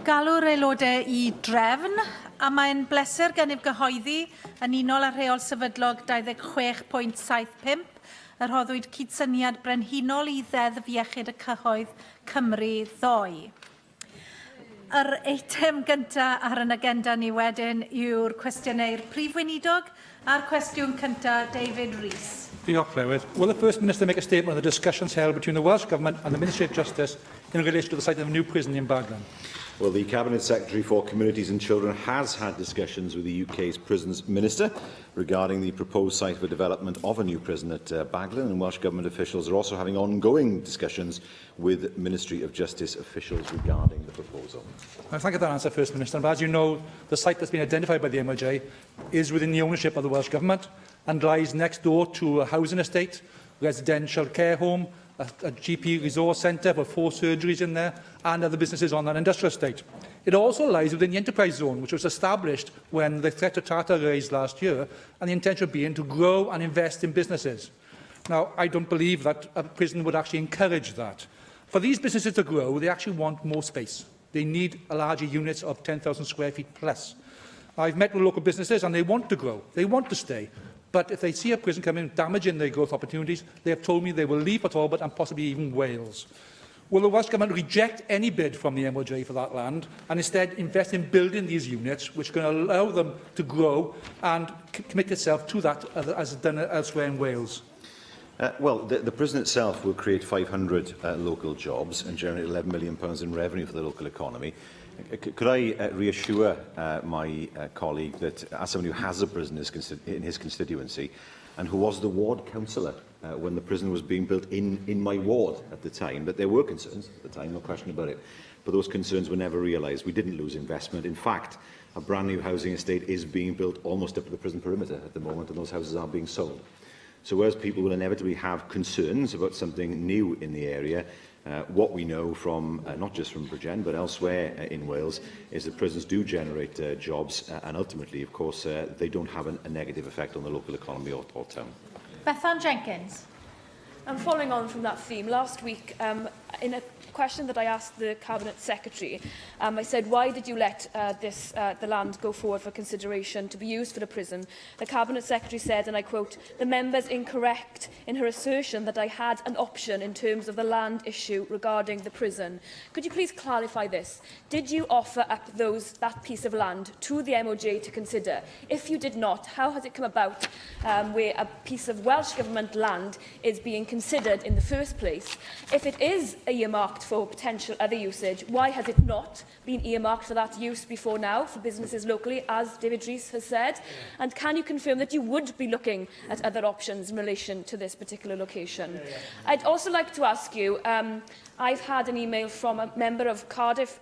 Galw'r aelodau I drefn, a mae'n bleser gennyf gyhoeddi yn unol â rheol sefydlog 26.75 yr rhoddwyd cydsyniad brenhinol I ddeddf iechyd y cyhoedd Cymru ddoe. Yr eitem gyntaf ar yn agenda ni wedyn yw'r cwestiynau'r prif weinidog a'r cwestiwn cyntaf David Rees. Diolch, Llywydd. Will the First Minister make a statement on the discussions held between the Welsh Government and the Ministry of Justice in relation to the site of a new prison in Baglan? Well, the Cabinet Secretary for Communities and Children has had discussions with the UK's Prisons Minister regarding the proposed site for development of a new prison at Baglan, and Welsh Government officials are also having ongoing discussions with Ministry of Justice officials regarding the proposal. Thank you for that answer, First Minister. But as you know, the site that's been identified by the MOJ is within the ownership of the Welsh Government and lies next door to a housing estate, residential care home, a GP resource centre for 4 surgeries in there, and other businesses on that industrial estate. It also lies within the enterprise zone, which was established when the threat of Tata raised last year, and the intention being to grow and invest in businesses. Now, I don't believe that a prison would actually encourage that. For these businesses to grow, they actually want more space. They need a larger units of 10,000 square feet plus. I've met with local businesses, and they want to grow. They want to stay. But if they see a prison coming damaging their growth opportunities, they have told me they will leave Port Talbot and possibly even Wales. Will the Welsh Government reject any bid from the MOJ for that land and instead invest in building these units, which can allow them to grow and commit itself to that as done elsewhere in Wales? Well, the prison itself will create 500 local jobs and generate £11 million in revenue for the local economy. Could I reassure my colleague that, as someone who has a prison in his constituency and who was the ward councillor when the prison was being built in my ward at the time, that there were concerns at the time, no question about it, but those concerns were never realised. We didn't lose investment. In fact, a brand new housing estate is being built almost up to the prison perimeter at the moment, and those houses are being sold. So whereas people will inevitably have concerns about something new in the area, what we know from, not just from Bridgend, but elsewhere in Wales, is that prisons do generate jobs, and ultimately, of course, they don't have a negative effect on the local economy or town. Bethan Jenkins. Following on from that theme, last week, in a question that I asked the Cabinet Secretary, I said, why did you let the land go forward for consideration to be used for the prison? The Cabinet Secretary said, and I quote, "The member is incorrect in her assertion that I had an option in terms of the land issue regarding the prison." Could you please clarify this? Did you offer up that piece of land to the MOJ to consider? If you did not, how has it come about where a piece of Welsh Government land is being considered in the first place? If it is earmarked for potential other usage, why has it not been earmarked for that use before now for businesses locally, as David Rees has said? And can you confirm that you would be looking at other options in relation to this particular location? I'd also like to ask you, I've had an email from a member of Cardiff,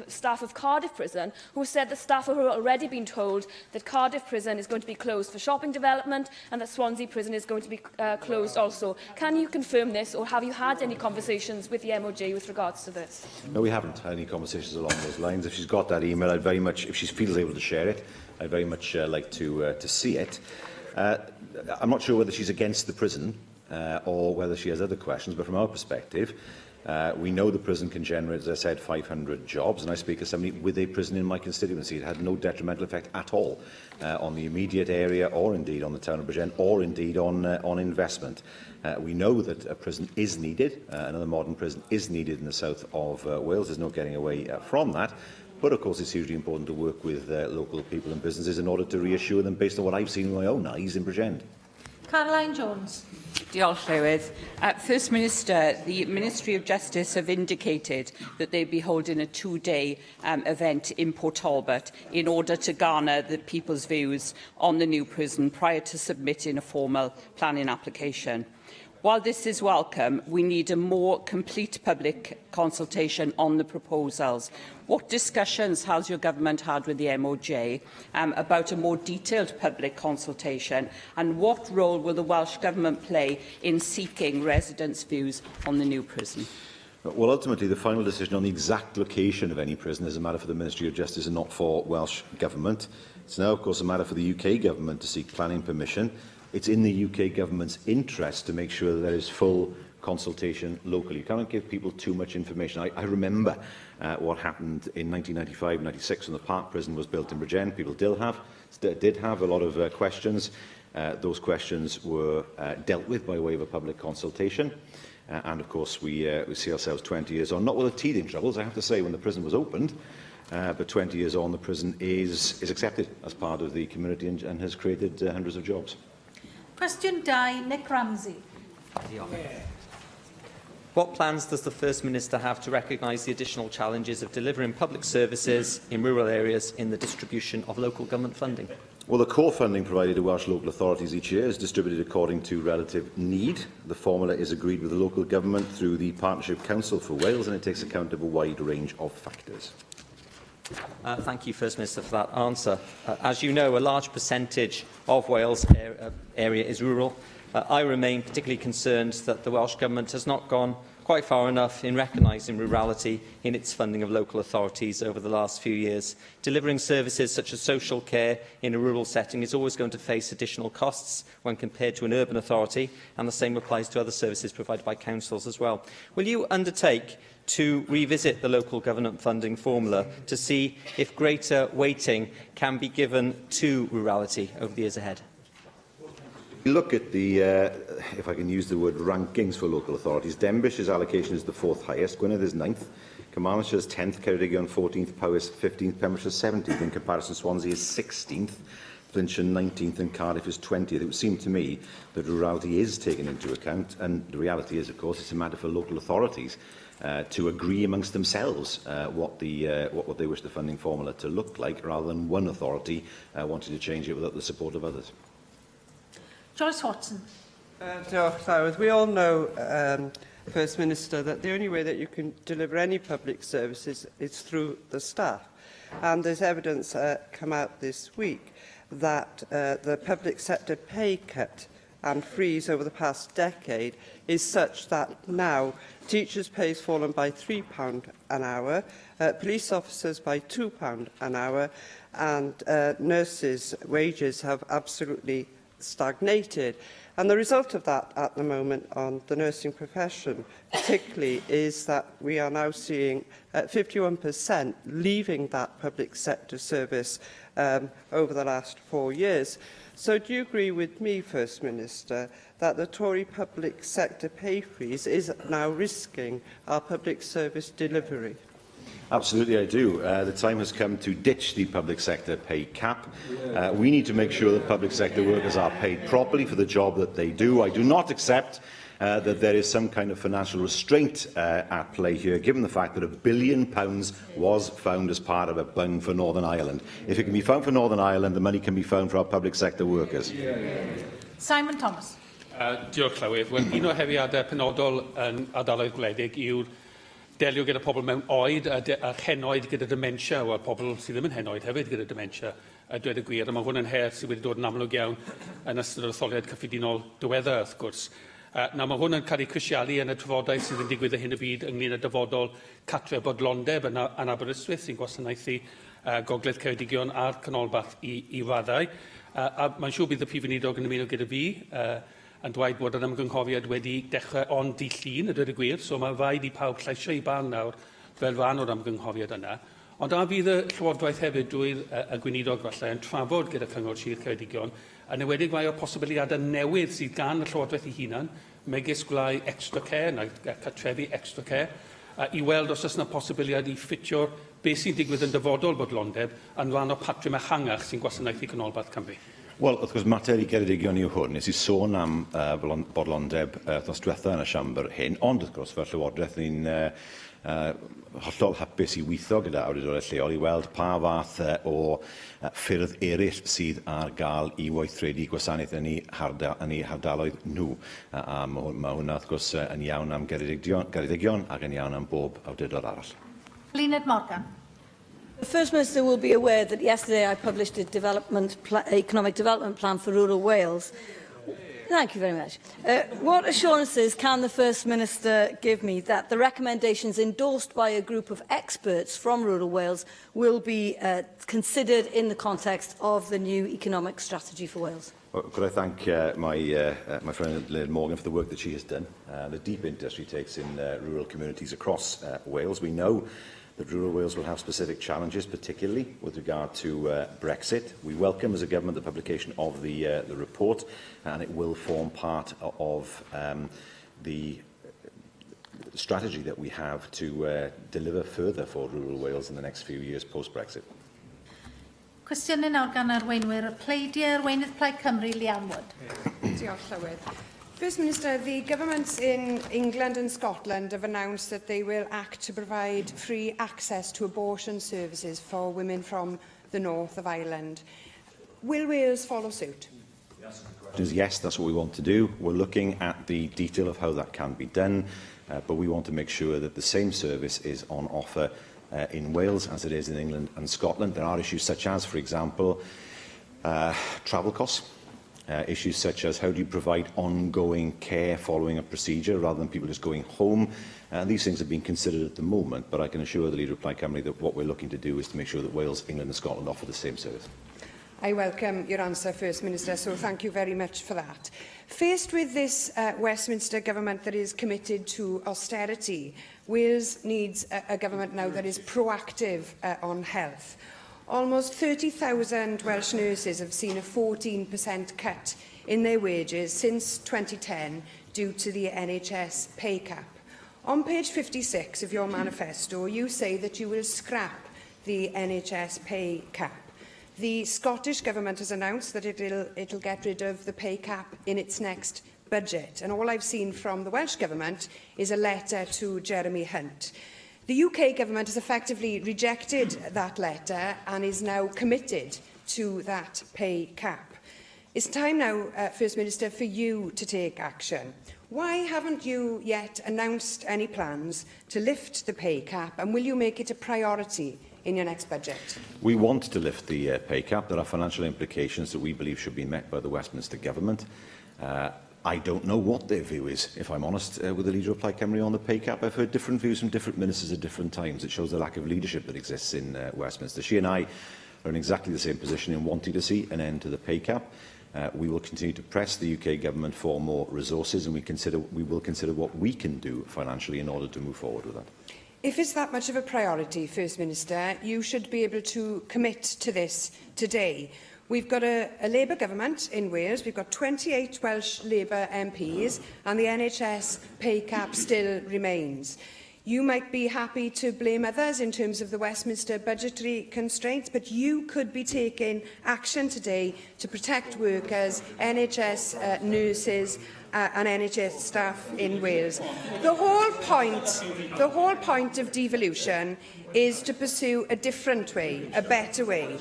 staff of Cardiff Prison, who said that staff have already been told that Cardiff Prison is going to be closed for shopping development and that Swansea Prison is going to be closed also. Can you confirm this, or have you had any conversations with the MOJ with regards to this? No, we haven't had any conversations along those lines. If she's got that email, I'd very much, if she feels able to share it, I'd very much like to see it. I'm not sure whether she's against the prison or whether she has other questions, but from our perspective, we know the prison can generate, as I said, 500 jobs, and I speak as somebody with a prison in my constituency. It had no detrimental effect at all on the immediate area, or indeed on the town of Bridgend, or indeed on investment. We know that a prison is needed, another modern prison is needed in the south of Wales. There's no getting away from that. But of course, it's hugely important to work with local people and businesses in order to reassure them based on what I've seen with my own eyes in Bridgend. Caroline Jones. Diolch, Llywydd. First Minister, the Ministry of Justice have indicated that they'll be holding a 2-day event in Port Talbot in order to garner the people's views on the new prison prior to submitting a formal planning application. While this is welcome, we need a more complete public consultation on the proposals. What discussions has your government had with the MOJ about a more detailed public consultation, and what role will the Welsh Government play in seeking residents' views on the new prison? Well, ultimately, the final decision on the exact location of any prison is a matter for the Ministry of Justice and not for Welsh Government. It's now, of course, a matter for the UK Government to seek planning permission. It's in the UK Government's interest to make sure that there is full consultation locally. You cannot give people too much information. I remember what happened in 1995-96 when the Park Prison was built in Bridgend. People did have a lot of questions. Those questions were dealt with by way of a public consultation. And of course, we see ourselves 20 years on, not with the teething troubles, I have to say, when the prison was opened, but 20 years on, the prison is accepted as part of the community and has created hundreds of jobs. Cwestiwn 2, Nick Ramsey. What plans does the First Minister have to recognise the additional challenges of delivering public services in rural areas in the distribution of local government funding? Well, the core funding provided to Welsh local authorities each year is distributed according to relative need. The formula is agreed with the local government through the Partnership Council for Wales, and it takes account of a wide range of factors. Thank you, First Minister, for that answer. As you know, a large percentage of Wales area is rural. I remain particularly concerned that the Welsh Government has not gone quite far enough in recognising rurality in its funding of local authorities over the last few years. Delivering services such as social care in a rural setting is always going to face additional costs when compared to an urban authority, and the same applies to other services provided by councils as well. Will you undertake to revisit the local government funding formula to see if greater weighting can be given to rurality over the years ahead? You look at the, if I can use the word, rankings for local authorities. Denbighshire's allocation is the 4th highest, Gwynedd is 9th, Carmarthenshire is 10th, Ceredigion 14th, Powys 15th, Pembrokeshire 17th. In comparison, Swansea is 16th, Flintshire 19th and Cardiff is 20th. It would seem to me that rurality is taken into account, and the reality is, of course, it's a matter for local authorities to agree amongst themselves what they wish the funding formula to look like, rather than one authority wanting to change it without the support of others. Joyce Watson. We all know, First Minister, that the only way that you can deliver any public services is through the staff. And there's evidence come out this week that the public sector pay cut and freeze over the past decade is such that now teachers' pay has fallen by £3 an hour, police officers by £2 an hour, and nurses' wages have absolutely stagnated. And the result of that at the moment on the nursing profession particularly is that we are now seeing 51% leaving that public sector service over the last 4 years. So do you agree with me, First Minister, that the Tory public sector pay freeze is now risking our public service delivery? Absolutely, I do. The time has come to ditch the public sector pay cap. We need to make sure that public sector workers are paid properly for the job that they do. I do not accept that there is some kind of financial restraint at play here, given the fact that £1 billion was found as part of a bung for Northern Ireland. If it can be found for Northern Ireland, the money can be found for our public sector workers. Simon Thomas. Diolch, Llywydd. Wel, un o heriadau penodol yn ardaloedd gwledig yw'r delio gyda pobl mewn oed a henoed gyda dementia, o pobl sydd ddim yn henoed hefyd gyda dementia, a dweud y gwir. A mae hwn yn her sydd wedi dod yn amlwg iawn yn ystod yr etholiad cyffredinol diweddar, wrth gwrs. Mae hwn yn cael ei crisialu yn y trafodaeth sydd yn digwydd hyn y byd ynglyn â dyfodol Cartref Bodlondeb yn Aberystwyth sy'n gwasanaethu Gogledd Ceredigion a'r canolbarth i raddau. A mae'n siŵr bydd y Prif Weinidog yn ymuno gyda fi yn dweud bod yr ymgynghofiad wedi dechrau ond di llun, y dweud y gwir, so mae rhaid i pawb lleisio i ban nawr fel rhan o'r ymgynghofiad yna. Ond a fydd y Llywodraeth hefyd drwy'r y Gweinidog falle yn trafod gyda Cyngor Sir Ceredigion, yn enwedig mae o posibiliadau newydd sydd gan y Llywodraeth ei hunan, megis gwlau extra care, neu cartrefi extra care, i weld os oes yna posibiliad i ffitio beth sy'n digwydd yn dyfodol Bodlondeb yn rhan o patrwm ehangach sy'n gwasanaethu canolbarth Cymru. Wel, wrth gwrs, mater i Geredigion yw hwn. Nes i sôn am Bodlondeb wrthnos diwetha yn y siambr hyn, ond wrth gwrs, fel Llywodraeth, ni'n hollol hapus i weithio gyda awdurdodau lleol i weld pa fath o ffyrdd eraill sydd ar gael i weithredu gwasanaeth yn eu hardaloedd nhw. A mae hwnna, wrth gwrs, yn iawn am Geredigion ac yn iawn am bob awdurdod arall. Blynydd Morgan. The First Minister will be aware that yesterday I published a economic development plan for rural Wales. Thank you very much. What assurances can the First Minister give me that the recommendations endorsed by a group of experts from rural Wales will be considered in the context of the new economic strategy for Wales? Well, could I thank my friend Lynn Morgan for the work that she has done, the deep interest she takes in rural communities across Wales. We know that rural Wales will have specific challenges, particularly with regard to Brexit. We welcome, as a government, the publication of the report, and it will form part of the strategy that we have to deliver further for rural Wales in the next few years post-Brexit. Cwestiynau nawr gan arweinwyr y pleidiau, arweinydd Plaid Cymru, Liam Wood. Diolch, Llywydd. First Minister, the governments in England and Scotland have announced that they will act to provide free access to abortion services for women from the north of Ireland. Will Wales follow suit? Yes, that's what we want to do. We're looking at the detail of how that can be done, but we want to make sure that the same service is on offer in Wales as it is in England and Scotland. There are issues such as, for example, travel costs, issues such as how do you provide ongoing care following a procedure rather than people just going home. These things are being considered at the moment, but I can assure the Leader of Plaid Cymru that what we're looking to do is to make sure that Wales, England and Scotland offer the same service. I welcome your answer, First Minister, so thank you very much for that. Faced with this Westminster government that is committed to austerity, Wales needs a government now that is proactive on health. Almost 30,000 Welsh nurses have seen a 14% cut in their wages since 2010 due to the NHS pay cap. On page 56 of your manifesto, you say that you will scrap the NHS pay cap. The Scottish Government has announced that it'll get rid of the pay cap in its next budget, and all I've seen from the Welsh Government is a letter to Jeremy Hunt. The UK Government has effectively rejected that letter and is now committed to that pay cap. It's time now, First Minister, for you to take action. Why haven't you yet announced any plans to lift the pay cap, and will you make it a priority in your next budget? We want to lift the pay cap. There are financial implications that we believe should be met by the Westminster Government. I don't know what their view is, if I'm honest, with the Leader of Plaid Cymru on the pay cap. I've heard different views from different ministers at different times. It shows the lack of leadership that exists in Westminster. She and I are in exactly the same position in wanting to see an end to the pay cap. We will continue to press the UK Government for more resources, and we will consider what we can do financially in order to move forward with that. If it's that much of a priority, First Minister, you should be able to commit to this today. We've got a Labour government in Wales, we've got 28 Welsh Labour MPs, and the NHS pay cap still remains. You might be happy to blame others in terms of the Westminster budgetary constraints, but you could be taking action today to protect workers, NHS nurses and NHS staff in Wales. The whole point of devolution is to pursue a different way, a better way.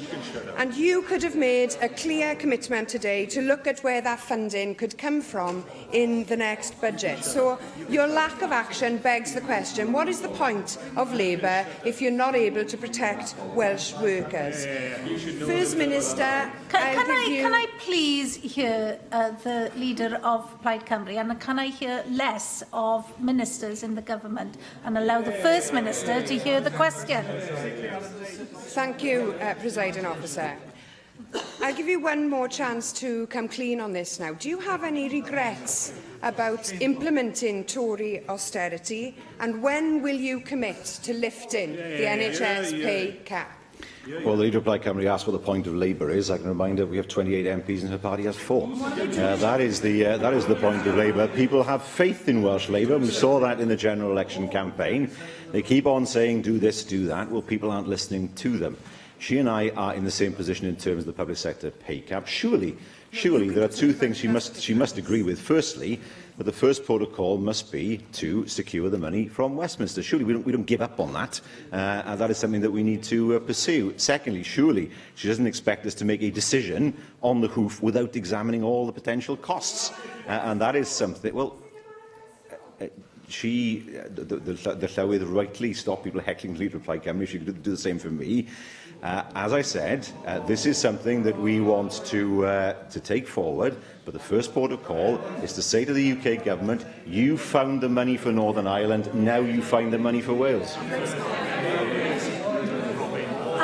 And you could have made a clear commitment today to look at where that funding could come from in the next budget. So your lack of action begs the question, what is the point of Labour if you're not able to protect Welsh workers? First Minister, can I please hear the Leader of Plaid Cymru, and can I hear less of ministers in the government and allow the First Minister to hear the question? Thank you, Presiding Officer. I'll give you one more chance to come clean on this now. Do you have any regrets about implementing Tory austerity, and when will you commit to lifting the NHS pay cap? Well, the Leader of Plaid Cymru asked what the point of Labour is. I can remind her we have 28 MPs and her party has 4. That is the point of Labour. People have faith in Welsh Labour. We saw that in the general election campaign. They keep on saying, do this, do that. Well, people aren't listening to them. She and I are in the same position in terms of the public sector pay cap. Surely there are two things she must agree with. Firstly, that the first protocol must be to secure the money from Westminster. Surely we don't give up on that. And that is something that we need to pursue. Secondly, surely she doesn't expect us to make a decision on the hoof without examining all the potential costs. And that is something, well, the Llywydd rightly stopped people heckling the Leader of Plaid Cymru. She could do the same for me. As I said, this is something that we want to take forward, but the first port of call is to say to the UK Government, you found the money for Northern Ireland, now you find the money for Wales.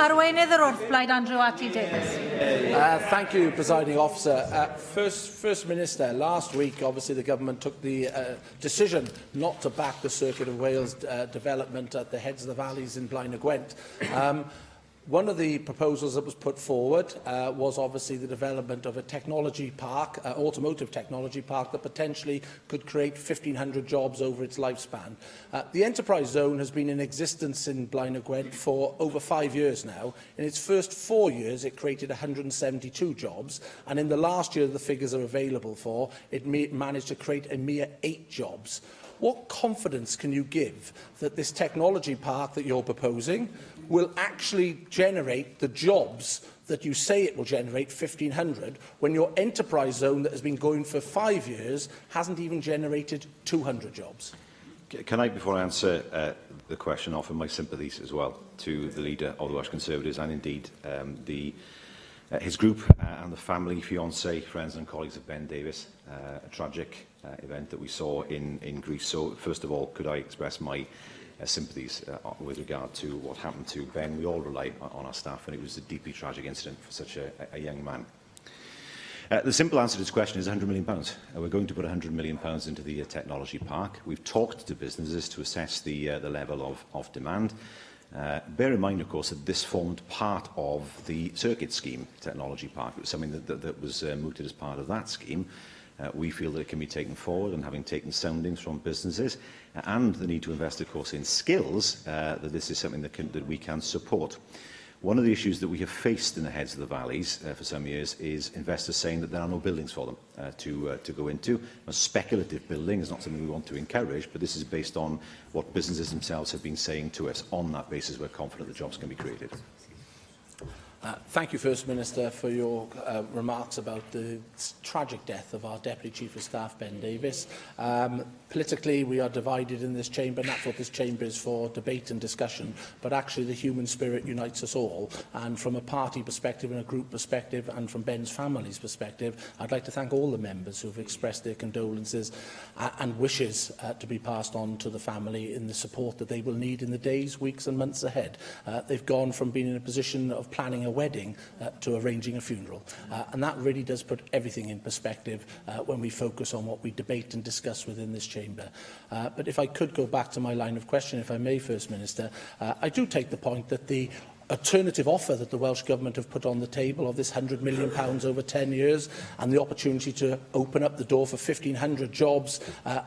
Arweinydd yr wrthblaid, Andrew Ati Davies. Thank you, Presiding Officer. First Minister, last week, obviously, the Government took the decision not to back the Circuit of Wales development at the heads of the valleys in Blaen y Gwent. One of the proposals that was put forward was obviously the development of a technology park, automotive technology park, that potentially could create 1,500 jobs over its lifespan. The enterprise zone has been in existence in Blaen y Gwent for over 5 years now. In its first 4 years, it created 172 jobs, and in the last year the figures are available for, it managed to create a mere 8 jobs. What confidence can you give that this technology park that you're proposing will actually generate the jobs that you say it will generate, 1,500, when your enterprise zone that has been going for 5 years hasn't even generated 200 jobs? Can I, before I answer the question, offer my sympathies as well to the leader of the Welsh Conservatives and indeed his group and the family, fiancé, friends and colleagues of Ben Davies, a tragic event that we saw in Greece. So, first of all, could I express my sympathies with regard to what happened to Ben? We all rely on our staff, and it was a deeply tragic incident for such a young man. The simple answer to this question is £100 million. We're going to put £100 million into the technology park. We've talked to businesses to assess the level of demand. Bear in mind, of course, that this formed part of the circuit scheme technology park. It was something that was mooted as part of that scheme. We feel that it can be taken forward, and having taken soundings from businesses and the need to invest, of course, in skills, that this is something that we can support. One of the issues that we have faced in the heads of the valleys for some years is investors saying that there are no buildings for them to go into. A speculative building is not something we want to encourage, but this is based on what businesses themselves have been saying to us. On that basis, we're confident that jobs can be created. Thank you, First Minister, for your remarks about the tragic death of our Deputy Chief of Staff, Ben Davies. Politically, we are divided in this chamber, and that's what this chamber is for, debate and discussion. But actually, the human spirit unites us all. And from a party perspective and a group perspective, and from Ben's family's perspective, I'd like to thank all the members who have expressed their condolences and wishes to be passed on to the family in the support that they will need in the days, weeks and months ahead. They've gone from being in a position of planning a wedding to arranging a funeral. And that really does put everything in perspective when we focus on what we debate and discuss within this chamber. But if I could go back to my line of question, if I may, First Minister, I do take the point that the alternative offer that the Welsh Government have put on the table of this £100 million over 10 years and the opportunity to open up the door for 1,500 jobs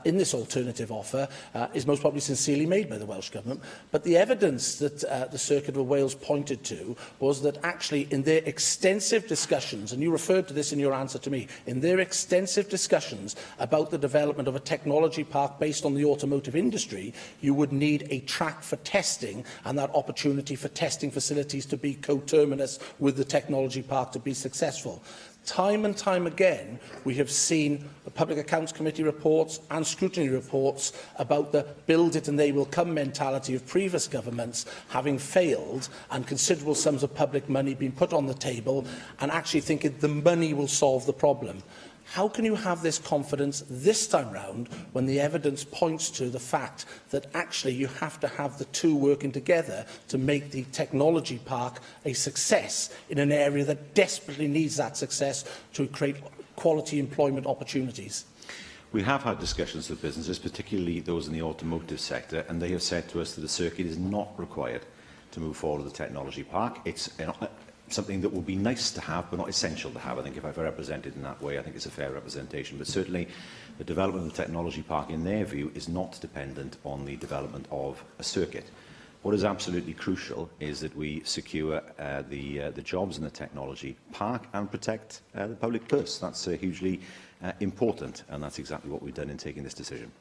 in this alternative offer is most probably sincerely made by the Welsh Government. But the evidence that the Circuit of Wales pointed to was that actually in their extensive discussions, and you referred to this in your answer to me, in their extensive discussions about the development of a technology park based on the automotive industry, you would need a track for testing and that opportunity for testing facilities to be coterminous with the technology park to be successful. Time and time again, we have seen the Public Accounts Committee reports and scrutiny reports about the build it and they will come mentality of previous governments having failed and considerable sums of public money being put on the table and actually thinking the money will solve the problem. How can you have this confidence this time round when the evidence points to the fact that actually you have to have the two working together to make the technology park a success in an area that desperately needs that success to create quality employment opportunities? We have had discussions with businesses, particularly those in the automotive sector, and they have said to us that the circuit is not required to move forward with the technology park. It's something that would be nice to have, but not essential to have. I think if I've represented in that way, I think it's a fair representation. But certainly, the development of the technology park, in their view, is not dependent on the development of a circuit. What is absolutely crucial is that we secure the jobs in the technology park and protect the public purse. That's hugely important, and that's exactly what we've done in taking this decision.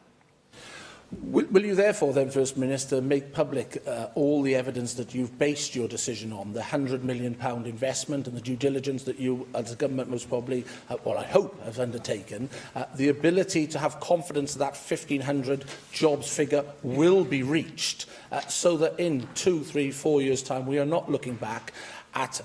Will you therefore then, First Minister, make public all the evidence that you've based your decision on, the £100 million investment and the due diligence that you, as a government, most probably, well, I hope, have undertaken, the ability to have confidence that 1,500 jobs figure will be reached, so that in 2, 3, 4 years' time we are not looking back at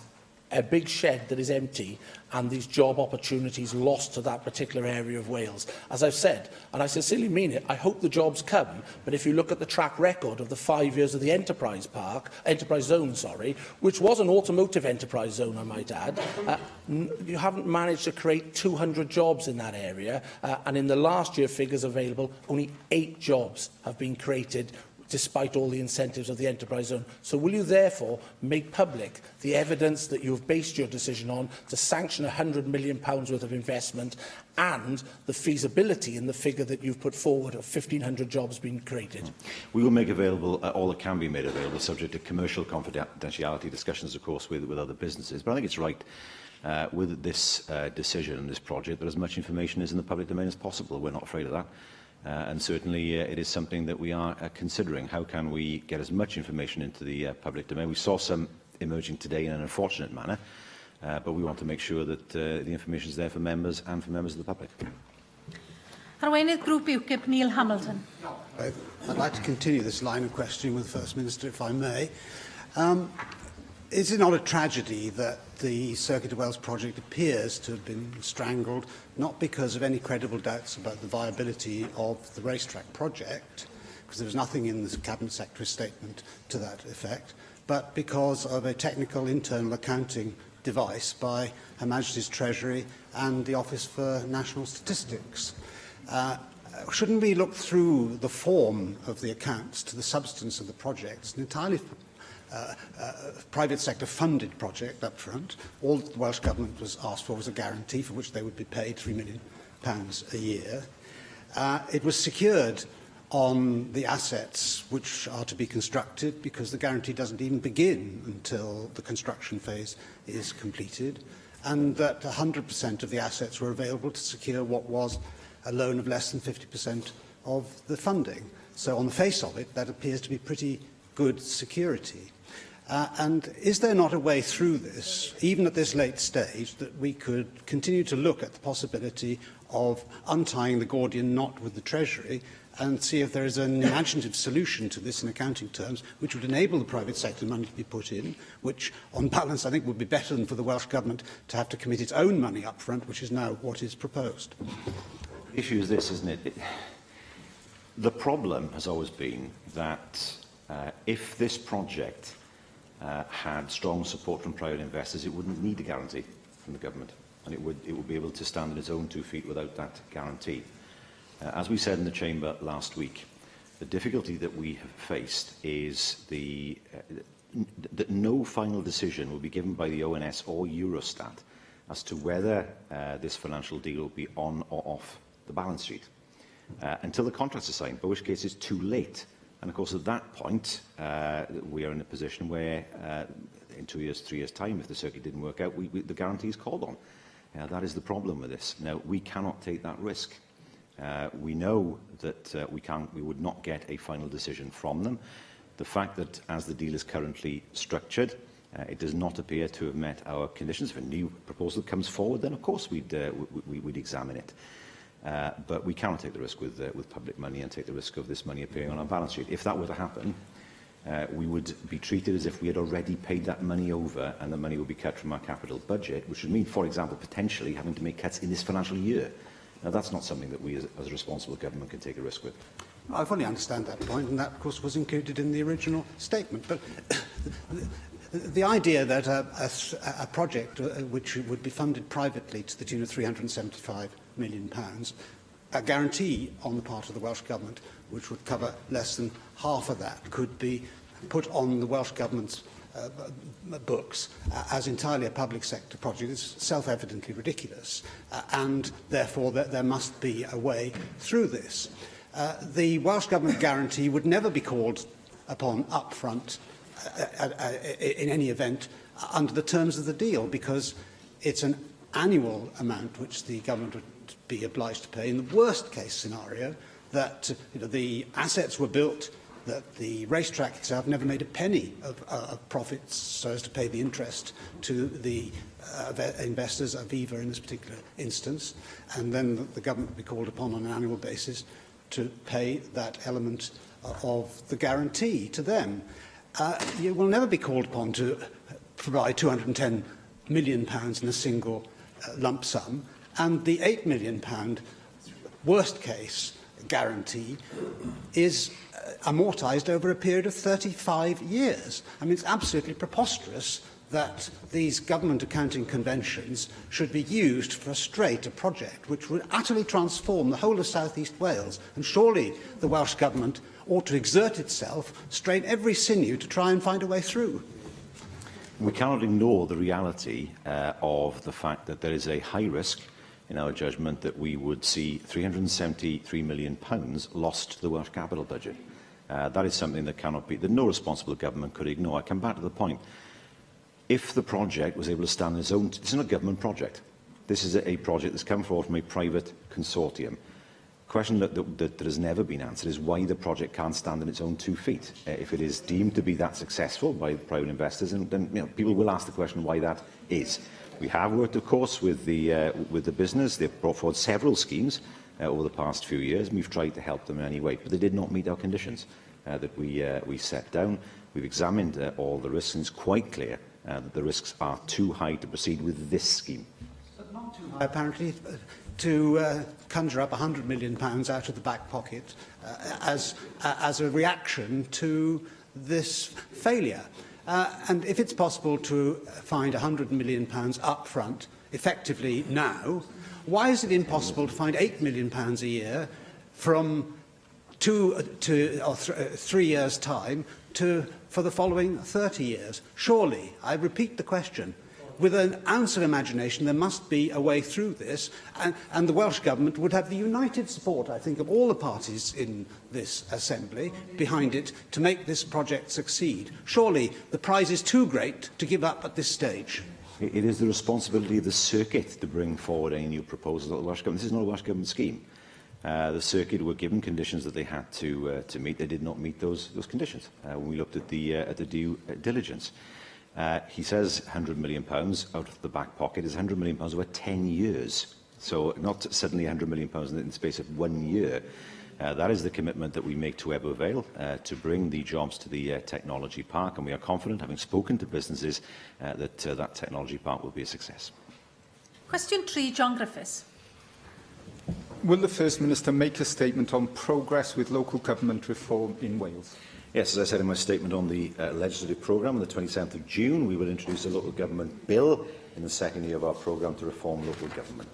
a big shed that is empty and these job opportunities lost to that particular area of Wales. As I've said, and I sincerely mean it, I hope the jobs come, but if you look at the track record of the 5 years of the enterprise zone, which was an automotive enterprise zone, I might add, you haven't managed to create 200 jobs in that area, and in the last year figures available, only 8 jobs have been created despite all the incentives of the enterprise zone. So will you therefore make public the evidence that you have based your decision on to sanction £100 million worth of investment and the feasibility in the figure that you've put forward of 1,500 jobs being created? We will make available all that can be made available, subject to commercial confidentiality discussions, of course, with other businesses. But I think it's right with this decision and this project that as much information is in the public domain as possible. We're not afraid of that. And certainly it is something that we are considering. How can we get as much information into the public domain? We saw some emerging today in an unfortunate manner, but we want to make sure that the information is there for members and for members of the public. Arweinydd Grŵp UKIP, Neil Hamilton. I'd like to continue this line of questioning with the First Minister, if I may. Is it not a tragedy that the Circuit of Wales project appears to have been strangled, not because of any credible doubts about the viability of the racetrack project, because there was nothing in the Cabinet Secretary's statement to that effect, but because of a technical internal accounting device by Her Majesty's Treasury and the Office for National Statistics? Shouldn't we look through the form of the accounts to the substance of the project? It's an entirely private sector funded project up front. All the Welsh Government was asked for was a guarantee for which they would be paid £3 million a year. It was secured on the assets which are to be constructed because the guarantee doesn't even begin until the construction phase is completed, and that 100% of the assets were available to secure what was a loan of less than 50% of the funding. So on the face of it, that appears to be pretty good security. And is there not a way through this, even at this late stage, that we could continue to look at the possibility of untying the Gordian knot with the Treasury and see if there is an imaginative solution to this in accounting terms, which would enable the private sector money to be put in, which, on balance, I think would be better than for the Welsh Government to have to commit its own money up front, which is now what is proposed? The issue is this, isn't it? The problem has always been that if this project had strong support from private investors, it wouldn't need a guarantee from the government, and it would be able to stand on its own 2 feet without that guarantee. As we said in the Chamber last week, the difficulty that we have faced is that no final decision will be given by the ONS or Eurostat as to whether this financial deal will be on or off the balance sheet until the contracts are signed, by which case it's too late. And of course, at that point, we are in a position where, in 2 years, 3 years' time, if the circuit didn't work out, the guarantee is called on. That is the problem with this. Now, we cannot take that risk. We know that we would not get a final decision from them. The fact that, as the deal is currently structured, it does not appear to have met our conditions. If a new proposal comes forward, then of course we'd examine it. But we cannot take the risk with public money and take the risk of this money appearing on our balance sheet. If that were to happen, we would be treated as if we had already paid that money over and the money would be cut from our capital budget, which would mean, for example, potentially having to make cuts in this financial year. Now, that's not something that we as a responsible government can take a risk with. I fully understand that point, and that, of course, was included in the original statement. But the idea that a project which would be funded privately to the tune of £375 million, a guarantee on the part of the Welsh Government, which would cover less than half of that, could be put on the Welsh Government's books as entirely a public sector project is self-evidently ridiculous, and therefore there must be a way through this. The Welsh Government guarantee would never be called upon up front in any event under the terms of the deal, because it's an annual amount which the government would be obliged to pay in the worst case scenario, that the assets were built, that the racetrack itself never made a penny of profits so as to pay the interest to the investors, Aviva in this particular instance, and then the government would be called upon on an annual basis to pay that element of the guarantee to them. You will never be called upon to provide £210 million in a single lump sum, and the £8 million worst case guarantee is amortised over a period of 35 years. I mean, it's absolutely preposterous that these government accounting conventions should be used to frustrate a project which would utterly transform the whole of South East Wales. And surely the Welsh Government ought to exert itself, strain every sinew to try and find a way through. We cannot ignore the reality of the fact that there is a high risk, in our judgment, that we would see £373 million lost to the Welsh capital budget. That is something that cannot be, that no responsible government could ignore. I come back to the point. If the project was able to stand on its own, this is not a government project. This is a project that's come forward from a private consortium. The question that has never been answered is why the project can't stand on its own 2 feet. If it is deemed to be that successful by private investors, then people will ask the question why that is. We have worked, of course, with the business. They've brought forward several schemes over the past few years, and we've tried to help them in any way, but they did not meet our conditions that we set down. We've examined all the risks, and it's quite clear that the risks are too high to proceed with this scheme. But not too high, apparently, to conjure up £100 million out of the back pocket as a reaction to this failure. And if it's possible to find £100 million up front, effectively now, why is it impossible to find £8 million a year from 2 to 3 years' time for the following 30 years? Surely, I repeat the question, with an ounce of imagination, there must be a way through this, and the Welsh Government would have the united support, I think, of all the parties in this Assembly behind it to make this project succeed. Surely, the prize is too great to give up at this stage. It is the responsibility of the circuit to bring forward any new proposals at the Welsh Government. This is not a Welsh Government scheme. The circuit were given conditions that they had to meet. They did not meet those conditions when we looked at the due diligence. He says £100 million out of the back pocket is £100 million over 10 years. So not suddenly £100 million in the space of 1 year. That is the commitment that we make to Ebervale to bring the jobs to the technology park, and we are confident, having spoken to businesses, that that technology park will be a success. Question 3, John Griffiths. Will the First Minister make a statement on progress with local government reform in Wales? Yes, as I said in my statement on the legislative programme, on the 27th of June, we will introduce a local government bill in the second year of our programme to reform local government.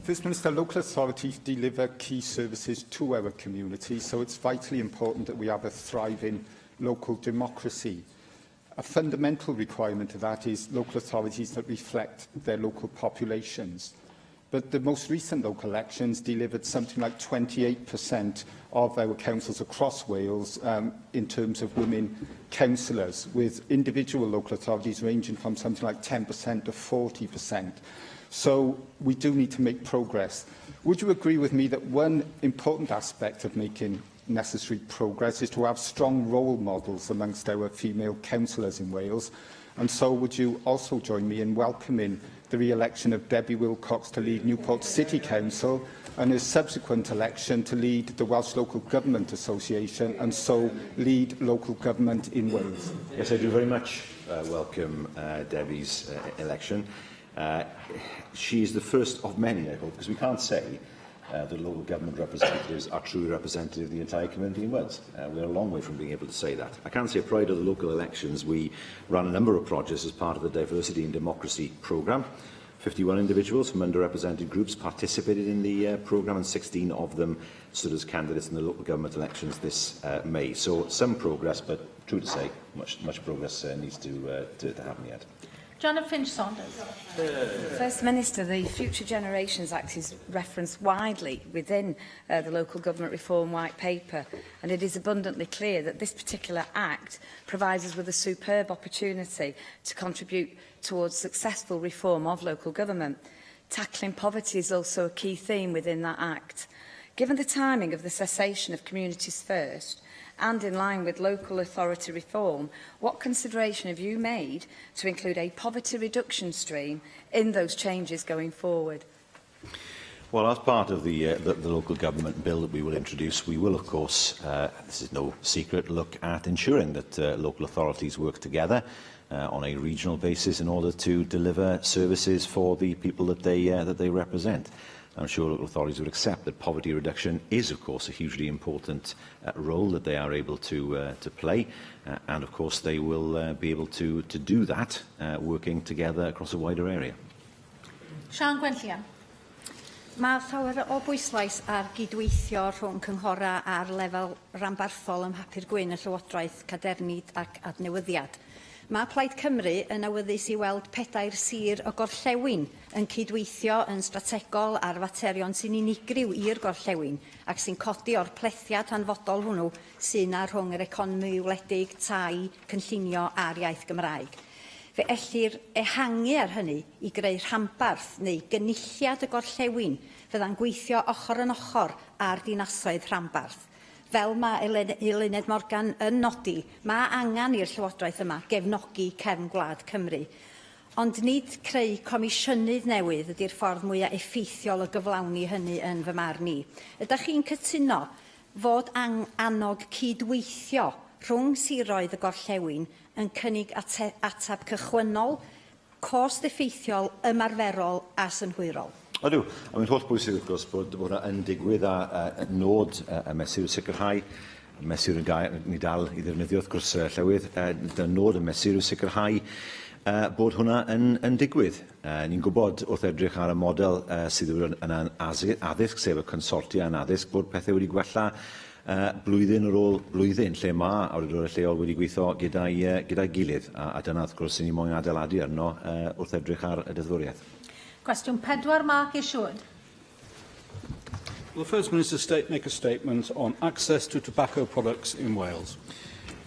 First Minister, local authorities deliver key services to our community, so it's vitally important that we have a thriving local democracy. A fundamental requirement of that is local authorities that reflect their local populations. But the most recent local elections delivered something like 28% of our councils across Wales in terms of women councillors, with individual local authorities ranging from something like 10% to 40%. So we do need to make progress. Would you agree with me that one important aspect of making necessary progress is to have strong role models amongst our female councillors in Wales? And so would you also join me in welcoming the re-election of Debbie Wilcox to lead Newport City Council and his subsequent election to lead the Welsh Local Government Association and so lead local government in Wales? Yes, I do very much welcome Debbie's election. She is the first of many, I hope, because we can't say that local government representatives are truly representative of the entire community in Wales. We're a long way from being able to say that. I can say, prior to the local elections, we ran a number of projects as part of the Diversity and Democracy programme. 51 individuals from underrepresented groups participated in the programme, and 16 of them stood as candidates in the local government elections this May. So some progress, but true to say, much progress needs to happen yet. Janet Finch-Saunders. First Minister, the Future Generations Act is referenced widely within the Local Government Reform White Paper, and it is abundantly clear that this particular Act provides us with a superb opportunity to contribute towards successful reform of local government. Tackling poverty is also a key theme within that Act. Given the timing of the cessation of Communities First, and in line with local authority reform, what consideration have you made to include a poverty reduction stream in those changes going forward? Well, as part of the local government bill that we will introduce, we will, of course, this is no secret, look at ensuring that local authorities work together on a regional basis in order to deliver services for the people that they represent. I'm sure local authorities would accept that poverty reduction is, of course, a hugely important role that they are able to play, and, of course, they will be able to do that working together across a wider area. Sian Gwenllian. Mae llawer o bwyslais ar gydweithio rhwng cynghora ar lefel ranbarthol ym Mhapur Gwyn y Llywodraeth, Cadernid ac Adnewyddiad. Mae Plaid Cymru yn awyddus i weld 4 sir o gorllewin yn cydweithio yn strategol ar faterion sy'n unigryw i'r gorllewin ac sy'n codi o'r plethiad hanfodol hwnnw sy'n rhwng yr economi wledig, tai, cynllunio a'r iaith Gymraeg. Fe ellir ehangu ar hynny i greu rhanbarth neu gynulliad y gorllewin fydda'n gweithio ochr yn ochr ar dinasoedd rhanbarth. Fel mae Eluned Morgan yn nodi, mae angen i'r Llywodraeth yma gefnogi cefn gwlad Cymru. Ond nid creu comisiynydd newydd ydy'r ffordd mwyaf effeithiol o gyflawni hynny yn fy marn i. Ydych chi'n cytuno fod annog cydweithio rhwng siroedd y gorllewin yn cynnig atab cychwynnol, cost effeithiol, ymarferol a synhwyrol? Ydw. Mae'n holl bwysig, wrth gwrs, bod hwnna yn digwydd a nod y mesur sicrhau. Mesur yn gair ni dal i ddefnyddio, wrth gwrs, llywydd. Nod y mesur yw sicrhau bod hwnna yn digwydd. Ni'n gwybod wrth edrych ar y model sydd yn addysg, sef y consortia yn addysg, bod pethau wedi gwella blwyddyn ar ôl blwyddyn, lle mae awdurdodau lleol wedi gweithio gyda'i gilydd. A dyna, wrth gwrs, sy'n ni moyn adeiladu arno wrth edrych ar y deddfwriaeth. Cwestiwn 4, Mark Isherwood. Will the First Minister make a statement on access to tobacco products in Wales?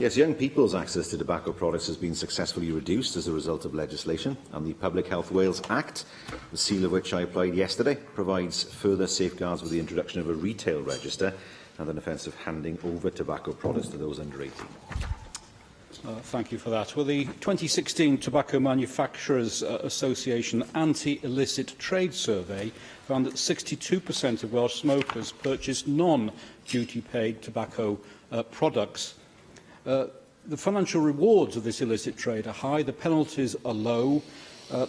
Yes, young people's access to tobacco products has been successfully reduced as a result of legislation, and the Public Health Wales Act, the seal of which I applied yesterday, provides further safeguards with the introduction of a retail register and an offence of handing over tobacco products to those under 18. Thank you for that. Well, the 2016 Tobacco Manufacturers Association Anti-Illicit Trade Survey found that 62% of Welsh smokers purchase non-duty-paid tobacco products. The financial rewards of this illicit trade are high, the penalties are low.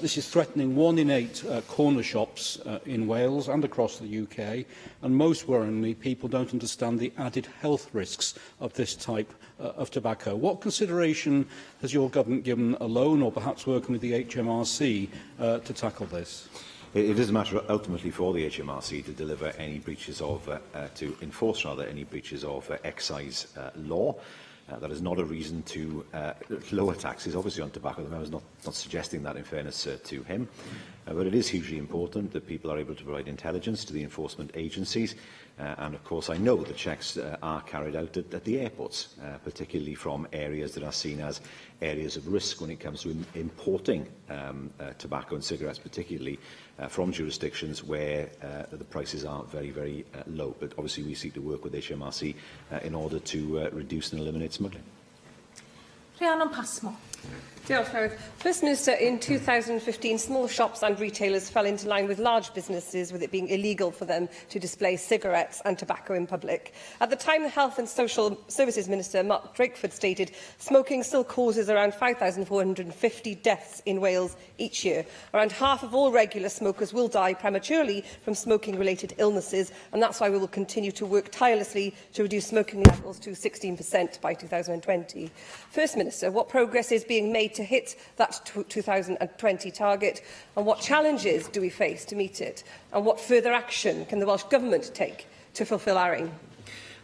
This is threatening 1 in 8 corner shops in Wales and across the UK, and most worryingly, people don't understand the added health risks of this type of tobacco. What consideration has your government given alone, or perhaps working with the HMRC, to tackle this? It is a matter ultimately for the HMRC to deliver any breaches of, to enforce rather any breaches of excise law. That is not a reason to lower taxes, obviously, on tobacco. I was not suggesting that, in fairness to him. But it is hugely important that people are able to provide intelligence to the enforcement agencies. And, of course, I know the checks are carried out at the airports, particularly from areas that are seen as areas of risk when it comes to importing tobacco and cigarettes, particularly from jurisdictions where the prices are very, very low. But obviously we seek to work with HMRC in order to reduce and eliminate smuggling. Rhiannon Passmore. First Minister, in 2015, small shops and retailers fell into line with large businesses, with it being illegal for them to display cigarettes and tobacco in public. At the time, the Health and Social Services Minister, Mark Drakeford, stated smoking still causes around 5,450 deaths in Wales each year. Around half of all regular smokers will die prematurely from smoking-related illnesses, and that's why we will continue to work tirelessly to reduce smoking levels to 16% by 2020. First Minister, what progress is being made to hit that 2020 target, and what challenges do we face to meet it, and what further action can the Welsh Government take to fulfil our aim?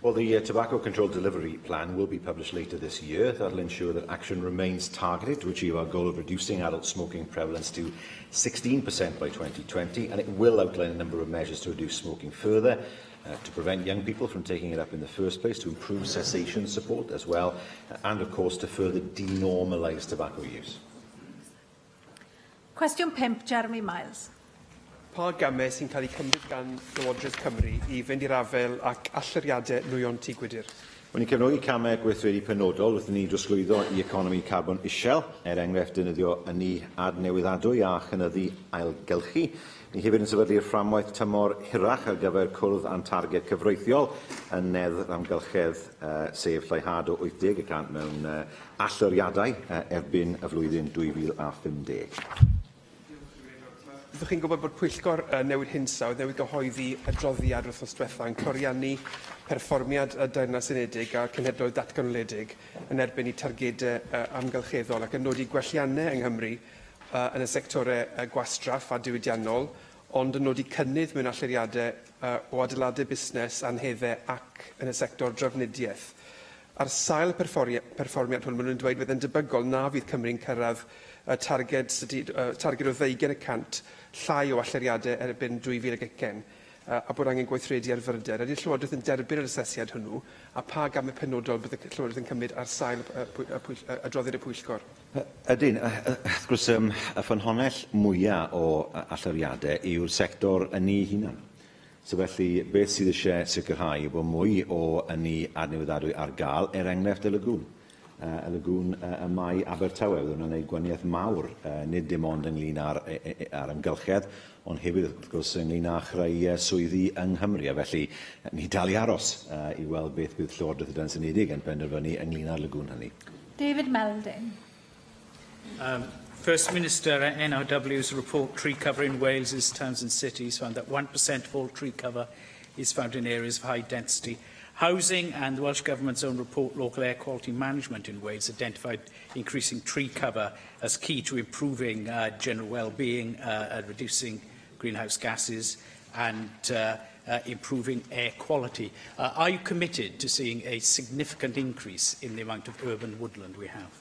Well, the Tobacco Control Delivery Plan will be published later this year. That will ensure that action remains targeted to achieve our goal of reducing adult smoking prevalence to 16% by 2020, and it will outline a number of measures to reduce smoking further, to prevent young people from taking it up in the first place, to improve cessation support as well, and of course to further denormalise tobacco use. Cwestiwn 5, Jeremy Miles. Pa gamau sy'n cael eu cymryd gan Llywodraeth Cymru i fynd i'r afel ac allyriadau nwyon tŷ gwydyr? When ni'n cefnogi camau gweithredu penodol, wrth ni drosglwyddo i economi carbon isel, enghraifft defnyddio ynni adnewyddadwy a chynyddu ailgylchu, Ni hefyd yn sefydlu'r fframwaith tymor hirach ar gyfer cwrdd a'n targed cyfreithiol yn neddf amgylchedd sef lleihad o 80% mewn alloriadau erbyn y flwyddyn 2050. Byddwch chi'n gwybod bod Pwyllgor Newid Hinsawdd newydd gyhoeddi adroddiad wrthnos diwethaf yn cloriannu perfformiad y Deyrnas Unedig a cenhedloedd datganoledig yn erbyn i targedau amgylcheddol ac yn nodi gwelliannau yng Nghymru yn y sectorau gwastraff a diwydiannol, ond yn nodi cynnydd mewn alluriadau o adeiladau busnes, anheddau ac yn y sector drafnidiaeth. Ar sail y perfformiad hwn, maen nhw'n dweud bydd yn debygol na fydd Cymru'n cyrraedd targed o 20% llai o alluriadau erbyn 2020 a bod angen gweithredu ar fyrder. Ydy'r Llywodraeth yn derbyn yr asesiad hwnnw a pa gamau penodol bydd y Llywodraeth yn cymryd ar sail adroddiad y Pwyllgor? Ydyn, wrth gwrs, y ffynhonnell mwyaf o alluriadau yw'r sector yn ei hunan. So felly, beth sydd eisiau sicrhau bod mwy o ynni adnewyddadwy ar gael, enghraifft y lagwn. Y lagwn y Mai Abertawe, fydd nhw'n gwneud gwaniaeth mawr, nid dim ond ynglyn ar ymgylchedd, ond hefyd wrth gwrs ynglyn â chreu swyddi yng Nghymru. A felly, ni dal i aros i weld beth bydd Llywodraeth y Deyrnas Unedig yn penderfynu ynglyn â'r lagwn hynny. David Melding. First Minister, NRW's report, Tree Cover in Wales' towns and cities, found that 1% of all tree cover is found in areas of high density. Housing and the Welsh Government's own report, Local Air Quality Management in Wales, identified increasing tree cover as key to improving general well-being, reducing greenhouse gases and improving air quality. Are you committed to seeing a significant increase in the amount of urban woodland we have?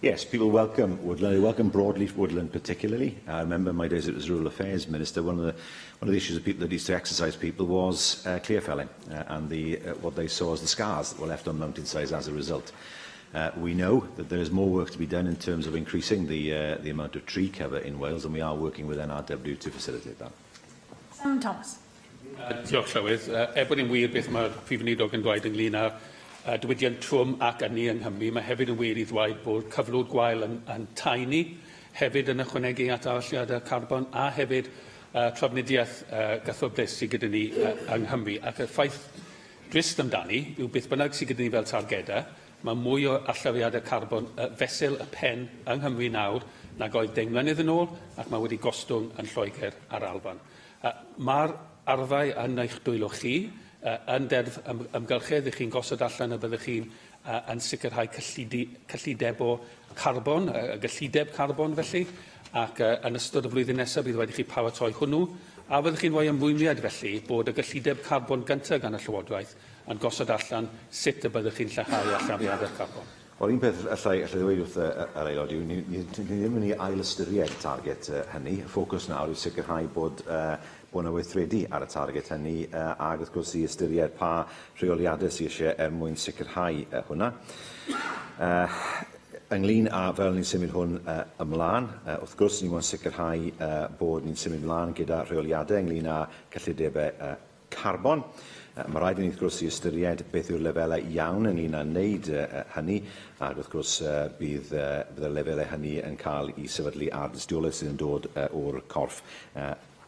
Yes, people welcome woodland. They welcome broadleaf woodland particularly. I remember my days as Rural Affairs Minister. One of the issues that used to exercise people was clear felling and what they saw as the scars that were left on mountainsides as a result. We know that there is more work to be done in terms of increasing the amount of tree cover in Wales, and we are working with NRW to facilitate that. Sam Thomas. Diolch Llywydd. Bod ni'n wir beth mae'r Prif Weinidog yn dweud ynglyn â diwydiant trwm ac ynni yng Nghymru. Mae hefyd yn wir i ddweud bod cyflwr gwael yn taini, hefyd yn ychwanegu at aralliadau carbon, a hefyd trafnidiaeth gyfforddus sydd gyda ni yng Nghymru. Ac y ffaith drist amdani yw beth bynnag sydd gyda ni fel targedau, mae mwy o alluriadau carbon fesul y pen yng Nghymru nawr nag oedd 10 mlynedd yn ôl, ac mae wedi gostwng yn Lloegr ar Alban. Mae'r arfau yn eich dwylo chi, yn deddf ymgylchedd, chi'n gosod allan y byddwch chi'n yn sicrhau cyllideb o carbon, y gyllideb carbon felly, ac yn ystod y flwyddyn nesaf bydd wedi chi paratoi hwnnw, a byddwch chi'n rhoi ymwynwiad felly bod y gyllideb carbon gyntaf gan y Llywodraeth yn gosod allan sut y byddwch chi'n lleihau allariadau'r carbon. Wel, un peth allai ddweud wrth yr aelod yw, ni ddim yn ei ailystyried target hynny. Y ffocws nawr yw sicrhau bod yna weithredu ar y target hynny ac wrth gwrs i ystyried pa rheoliadau sydd eisiau mwyn sicrhau hwnna. Ynglyn â fel ni'n symud hwn ymlaen, wrth gwrs ni'n mwyn sicrhau bod ni'n symud ymlaen gyda rheoliadau ynglyn â cyllidebau carbon. Mae rhaid i ni wrth gwrs i ystyried beth yw'r lefelau iawn ynglyn â wneud hynny, ac wrth gwrs bydd y lefelau hynny yn cael ei sefydlu ar dystiolaeth sydd yn dod o'r corff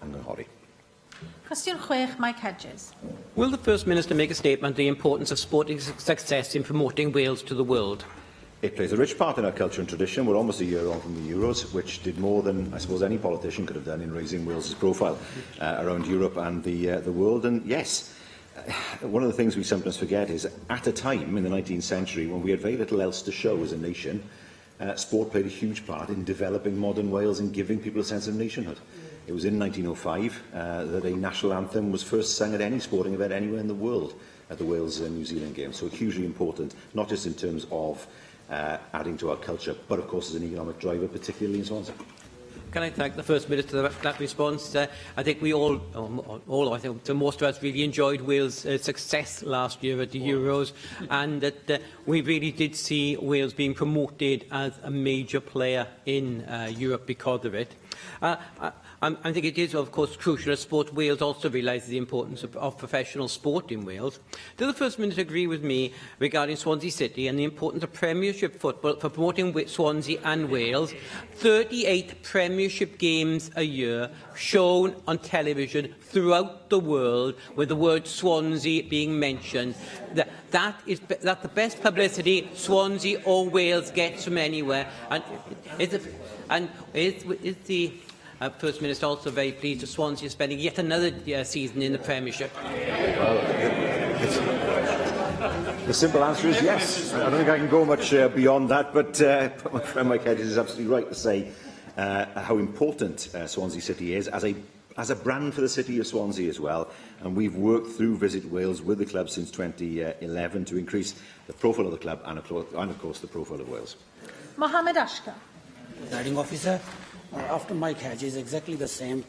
ynghori. Cwestiwn 6, Mike Hedges. Will the First Minister make a statement on the importance of sporting success in promoting Wales to the world? It plays a rich part in our culture and tradition. We're almost a year on from the Euros, which did more than, I suppose, any politician could have done in raising Wales's profile around Europe and the world. And yes, one of the things we sometimes forget is at a time in the 19th century when we had very little else to show as a nation, sport played a huge part in developing modern Wales and giving people a sense of nationhood. It was in 1905 that a national anthem was first sung at any sporting event anywhere in the world at the Wales New Zealand Games. So hugely important, not just in terms of adding to our culture, but of course as an economic driver, particularly in Swansea. Can I thank the First Minister for that response? I think we I think most of us really enjoyed Wales' success last year at the Euros, and that we really did see Wales being I think it is, of course, crucial as Sport Wales also realises the importance of professional sport in Wales. Does the First Minister agree with me regarding Swansea City and the importance of Premiership football for promoting Swansea and Wales? 38 Premiership games a year shown on television throughout the world with the word Swansea being mentioned. That the best publicity Swansea or Wales gets from anywhere. And is the First Minister also very pleased that Swansea is spending yet another season in the Premiership? Well, the simple answer is yes. I don't think I can go much beyond that, but my friend Mike Hedges is absolutely right to say how important Swansea City is as a brand for the city of Swansea as well. And we've worked through Visit Wales with the club since 2011 to increase the profile of the club and, of course, the profile of Wales. Mohammed Ashkar. Presiding officer, after Mike Hedges, exactly the same.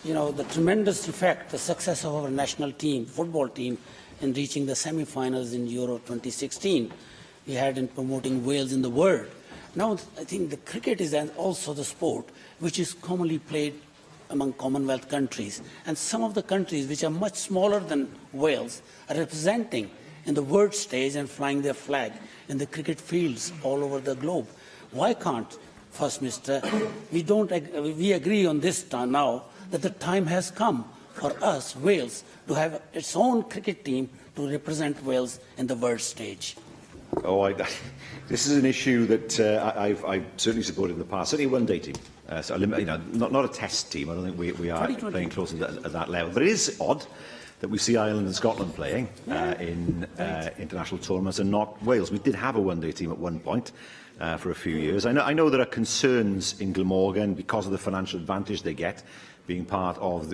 You know, the tremendous effect, the success of our national team, football team, in reaching the semi-finals in Euro 2016, we had in promoting Wales in the world. Now, I think the cricket is also the sport which is commonly played among Commonwealth countries. And some of the countries which are much smaller than Wales are representing in the world stage and flying their flag in the cricket fields all over the globe. Why can't, First Minister, we agree on this now that the time has come for us, Wales, to have its own cricket team to represent Wales in the world stage? This is an issue that I've certainly supported in the past. Certainly a one-day team. So, not a test team. I don't think we are playing close at that level. But it is odd that we see Ireland and Scotland playing in international tournaments and not Wales. We did have a one-day team at one point for a few years. I know there are concerns in Glamorgan because of the financial advantage they get being part of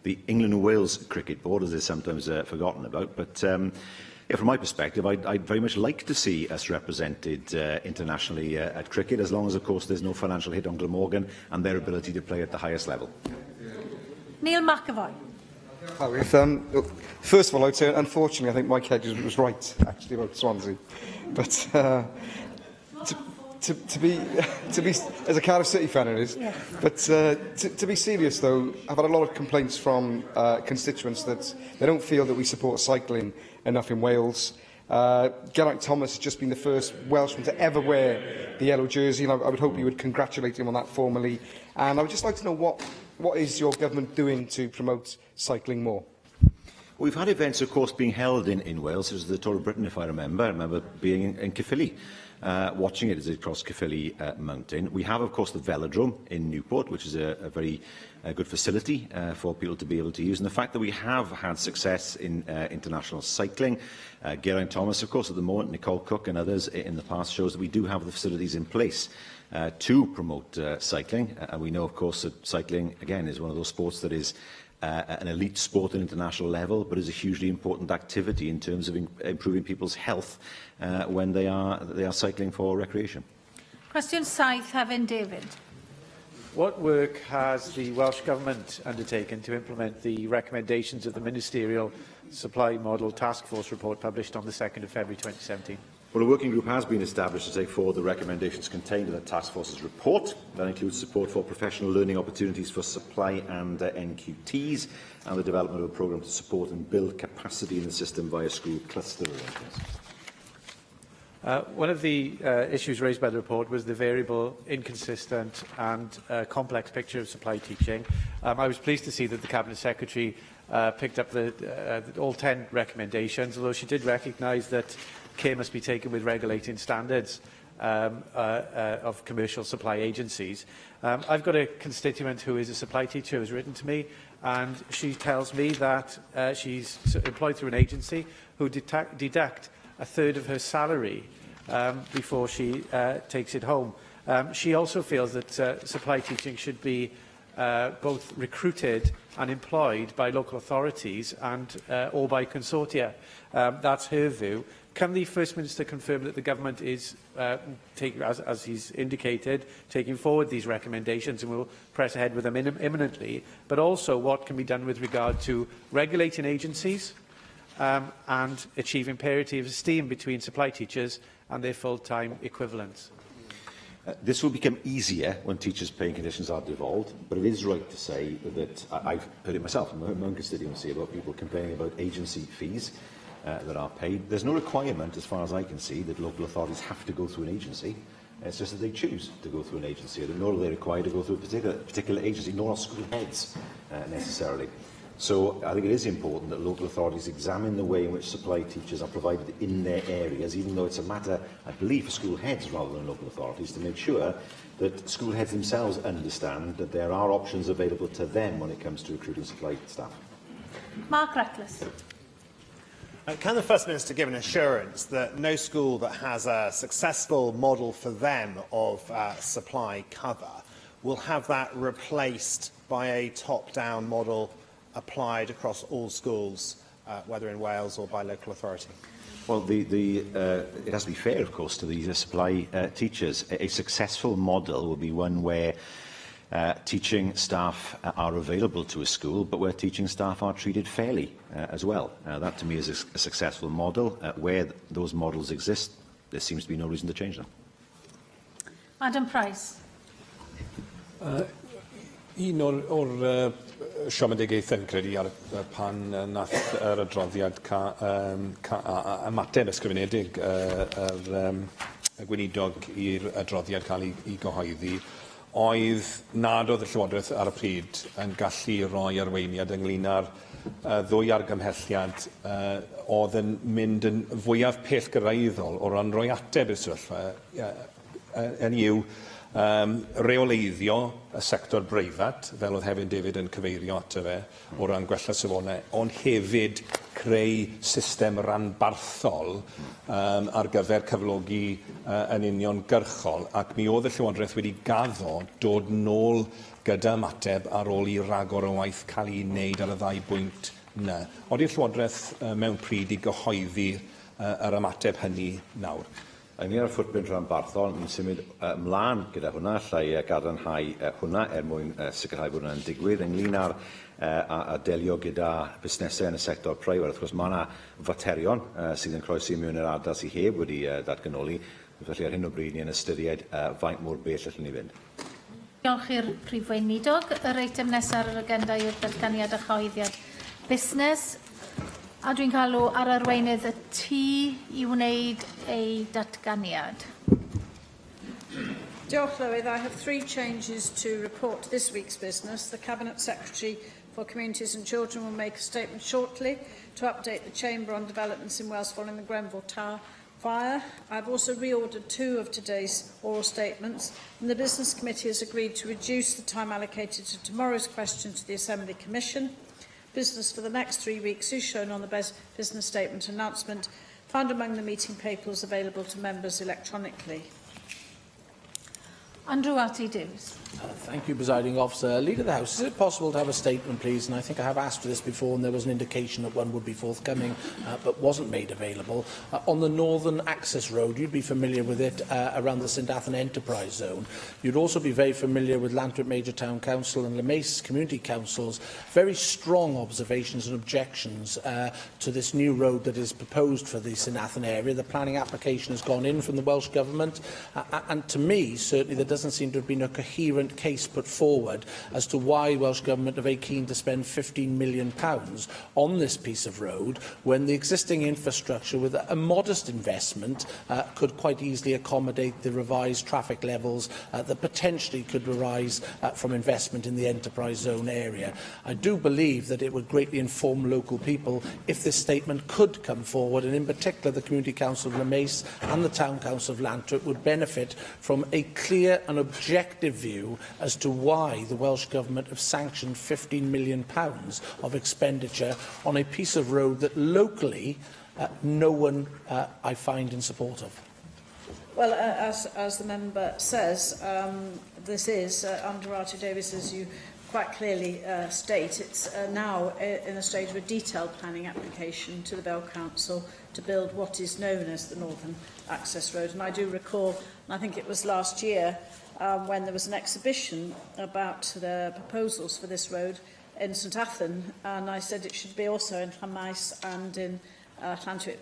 the England and Wales Cricket Board, as is sometimes forgotten about. But from my perspective, I'd very much like to see us represented internationally at cricket, as long as, of course, there's no financial hit on Glamorgan and their ability to play at the highest level. Neil McAvoy. First of all, I'd say, unfortunately, I think Mike Hedges was right, actually, about Swansea. But to be, as a Cardiff City fan, it is. Yeah. But to be serious, though, I've had a lot of complaints from constituents that they don't feel that we support cycling enough in Wales. Geraint Thomas has just been the first Welshman to ever wear the yellow jersey, and I would hope you would congratulate him on that formally. And I would just like to know what is your government doing to promote cycling more? We've had events, of course, being held in Wales. It was the Tour of Britain, if I remember. I remember being in Caerphilly, watching it as it crossed Caerphilly Mountain. We have, of course, the Velodrome in Newport, which is a very good facility for people to be able to use. And the fact that we have had success in international cycling, Geraint Thomas, of course, at the moment, Nicole Cook and others in the past, shows that we do have the facilities in place to promote cycling. And we know, of course, that cycling, again, is one of those sports that is an elite sport at international level, but is a hugely important activity in terms of improving people's health when they are cycling for recreation. Question 7, Hefin David. What work has the Welsh Government undertaken to implement the recommendations of the Ministerial Supply Model Task Force report published on the 2nd of February 2017? Well, a working group has been established to take forward the recommendations contained in the Task Force's report. That includes support for professional learning opportunities for supply and NQTs, and the development of a programme to support and build capacity in the system via school cluster arrangements. One of the issues raised by the report was the variable, inconsistent and complex picture of supply teaching. I was pleased to see that the Cabinet Secretary picked up all 10 recommendations, although she did recognise that care must be taken with regulating standards of commercial supply agencies. I've got a constituent who is a supply teacher who has written to me, and she tells me that she's employed through an agency who deduct a third of her salary before she takes it home. She also feels that supply teaching should be both recruited and employed by local authorities and or by consortia. That's her view. Can the First Minister confirm that the Government is, as he's indicated, taking forward these recommendations and will press ahead with them imminently, but also what can be done with regard to regulating agencies and achieving parity of esteem between supply teachers and their full-time equivalents? This will become easier when teachers' paying conditions are devolved, but it is right to say that I've heard it myself in my own constituency about people complaining about agency fees that are paid. There's no requirement, as far as I can see, that local authorities have to go through an agency. It's just that they choose to go through an agency, nor are they required to go through a particular agency, nor are school heads necessarily. So I think it is important that local authorities examine the way in which supply teachers are provided in their areas, even though it's a matter, I believe, for school heads rather than local authorities, to make sure that school heads themselves understand that there are options available to them when it comes to recruiting supply staff. Mark Reckless. Can the First Minister give an assurance that no school that has a successful model for them of supply cover will have that replaced by a top-down model applied across all schools, whether in Wales or by local authority? Well, it has to be fair, of course, to the supply teachers. A successful model will be one where teaching staff are available to a school, but where teaching staff are treated fairly as well. That, to me, is a successful model. Where those models exist, there seems to be no reason to change them. Adam Price. Un o'r siomedigaethau yn credu ar pan nath yr adroddiad ymateb ysgrifenedig y gweinidog i'r adroddiad cael ei gyhoeddi, oedd nad oedd y Llywodraeth ar y pryd yn gallu rhoi arweiniad ynglyn â'r ddwy argymhelliad oedd yn mynd yn fwyaf pellgyrraeddol o ran rhoi ateb i'r sefyllfa. Yn yw reoleiddio y sector breifat, fel oedd Hefin David yn cyfeirio ato fe, o ran gwella safonau, ond hefyd creu system ranbarthol ar gyfer cyflogi yn uniongyrchol, ac mi oedd y Llywodraeth wedi gaddo dod nôl gyda ymateb ar ôl i ragor o waith cael ei wneud ar y ddau bwynt yna. Oedi'r Llywodraeth mewn pryd i gyhoeddi yr ymateb hynny nawr? Ynglŷn â'r ffwrprynt rhanbarthol, ni'n symud ymlaen gyda hwnna, llai gadarnhau hwnna mwyn sicrhau bod hwnna'n digwydd. Ynglŷn â'r delio gyda busnesau yn y sector preifat, wrth gwrs mae yna faterion sydd yn croesi mewn yr ardal sydd heb wedi datganoli. Felly ar hyn o bryd ni'n ystyried faint mor bell allwn ni fynd. Diolch i'r Prif Weinidog. Yr eitem nesaf ar yr agenda yw'r datganiad a chyhoeddiad busnes. A dwi'n galw ar arweinydd y tŷ i wneud ei datganiad. Diolch, Llywydd. I have 3 changes to report to this week's business. The Cabinet Secretary for Communities and Children will make a statement shortly to update the Chamber on developments in Wales following the Grenfell Tower fire. I've also reordered 2 of today's oral statements, and the Business Committee has agreed to reduce the time allocated to tomorrow's question to the Assembly Commission. Business for the next 3 weeks is shown on the business statement announcement found among the meeting papers available to members electronically. Andrew Arty-Davies. Thank you, Presiding Officer. Leader of the House, is it possible to have a statement, please? And I think I have asked for this before, and there was an indication that one would be forthcoming, but wasn't made available. On the Northern Access Road, you'd be familiar with it around the St Athan Enterprise Zone. You'd also be very familiar with Lantrit Major Town Council and LeMace Community Council's very strong observations and objections to this new road that is proposed for the St Athan area. The planning application has gone in from the Welsh Government, and to me, certainly, there doesn't seem to have been a coherent case put forward as to why Welsh Government are very keen to spend £15 million on this piece of road when the existing infrastructure with a modest investment could quite easily accommodate the revised traffic levels that potentially could arise from investment in the enterprise zone area. I do believe that it would greatly inform local people if this statement could come forward, and in particular the Community Council of LeMace and the Town Council of Lantrit would benefit from a clear and objective view as to why the Welsh Government have sanctioned £15 million of expenditure on a piece of road that locally no one I find in support of. Well, as the member says, this is, under Arty-Davies, as you quite clearly state, it's now in a stage of a detailed planning application to the Bell Council to build what is known as the Northern Access Road. And I do recall, and I think it was last year, when there was an exhibition about the proposals for this road in St Athan, and I said it should be also in Llanmaes and in Atlantic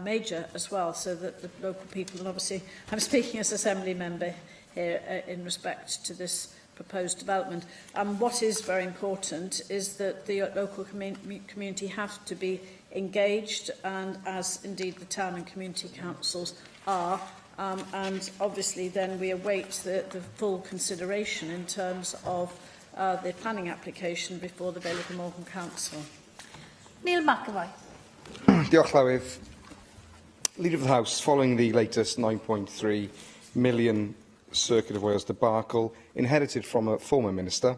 Major as well, so that the local people, and obviously I'm speaking as Assembly Member here in respect to this proposed development. What is very important is that the local community have to be engaged, and as indeed the town and community councils are, and obviously then we await the full consideration in terms of the planning application before the Vale of Glamorgan Council. Neil McAvoy. Diolch Llywydd. Leader of the House, following the latest £9.3 million Circuit of Wales debacle inherited from a former minister,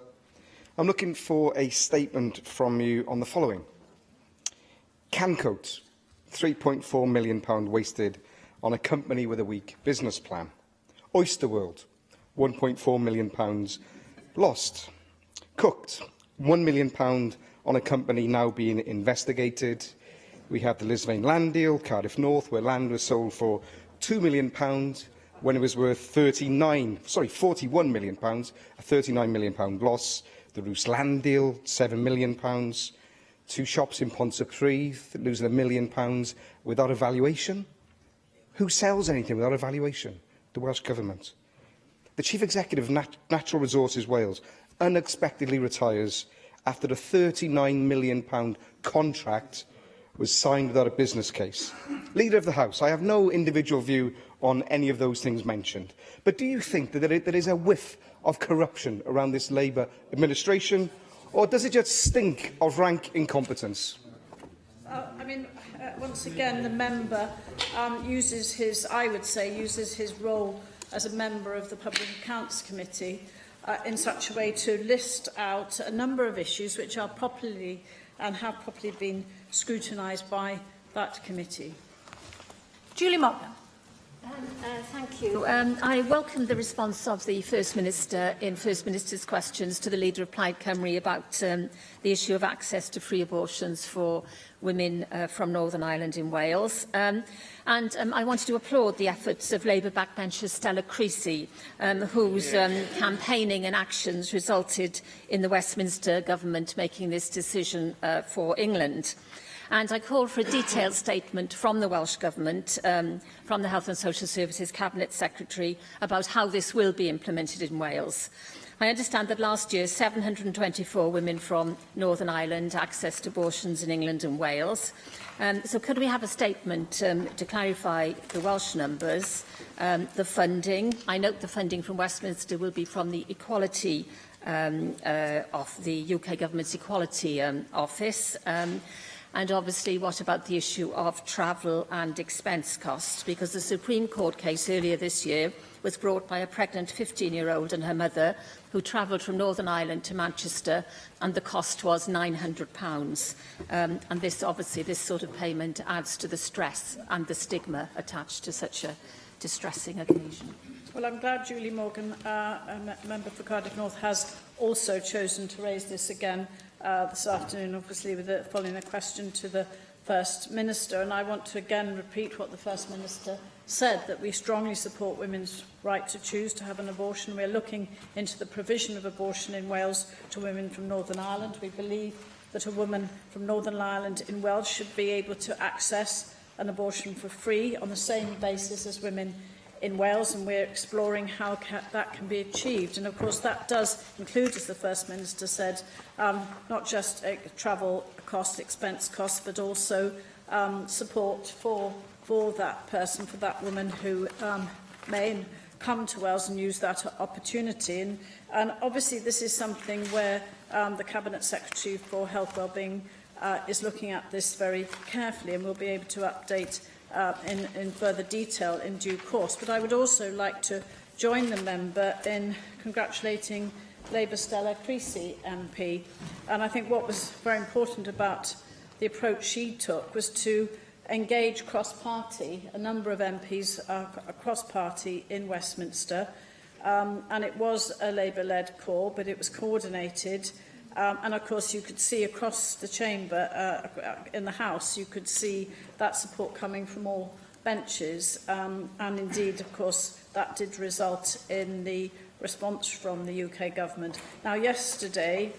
I'm looking for a statement from you on the following. Cancoat, £3.4 million wasted on a company with a weak business plan. Oyster World, £1.4 million lost. Cooked, £1 million on a company now being investigated. We have the Lisvane land deal, Cardiff North, where land was sold for £2 million when it was worth £41 million, a £39 million loss. The Roos land deal, £7 million. 2 shops in Pontypridd losing £1 million without a valuation. Who sells anything without a valuation? The Welsh Government. The Chief Executive of Natural Resources Wales unexpectedly retires after a £39 million contract was signed without a business case. Leader of the House, I have no individual view on any of those things mentioned, but do you think that there is a whiff of corruption around this Labour administration, or does it just stink of rank incompetence? Once again, the member uses his role as a member of the Public Accounts Committee in such a way to list out a number of issues which are properly and have properly been scrutinised by that committee. Julie Morgan. Thank you. I welcome the response of the First Minister in First Minister's questions to the Leader of Plaid Cymru about the issue of access to free abortions for women from Northern Ireland in Wales. I wanted to applaud the efforts of Labour backbencher Stella Creasy, whose campaigning and actions resulted in the Westminster Government making this decision for England. And I call for a detailed statement from the Welsh Government, from the Health and Social Services Cabinet Secretary, about how this will be implemented in Wales. I understand that last year 724 women from Northern Ireland accessed abortions in England and Wales. So could we have a statement to clarify the Welsh numbers, the funding? I note the funding from Westminster will be from the Equality of the UK Government's Equality Office. And obviously, what about the issue of travel and expense costs? Because the Supreme Court case earlier this year was brought by a pregnant 15-year-old and her mother who travelled from Northern Ireland to Manchester, and the cost was £900. And this sort of payment adds to the stress and the stigma attached to such a distressing occasion. Well, I'm glad Julie Morgan, a member for Cardiff North, has also chosen to raise this again this afternoon, obviously following a question to the First Minister. And I want to again repeat what the First Minister said, that we strongly support women's right to choose to have an abortion. We're looking into the provision of abortion in Wales to women from Northern Ireland. We believe that a woman from Northern Ireland in Wales should be able to access an abortion for free on the same basis as women in Wales, and we're exploring how that can be achieved. And of course that does include, as the First Minister said, not just travel costs, expense costs, but also support for that person, for that woman who may come to Wales and use that opportunity. And obviously this is something where the Cabinet Secretary for Health, Wellbeing is looking at this very carefully, and we'll be able to update in further detail in due course. But I would also like to join the member in congratulating Labour Stella Creasy MP. And I think what was very important about the approach she took was to engage cross-party. A number of MPs are cross-party in Westminster, and it was a Labour-led call, but it was coordinated. And of course you could see across the chamber, in the House, you could see that support coming from all benches. And indeed, of course, that did result in the response from the UK Government. Now, yesterday,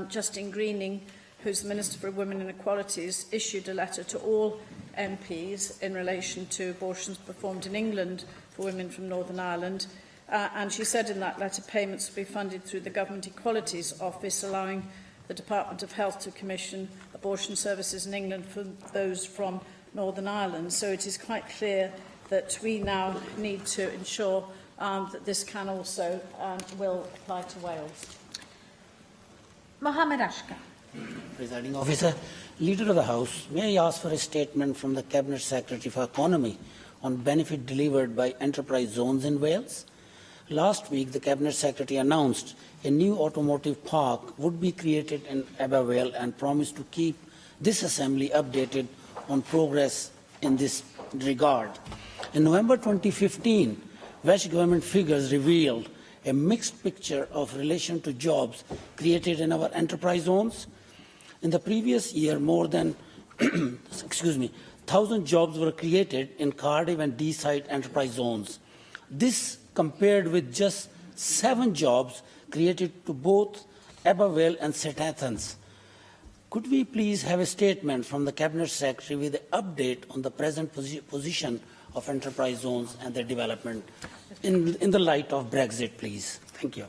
Justine Greening, who's the Minister for Women and Equalities, issued a letter to all MPs in relation to abortions performed in England for women from Northern Ireland. And she said in that letter payments will be funded through the Government Equalities Office, allowing the Department of Health to commission abortion services in England for those from Northern Ireland. So it is quite clear that we now need to ensure that this can also will apply to Wales. Mohammed Ashka. Presiding Officer, Leader of the House, may I ask for a statement from the Cabinet Secretary for Economy on benefit delivered by enterprise zones in Wales? Last week, the Cabinet Secretary announced a new automotive park would be created in Abervale and promised to keep this Assembly updated on progress in this regard. In November 2015, Welsh Government figures revealed a mixed picture of relation to jobs created in our enterprise zones. In the previous year, more than 1,000 jobs were created in Cardiff and Deeside enterprise zones. This compared with just 7 jobs created to both Abervale and St Athens. Could we please have a statement from the Cabinet Secretary with an update on the present position of enterprise zones and their development in the light of Brexit, please? Thank you.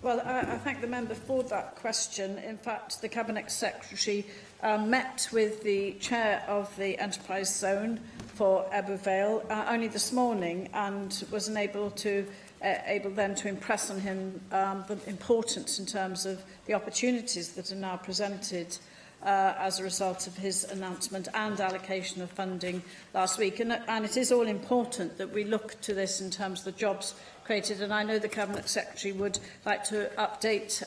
Well, I thank the member for that question. In fact, the Cabinet Secretary met with the chair of the enterprise zone for Abervale only this morning and was able then to impress on him the importance in terms of the opportunities that are now presented as a result of his announcement and allocation of funding last week. And it is all important that we look to this in terms of the jobs created. And I know the Cabinet Secretary would like to update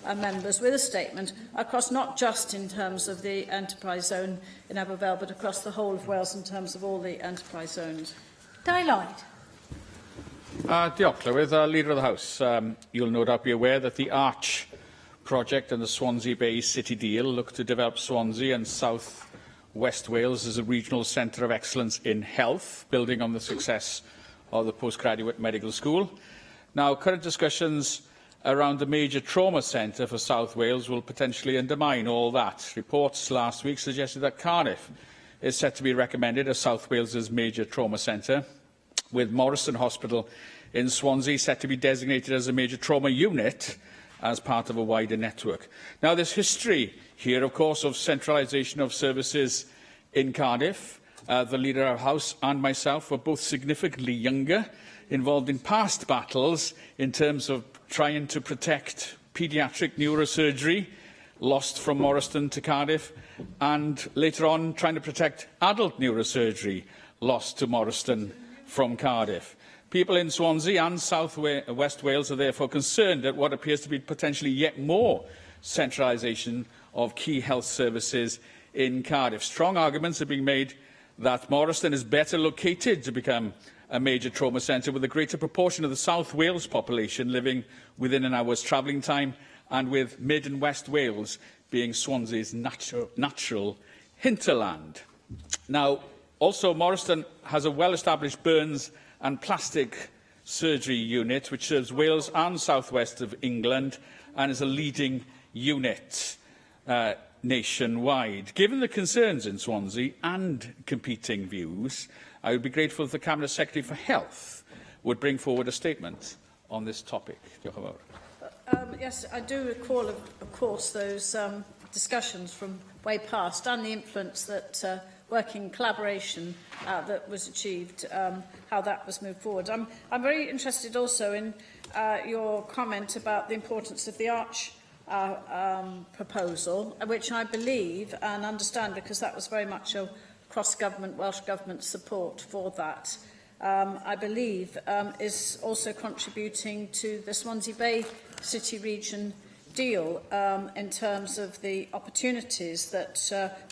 members with a statement across not just in terms of the enterprise zone in Abervale, but across the whole of Wales in terms of all the enterprise zones. Dai Lloyd. Diolch, Llywydd. Leader of the House, you'll no doubt be aware that the Arch project and the Swansea Bay City deal look to develop Swansea and South West Wales as a regional centre of excellence in health, building on the success of the postgraduate medical school. Now, current discussions around the major trauma centre for South Wales will potentially undermine all that. Reports last week suggested that Cardiff is set to be recommended as South Wales's major trauma centre, with Morrison Hospital in Swansea set to be designated as a major trauma unit as part of a wider network. Now, there's history here, of course, of centralisation of services in Cardiff. The Leader of the House and myself were both significantly younger, involved in past battles in terms of trying to protect paediatric neurosurgery, lost from Morriston to Cardiff, and later on trying to protect adult neurosurgery, lost to Morriston from Cardiff. People in Swansea and South West Wales are therefore concerned at what appears to be potentially yet more centralisation of key health services in Cardiff. Strong arguments are being made that Morriston is better located to become a major trauma centre, with a greater proportion of the South Wales population living within an hour's travelling time, and with Mid and West Wales being Swansea's natural hinterland. Now, also, Morriston has a well-established burns and plastic surgery unit which serves Wales and South West of England and is a leading unit nationwide. Given the concerns in Swansea and competing views, I would be grateful if the Cabinet Secretary for Health would bring forward a statement on this topic. Diolch yn fawr. Yes, I do recall, of course, those discussions from way past and the influence that working collaboration that was achieved, how that was moved forward. I'm very interested also in your comment about the importance of the Arch proposal, which I believe and understand, because that was very much a cross-government, Welsh Government support for that, I believe is also contributing to the Swansea Bay City region deal in terms of the opportunities that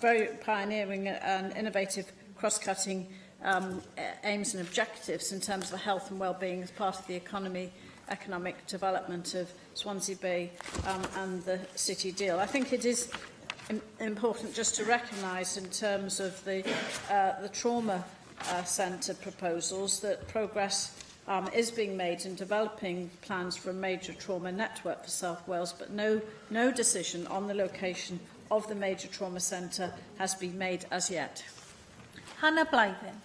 very pioneering and innovative cross-cutting aims and objectives in terms of the health and well-being as part of the economic development of Swansea Bay and the city deal. I think it is important just to recognise in terms of the trauma centre proposals that progress is being made in developing plans for a major trauma network for South Wales, but no decision on the location of the major trauma centre has been made as yet. Hannah Blythen.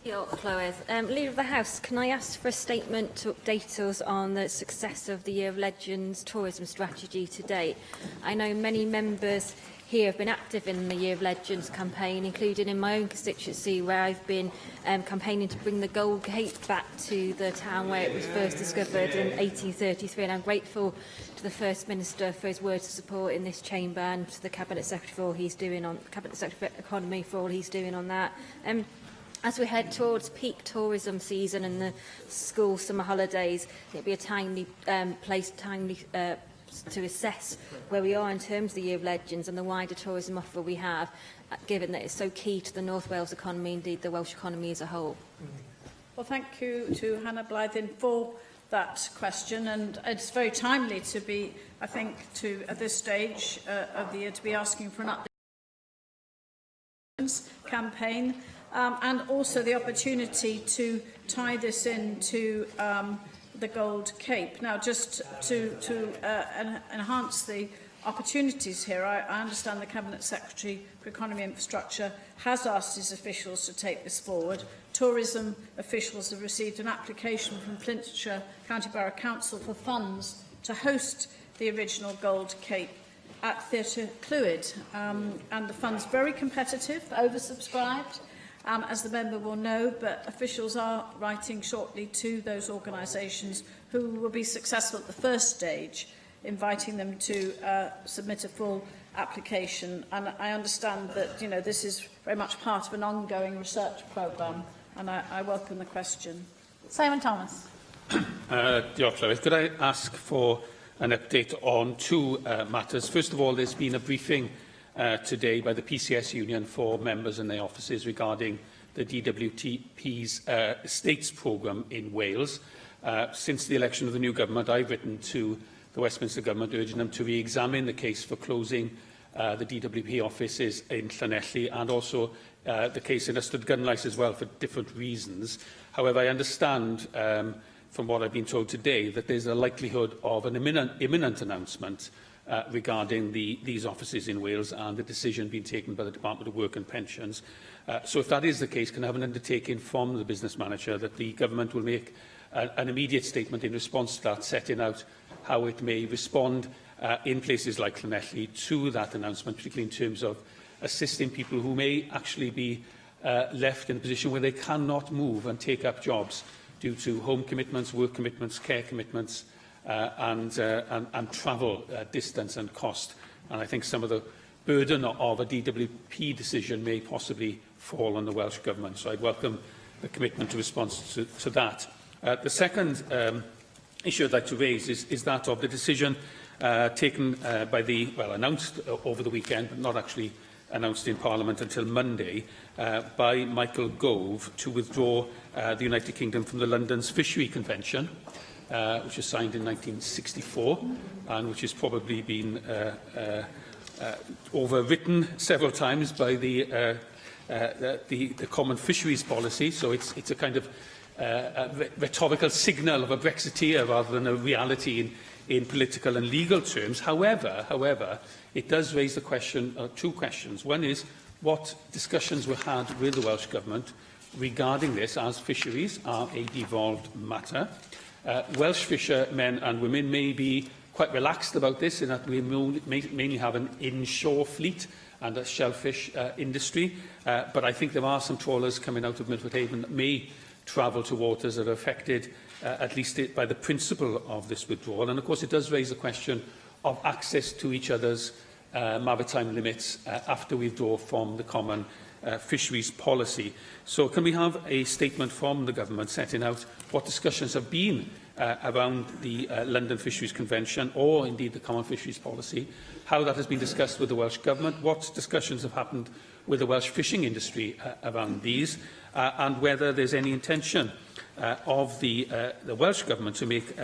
Leader of the House, can I ask for a statement to update us on the success of the Year of Legends tourism strategy to date? I know many members here have been active in the Year of Legends campaign, including in my own constituency, where I've been campaigning to bring the Gold Cape back to the town where it was first discovered in 1833, and I'm grateful to the First Minister for his words of support in this chamber, and to the Cabinet Secretary for all he's doing on Cabinet Secretary for Economy for all he's doing on that. As we head towards peak tourism season and the school summer holidays, it'll be a timely place to assess where we are in terms of the Year of Legends and the wider tourism offer we have, given that it's so key to the North Wales economy, indeed the Welsh economy as a whole. Well, thank you to Hannah Blythen for that question, and it's very timely to be, I think, at this stage of the year, to be asking for an update campaign. And also the opportunity to tie this into the Gold Cape. Now, just to enhance the opportunities here, I understand the Cabinet Secretary for Economy and Infrastructure has asked his officials to take this forward. Tourism officials have received an application from Flintshire County Borough Council for funds to host the original Gold Cape at Theatre Clwyd. And the fund's very competitive, oversubscribed, as the member will know, but officials are writing shortly to those organisations who will be successful at the first stage, inviting them to submit a full application. And I understand that this is very much part of an ongoing research programme, and I welcome the question. Simon Thomas. Could I ask for an update on two matters? First of all, there's been a briefing today by the PCS Union for members and their offices regarding the DWTP's estates programme in Wales. Since the election of the new government, I've written to the Westminster Government urging them to re-examine the case for closing the DWP offices in Llanelli, and also the case in Ystad Gynlais as well, for different reasons. However, I understand from what I've been told today that there's a likelihood of an imminent announcement regarding these offices in Wales, and the decision being taken by the Department of Work and Pensions. So if that is the case, can I have an undertaking from the business manager that the government will make an immediate statement in response to that, setting out how it may respond in places like Llanelli to that announcement, particularly in terms of assisting people who may actually be left in a position where they cannot move and take up jobs due to home commitments, work commitments, care commitments, and travel distance and cost. And I think some of the burden of a DWP decision may possibly fall on the Welsh Government. So I'd welcome the commitment to response to that. The second issue I'd like to raise is that of the decision taken by announced over the weekend, but not actually announced in Parliament until Monday, by Michael Gove to withdraw the United Kingdom from the London's Fishery Convention, which was signed in 1964, and which has probably been overwritten several times by the Common Fisheries Policy. So it's a kind of rhetorical signal of a Brexiteer rather than a reality in political and legal terms. However, it does raise the question, two questions. One is, what discussions were had with the Welsh Government regarding this, as fisheries are a devolved matter? Welsh fishermen and women may be quite relaxed about this, in that we mainly have an inshore fleet and a shellfish industry, but I think there are some trawlers coming out of Milford Haven that may travel to waters that are affected, at least by the principle of this withdrawal. And of course, it does raise the question of access to each other's maritime limits after we withdraw from the common fisheries policy. So can we have a statement from the government setting out what discussions have been around the London Fisheries Convention, or indeed the common fisheries policy, how that has been discussed with the Welsh Government, what discussions have happened with the Welsh fishing industry around these, and whether there's any intention of the Welsh Government to make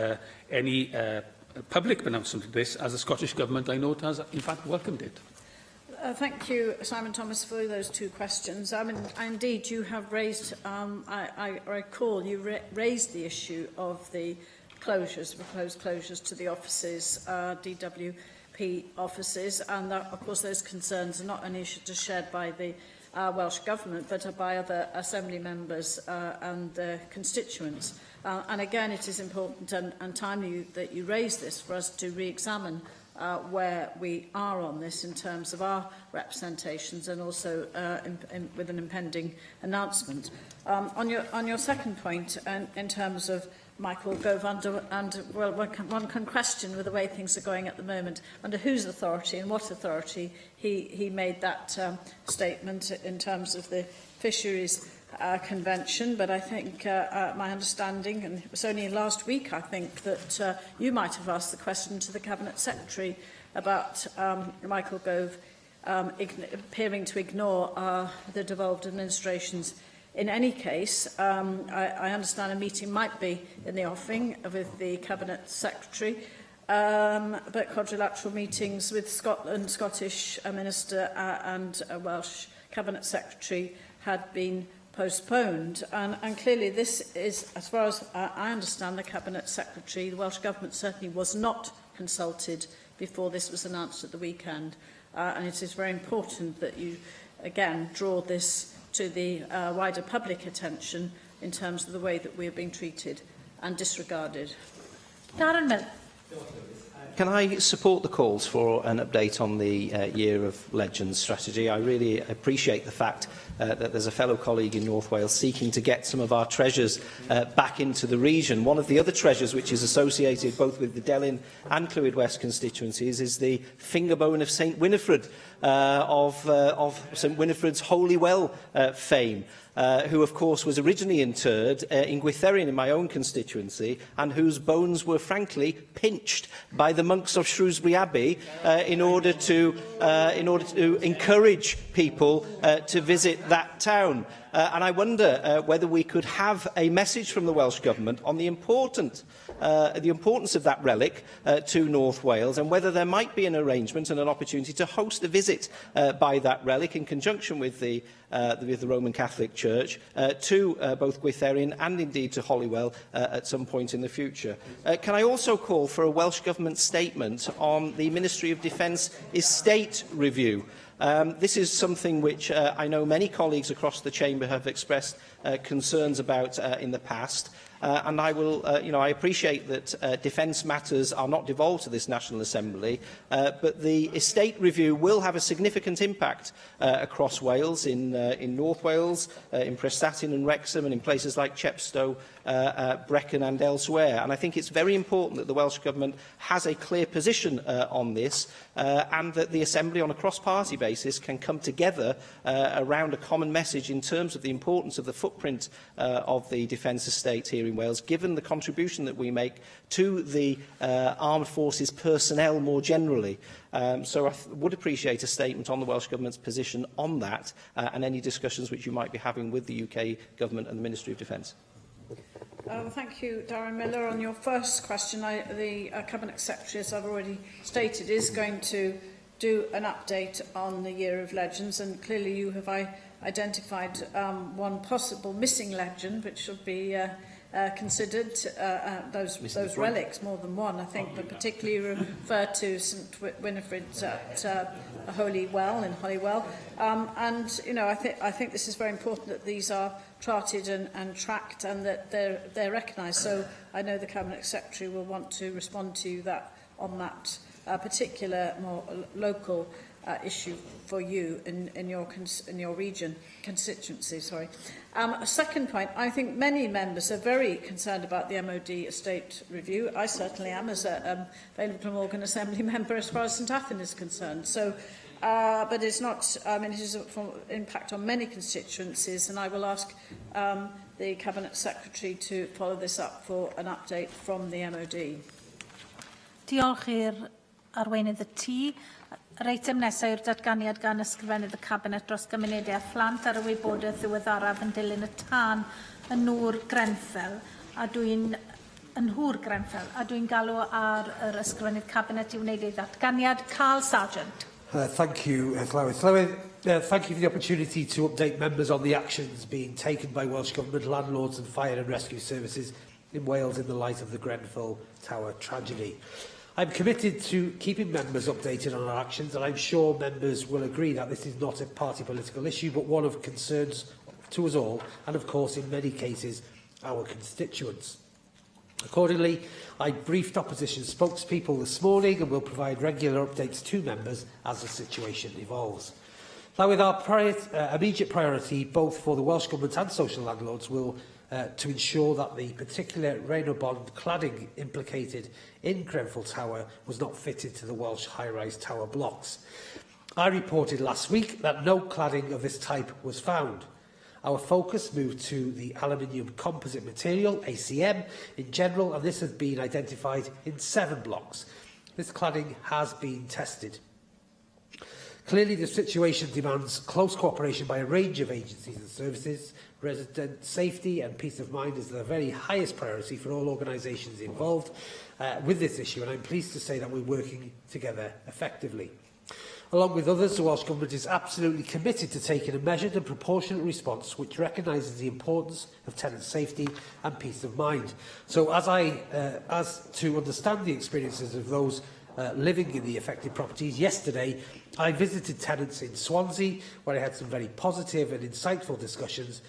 any public announcement of this, as the Scottish Government, I note, has in fact welcomed it. Thank you, Simon Thomas, for those two questions. I mean, indeed, you have raised, I recall, you raised the issue of the closures, proposed closures to the offices, DWP HSP offices, and that, of course those concerns are not only just shared by the Welsh Government, but by other Assembly members and their constituents. And again, it is important and timely that you raise this for us to re-examine where we are on this in terms of our representations, and also with an impending announcement. On your second point, in terms of Michael Gove, well, one can question with the way things are going at the moment, under whose authority and what authority he made that statement in terms of the Fisheries Convention. But I think my understanding, and it was only last week, I think, that you might have asked the question to the Cabinet Secretary about Michael Gove appearing to ignore the devolved administrations. In any case, I understand a meeting might be in the offing with the Cabinet Secretary, but quadrilateral meetings with Scotland, Scottish Minister and Welsh Cabinet Secretary had been postponed. And clearly this is, as far as I understand, the Cabinet Secretary, the Welsh Government certainly was not consulted before this was announced at the weekend. And it is very important that you, again, draw this to the wider public attention in terms of the way that we are being treated and disregarded. Darren Mill. Can I support the calls for an update on the Year of Legends strategy? I really appreciate the fact that there's a fellow colleague in North Wales seeking to get some of our treasures back into the region. One of the other treasures which is associated both with the Delyn and Clwyd West constituencies is the fingerbone of St Winifred, of St Winifred's Holy Well fame. Who, of course, was originally interred in Gwytherin, in my own constituency, and whose bones were, frankly, pinched by the monks of Shrewsbury Abbey in order to encourage people to visit that town. And I wonder whether we could have a message from the Welsh Government on the importance of that relic to North Wales, and whether there might be an arrangement and an opportunity to host a visit by that relic in conjunction with the Roman Catholic Church to both Gwytherin and indeed to Holywell at some point in the future. Can I also call for a Welsh Government statement on the Ministry of Defence estate review? This is something which I know many colleagues across the Chamber have expressed concerns about in the past. And I will, I appreciate that defence matters are not devolved to this National Assembly, but the estate review will have a significant impact across Wales, in North Wales, in Prestatyn and Wrexham, and in places like Chepstow, Brecon and elsewhere. And I think it's very important that the Welsh Government has a clear position on this, and that the Assembly on a cross-party basis can come together around a common message in terms of the importance of the footprint of the defence estate here in Wales, given the contribution that we make to the armed forces personnel more generally. So I would appreciate a statement on the Welsh Government's position on that, and any discussions which you might be having with the UK Government and the Ministry of Defence. Thank you, Darren Miller. On your first question, the Cabinet Secretary, as I've already stated, is going to do an update on the Year of Legends, and clearly you have identified one possible missing legend, which should be considered, those relics, more than one, I think, but particularly refer to St Winifred at Holy Well in Holywell. And, I think this is very important that these are charted and tracked, and that they're recognised. So I know the Cabinet Secretary will want to respond to you on that particular more local issue for you in your region, constituency, sorry. A second point, I think many members are very concerned about the MOD estate review. I certainly am, as a Vale Glamorgan Assembly member, as far as St Athan is concerned. So, but it's not, it is an impact on many constituencies, and I will ask the Cabinet Secretary to follow this up for an update from the MOD. Diolch i'r arweinydd y tŷ. Yr eitem nesaf yw'r datganiad gan ysgrifennydd y Cabinet dros gymunedau a phlant ar y wybodaeth ddiweddaraf yn dilyn y tân yn Nhŵr Grenfell, a dwi'n galw ar yr ysgrifennydd Cabinet i wneud ei ddatganiad. Carl Sargent. Thank you, Llywydd. Thank you for the opportunity to update members on the actions being taken by Welsh Government, landlords and fire and rescue services in Wales in the light of the Grenfell Tower tragedy. I'm committed to keeping members updated on our actions, and I'm sure members will agree that this is not a party political issue, but one of concerns to us all, and of course, in many cases, our constituents. Accordingly, I briefed opposition spokespeople this morning and will provide regular updates to members as the situation evolves. Now, with our immediate priority, both for the Welsh Government and social landlords, will to ensure that the particular Reynobond cladding implicated in Grenfell Tower was not fitted to the Welsh high-rise tower blocks. I reported last week that no cladding of this type was found. Our focus moved to the aluminium composite material, ACM, in general, and this has been identified in 7 blocks. This cladding has been tested. Clearly, the situation demands close cooperation by a range of agencies and services. Resident safety and peace of mind is the very highest priority for all organisations involved with this issue, and I'm pleased to say that we're working together effectively. Along with others, the Welsh Government is absolutely committed to taking a measured and proportionate response which recognises the importance of tenant safety and peace of mind. So as to understand the experiences of those living in the affected properties, yesterday I visited tenants in Swansea, where I had some very positive and insightful discussions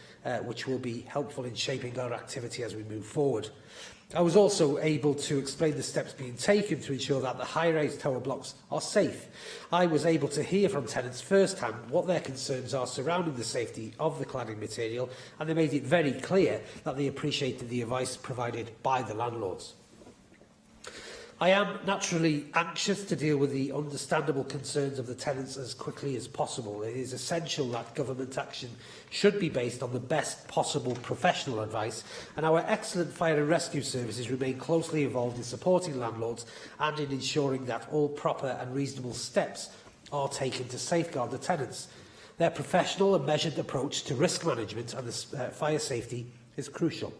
which will be helpful in shaping our activity as we move forward. I was also able to explain the steps being taken to ensure that the high-rise tower blocks are safe. I was able to hear from tenants firsthand what their concerns are surrounding the safety of the cladding material, and they made it very clear that they appreciated the advice provided by the landlords. I am naturally anxious to deal with the understandable concerns of the tenants as quickly as possible. It is essential that government action should be based on the best possible professional advice, and our excellent fire and rescue services remain closely involved in supporting landlords and in ensuring that all proper and reasonable steps are taken to safeguard the tenants. Their professional and measured approach to risk management and fire safety is crucial.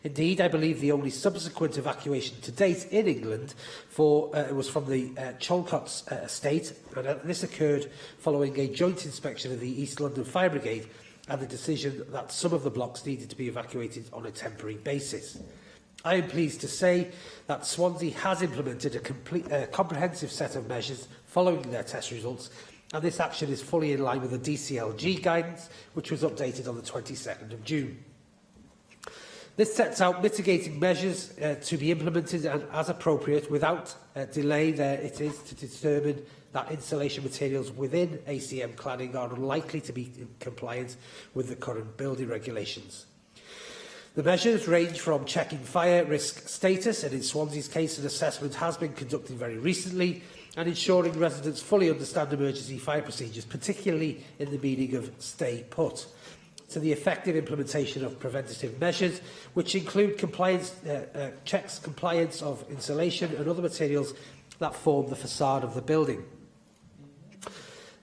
Indeed, I believe the only subsequent evacuation to date in England was from the Cholcotts estate, and this occurred following a joint inspection of the East London Fire Brigade and the decision that some of the blocks needed to be evacuated on a temporary basis. I am pleased to say that Swansea has implemented a comprehensive set of measures following their test results, and this action is fully in line with the DCLG guidance, which was updated on the 22nd of June. This sets out mitigating measures to be implemented as appropriate without delay. There it is to determine that insulation materials within ACM cladding are unlikely to be in compliance with the current building regulations. The measures range from checking fire risk status, and in Swansea's case, an assessment has been conducted very recently, and ensuring residents fully understand emergency fire procedures, particularly in the meaning of stay put, to the effective implementation of preventative measures, which include compliance compliance of insulation and other materials that form the facade of the building.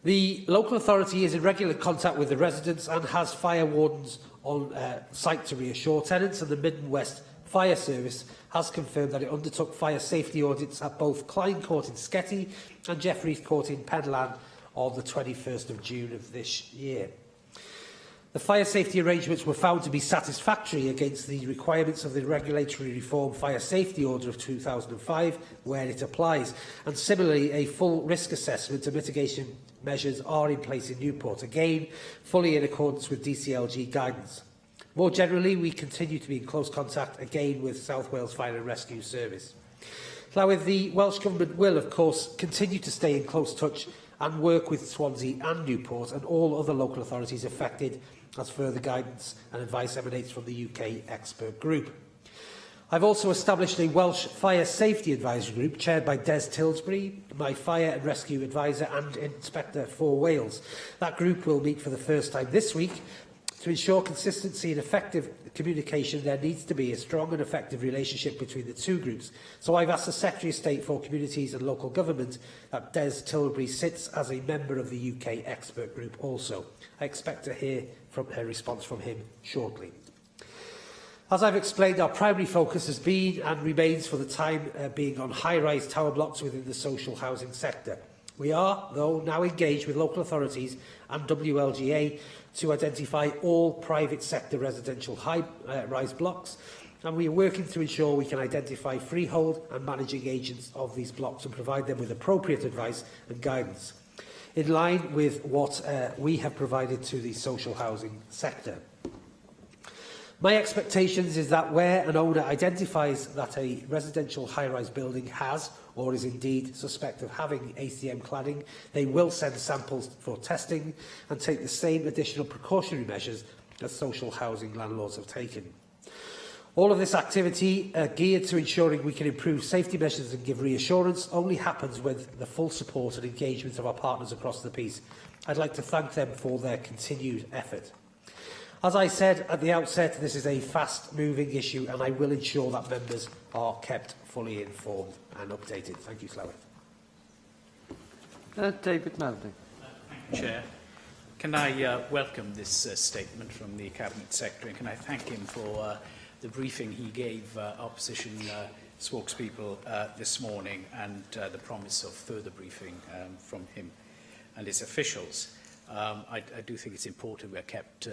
The local authority is in regular contact with the residents and has fire wardens on site to reassure tenants, and the Mid and West Fire Service has confirmed that it undertook fire safety audits at both Klein Court in Sketty and Jeffreys Court in Penlan on the 21st of June of this year. The fire safety arrangements were found to be satisfactory against the requirements of the Regulatory Reform Fire Safety Order of 2005, where it applies. And similarly, a full risk assessment and mitigation measures are in place in Newport, again, fully in accordance with DCLG guidance. More generally, we continue to be in close contact, again, with South Wales Fire and Rescue Service. Now, the Welsh Government will, of course, continue to stay in close touch and work with Swansea and Newport and all other local authorities affected as further guidance and advice emanates from the UK expert group. I've also established a Welsh Fire Safety Advisory Group chaired by Des Tilsbury, my Fire and Rescue Advisor and Inspector for Wales. That group will meet for the first time this week. To ensure consistency and effective communication, there needs to be a strong and effective relationship between the two groups. So I've asked the Secretary of State for Communities and Local Government that Des Tilbury sits as a member of the UK expert group also. I expect to hear from a response from him shortly. As I've explained, our primary focus has been and remains for the time being on high-rise tower blocks within the social housing sector. We are, though, now engaged with local authorities and WLGA to identify all private sector residential high-rise blocks and we are working to ensure we can identify freehold and managing agents of these blocks and provide them with appropriate advice and guidance, in line with what we have provided to the social housing sector. My expectations is that where an owner identifies that a residential high-rise building has or is indeed suspected of having ACM cladding, they will send samples for testing and take the same additional precautionary measures as social housing landlords have taken. All of this activity, geared to ensuring we can improve safety measures and give reassurance, only happens with the full support and engagement of our partners across the piece. I'd like to thank them for their continued effort. As I said at the outset, this is a fast-moving issue, and I will ensure that members are kept fully informed and updated. Thank you, Llywydd. David Melding. Thank you, Chair. Can I welcome this statement from the Cabinet Secretary, and can I thank him for the briefing he gave opposition spokespeople this morning, and the promise of further briefing from him and his officials. I do think it's important we're kept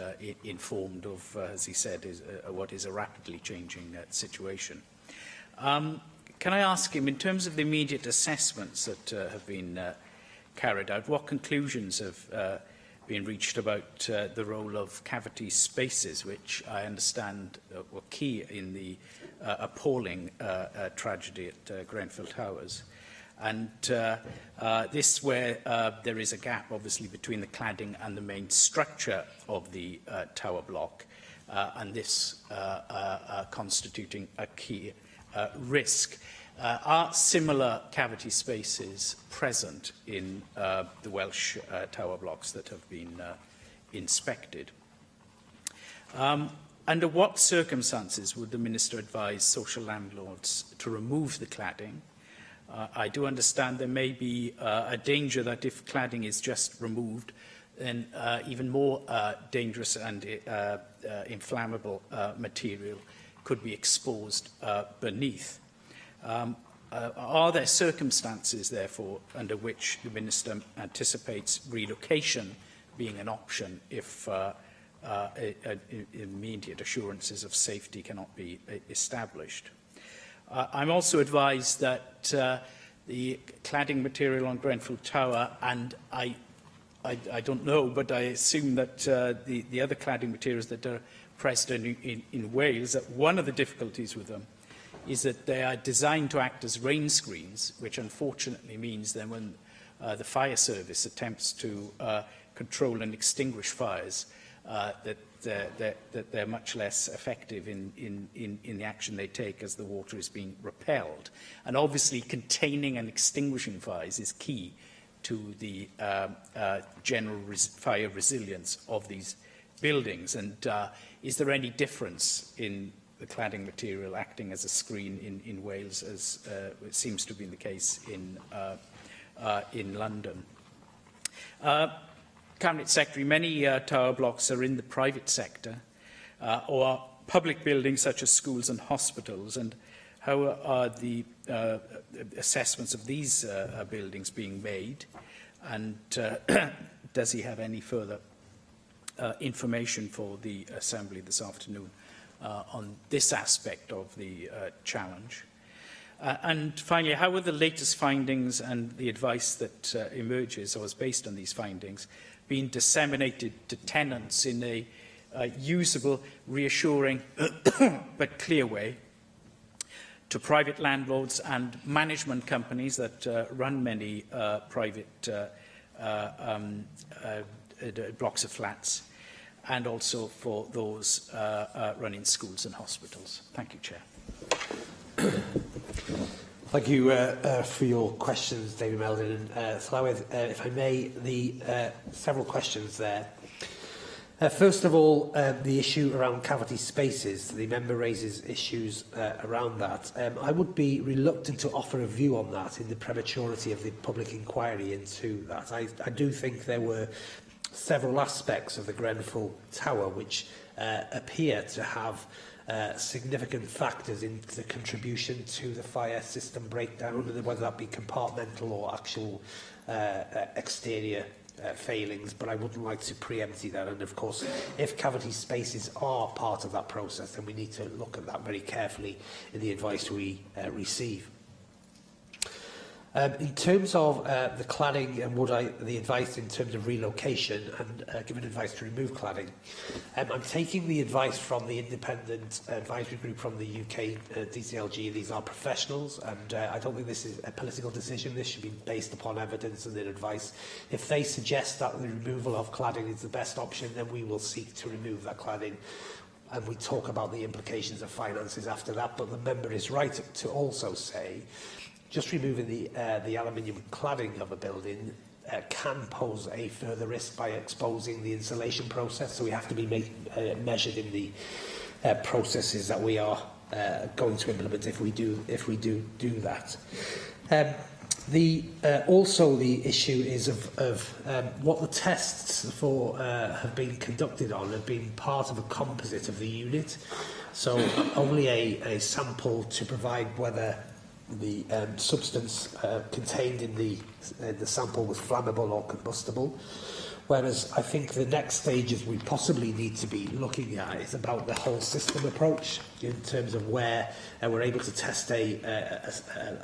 informed of, as he said, what is a rapidly changing situation. Can I ask him, in terms of the immediate assessments that have been carried out, what conclusions have been reached about the role of cavity spaces, which I understand were key in the appalling tragedy at Grenfell Towers? And this where there is a gap, obviously, between the cladding and the main structure of the tower block, and this constituting a key risk. Are similar cavity spaces present in the Welsh tower blocks that have been inspected? Under what circumstances would the Minister advise social landlords to remove the cladding? I do understand there may be a danger that if cladding is just removed, then even more dangerous and inflammable material could be exposed beneath. Are there circumstances, therefore, under which the Minister anticipates relocation being an option if immediate assurances of safety cannot be established? I'm also advised that the cladding material on Grenfell Tower, and I don't know, but I assume that the other cladding materials that are present in Wales, that one of the difficulties with them is that they are designed to act as rain screens, which unfortunately means that when the fire service attempts to control and extinguish fires, that they're much less effective in the action they take as the water is being repelled. And obviously containing and extinguishing fires is key to the general fire resilience of these buildings. And is there any difference in the cladding material acting as a screen in Wales, as it seems to be the case in London? Cabinet Secretary, many tower blocks are in the private sector or public buildings such as schools and hospitals. And how are the assessments of these buildings being made? And does he have any further information for the Assembly this afternoon on this aspect of the challenge? And finally, how are the latest findings and the advice that emerges or is based on these findings being disseminated to tenants in a usable, reassuring but clear way, to private landlords and management companies that run many private blocks of flats, and also for those running schools and hospitals? Thank you, Chair. Thank you for your questions, David Meldon. And Llywydd, if I may, the several questions there. First of all, the issue around cavity spaces. The member raises issues around that. I would be reluctant to offer a view on that in the prematurity of the public inquiry into that. I do think there were several aspects of the Grenfell Tower which appear to have significant factors in the contribution to the fire system breakdown, whether that be compartmental or actual exterior failings, but I wouldn't like to preempt that. And of course, if cavity spaces are part of that process, then we need to look at that very carefully in the advice we receive. In terms of the cladding and the advice in terms of relocation and given advice to remove cladding, I'm taking the advice from the independent advisory group from the UK DCLG. These are professionals, and I don't think this is a political decision. This should be based upon evidence and their advice. If they suggest that the removal of cladding is the best option, then we will seek to remove that cladding. And we talk about the implications of finances after that. But the member is right to also say just removing the aluminium cladding of a building can pose a further risk by exposing the insulation process. So we have to be measured in the processes that we are going to implement if we do that. Also, the issue is of what the tests for have been conducted on have been part of a composite of the unit. So only a sample to provide whether the substance contained in the sample was flammable or combustible. Whereas I think the next stages we possibly need to be looking at is about the whole system approach in terms of where we're able to test a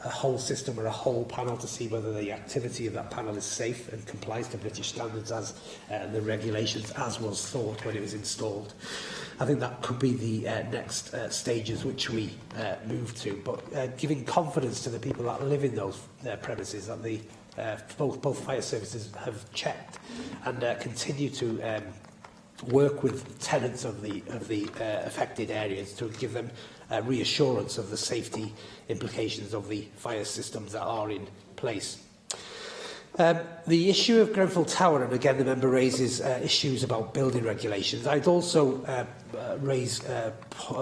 whole system or a whole panel to see whether the activity of that panel is safe and complies to British standards as the regulations as was thought when it was installed. I think that could be the next stages which we move to, but giving confidence to the people that live in those premises that the both fire services have checked and continue to work with tenants of the affected areas to give them reassurance of the safety implications of the fire systems that are in place. The issue of Grenfell Tower, and again the member raises issues about building regulations. I'd also raise a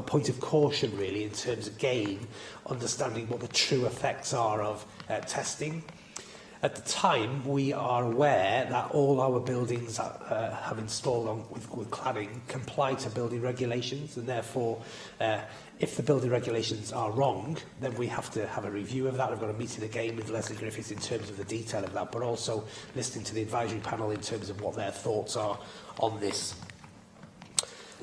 point of caution really in terms of, again, understanding what the true effects are of testing. At the time, we are aware that all our buildings that have installed with cladding comply to building regulations, and therefore, if the building regulations are wrong, then we have to have a review of that. I've got a meeting again with Leslie Griffiths in terms of the detail of that, but also listening to the advisory panel in terms of what their thoughts are on this.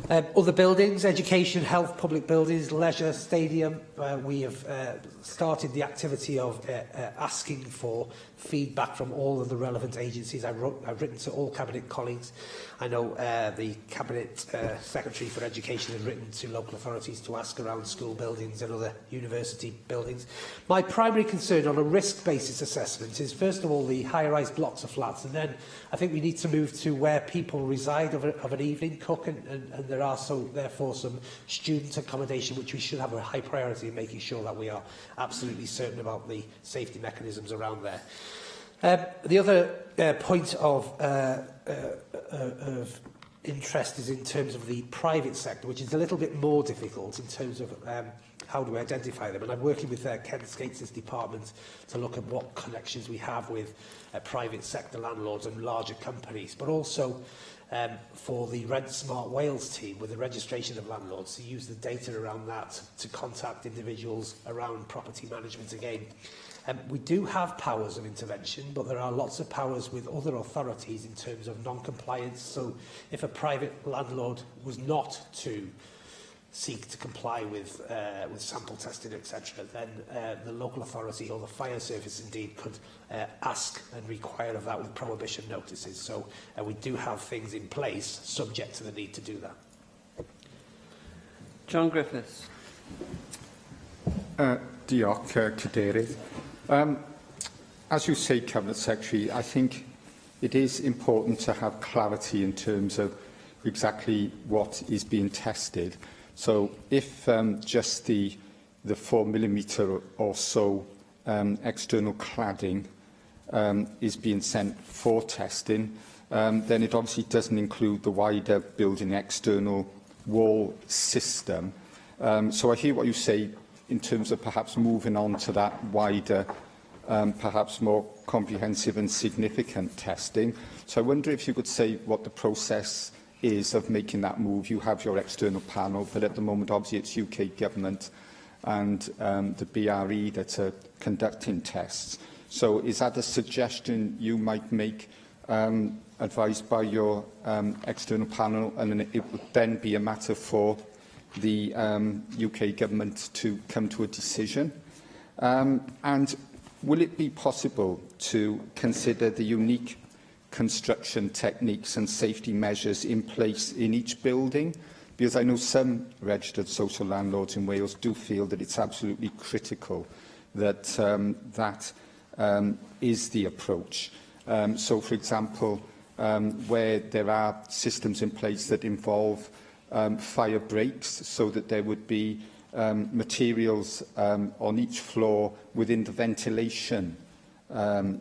Other buildings, education, health, public buildings, leisure, stadium, we have started the activity of asking for feedback from all of the relevant agencies. I've written to all Cabinet colleagues. I know the Cabinet Secretary for Education has written to local authorities to ask around school buildings and other university buildings. My primary concern on a risk-basis assessment is, first of all, the high-rise blocks of flats, and then I think we need to move to where people reside of an evening, cook, and there are therefore some student accommodation which we should have a high priority in making sure that we are absolutely certain about the safety mechanisms around there. The other point of interest is in terms of the private sector, which is a little bit more difficult in terms of how do we identify them. And I'm working with Ken Skates' department to look at what connections we have with private sector landlords and larger companies, but also for the Rent Smart Wales team with the registration of landlords to use the data around that to contact individuals around property management again. We do have powers of intervention, but there are lots of powers with other authorities in terms of non-compliance. So if a private landlord was not to seek to comply with sample testing, etc., then the local authority or the fire service indeed could ask and require of that with prohibition notices. So we do have things in place subject to the need to do that. John Griffiths. Diolch, Cadeirydd. As you say, Cabinet Secretary, I think it is important to have clarity in terms of exactly what is being tested. So if just the 4mm or so external cladding is being sent for testing, then it obviously doesn't include the wider building external wall system. So I hear what you say in terms of perhaps moving on to that wider, perhaps more comprehensive and significant testing. So I wonder if you could say what the process is of making that move. You have your external panel, but at the moment, obviously, it's UK Government and the BRE that are conducting tests. So is that a suggestion you might make advised by your external panel, and then it would then be a matter for the UK government to come to a decision. And will it be possible to consider the unique construction techniques and safety measures in place in each building? Because I know some registered social landlords in Wales do feel that it's absolutely critical that that is the approach. So, for example, where there are systems in place that involve fire breaks, so that there would be materials on each floor within the ventilation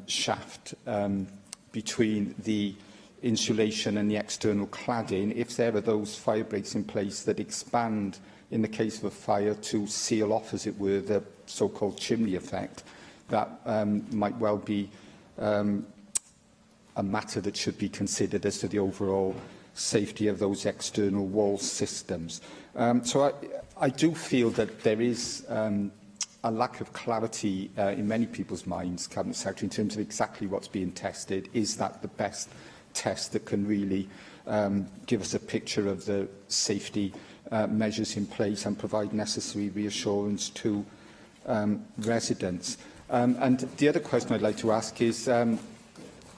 shaft between the insulation and the external cladding, if there are those fire breaks in place that expand, in the case of a fire, to seal off, as it were, the so-called chimney effect, that might well be a matter that should be considered as to the overall safety of those external wall systems. So I do feel that there is a lack of clarity in many people's minds, Cabinet Secretary, in terms of exactly what's being tested. Is that the best test that can really give us a picture of the safety measures in place and provide necessary reassurance to residents? And the other question I'd like to ask is,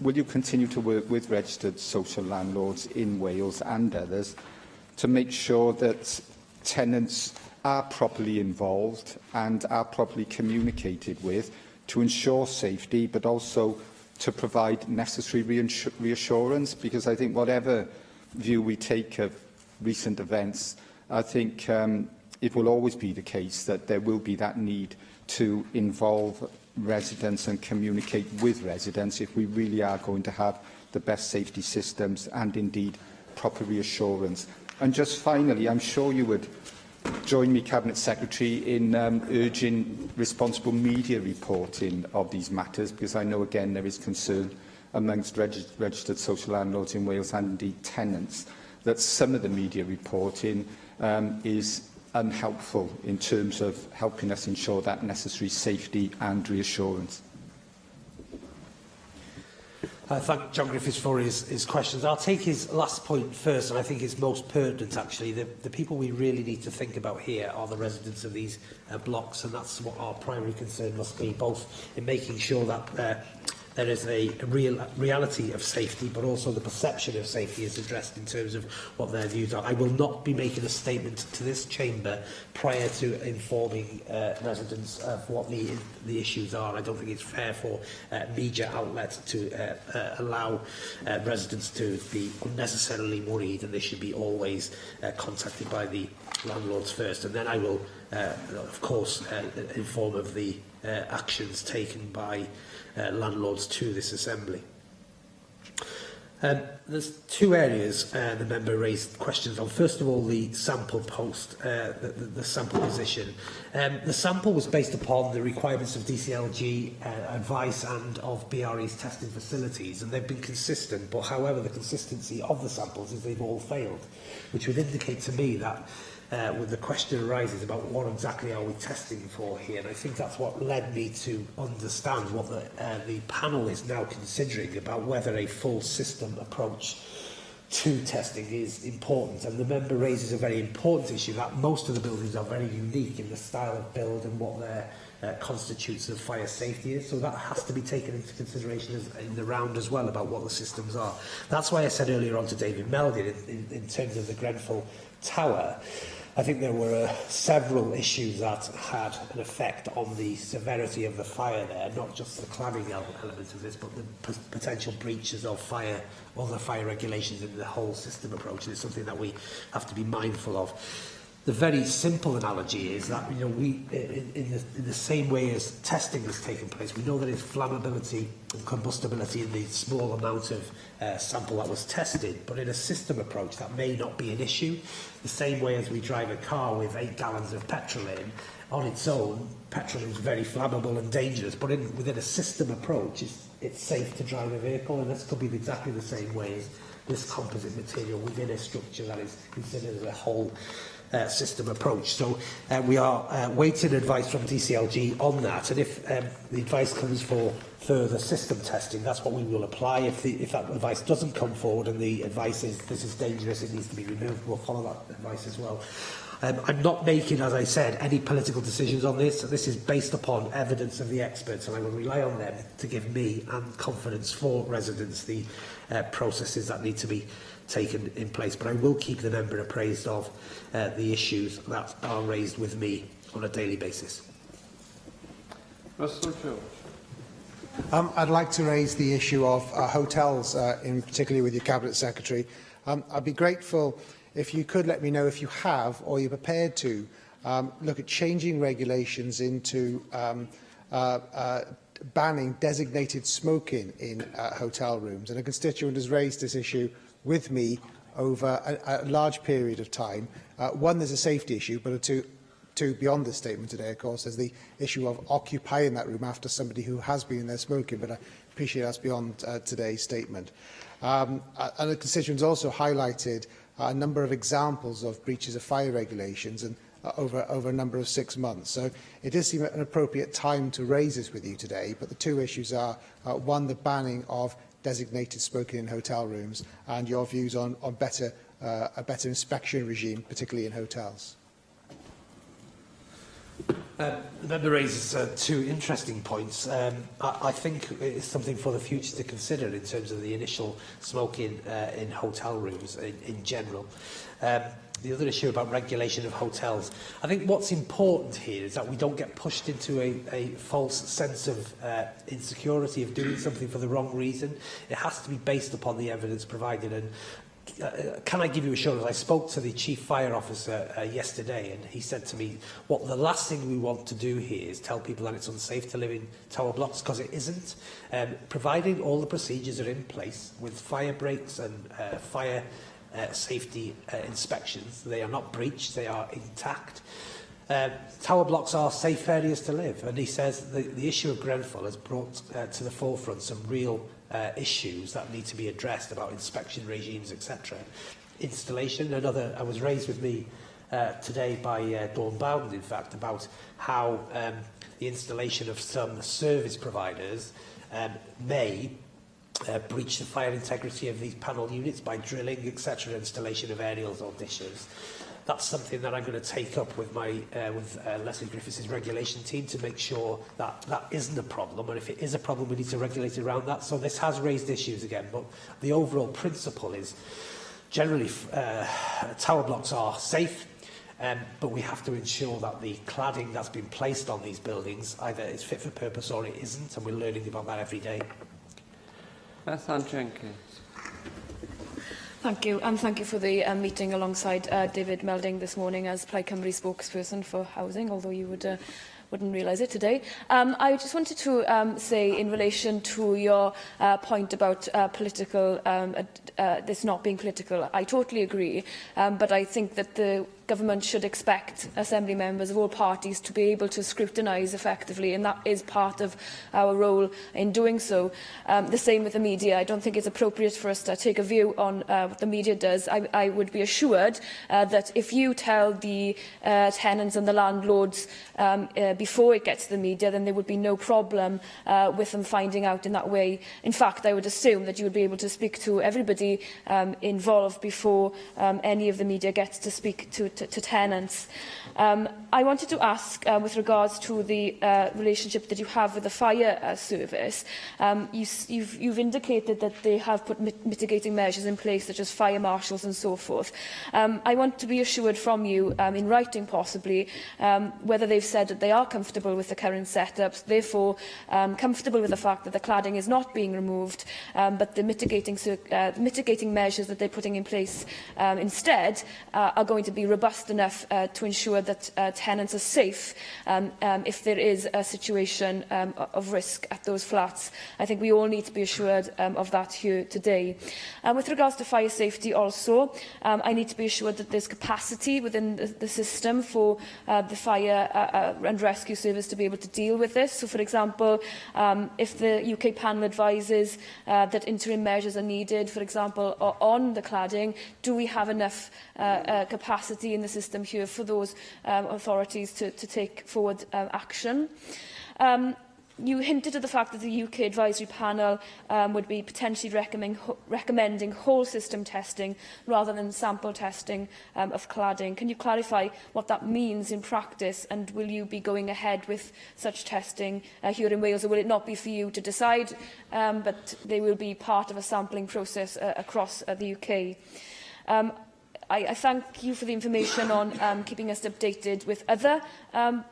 will you continue to work with registered social landlords in Wales and others to make sure that tenants are properly involved and are properly communicated with to ensure safety, but also to provide necessary reassurance? Because I think whatever view we take of recent events, I think it will always be the case that there will be that need to involve residents and communicate with residents if we really are going to have the best safety systems and indeed proper reassurance. And just finally, I'm sure you would join me, Cabinet Secretary, in urging responsible media reporting of these matters, because I know again there is concern amongst registered social landlords in Wales and indeed tenants that some of the media reporting is unhelpful in terms of helping us ensure that necessary safety and reassurance. I thank John Griffiths for his questions. I'll take his last point first, and I think it's most pertinent, actually. The people we really need to think about here are the residents of these blocks, and that's what our primary concern must be, both in making sure that there is a reality of safety, but also the perception of safety is addressed in terms of what their views are. I will not be making a statement to this chamber prior to informing residents of what the issues are. I don't think it's fair for media outlets to allow residents to be unnecessarily worried, and they should be always contacted by the landlords first. And then I will, of course, inform of the actions taken by landlords to this Assembly. There's two areas the member raised questions on. First of all, the sample post, the sample position. The sample was based upon the requirements of DCLG advice and of BRE's testing facilities, and they've been consistent, but however the consistency of the samples is they've all failed, which would indicate to me that when the question arises about what exactly are we testing for here, and I think that's what led me to understand what the panel is now considering about whether a full system approach to testing is important. And the member raises a very important issue that most of the buildings are very unique in the style of build and what their constitutes of fire safety is, so that has to be taken into consideration in the round as well about what the systems are. That's why I said earlier on to David Meldon in terms of the Grenfell Tower, I think there were several issues that had an effect on the severity of the fire there, not just the cladding element of this, but the potential breaches of other fire regulations in the whole system approach. It's something that we have to be mindful of. The very simple analogy is that, we, in the same way as testing has taken place, we know that it's flammability and combustibility in the small amount of sample that was tested, but in a system approach that may not be an issue. The same way as we drive a car with 8 gallons of petrol in, on its own, petrol is very flammable and dangerous, but within a system approach, it's safe to drive a vehicle, and this could be exactly the same way as this composite material within a structure that is considered as a whole system approach. So we are waiting advice from DCLG on that, and if the advice comes for further system testing, that's what we will apply. If that advice doesn't come forward and the advice is this is dangerous, it needs to be removed, we'll follow that advice as well. I'm not making, as I said, any political decisions on this. This is based upon evidence of the experts, and I will rely on them to give me and confidence for residents the processes that need to be taken in place. But I will keep the member appraised of the issues that are raised with me on a daily basis. Russell George. I'd like to raise the issue of hotels, in particular with your Cabinet Secretary. I'd be grateful if you could let me know if you have, or you're prepared to, look at changing regulations into banning designated smoking in hotel rooms. And a constituent has raised this issue with me over a large period of time. One, there's a safety issue, but two, beyond this statement today, of course, there's the issue of occupying that room after somebody who has been in there smoking, but I appreciate that's beyond today's statement. And the constituents also highlighted a number of examples of breaches of fire regulations and over a number of 6 months. So it does seem an appropriate time to raise this with you today, but the two issues are, one, the banning of designated smoking in hotel rooms, and your views on a better inspection regime, particularly in hotels. The member raises two interesting points. I think it's something for the future to consider in terms of the initial smoking in hotel rooms in general. The other issue about regulation of hotels, I think what's important here is that we don't get pushed into a false sense of insecurity of doing something for the wrong reason. It has to be based upon the evidence provided. And can I give you assurance? I spoke to the Chief Fire Officer yesterday, and he said to me, the last thing we want to do here is tell people that it's unsafe to live in tower blocks, because it isn't. Providing all the procedures are in place with fire breaks and fire safety inspections, they are not breached, they are intact. Tower blocks are safe areas to live, and he says the issue of Grenfell has brought to the forefront some real issues that need to be addressed about inspection regimes, etc. Installation, I was raised with me today by Dawn Bowden, in fact, about how the installation of some service providers may breach the fire integrity of these panel units by drilling, etc., installation of aerials or dishes. That's something that I'm going to take up with Leslie Griffiths' regulation team to make sure that that isn't a problem, and if it is a problem, we need to regulate it around that. So this has raised issues again, but the overall principle is generally tower blocks are safe, but we have to ensure that the cladding that's been placed on these buildings either is fit for purpose or it isn't, and we're learning about that every day. Bethan Jenkins. Thank you, and thank you for the meeting alongside David Melding this morning as Plaid Cymru spokesperson for housing, although you wouldn't realise it today. I just wanted to say, in relation to your point about this not being political, I totally agree, but I think that the government should expect Assembly members of all parties to be able to scrutinise effectively, and that is part of our role in doing so. The same with the media. I don't think it's appropriate for us to take a view on what the media does. I would be assured that if you tell the tenants and the landlords before it gets to the media, then there would be no problem with them finding out in that way. In fact, I would assume that you would be able to speak to everybody involved before any of the media gets to speak to tenants. I wanted to ask, with regards to the relationship that you have with the fire service, you've indicated that they have put mitigating measures in place, such as fire marshals and so forth. I want to be assured from you, in writing possibly, whether they've said that they are comfortable with the current setups, therefore comfortable with the fact that the cladding is not being removed, but the mitigating measures that they're putting in place instead are going to be robust enough to ensure that tenants are safe if there is a situation of risk at those flats. I think we all need to be assured of that here today. With regards to fire safety also, I need to be assured that there's capacity within the system for the fire and rescue service to be able to deal with this? So, for example, if the UK panel advises that interim measures are needed, for example, on the cladding, do we have enough capacity in the system here for those authorities to take forward action? You hinted at the fact that the UK Advisory Panel would be potentially recommending whole system testing rather than sample testing of cladding. Can you clarify what that means in practice, and will you be going ahead with such testing here in Wales, or will it not be for you to decide, but they will be part of a sampling process across the UK? I thank you for the information on keeping us updated with other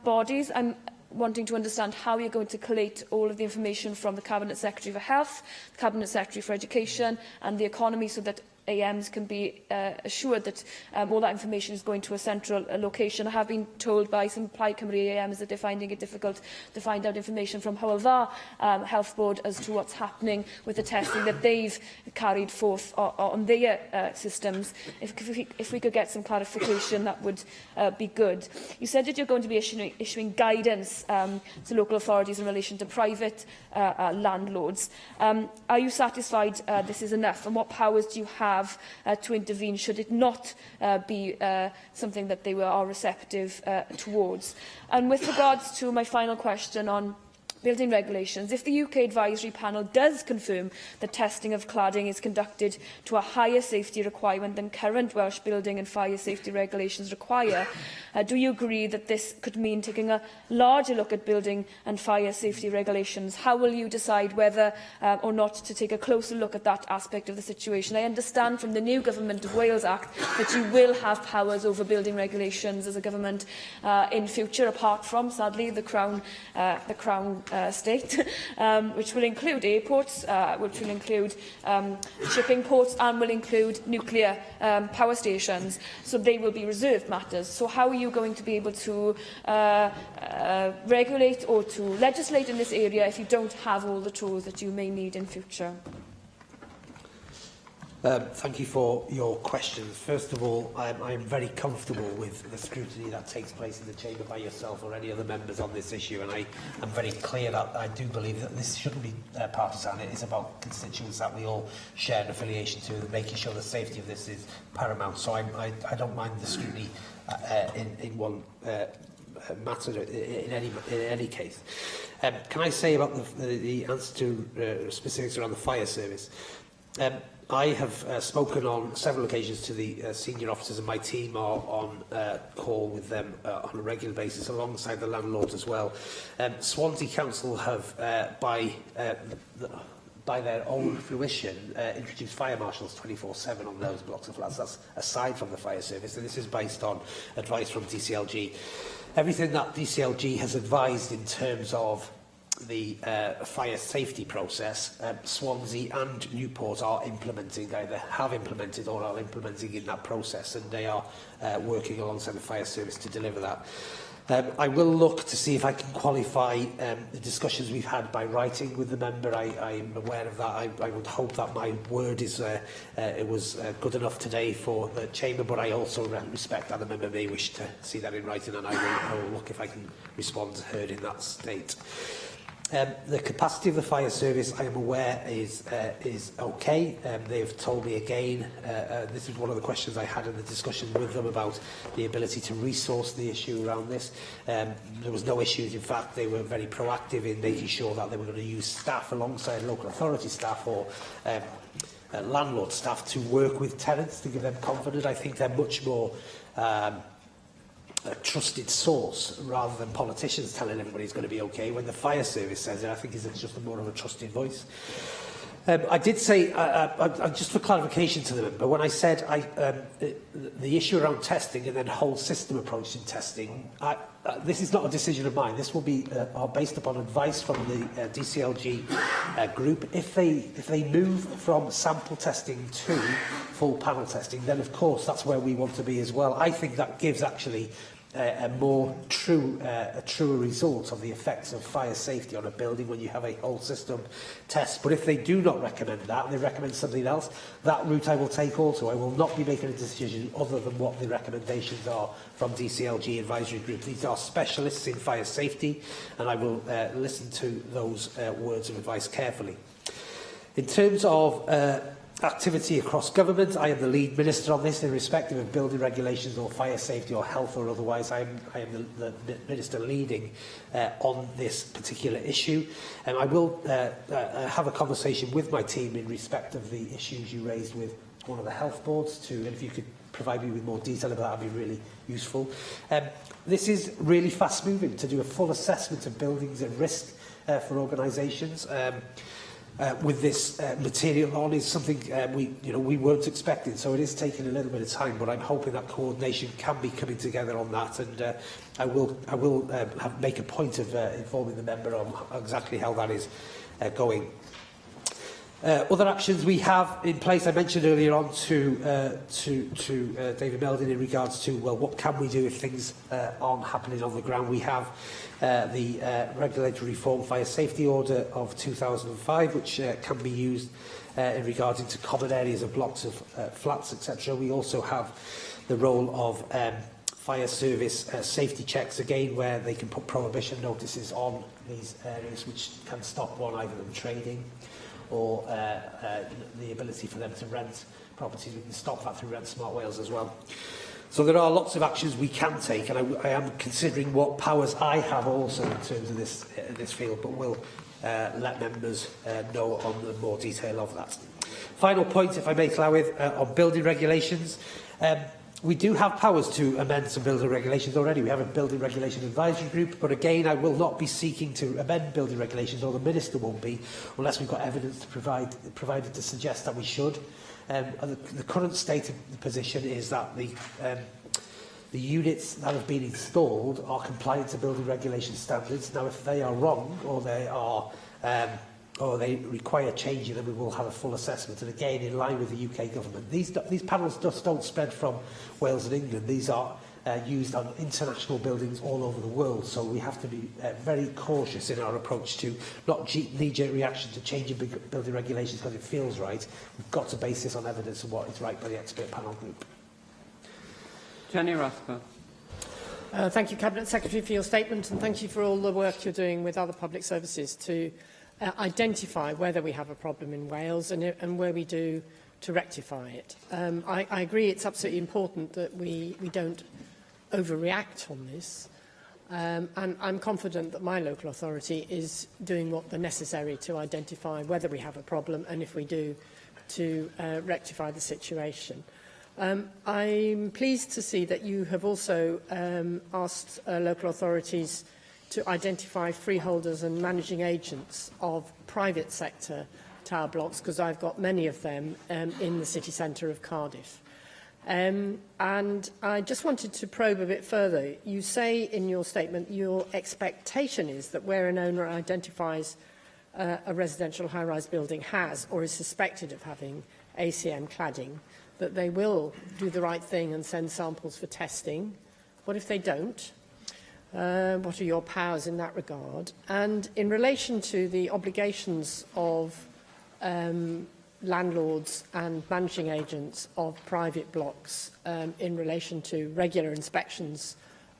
bodies. I'm wanting to understand how you're going to collate all of the information from the Cabinet Secretary for Health, the Cabinet Secretary for Education and the Economy, so that AMs can be assured that all that information is going to a central location. I have been told by some Plaid Cymru AMs that they're finding it difficult to find out information from Hywel Dda Health Board as to what's happening with the testing that they've carried forth on their systems. If we could get some clarification, that would be good. You said that you're going to be issuing guidance to local authorities in relation to private landlords. Are you satisfied this is enough, and what powers do you have to intervene should it not be something that they are receptive towards? And with regards to my final question on building regulations, if the UK Advisory Panel does confirm that testing of cladding is conducted to a higher safety requirement than current Welsh building and fire safety regulations require, do you agree that this could mean taking a larger look at building and fire safety regulations? How will you decide whether or not to take a closer look at that aspect of the situation? I understand from the new Government of Wales Act that you will have powers over building regulations as a government in future, apart from, sadly, the Crown state, which will include airports, which will include shipping ports, and will include nuclear power stations. So they will be reserved matters. So how are you going to be able to regulate or to legislate in this area if you don't have all the tools that you may need in future? Thank you for your questions. First of all, I'm very comfortable with the scrutiny that takes place in the Chamber by yourself or any other members on this issue, and I am very clear that I do believe that this shouldn't be partisan. It is about constituents that we all share an affiliation to, making sure the safety of this is paramount. So I don't mind the scrutiny in one matter in any case. Can I say about the answer to specifics around the fire service? I have spoken on several occasions to the senior officers, and my team are on call with them on a regular basis, alongside the landlords as well. Swansea Council have, by their own fruition, introduced fire marshals 24/7 on those blocks of flats. That's aside from the fire service, and this is based on advice from DCLG. Everything that DCLG has advised in terms of the fire safety process, Swansea and Newport are implementing, either have implemented or are implementing in that process, and they are working alongside the fire service to deliver that. I will look to see if I can qualify the discussions we've had by writing with the member. I am aware of that. I would hope that my word is it was good enough today for the Chamber, but I also respect that the member may wish to see that in writing, and I will look if I can respond to her in that state. The capacity of the fire service, I am aware, is okay. They've told me again, this is one of the questions I had in the discussion with them about the ability to resource the issue around this. There was no issues. In fact, they were very proactive in making sure that they were going to use staff alongside local authority staff or landlord staff to work with tenants to give them confidence. I think they're much more a trusted source rather than politicians telling everybody it's going to be okay. When the fire service says it, I think it's just more of a trusted voice. I did say, just for clarification to the member, when I said the issue around testing and then whole system approach in testing, this is not a decision of mine. This will be based upon advice from the DCLG group. If they move from sample testing to full panel testing, then of course that's where we want to be as well. I think that gives actually a truer result of the effects of fire safety on a building when you have a whole system test. But if they do not recommend that, and they recommend something else, that route I will take also. I will not be making a decision other than what the recommendations are from DCLG Advisory Group. These are specialists in fire safety, and I will listen to those words of advice carefully. In terms of activity across government, I am the lead minister on this, irrespective of building regulations or fire safety or health or otherwise. I am the minister leading on this particular issue. I will have a conversation with my team in respect of the issues you raised with one of the health boards too, and if you could provide me with more detail about that, would be really useful. This is really fast moving to do a full assessment of buildings at risk for organisations. With this material on is something we weren't expecting, so it is taking a little bit of time, but I'm hoping that coordination can be coming together on that, and I will make a point of informing the member on exactly how that is going. Other actions we have in place, I mentioned earlier on to David Meldon in regards to, well, what can we do if things aren't happening on the ground? We have the Regulatory Reform Fire Safety Order of 2005, which can be used in regarding to common areas of blocks of flats, etc. We also have the role of fire service safety checks, again, where they can put prohibition notices on these areas, which can stop one, either them trading or the ability for them to rent properties. We can stop that through Rent Smart Wales as well. So there are lots of actions we can take, and I am considering what powers I have also in terms of this field, but will let members know on the more detail of that. Final point, if I may, Llywydd, on building regulations. We do have powers to amend some building regulations already. We have a building regulation advisory group, but again, I will not be seeking to amend building regulations, or the minister won't be, unless we've got evidence to provided to suggest that we should. The current state of the position is that the units that have been installed are compliant to building regulation standards. Now, if they are wrong, or they are or they require changing, then we will have a full assessment. And again, in line with the UK government, these panels just don't spread from Wales and England. These are used on international buildings all over the world. So we have to be very cautious in our approach to not knee-jerk reaction to changing building regulations because it feels right. We've got to base this on evidence of what is right by the expert panel group. Jenny Rathbone. Thank you, Cabinet Secretary, for your statement, and thank you for all the work you're doing with other public services to identify whether we have a problem in Wales and where we do to rectify it. I agree it's absolutely important that we don't overreact on this, and I'm confident that my local authority is doing what the necessary to identify whether we have a problem, and if we do, to rectify the situation. I'm pleased to see that you have also asked local authorities to identify freeholders and managing agents of private sector tower blocks, because I've got many of them in the city centre of Cardiff. And I just wanted to probe a bit further. You say in your statement your expectation is that where an owner identifies a residential high-rise building has or is suspected of having ACM cladding, that they will do the right thing and send samples for testing. What if they don't? What are your powers in that regard? And in relation to the obligations of landlords and managing agents of private blocks in relation to regular inspections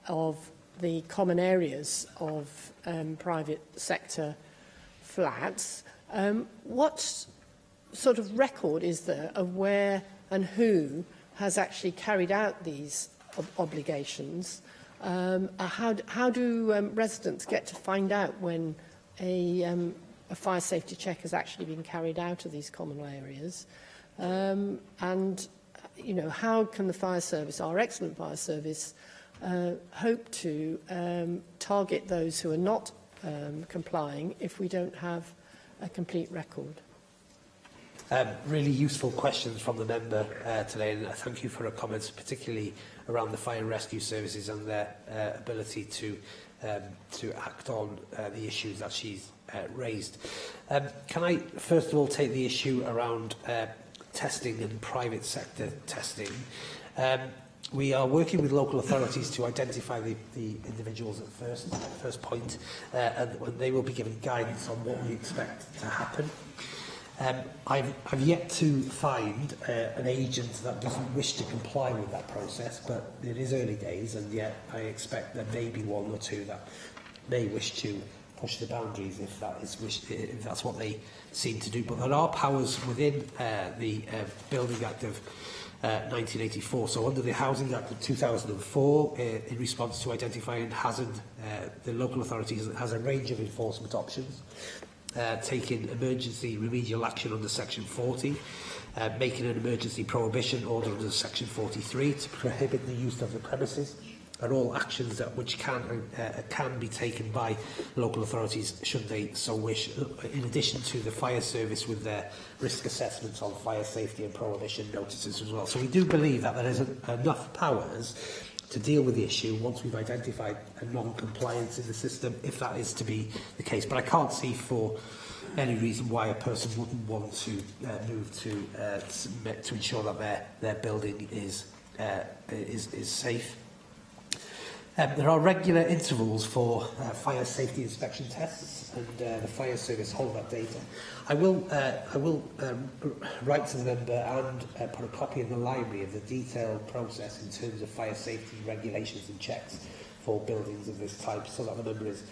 of the common areas of private sector flats, what sort of record is there of where and who has actually carried out these obligations? How do residents get to find out when a fire safety check has actually been carried out of these common areas? And, you know, how can the fire service, our excellent fire service, hope to target those who are not complying if we don't have a complete record? Really useful questions from the member today, and thank you for her comments, particularly around the fire and rescue services and their ability to act on the issues that she's raised. Can I first of all take the issue around testing and private sector testing? We are working with local authorities to identify the individuals at first point, and they will be given guidance on what we expect to happen. I've yet to find an agent that doesn't wish to comply with that process, but it is early days, and yet I expect there may be one or two that may wish to push the boundaries if that's what they seem to do. But there are powers within the Building Act of 1984. So under the Housing Act of 2004, in response to identifying hazard, the local authorities has a range of enforcement options. Taking emergency remedial action under Section 40, making an emergency prohibition order under Section 43 to prohibit the use of the premises, and all actions which can be taken by local authorities should they so wish, in addition to the fire service with their risk assessments on fire safety and prohibition notices as well. So we do believe that there is enough powers to deal with the issue once we've identified a non-compliance in the system, if that is to be the case. But I can't see for any reason why a person wouldn't want to move to ensure that their building is safe. There are regular intervals for fire safety inspection tests, and the fire service hold that data. I will write to the member and put a copy in the library of the detailed process in terms of fire safety regulations and checks for buildings of this type, so that the member is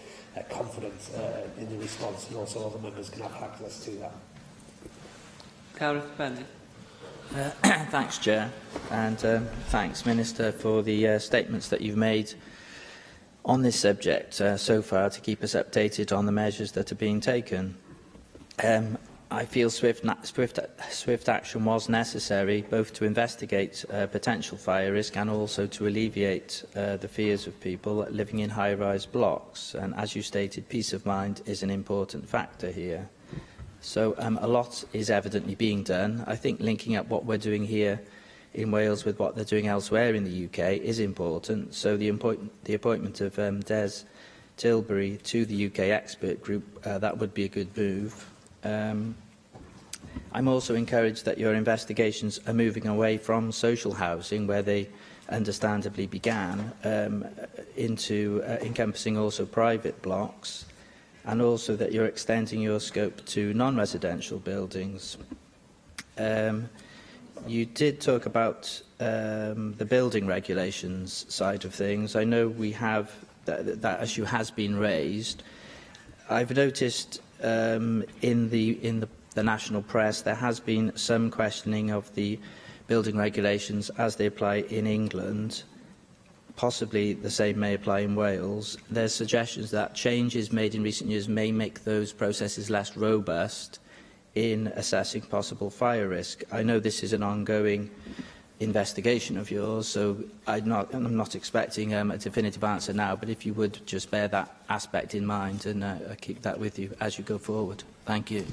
confident in the response, and also other members can have access to that. Gareth Bennett. Thanks, Chair, and thanks, Minister, for the statements that you've made on this subject so far to keep us updated on the measures that are being taken. I feel swift action was necessary, both to investigate potential fire risk and also to alleviate the fears of people living in high-rise blocks. And as you stated, peace of mind is an important factor here. So a lot is evidently being done. I think linking up what we're doing here in Wales with what they're doing elsewhere in the UK is important. So the appointment of Des Tilbury to the UK expert group, that would be a good move. I'm also encouraged that your investigations are moving away from social housing, where they understandably began, into encompassing also private blocks, and also that you're extending your scope to non-residential buildings. You did talk about the building regulations side of things. I know we have that issue has been raised. I've noticed in the national press there has been some questioning of the building regulations as they apply in England. Possibly the same may apply in Wales. There's suggestions that changes made in recent years may make those processes less robust in assessing possible fire risk. I know this is an ongoing investigation of yours, so I'm not expecting a definitive answer now, but if you would just bear that aspect in mind and keep that with you as you go forward. Thank you.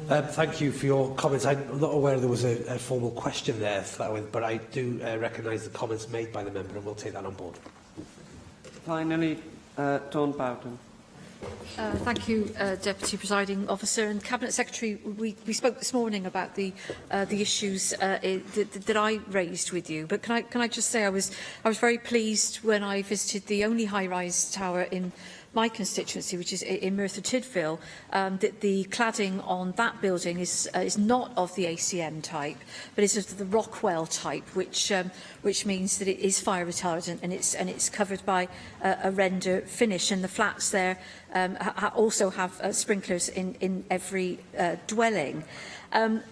Thank you for your comments. I'm not aware there was a formal question there, but I do recognise the comments made by the member, and we'll take that on board. Finally, Dawn Bowden. Thank you, Deputy Presiding Officer and Cabinet Secretary. We spoke this morning about the issues that I raised with you, but can I just say I was very pleased when I visited the only high-rise tower in my constituency, which is in Merthyr Tydfil, that the cladding on that building is not of the ACM type, but is of the Rockwell type, which means that it is fire retardant and it's covered by a render finish. And the flats there also have sprinklers in every dwelling.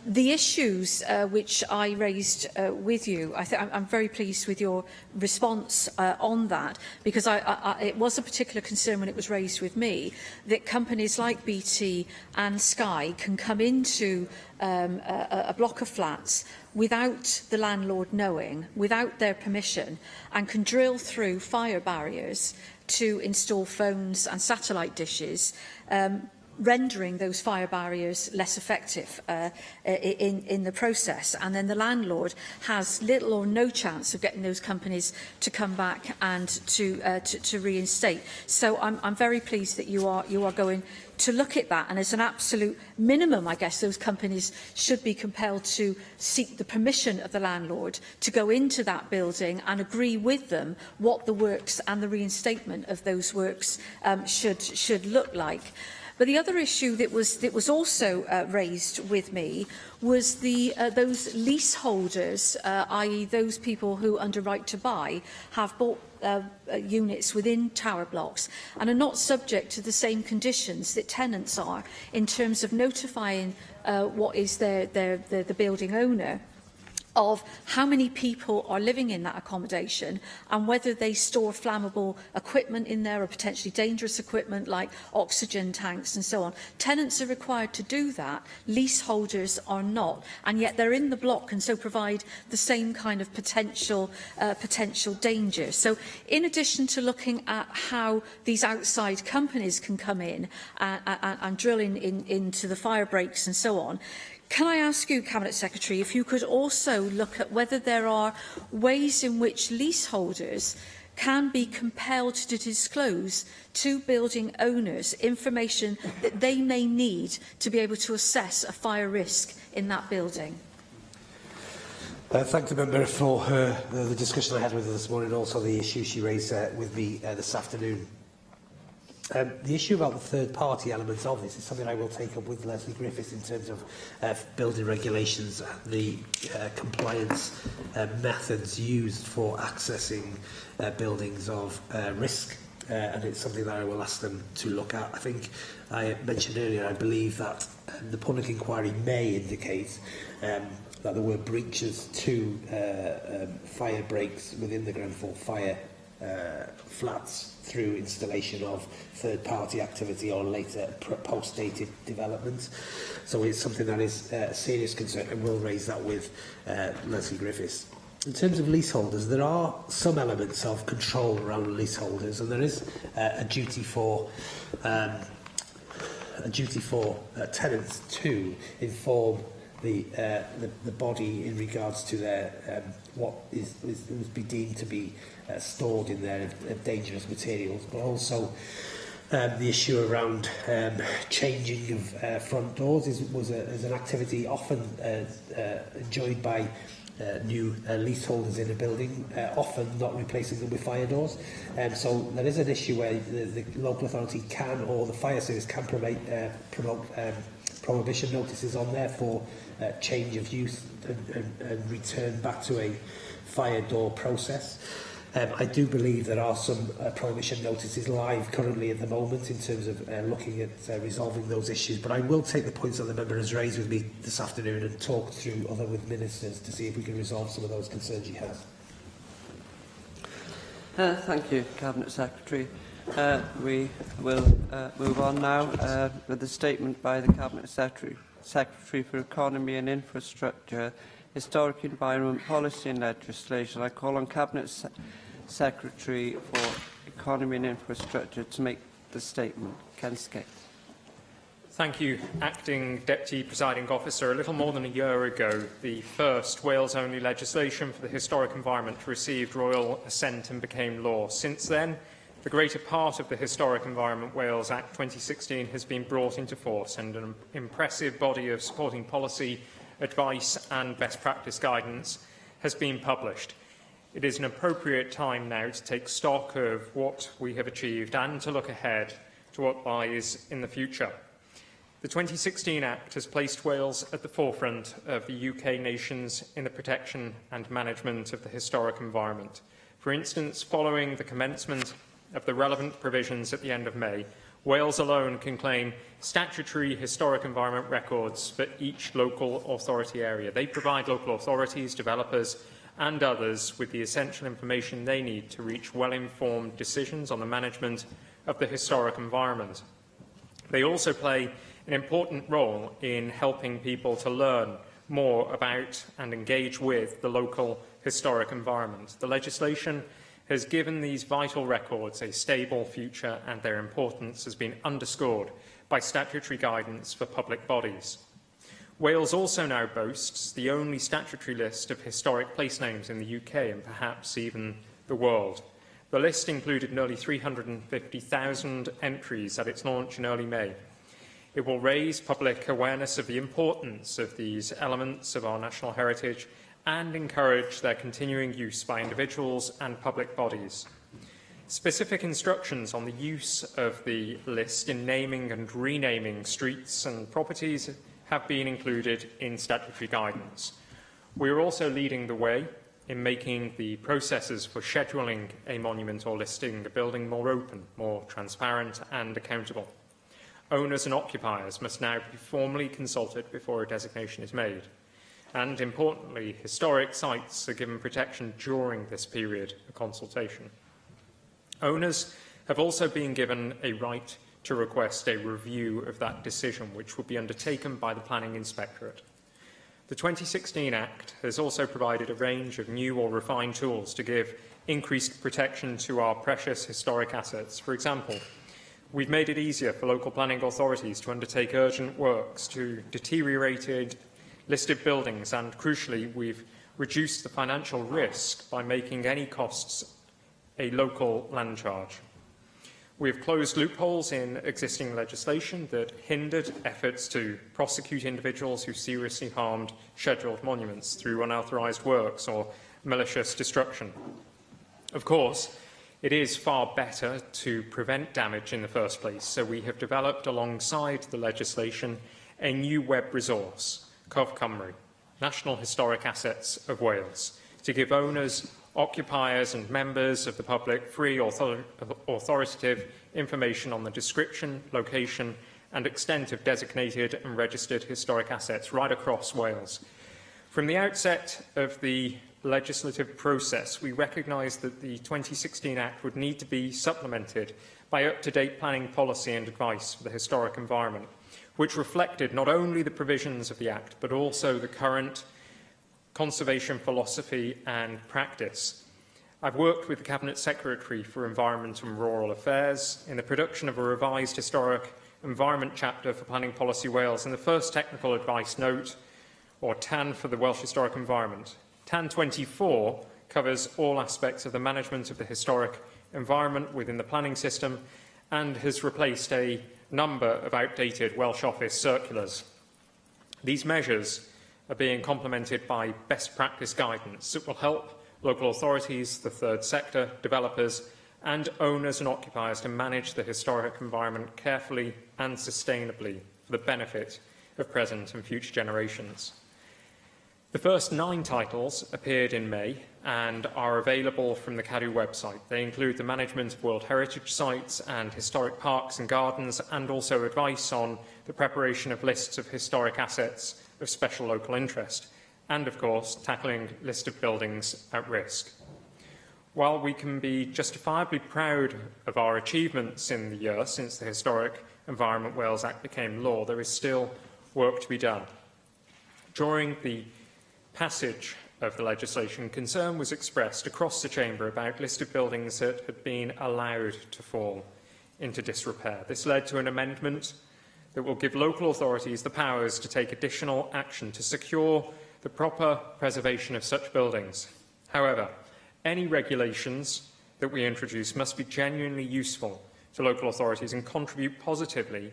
The issues which I raised with you, I'm very pleased with your response on that, because it was a particular concern when it was raised with me that companies like BT and Sky can come into a block of flats without the landlord knowing, without their permission, and can drill through fire barriers to install phones and satellite dishes, rendering those fire barriers less effective in the process. And then the landlord has little or no chance of getting those companies to come back and to reinstate. So I'm very pleased that you are going to look at that, and as an absolute minimum, I guess those companies should be compelled to seek the permission of the landlord to go into that building and agree with them what the works and the reinstatement of those works should look like. But the other issue that was also raised with me was those leaseholders, i.e. those people who, under right to buy, have bought units within tower blocks and are not subject to the same conditions that tenants are in terms of notifying what is the building owner of how many people are living in that accommodation and whether they store flammable equipment in there or potentially dangerous equipment like oxygen tanks and so on. Tenants are required to do that, leaseholders are not, and yet they're in the block and so provide the same kind of potential danger. So in addition to looking at how these outside companies can come in and drill into the fire breaks and so on, can I ask you, Cabinet Secretary, if you could also look at whether there are ways in which leaseholders can be compelled to disclose to building owners information that they may need to be able to assess a fire risk in that building? Thank the member for the discussion I had with her this morning, and also the issue she raised with me this afternoon. The issue about the third-party elements of this is something I will take up with Leslie Griffiths in terms of building regulations and the compliance methods used for accessing buildings of risk. And it's something that I will ask them to look at. I think I mentioned earlier, I believe that the public inquiry may indicate that there were breaches to fire breaks within the Grenfell fire flats through installation of third-party activity or later post-dated developments. So it's something that is a serious concern, and we'll raise that with Leslie Griffiths. In terms of leaseholders, there are some elements of control around leaseholders, and there is a duty for tenants to inform the body in regards to their what is be deemed to be stored in their dangerous materials, but also the issue around changing of front doors is an activity often enjoyed by new leaseholders in a building, often not replacing them with fire doors. So there is an issue where the local authority can, or the fire service can promote prohibition notices on there for change of use and return back to a fire door process. I do believe there are some prohibition notices live currently at the moment in terms of looking at resolving those issues, but I will take the points that the member has raised with me this afternoon and talk through other with ministers to see if we can resolve some of those concerns you have. Thank you, Cabinet Secretary. We will move on now with a statement by the Cabinet Secretary for Economy and Infrastructure, Historic Environment Policy and Legislation. I call on Cabinet Secretary for Economy and Infrastructure to make the statement. Ken Skate. Thank you, Acting Deputy Presiding Officer. A little more than a year ago, the first Wales-only legislation for the historic environment received royal assent and became law. Since then, the greater part of the Historic Environment Wales Act 2016 has been brought into force, and an impressive body of supporting policy, advice and best practice guidance has been published. It is an appropriate time now to take stock of what we have achieved and to look ahead to what lies in the future. The 2016 Act has placed Wales at the forefront of the UK nations in the protection and management of the historic environment. For instance, following the commencement of the relevant provisions at the end of May, Wales alone can claim statutory historic environment records for each local authority area. They provide local authorities, developers and others with the essential information they need to reach well-informed decisions on the management of the historic environment. They also play an important role in helping people to learn more about and engage with the local historic environment. The legislation has given these vital records a stable future, and their importance has been underscored by statutory guidance for public bodies. Wales also now boasts the only statutory list of historic place names in the UK and perhaps even the world. The list included nearly 350,000 entries at its launch in early May. It will raise public awareness of the importance of these elements of our national heritage and encourage their continuing use by individuals and public bodies. Specific instructions on the use of the list in naming and renaming streets and properties have been included in statutory guidance. We are also leading the way in making the processes for scheduling a monument or listing a building more open, more transparent and accountable. Owners and occupiers must now be formally consulted before a designation is made. And importantly, historic sites are given protection during this period of consultation. Owners have also been given a right to request a review of that decision, which will be undertaken by the Planning Inspectorate. The 2016 Act has also provided a range of new or refined tools to give increased protection to our precious historic assets. For example, we've made it easier for local planning authorities to undertake urgent works to deteriorated listed buildings, and crucially, we've reduced the financial risk by making any costs a local land charge. We have closed loopholes in existing legislation that hindered efforts to prosecute individuals who seriously harmed scheduled monuments through unauthorised works or malicious destruction. Of course, it is far better to prevent damage in the first place, so we have developed alongside the legislation a new web resource, Cov Cymru, National Historic Assets of Wales, to give owners, occupiers and members of the public free authoritative information on the description, location and extent of designated and registered historic assets right across Wales. From the outset of the legislative process, we recognised that the 2016 Act would need to be supplemented by up-to-date planning policy and advice for the historic environment, which reflected not only the provisions of the Act, but also the current conservation philosophy and practice. I've worked with the Cabinet Secretary for Environment and Rural Affairs in the production of a revised historic environment chapter for Planning Policy Wales and the first technical advice note, or TAN, for the Welsh Historic Environment. TAN 24 covers all aspects of the management of the historic environment within the planning system and has replaced a number of outdated Welsh Office circulars. These measures are being complemented by best practice guidance that will help local authorities, the third sector, developers and owners and occupiers to manage the historic environment carefully and sustainably for the benefit of present and future generations. The first 9 titles appeared in May and are available from the Cadw website. They include the management of World Heritage Sites and historic parks and gardens, and also advice on the preparation of lists of historic assets of special local interest, and of course, tackling listed buildings at risk. While we can be justifiably proud of our achievements in the year since the Historic Environment Wales Act became law, there is still work to be done. During the passage of the legislation, concern was expressed across the Chamber about listed buildings that had been allowed to fall into disrepair. This led to an amendment that will give local authorities the powers to take additional action to secure the proper preservation of such buildings. However, any regulations that we introduce must be genuinely useful to local authorities and contribute positively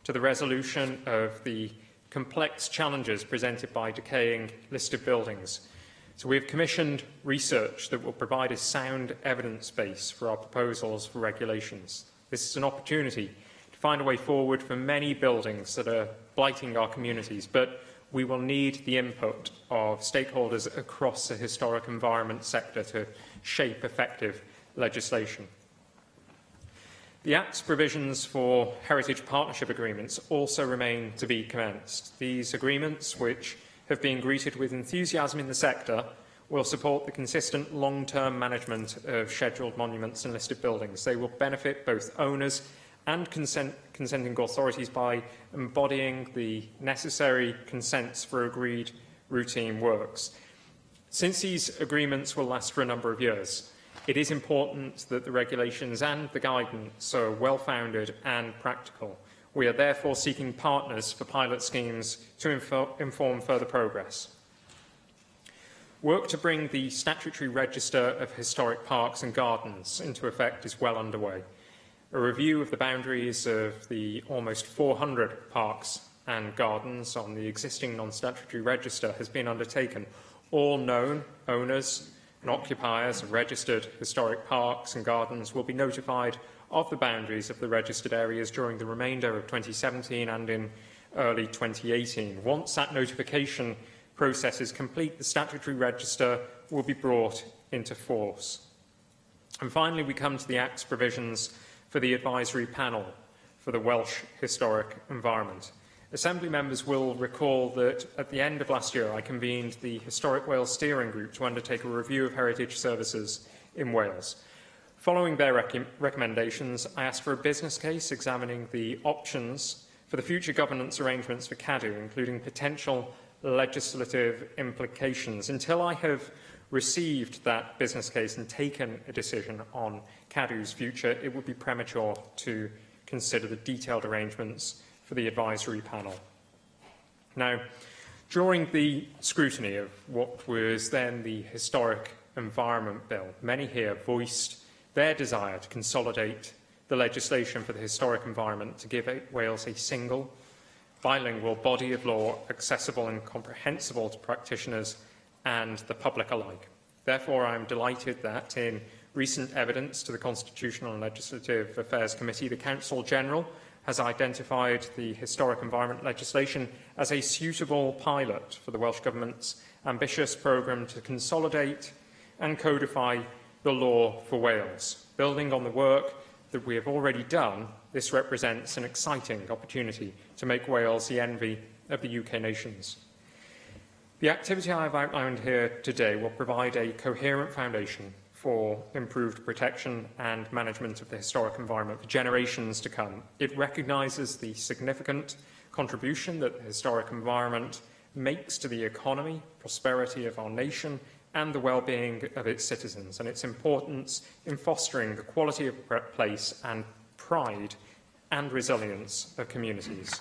to the resolution of the complex challenges presented by decaying listed buildings. So we have commissioned research that will provide a sound evidence base for our proposals for regulations. This is an opportunity to find a way forward for many buildings that are blighting our communities, but we will need the input of stakeholders across the historic environment sector to shape effective legislation. The Act's provisions for heritage partnership agreements also remain to be commenced. These agreements, which have been greeted with enthusiasm in the sector, will support the consistent long-term management of scheduled monuments and listed buildings. They will benefit both owners and consenting authorities by embodying the necessary consents for agreed routine works. Since these agreements will last for a number of years, It is important that the regulations and the guidance are well-founded and practical. We are therefore seeking partners for pilot schemes to inform further progress. Work to bring the statutory register of historic parks and gardens into effect is well underway. A review of the boundaries of the almost 400 parks and gardens on the existing non-statutory register has been undertaken. All known owners and occupiers of registered historic parks and gardens will be notified of the boundaries of the registered areas during the remainder of 2017 and in early 2018. Once that notification process is complete, the statutory register will be brought into force. And finally, we come to the Act's provisions for the advisory panel for the Welsh historic environment. Assembly members will recall that at the end of last year I convened the Historic Wales Steering Group to undertake a review of heritage services in Wales. Following their recommendations, I asked for a business case examining the options for the future governance arrangements for Cadw, including potential legislative implications. Until I have received that business case and taken a decision on Cadw's future, it would be premature to consider the detailed arrangements for the advisory panel. Now, during the scrutiny of what was then the Historic Environment Bill, many here voiced their desire to consolidate the legislation for the historic environment to give Wales a single, bilingual body of law accessible and comprehensible to practitioners and the public alike. Therefore, I am delighted that in recent evidence to the Constitutional and Legislative Affairs Committee, the Council-General has identified the historic environment legislation as a suitable pilot for the Welsh Government's ambitious programme to consolidate and codify the law for Wales. Building on the work that we have already done, this represents an exciting opportunity to make Wales the envy of the UK nations. The activity I have outlined here today will provide a coherent foundation for improved protection and management of the historic environment for generations to come. It recognises the significant contribution that the historic environment makes to the economy, prosperity of our nation and the well-being of its citizens, and its importance in fostering the quality of place and pride and resilience of communities.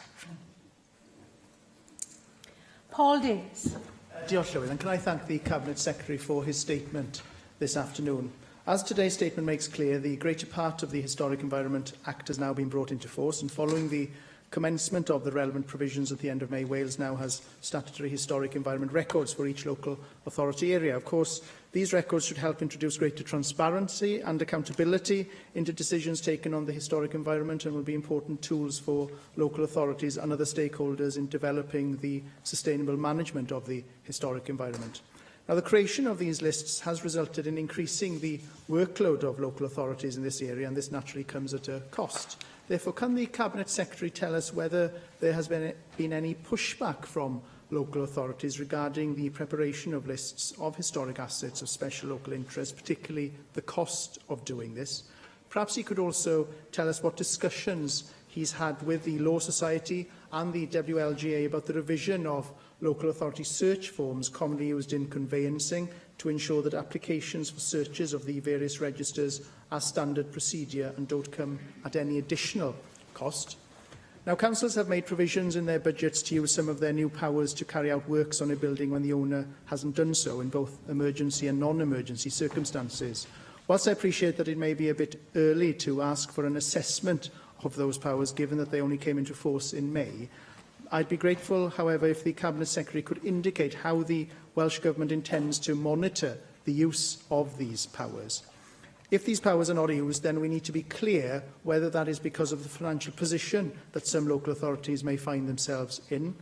Paul Davies. Diolch, Llywydd, and can I thank the Cabinet Secretary for his statement this afternoon. As today's statement makes clear, the greater part of the Historic Environment Act has now been brought into force, and following the commencement of the relevant provisions at the end of May, Wales now has statutory historic environment records for each local authority area. Of course, these records should help introduce greater transparency and accountability into decisions taken on the historic environment and will be important tools for local authorities and other stakeholders in developing the sustainable management of the historic environment. Now, the creation of these lists has resulted in increasing the workload of local authorities in this area, and this naturally comes at a cost. Therefore, can the Cabinet Secretary tell us whether there has been any pushback from local authorities regarding the preparation of lists of historic assets of special local interest, particularly the cost of doing this? Perhaps he could also tell us what discussions he's had with the Law Society and the WLGA about the revision of local authority search forms commonly used in conveyancing to ensure that applications for searches of the various registers are standard procedure and don't come at any additional cost. Now, councils have made provisions in their budgets to use some of their new powers to carry out works on a building when the owner hasn't done so in both emergency and non-emergency circumstances. Whilst I appreciate that it may be a bit early to ask for an assessment of those powers, given that they only came into force in May, I'd be grateful, however, if the Cabinet Secretary could indicate how the Welsh Government intends to monitor the use of these powers. If these powers are not used, then we need to be clear whether that is because of the financial position that some local authorities may find themselves in.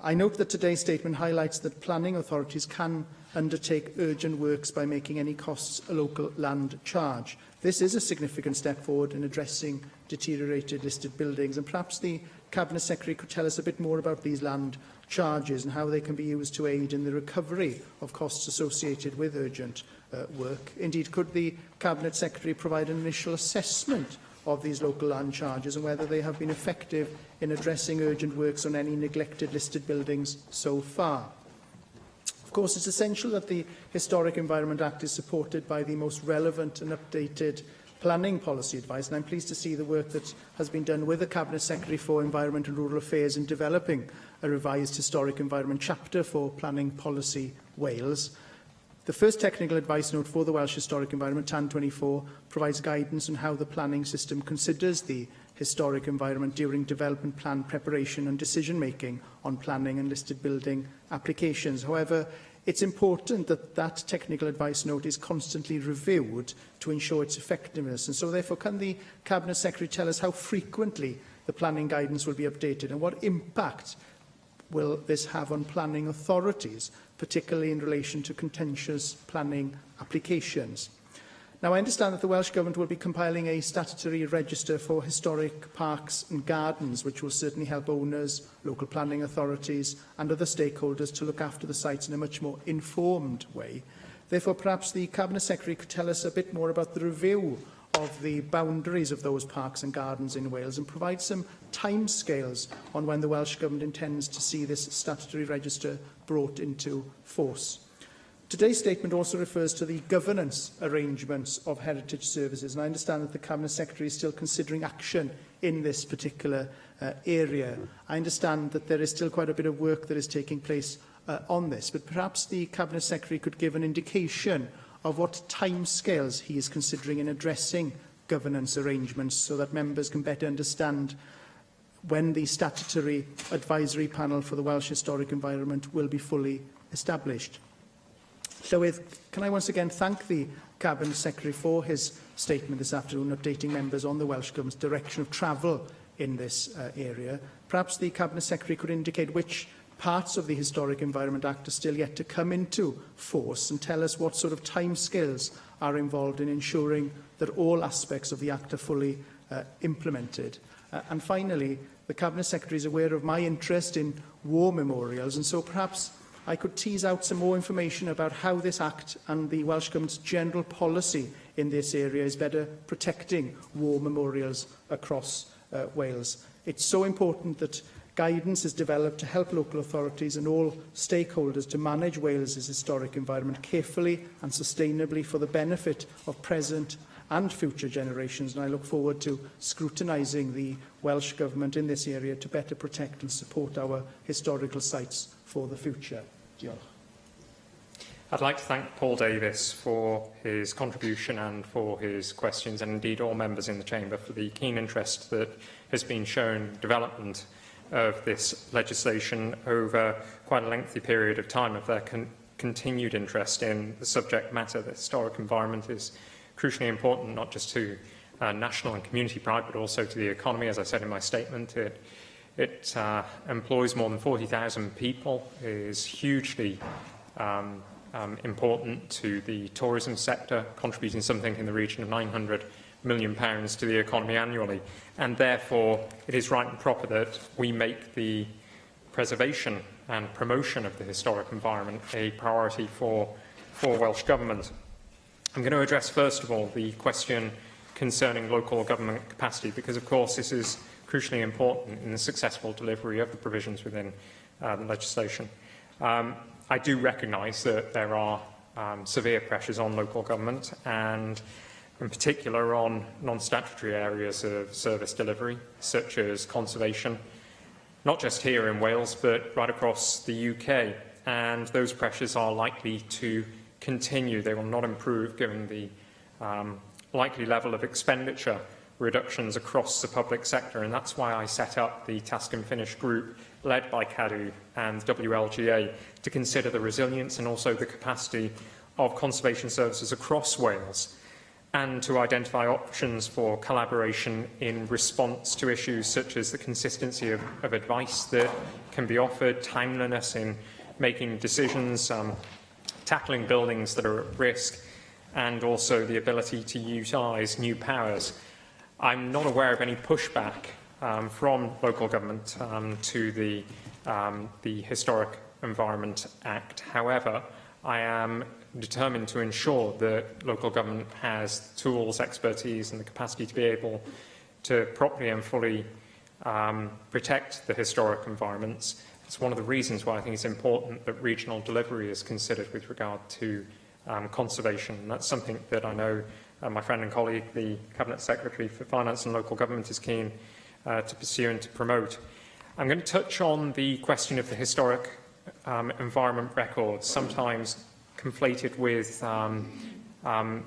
I note that today's statement highlights that planning authorities can undertake urgent works by making any costs a local land charge. This is a significant step forward in addressing deteriorated listed buildings, and perhaps the Cabinet Secretary could tell us a bit more about these land charges and how they can be used to aid in the recovery of costs associated with urgent work. Indeed, could the Cabinet Secretary provide an initial assessment of these local land charges and whether they have been effective in addressing urgent works on any neglected listed buildings so far? Of course, it's essential that the Historic Environment Act is supported by the most relevant and updated planning policy advice, and I'm pleased to see the work that has been done with the Cabinet Secretary for Environment and Rural Affairs in developing a revised Historic Environment chapter for Planning Policy Wales. The first technical advice note for the Welsh Historic Environment, TAN 24, provides guidance on how the planning system considers the historic environment during development plan preparation and decision-making on planning and listed building applications. However, it's important that that technical advice note is constantly reviewed to ensure its effectiveness. And so, therefore, can the Cabinet Secretary tell us how frequently the planning guidance will be updated and what impact will this have on planning authorities, particularly in relation to contentious planning applications? Now, I understand that the Welsh Government will be compiling a statutory register for historic parks and gardens, which will certainly help owners, local planning authorities and other stakeholders to look after the sites in a much more informed way. Therefore, perhaps the Cabinet Secretary could tell us a bit more about the review of the boundaries of those parks and gardens in Wales and provide some timescales on when the Welsh Government intends to see this statutory register brought into force. Today's statement also refers to the governance arrangements of heritage services, and I understand that the Cabinet Secretary is still considering action in this particular area. I understand that there is still quite a bit of work that is taking place on this, but perhaps the Cabinet Secretary could give an indication of what timescales he is considering in addressing governance arrangements so that members can better understand when the statutory advisory panel for the Welsh Historic Environment will be fully established. So, can I once again thank the Cabinet Secretary for his statement this afternoon, updating members on the Welsh Government's direction of travel in this area. Perhaps the Cabinet Secretary could indicate which parts of the Historic Environment Act are still yet to come into force and tell us what sort of timescales are involved in ensuring that all aspects of the Act are fully implemented. And finally, the Cabinet Secretary is aware of my interest in war memorials, and so perhaps I could tease out some more information about how this Act and the Welsh Government's general policy in this area is better protecting war memorials across Wales. It's so important that guidance is developed to help local authorities and all stakeholders to manage Wales's historic environment carefully and sustainably for the benefit of present and future generations, and I look forward to scrutinising the Welsh Government in this area to better protect and support our historical sites for the future. Diolch. I'd like to thank Paul Davis for his contribution and for his questions, and indeed all members in the Chamber for the keen interest that has been shown in development of this legislation over quite a lengthy period of time, of their continued interest in the subject matter. The historic environment is crucially important, not just to national and community pride, but also to the economy. As I said in my statement, it employs more than 40,000 people, is hugely important to the tourism sector, contributing something in the region of £900 million to the economy annually. And therefore, it is right and proper that we make the preservation and promotion of the historic environment a priority for Welsh Government. I'm going to address, first of all, the question concerning local government capacity, because, of course, this is crucially important in the successful delivery of the provisions within the legislation. I do recognise that there are severe pressures on local government, and in particular on non-statutory areas of service delivery, such as conservation, not just here in Wales, but right across the UK. And those pressures are likely to continue. They will not improve given the likely level of expenditure reductions across the public sector, and that's why I set up the Task and Finish group led by CADU and WLGA to consider the resilience and also the capacity of conservation services across Wales, and to identify options for collaboration in response to issues such as the consistency of advice that can be offered, timeliness in making decisions, tackling buildings that are at risk, and also the ability to utilise new powers. I'm not aware of any pushback from local government to the Historic Environment Act. However, I am determined to ensure that local government has tools, expertise and the capacity to be able to properly and fully protect the historic environments, It's one of the reasons why I think it's important that regional delivery is considered with regard to conservation. And that's something that I know my friend and colleague, the Cabinet Secretary for Finance and Local Government, is keen to pursue and to promote. I'm going to touch on the question of the historic environment records, sometimes conflated with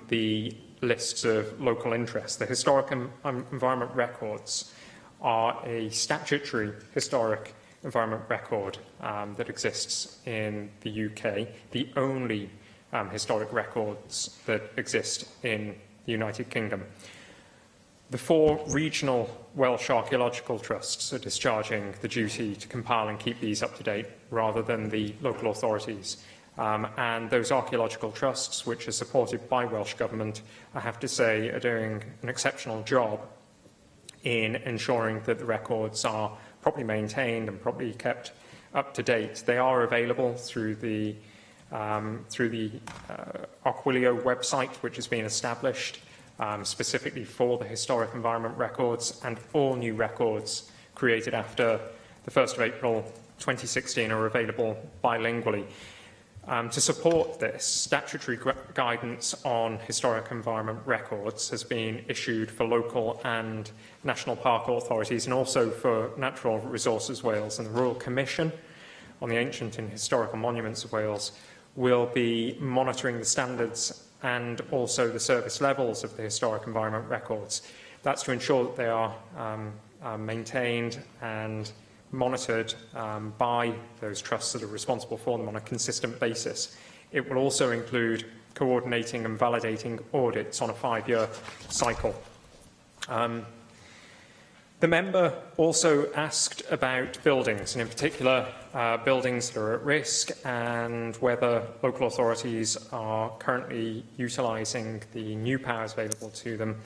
the lists of local interest. The historic environment records are a statutory historic environment record that exists in the UK, the only historic records that exist in the United Kingdom. The 4 regional Welsh archaeological trusts are discharging the duty to compile and keep these up to date rather than the local authorities. And those archaeological trusts, which are supported by Welsh Government, I have to say, are doing an exceptional job in ensuring that the records are properly maintained and properly kept up to date. They are available through the Archwilio website, which has been established specifically for the historic environment records, and all new records created after the 1st of April 2016 are available bilingually. To support this, statutory guidance on historic environment records has been issued for local and national park authorities, and also for Natural Resources Wales. And the Royal Commission on the Ancient and Historical Monuments of Wales will be monitoring the standards and also the service levels of the historic environment records. That's to ensure that they are maintained and monitored by those trusts that are responsible for them on a consistent basis. It will also include coordinating and validating audits on a 5-year cycle. The member also asked about buildings, and in particular buildings that are at risk, and whether local authorities are currently utilising the new powers available to them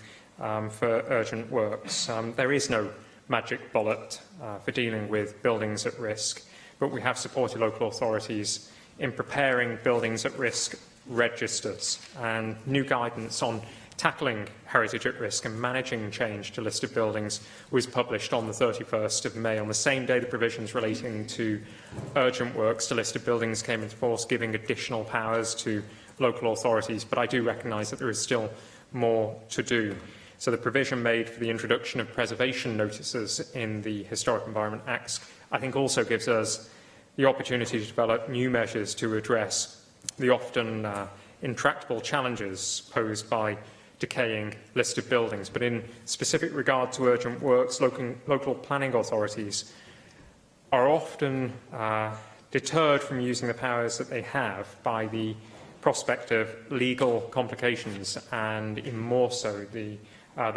for urgent works. There is no magic bullet for dealing with buildings at risk, but we have supported local authorities in preparing buildings at risk registers, and new guidance on tackling heritage at risk and managing change to listed buildings was published on the 31st of May. On the same day, the provisions relating to urgent works to listed buildings came into force, giving additional powers to local authorities, but I do recognise that there is still more to do. So the provision made for the introduction of preservation notices in the Historic Environment Acts, I think, also gives us the opportunity to develop new measures to address the often intractable challenges posed by decaying listed buildings. But in specific regard to urgent works, local planning authorities are often deterred from using the powers that they have by the prospect of legal complications, and in more so the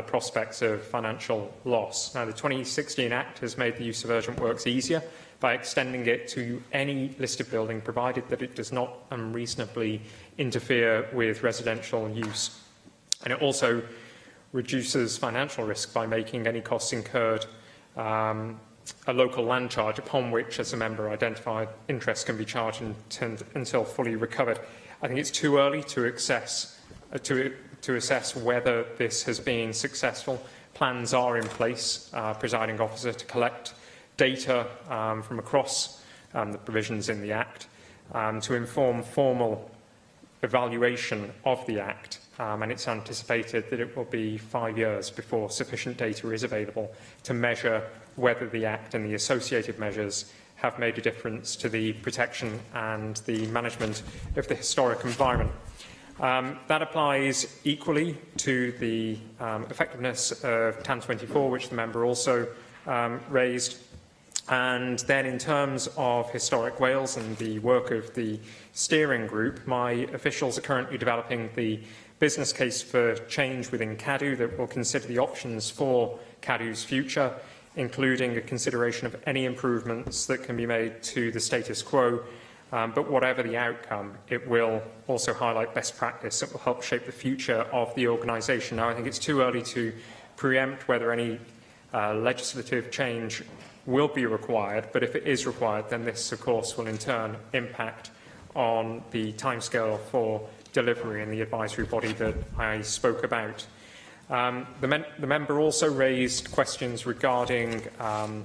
prospects of financial loss. Now, the 2016 Act has made the use of urgent works easier by extending it to any listed building, provided that it does not unreasonably interfere with residential use. And it also reduces financial risk by making any costs incurred a local land charge, upon which, as a member identified, interest can be charged until fully recovered. I think it's too early to assess whether this has been successful. Plans are in place, presiding officer, to collect data from across the provisions in the Act to inform formal evaluation of the Act, and it's anticipated that it will be 5 years before sufficient data is available to measure whether the Act and the associated measures have made a difference to the protection and the management of the historic environment. That applies equally to the effectiveness of TAN 24, which the member also raised. And then, in terms of Historic Wales and the work of the steering group, my officials are currently developing the business case for change within CADU that will consider the options for CADU's future, including a consideration of any improvements that can be made to the status quo. But whatever the outcome, it will also highlight best practice that will help shape the future of the organisation. Now, I think it's too early to preempt whether any legislative change will be required, but if it is required, then this, of course, will in turn impact on the timescale for delivery in the advisory body that I spoke about. The member also raised questions regarding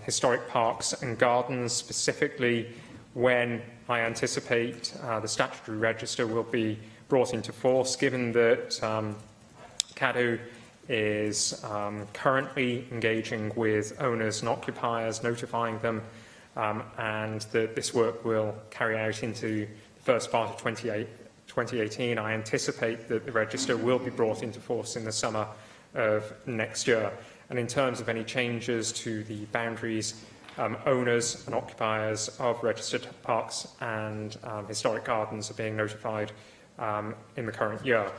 historic parks and gardens, specifically when I anticipate the statutory register will be brought into force, given that CADU is currently engaging with owners and occupiers, notifying them, and that this work will carry out into the first part of 2018. I anticipate that the register will be brought into force in the summer of next year. And in terms of any changes to the boundaries, owners and occupiers of registered parks and historic gardens are being notified in the current year.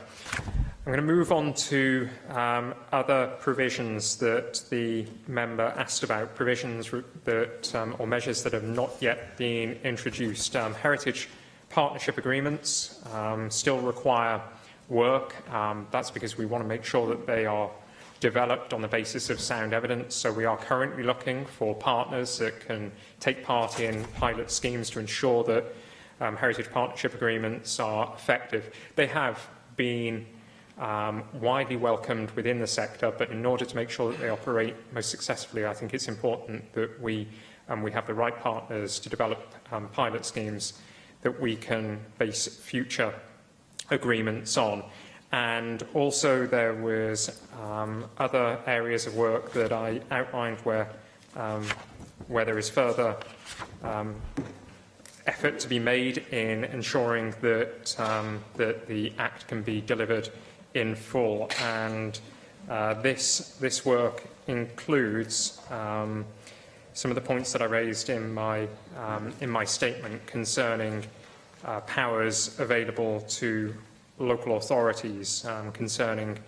I'm going to move on to other provisions that the member asked about, provisions that, or measures that have not yet been introduced. Heritage partnership agreements still require work. That's because we want to make sure that they are developed on the basis of sound evidence. So we are currently looking for partners that can take part in pilot schemes to ensure that heritage partnership agreements are effective. They have been widely welcomed within the sector, but in order to make sure that they operate most successfully, I think it's important that we have the right partners to develop pilot schemes that we can base future agreements on. And also there was other areas of work that I outlined where there is further effort to be made in ensuring that that the Act can be delivered in full. And this work includes some of the points that I raised in my statement concerning powers available to local authorities concerning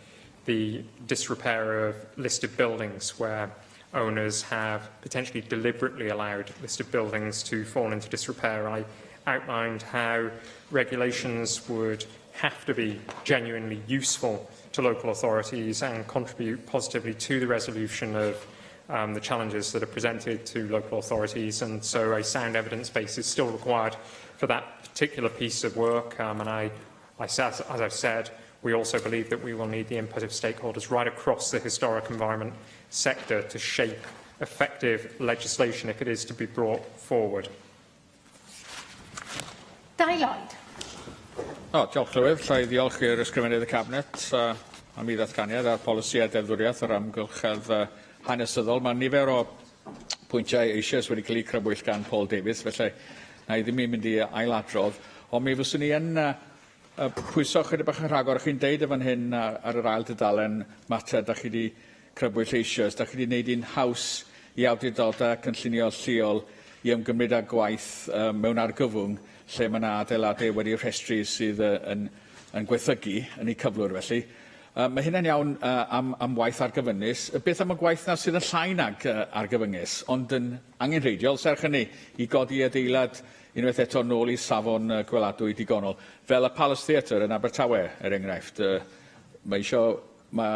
the disrepair of listed buildings where owners have potentially deliberately allowed listed buildings to fall into disrepair. I outlined how regulations would have to be genuinely useful to local authorities and contribute positively to the resolution of the challenges that are presented to local authorities, and so a sound evidence base is still required for that particular piece of work. As I've said, we also believe that we will need the input of stakeholders right across the historic environment sector to shape effective legislation if it is to be brought forward. Dai Lloyd. Diolch Llywydd. Llai ddiolch i'r ysgrifennydd y Cabinet am ei ddatganiad a'r polisi a deddfwriaeth yr amgylchedd hanesyddol. Mae nifer o pwyntiau eisoes wedi cael eu crybwyll gan Paul Davies, felly na i ddim yn mynd i ailadrodd. Ond mi fyswn i yn pwyso chydig bach yn rhagor. Chi'n deud efo hyn ar yr ail dudalen mater, da chi wedi crybwyll eisoes, da chi wedi gwneud un haws i awdurdodau cynllunio lleol i ymgymryd â gwaith mewn argyfwng lle mae yna adeiladau wedi rhestru sydd yn gweithygu yn eu cyflwr felly. Mae hynny'n iawn am waith argyfyngus. Beth am y gwaith na sydd yn llai nag argyfyngus, ond yn angenrheidiol, serch hynny, i godi adeilad unwaith eto nôl i safon gweladwy digonol. Fel y Palace Theatre yn Abertawe, enghraifft. Mae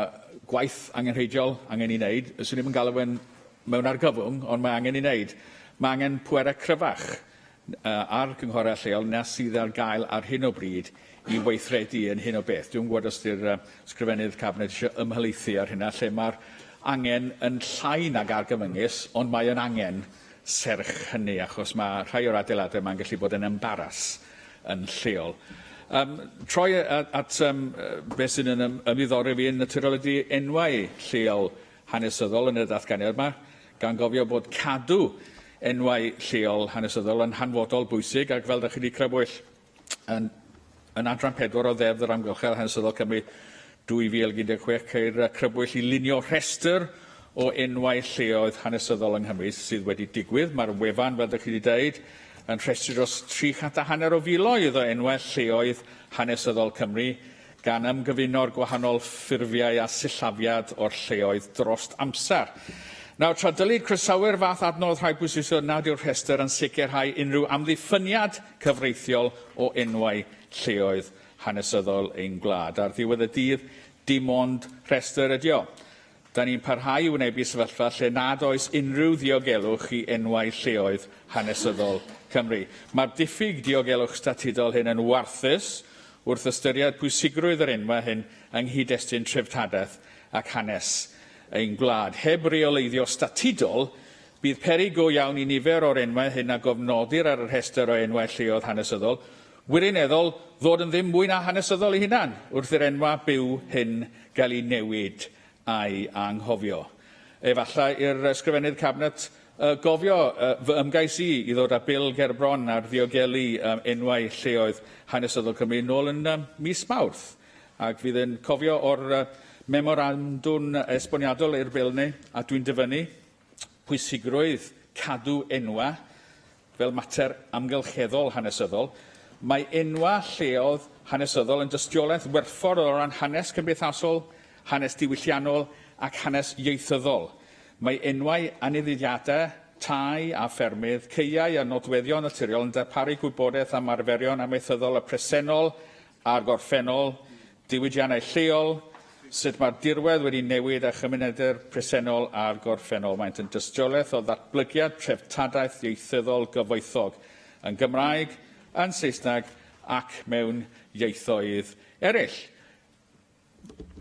gwaith angenrheidiol angen i wneud. Yswn i'm yn galw mewn argyfwng, ond mae angen i wneud. Mae angen pwerau cryfach ar gynghorau lleol na sydd ar gael ar hyn o bryd i weithredu yn hyn o beth. Dwi'n gwybod os ydy'r ysgrifennydd Cabinet eisiau ymhelaethu ar hynna, lle mae'r angen yn llai nag argyfyngus, ond mae yn angen serch hynny, achos mae rhai o'r adeiladau mae'n gallu bod yn embaras yn lleol. Troi at beth sydd yn ymddiddori fi yn naturiol ydy enwau lleol hanesyddol yn y ddathganiad yma, gan gofio bod cadw enwau lleol hanesyddol yn hanfodol bwysig, ac fel ydych chi wedi crybwyll yn adran 4 o ddeddf yr amgylchedd hanesyddol Cymru 2016 ceir crybwyll i lunio rhestr o enwau lleoedd hanesyddol yng Nghymru sydd wedi digwydd. Mae'r wefan, fel ydych chi wedi dweud, yn rhestru dros 350 o filoedd o enwau lleoedd hanesyddol Cymru gan ymgyfuno'r gwahanol ffurfiau a sillafiad o'r lleoedd drost amser. Nawr, tra dylid croesawu'r fath adnodd rhai bwysig nad yw'r rhestr yn sicrhau unrhyw amddiffyniad cyfreithiol o enwau lleoedd hanesyddol ein gwlad. Ar ddiwedd y dydd, dim ond rhestr ydi o. Da ni'n parhau i wynebu sefyllfa lle nad oes unrhyw ddiogelwch i enwau lleoedd hanesyddol Cymru. Mae'r diffyg diogelwch statudol hyn yn warthus wrth ystyried pwysigrwydd yr enwau hyn yng nghyd-destun treftadaeth ac hanes ein gwlad. Heb reoleiddio statudol, bydd peryg go iawn I nifer o'r enwau hyn a gofnodir ar y rhestr o enwau lleoedd hanesyddol, wirioneddol ddod yn ddim mwy na hanesyddol I hunan wrth i'r enwau byw hyn gael ei newid a'i anghofio. Efallai i'r ysgrifennydd Cabinet gofio fy ymgais I ddod â bil gerbron ar ddiogelu enwau lleoedd hanesyddol Cymru nôl yn mis Mawrth. Ac fydd yn cofio o'r memorandwm esboniadol i'r bil ni, a dwi'n dyfynnu pwysigrwydd cadw enwa fel mater amgylcheddol hanesyddol. Mae enwa lleoedd hanesyddol yn dystiolaeth werthfawr o ran hanes cymdeithasol, hanes diwylliannol ac hanes ieithyddol. Mae enwau anifeiliadau, tai a ffermydd, caeau a nodweddion naturiol yn darparu gwybodaeth am arferion amaethyddol y presennol a'r gorffennol, diwydiannau lleol, sut mae'r dirwedd wedi newid a chymunedau'r presennol a'r gorffennol. Maent yn dystiolaeth o ddatblygiad treftadaeth ieithyddol gyfoethog yn Gymraeg, yn Saesneg ac mewn ieithoedd eraill.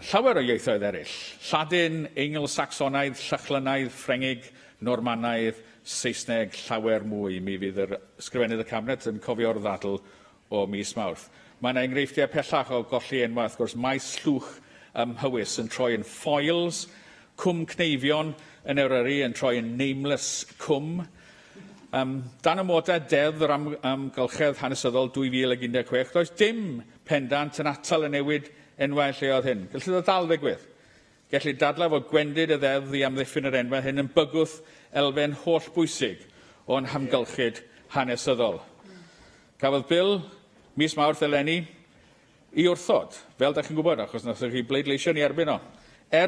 Llawer o ieithoedd eraill. Lladin, Eingl-Sacsonaidd, Llychlynaidd, Ffrengig, Normanaidd, Saesneg, llawer mwy. Mi fydd yr ysgrifennydd y Cabinet yn cofio'r ddadl o mis Mawrth. Mae yna enghreifftiau pellach o golli enwau, wrth gwrs, maes llwch Hywys yn troi yn foils, cwm Cneifion yn Eryri yn troi yn nameless cwm. Dan ymwodau deddf yr amgylchedd hanesyddol 2016, does dim pendant yn atal y newid enwau lleoedd hyn. Gellir ddod dal ddigwydd. Gellir dadlau fod gwendid y ddeddf I amddiffyn yr enwau hyn yn bygwth elfen holl bwysig o'n hamgylchyd hanesyddol. Cafodd bil mis Mawrth eleni I wrthod, fel ydych chi'n gwybod, achos wnaethoch chi bleidleisio ni erbyn o,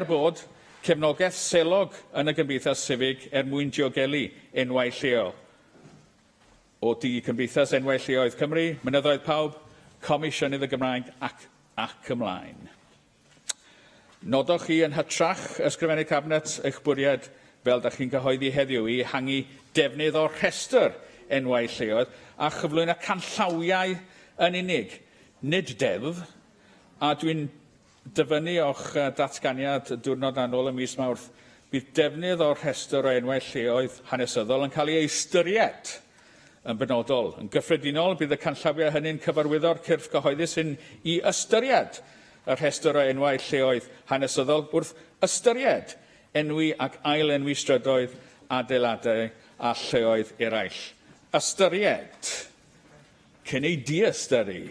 bod cefnogaeth selog yn y Gymdeithas Sifig mwyn diogelu enwau lleol. O Cymdeithas Enwau Lleoedd Cymru, mynyddoedd pawb, Comisiynydd y Gymraeg ac ymlaen. Nodoch chi yn hytrach ysgrifennydd Cabinet eich bwriad fel ydych chi'n cyhoeddi heddiw I hangi defnydd o rhestr enwau lleoedd a chyflwyno canllawiau yn unig. Nid deddf, a dwi'n dyfynnu o'ch datganiad diwrnod anol y mis Mawrth, bydd defnydd o'r rhestr o enwau lleoedd hanesyddol yn cael ei ystyried yn benodol. Yn gyffredinol, bydd y canllawiau hynny'n cyfarwyddo'r cyrff cyhoeddus I ystyried y rhestr o enwau lleoedd hanesyddol wrth ystyried enwi ac ailenwi strydoedd, adeiladau a lleoedd eraill. Ystyried, cyn ei diastyru.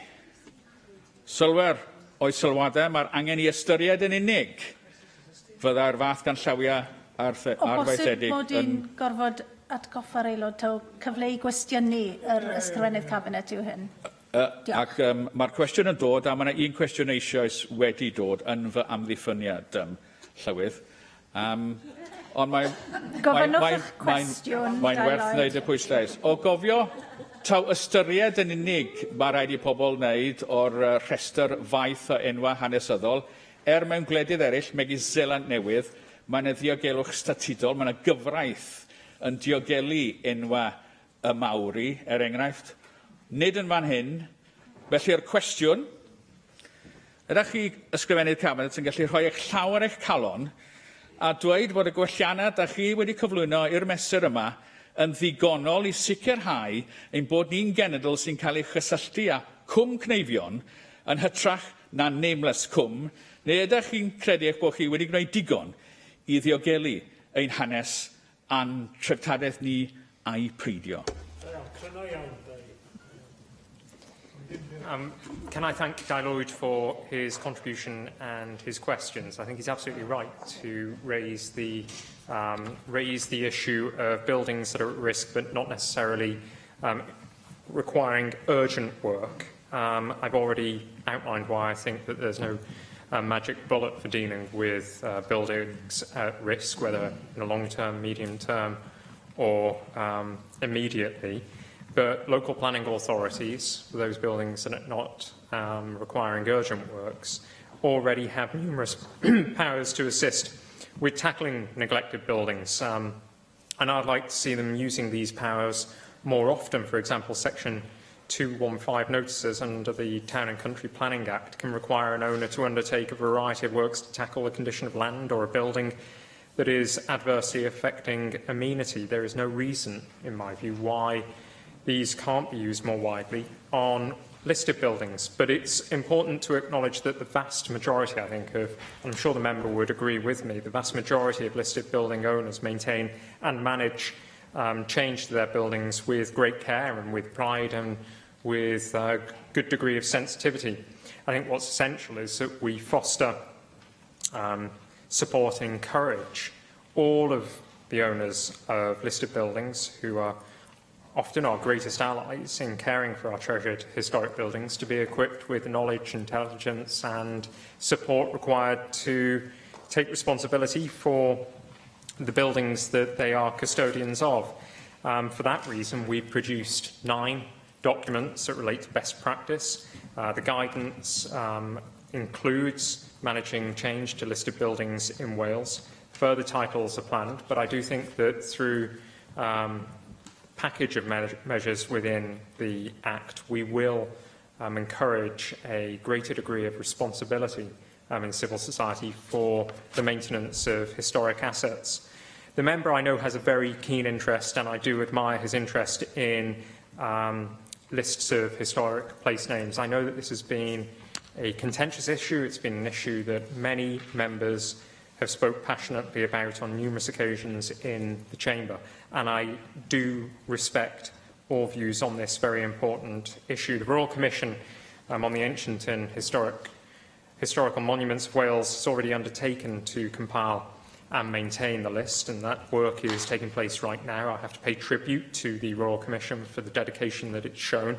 Sylwer o'i sylwadau, mae'r angen I ystyried yn unig fydda'r fath ganllawiau arfaethedig. O bosib mod i'n gorfod atgoffa'r aelod taw cyfleu gwestiynu yr ysgrifennydd Cabinet yw hyn? Ac mae'r cwestiwn yn dod, a mae yna un cwestiwn eisoes wedi dod yn fy amddiffyniad, Llywydd. Ond Gofynnwch eich cwestiwn, mae'n werth wneud y pwyslais. O gofio, taw ystyried yn unig mae rhaid I pobl wneud o'r rhestr faith o enwau hanesyddol, mewn gwledydd eraill, megis Zeeland Newydd, mae yna ddiogelwch statudol, mae yna gyfraith yn diogelu enwau y Mawri, enghraifft. Nid yn fan hyn, felly'r cwestiwn, ydych chi ysgrifennydd Cabinet yn gallu rhoi eich llaw ar eich calon a dweud bod y gwelliannau ydych chi wedi cyflwyno i'r mesur yma yn ddigonol I sicrhau ein bod ni'n genedl sy'n cael ei chysylltu â cwm Cneifion yn hytrach na nameless cwm, neu ydych chi'n credu eich bod chi wedi gwneud digon I ddiogelu ein hanes a'n treftadaeth ni a'i preidio. Can I thank Guy Lloyd for his contribution and his questions? I think he's absolutely right to raise the issue of buildings that are at risk but not necessarily requiring urgent work. I've already outlined why I think that there's no magic bullet for dealing with buildings at risk, whether in a long-term, medium-term or immediately. But local planning authorities, for those buildings that are not requiring urgent works, already have numerous powers to assist with tackling neglected buildings. And I'd like to see them using these powers more often. For example, Section 215 notices under the Town and Country Planning Act can require an owner to undertake a variety of works to tackle the condition of land or a building that is adversely affecting amenity. There is no reason, in my view, why these can't be used more widely on listed buildings. But it's important to acknowledge that the vast majority, I think, and I'm sure the member would agree with me, the vast majority of listed building owners maintain and manage change to their buildings with great care and with pride and with a good degree of sensitivity. I think what's essential is that we foster, support and encourage all of the owners of listed buildings, who are often our greatest allies in caring for our treasured historic buildings, to be equipped with the knowledge, intelligence and support required to take responsibility for the buildings that they are custodians of. For that reason, we've produced 9 documents that relate to best practice. The guidance includes managing change to listed buildings in Wales. Further titles are planned, but I do think that through package of measures within the Act, we will encourage a greater degree of responsibility in civil society for the maintenance of historic assets. The member, I know, has a very keen interest, and I do admire his interest in lists of historic place names. I know that this has been a contentious issue. It's been an issue that many members have spoke passionately about on numerous occasions in the Chamber, and I do respect all views on this very important issue. The Royal Commission on the Ancient and Historical Monuments of Wales has already undertaken to compile and maintain the list, and that work is taking place right now. I have to pay tribute to the Royal Commission for the dedication that it's shown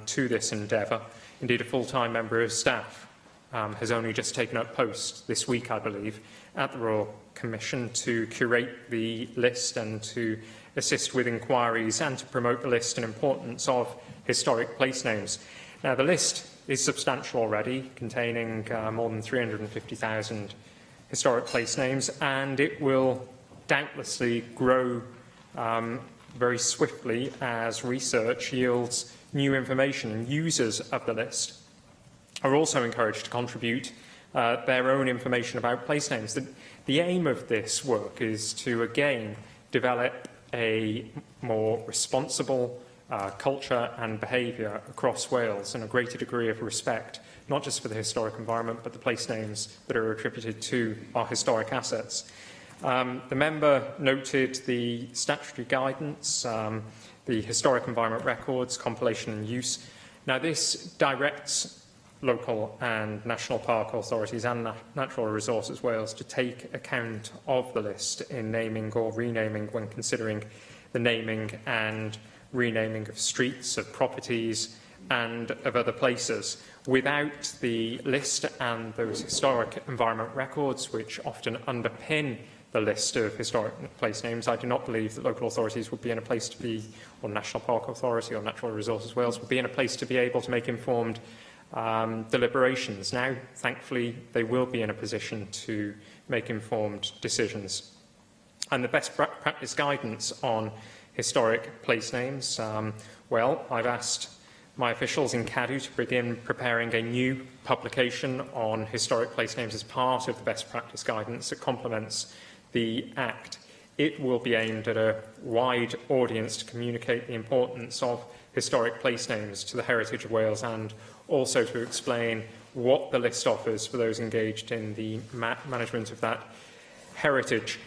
to this endeavour. Indeed, a full-time member of staff has only just taken up post this week, I believe, at the Royal Commission to curate the list and to assist with inquiries and to promote the list and importance of historic place names. Now, the list is substantial already, containing more than 350,000 historic place names, and it will doubtlessly grow very swiftly as research yields new information, and users of the list are also encouraged to contribute their own information about place names. The aim of this work is to, again, develop a more responsible culture and behaviour across Wales, and a greater degree of respect, not just for the historic environment, but the place names that are attributed to our historic assets. The member noted the statutory guidance, the Historic Environment Records, compilation and use. Now, this directs local and national park authorities and Natural Resources Wales to take account of the list in naming or renaming when considering the naming and renaming of streets, of properties and of other places. Without the list and those historic environment records, which often underpin the list of historic place names, I do not believe that local authorities would be in a place to be, or National Park Authority or Natural Resources Wales would be in a place to be able to make informed deliberations. Now, thankfully, they will be in a position to make informed decisions. And the best practice guidance on historic place names, well, I've asked my officials in Cadw to begin preparing a new publication on historic place names as part of the best practice guidance that complements the Act. It will be aimed at a wide audience to communicate the importance of historic place names to the heritage of Wales, and also to explain what the list offers for those engaged in the management of that heritage.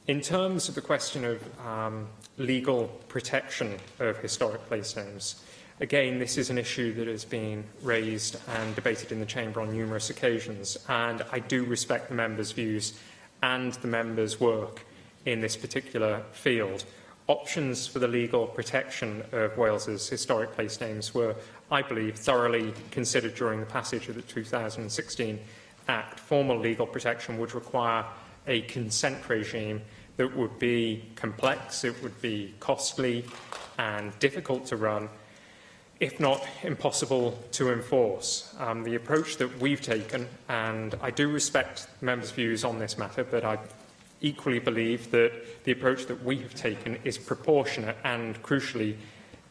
In terms of the question of legal protection of historic place names, again, this is an issue that has been raised and debated in the Chamber on numerous occasions, and I do respect the members' views and the members' work in this particular field. Options for the legal protection of Wales's historic place names were, I believe, thoroughly considered during the passage of the 2016 Act. Formal legal protection would require a consent regime that would be complex, it would be costly and difficult to run, if not impossible to enforce. The approach that we've taken, and I do respect members' views on this matter, but I equally believe that the approach that we have taken is proportionate and, crucially,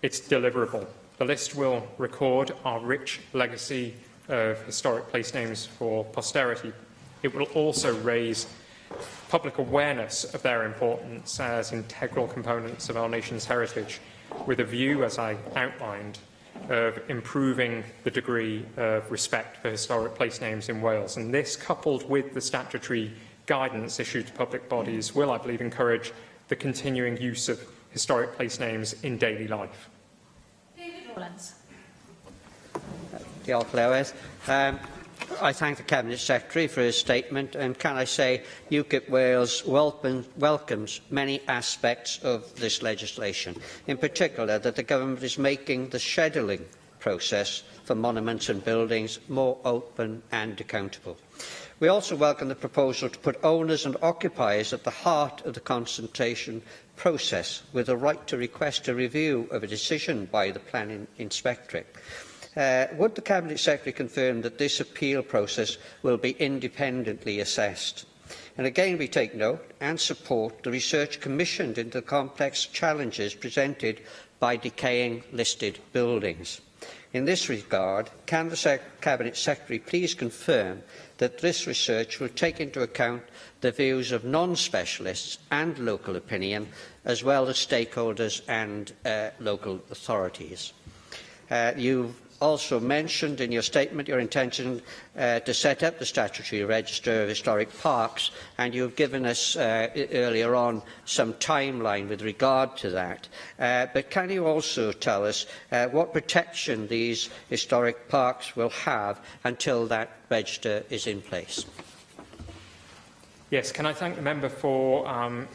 it's deliverable. The list will record our rich legacy of historic place names for posterity. It will also raise public awareness of their importance as integral components of our nation's heritage, with a view, as I outlined, of improving the degree of respect for historic place names in Wales. And this, coupled with the statutory guidance issued to public bodies, will, I believe, encourage the continuing use of historic place names in daily life. David Rowlands. Diolch, Lewis. I thank the Cabinet Secretary for his statement, and can I say UKIP Wales welcomes many aspects of this legislation, in particular that the Government is making the scheduling process for monuments and buildings more open and accountable. We also welcome the proposal to put owners and occupiers at the heart of the consultation process, with the right to request a review of a decision by the Planning Inspectorate. Would the Cabinet Secretary confirm that this appeal process will be independently assessed? And again, we take note and support the research commissioned into the complex challenges presented by decaying listed buildings. In this regard, can the Cabinet Secretary please confirm that this research will take into account the views of non-specialists and local opinion, as well as stakeholders and local authorities? You've also mentioned in your statement your intention to set up the statutory register of historic parks, and you've given us earlier on some timeline with regard to that. But can you also tell us what protection these historic parks will have until that register is in place? Yes, can I thank the member for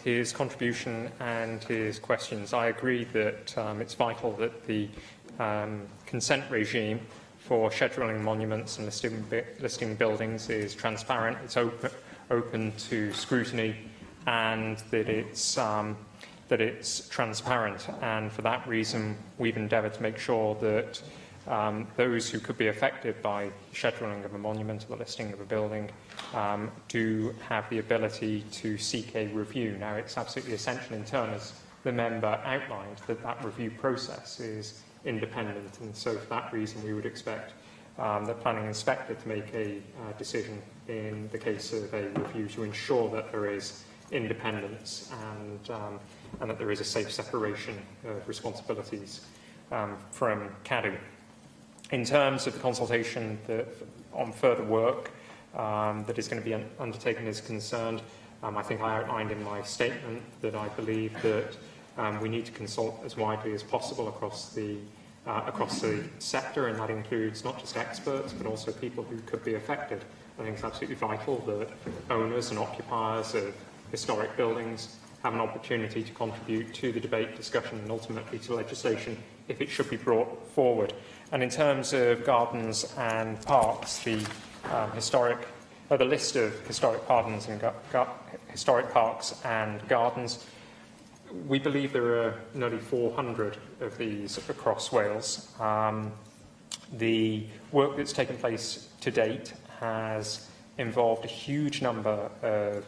his contribution and his questions. I agree that it's vital that the consent regime for scheduling monuments and listing buildings is transparent, it's open to scrutiny, and that it's transparent. And for that reason, we've endeavoured to make sure that those who could be affected by scheduling of a monument or the listing of a building do have the ability to seek a review. Now, it's absolutely essential in turn, as the member outlined, that that review process is independent, and so for that reason we would expect the Planning Inspector to make a decision in the case of a review to ensure that there is independence and that there is a safe separation of responsibilities from CADU. In terms of the consultation on further work that is going to be undertaken is concerned, I think I outlined in my statement that I believe that we need to consult as widely as possible across the sector, and that includes not just experts but also people who could be affected. I think it's absolutely vital that owners and occupiers of historic buildings have an opportunity to contribute to the debate, discussion and ultimately to legislation if it should be brought forward. And in terms of gardens and parks, the list of historic gardens and historic parks and gardens, we believe there are nearly 400 of these across Wales. The work that's taken place to date has involved a huge number of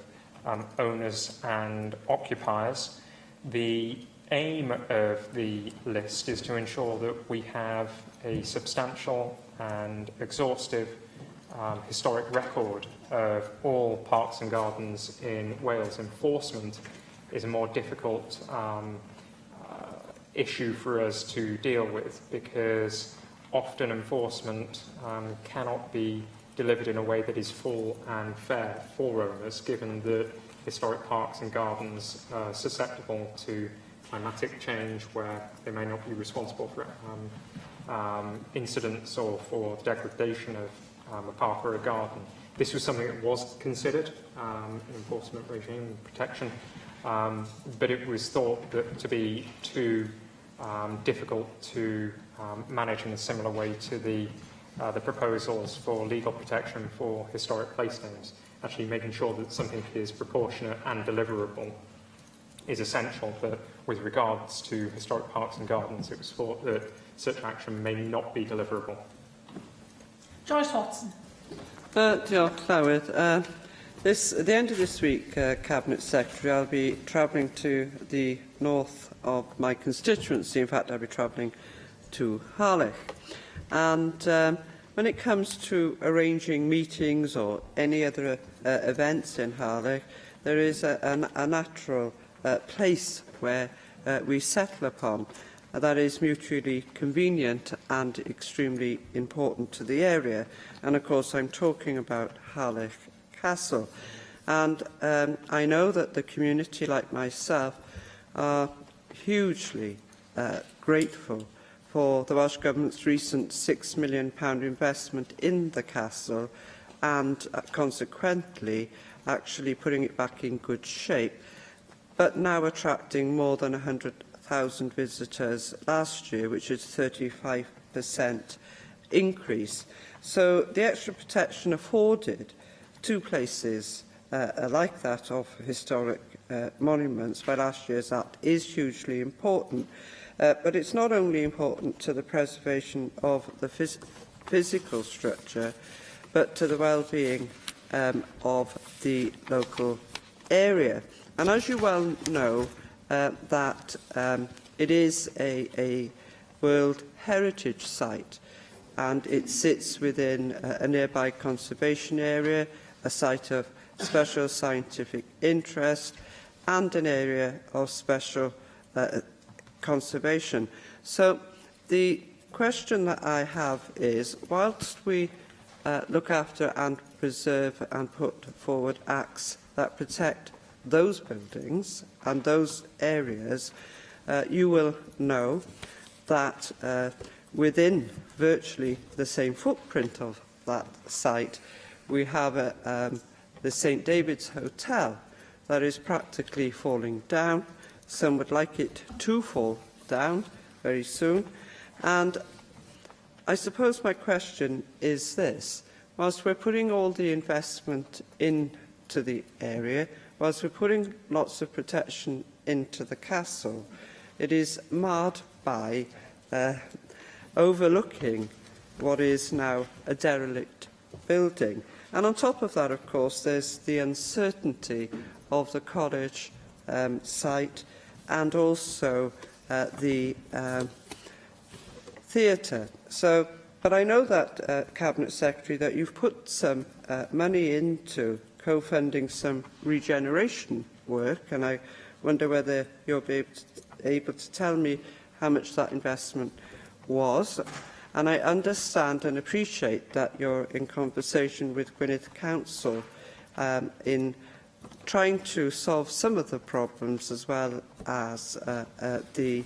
owners and occupiers. The aim of the list is to ensure that we have a substantial and exhaustive historic record of all parks and gardens in Wales. Enforcement is a more difficult issue for us to deal with, because often enforcement cannot be delivered in a way that is full and fair for owners, given that historic parks and gardens are susceptible to climatic change, where they may not be responsible for incidents or for degradation of a park or a garden. This was something that was considered in enforcement regime protection, but it was thought that to be too difficult to manage in a similar way to the proposals for legal protection for historic place names. Actually making sure that something is proportionate and deliverable is essential, but with regards to historic parks and gardens, it was thought that such action may not be deliverable. Joyce Watson. Diolch, Llywyd. At the end of this week, Cabinet Secretary, I'll be travelling to the north of my constituency. In fact, I'll be travelling to Harlech. And when it comes to arranging meetings or any other events in Harlech, there is a natural place where we settle upon that is mutually convenient and extremely important to the area. And of course, I'm talking about Harlech Castle. And I know that the community, like myself, are hugely grateful for the Welsh Government's recent £6 million investment in the castle and consequently actually putting it back in good shape, but now attracting more than 100,000 visitors last year, which is a 35% increase. So the extra protection afforded to places like that of historic monuments by last year's Act is hugely important. But it's not only important to the preservation of the physical structure, but to the well-being of the local area. And as you well know, that it is a World Heritage Site, and it sits within a nearby conservation area, a site of special scientific interest, and an area of special conservation. So the question that I have is, whilst we look after and preserve and put forward acts that protect those buildings and those areas, you will know that within virtually the same footprint of that site, we have the St David's Hotel that is practically falling down. Some would like it to fall down very soon. And I suppose my question is this. Whilst we're putting all the investment into the area, whilst we're putting lots of protection into the castle, it is marred by overlooking what is now a derelict building. And on top of that, of course, there's the uncertainty of the college site and also the theatre. So, but I know that, Cabinet Secretary, that you've put some money into co-funding some regeneration work, and I wonder whether you'll be able to tell me how much that investment was. And I understand and appreciate that you're in conversation with Gwynedd Council in trying to solve some of the problems, as well as the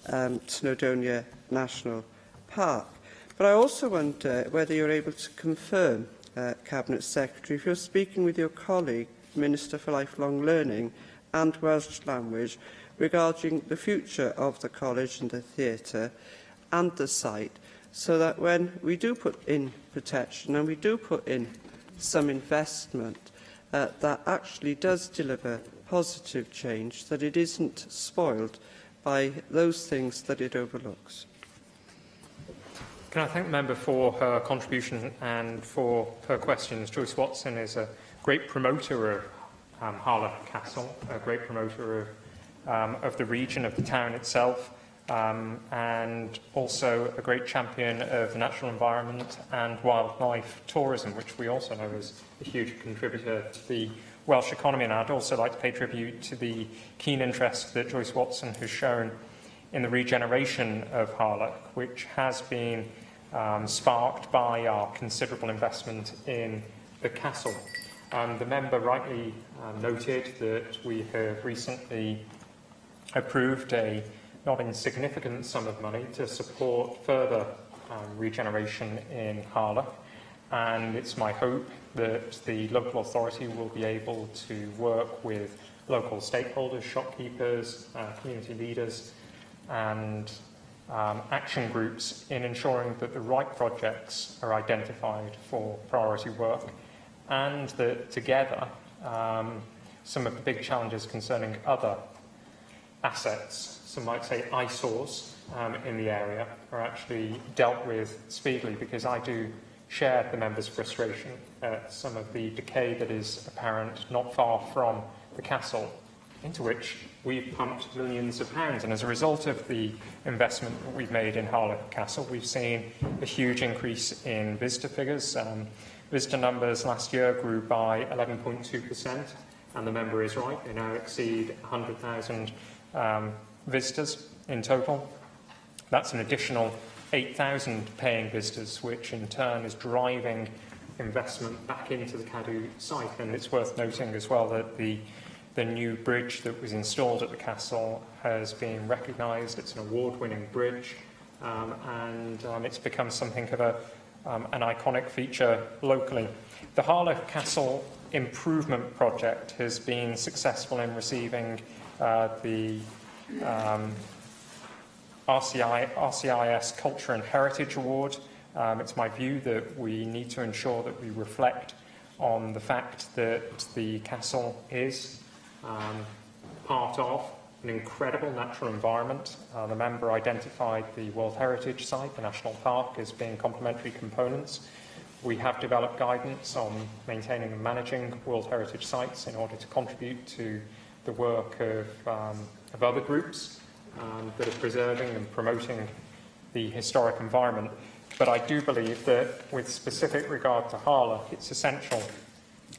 Snowdonia National Park. But I also wonder whether you're able to confirm, Cabinet Secretary, if you're speaking with your colleague, Minister for Lifelong Learning and Welsh Language, regarding the future of the college and the theatre and the site, so that when we do put in protection and we do put in some investment, that actually does deliver positive change, that it isn't spoiled by those things that it overlooks. Can I thank the member for her contribution and for her questions? Joyce Watson is a great promoter of Harlech Castle, a great promoter of the region, of the town itself, and also a great champion of the natural environment and wildlife tourism, which we also know is a huge contributor to the Welsh economy. And I'd also like to pay tribute to the keen interest that Joyce Watson has shown in the regeneration of Harlech, which has been sparked by our considerable investment in the castle. The member rightly noted that we have recently approved a not insignificant sum of money to support further regeneration in Harlech, and it's my hope that the local authority will be able to work with local stakeholders, shopkeepers, community leaders and action groups in ensuring that the right projects are identified for priority work, and that together some of the big challenges concerning other assets, some might say eyesores in the area, are actually dealt with speedily, because I do share the member's frustration at some of the decay that is apparent not far from the castle into which we've pumped millions of pounds. And as a result of the investment that we've made in Harlech Castle, we've seen a huge increase in visitor figures. Visitor numbers last year grew by 11.2%, and the member is right, they now exceed 100,000 visitors in total. That's an additional 8,000 paying visitors, which in turn is driving investment back into the Cadw site. And it's worth noting as well that the new bridge that was installed at the castle has been recognised. It's an award-winning bridge, and it's become something of an iconic feature locally. The Harlech Castle Improvement Project has been successful in receiving the RCIS Culture and Heritage Award. It's my view that we need to ensure that we reflect on the fact that the castle is part of an incredible natural environment. The member identified the World Heritage Site, the National Park, as being complementary components. We have developed guidance on maintaining and managing World Heritage Sites in order to contribute to the work of other groups that are preserving and promoting the historic environment. But I do believe that, with specific regard to Harlech, it's essential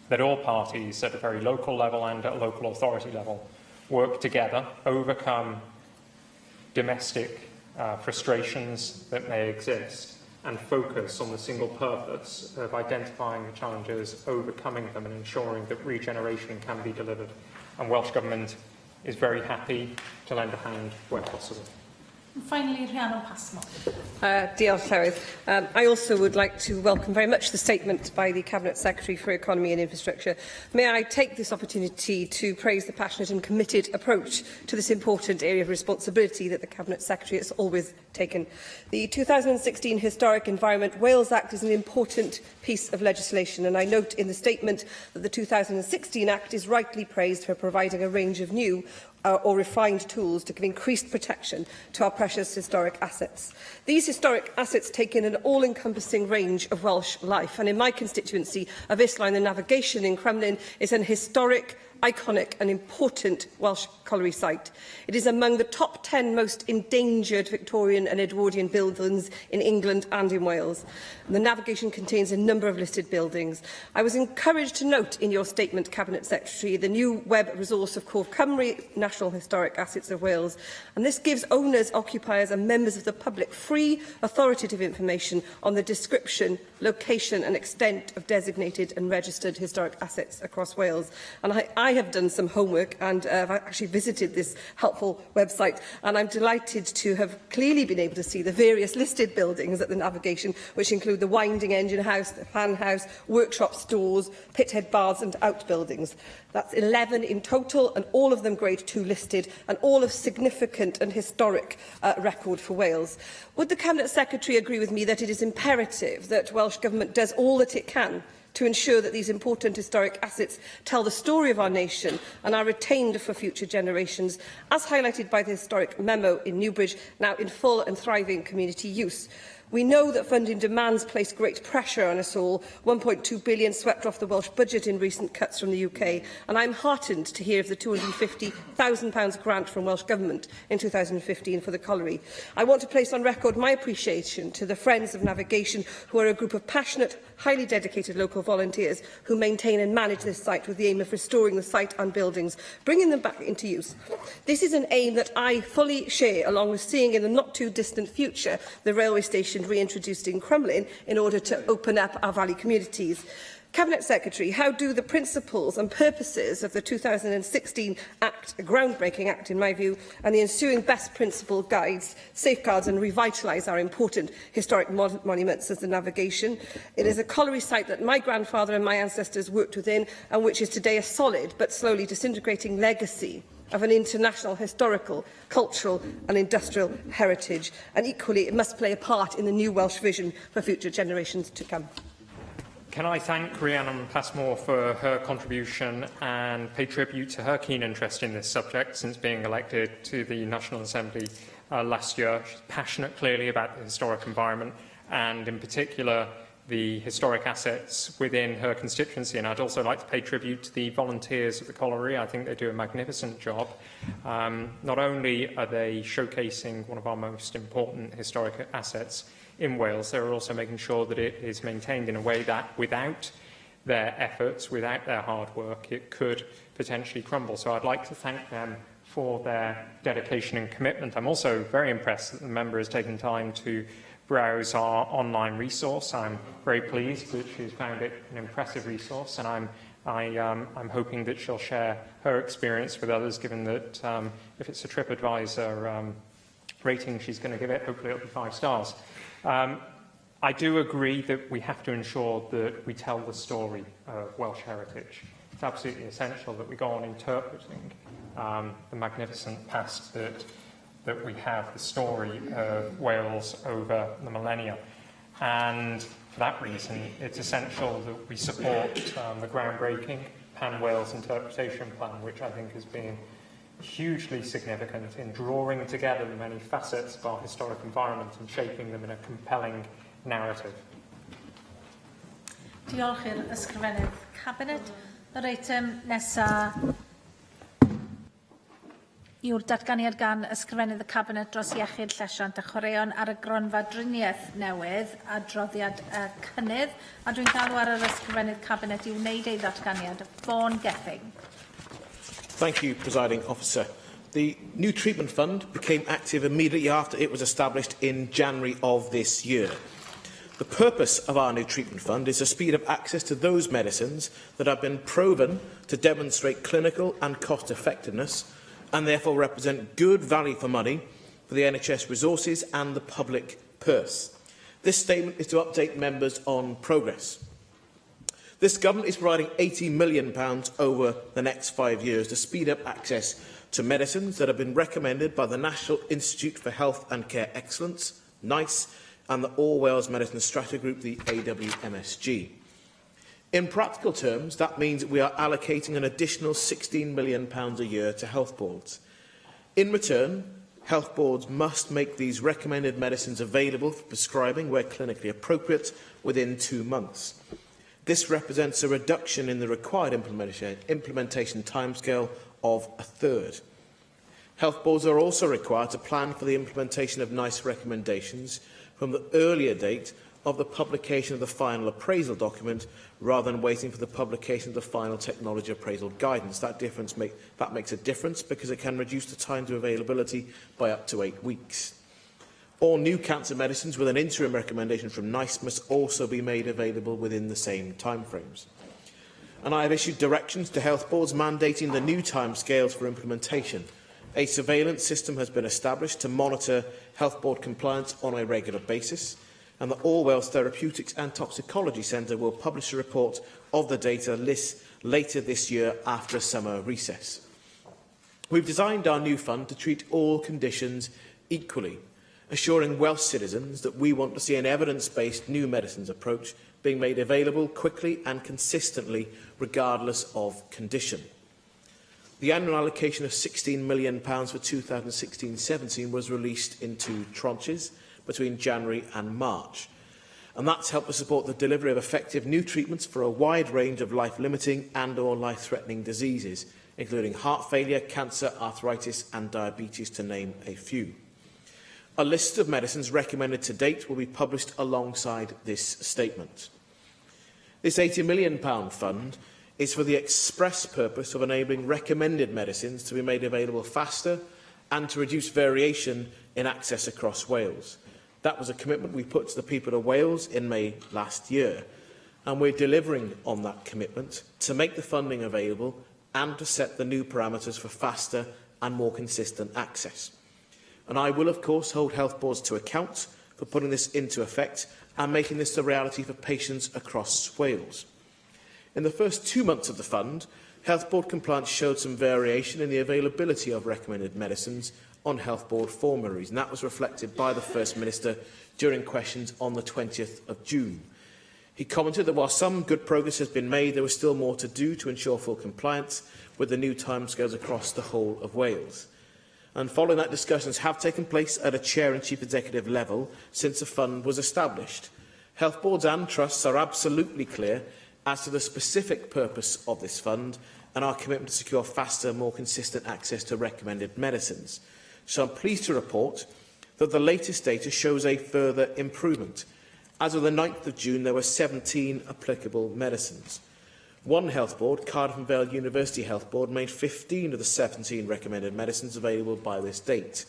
that all parties at a very local level and at a local authority level work together, overcome domestic frustrations that may exist, and focus on the single purpose of identifying the challenges, overcoming them, and ensuring that regeneration can be delivered. And Welsh Government is very happy to lend a hand where possible. And finally, Rhiannon Passmore. Diolch, Llywydd. I also would like to welcome very much the statement by the Cabinet Secretary for Economy and Infrastructure. May I take this opportunity to praise the passionate and committed approach to this important area of responsibility that the Cabinet Secretary has always taken. The 2016 Historic Environment Wales Act is an important piece of legislation, and I note in the statement that the 2016 Act is rightly praised for providing a range of new or refined tools to give increased protection to our precious historic assets. These historic assets take in an all-encompassing range of Welsh life, and in my constituency of Isla, the navigation in Crumlin is an historic, iconic and important Welsh colliery site. It is among the top 10 most endangered Victorian and Edwardian buildings in England and in Wales. The navigation contains a number of listed buildings. I was encouraged to note in your statement, Cabinet Secretary, the new web resource of Corf Cymru, National Historic Assets of Wales, and this gives owners, occupiers and members of the public free, authoritative information on the description, location and extent of designated and registered historic assets across Wales. And I have done some homework and I've actually visited this helpful website, and I'm delighted to have clearly been able to see the various listed buildings at the navigation, which include the Winding Engine House, the Fan House, workshop stores, pithead baths and outbuildings. That's 11 in total, and all of them Grade 2 listed, and all of significant and historic record for Wales. Would the Cabinet Secretary agree with me that it is imperative that Welsh Government does all that it can to ensure that these important historic assets tell the story of our nation and are retained for future generations, as highlighted by the historic memo in Newbridge, now in full and thriving community use? We know that funding demands place great pressure on us all. £1.2 billion swept off the Welsh budget in recent cuts from the UK, and I'm heartened to hear of the £250,000 grant from Welsh Government in 2015 for the colliery. I want to place on record my appreciation to the Friends of Navigation, who are a group of passionate, highly dedicated local volunteers who maintain and manage this site with the aim of restoring the site and buildings, bringing them back into use. This is an aim that I fully share, along with seeing in the not-too-distant future the railway station reintroduced in Crumlin in order to open up our valley communities. Cabinet Secretary, how do the principles and purposes of the 2016 Act, a groundbreaking Act in my view, and the ensuing best principle guides, safeguards and revitalise our important historic monuments as the navigation? It is a colliery site that my grandfather and my ancestors worked within, and which is today a solid but slowly disintegrating legacy of an international historical, cultural and industrial heritage, and equally it must play a part in the new Welsh vision for future generations to come. Can I thank Rhiannon Passmore for her contribution and pay tribute to her keen interest in this subject since being elected to the National Assembly last year. She's passionate, clearly, about the historic environment and, in particular, the historic assets within her constituency. And I'd also like to pay tribute to the volunteers at the colliery. I think they do a magnificent job. Not only are they showcasing one of our most important historic assets in Wales, they're also making sure that it is maintained in a way that without their efforts, without their hard work, it could potentially crumble. So I'd like to thank them for their dedication and commitment. I'm also very impressed that the member has taken time to browse our online resource. I'm very pleased that she's found it an impressive resource, and I'm hoping that she'll share her experience with others, given that if it's a TripAdvisor rating she's going to give it, hopefully it'll be 5 stars. I do agree that we have to ensure that we tell the story of Welsh heritage. It's absolutely essential that we go on interpreting the magnificent past that we have, the story of Wales over the millennia. And for that reason, it's essential that we support the groundbreaking Pan Wales Interpretation Plan, which I think has been hugely significant in drawing together the many facets of our historic environment and shaping them in a compelling narrative. Diolch i'r ysgrifennydd Cabinet. Yr eitem nesaf yw'r datganiad gan ysgrifennydd y Cabinet dros iechyd llesiant a chwaraeon ar y gronfa driniaeth newydd a droddiad cynnydd. A dwi'n galw ar yr ysgrifennydd Cabinet i wneud ei ddatganiad. Vaughan Gething. Thank you, Presiding Officer. The new treatment fund became active immediately after it was established in January of this year. The purpose of our new treatment fund is to speed up access to those medicines that have been proven to demonstrate clinical and cost effectiveness and therefore represent good value for money for the NHS resources and the public purse. This statement is to update members on progress. This government is providing £80 million over the next 5 years to speed up access to medicines that have been recommended by the National Institute for Health and Care Excellence, NICE, and the All Wales Medicine Strategy Group, the AWMSG. In practical terms, that means that we are allocating an additional £16 million a year to health boards. In return, health boards must make these recommended medicines available for prescribing where clinically appropriate within 2 months. This represents a reduction in the required implementation timescale of a third. Health boards are also required to plan for the implementation of NICE recommendations from the earlier date of the publication of the final appraisal document rather than waiting for the publication of the final technology appraisal guidance. That makes a difference because it can reduce the time to availability by up to 8 weeks. All new cancer medicines with an interim recommendation from NICE must also be made available within the same timeframes. And I have issued directions to health boards mandating the new timescales for implementation. A surveillance system has been established to monitor health board compliance on a regular basis, and the All Wales Therapeutics and Toxicology Centre will publish a report of the data list later this year after a summer recess. We've designed our new fund to treat all conditions equally, assuring Welsh citizens that we want to see an evidence-based new medicines approach being made available quickly and consistently, regardless of condition. The annual allocation of £16 million for 2016-17 was released in 2 tranches between January and March, and that's helped to support the delivery of effective new treatments for a wide range of life-limiting and/or life-threatening diseases, including heart failure, cancer, arthritis and diabetes, to name a few. A list of medicines recommended to date will be published alongside this statement. This £80 million fund is for the express purpose of enabling recommended medicines to be made available faster and to reduce variation in access across Wales. That was a commitment we put to the people of Wales in May last year, and we're delivering on that commitment to make the funding available and to set the new parameters for faster and more consistent access. And I will, of course, hold health boards to account for putting this into effect and making this a reality for patients across Wales. In the first 2 months of the fund, health board compliance showed some variation in the availability of recommended medicines on health board formularies, and that was reflected by the First Minister during questions on the 20th of June. He commented that while some good progress has been made, there was still more to do to ensure full compliance with the new timescales across the whole of Wales. And following that, discussions have taken place at a Chair and Chief Executive level since the fund was established. Health boards and trusts are absolutely clear as to the specific purpose of this fund and our commitment to secure faster, more consistent access to recommended medicines. So I'm pleased to report that the latest data shows a further improvement. As of the 9th of June, there were 17 applicable medicines. One health board, Cardiff and Vale University Health Board, made 15 of the 17 recommended medicines available by this date.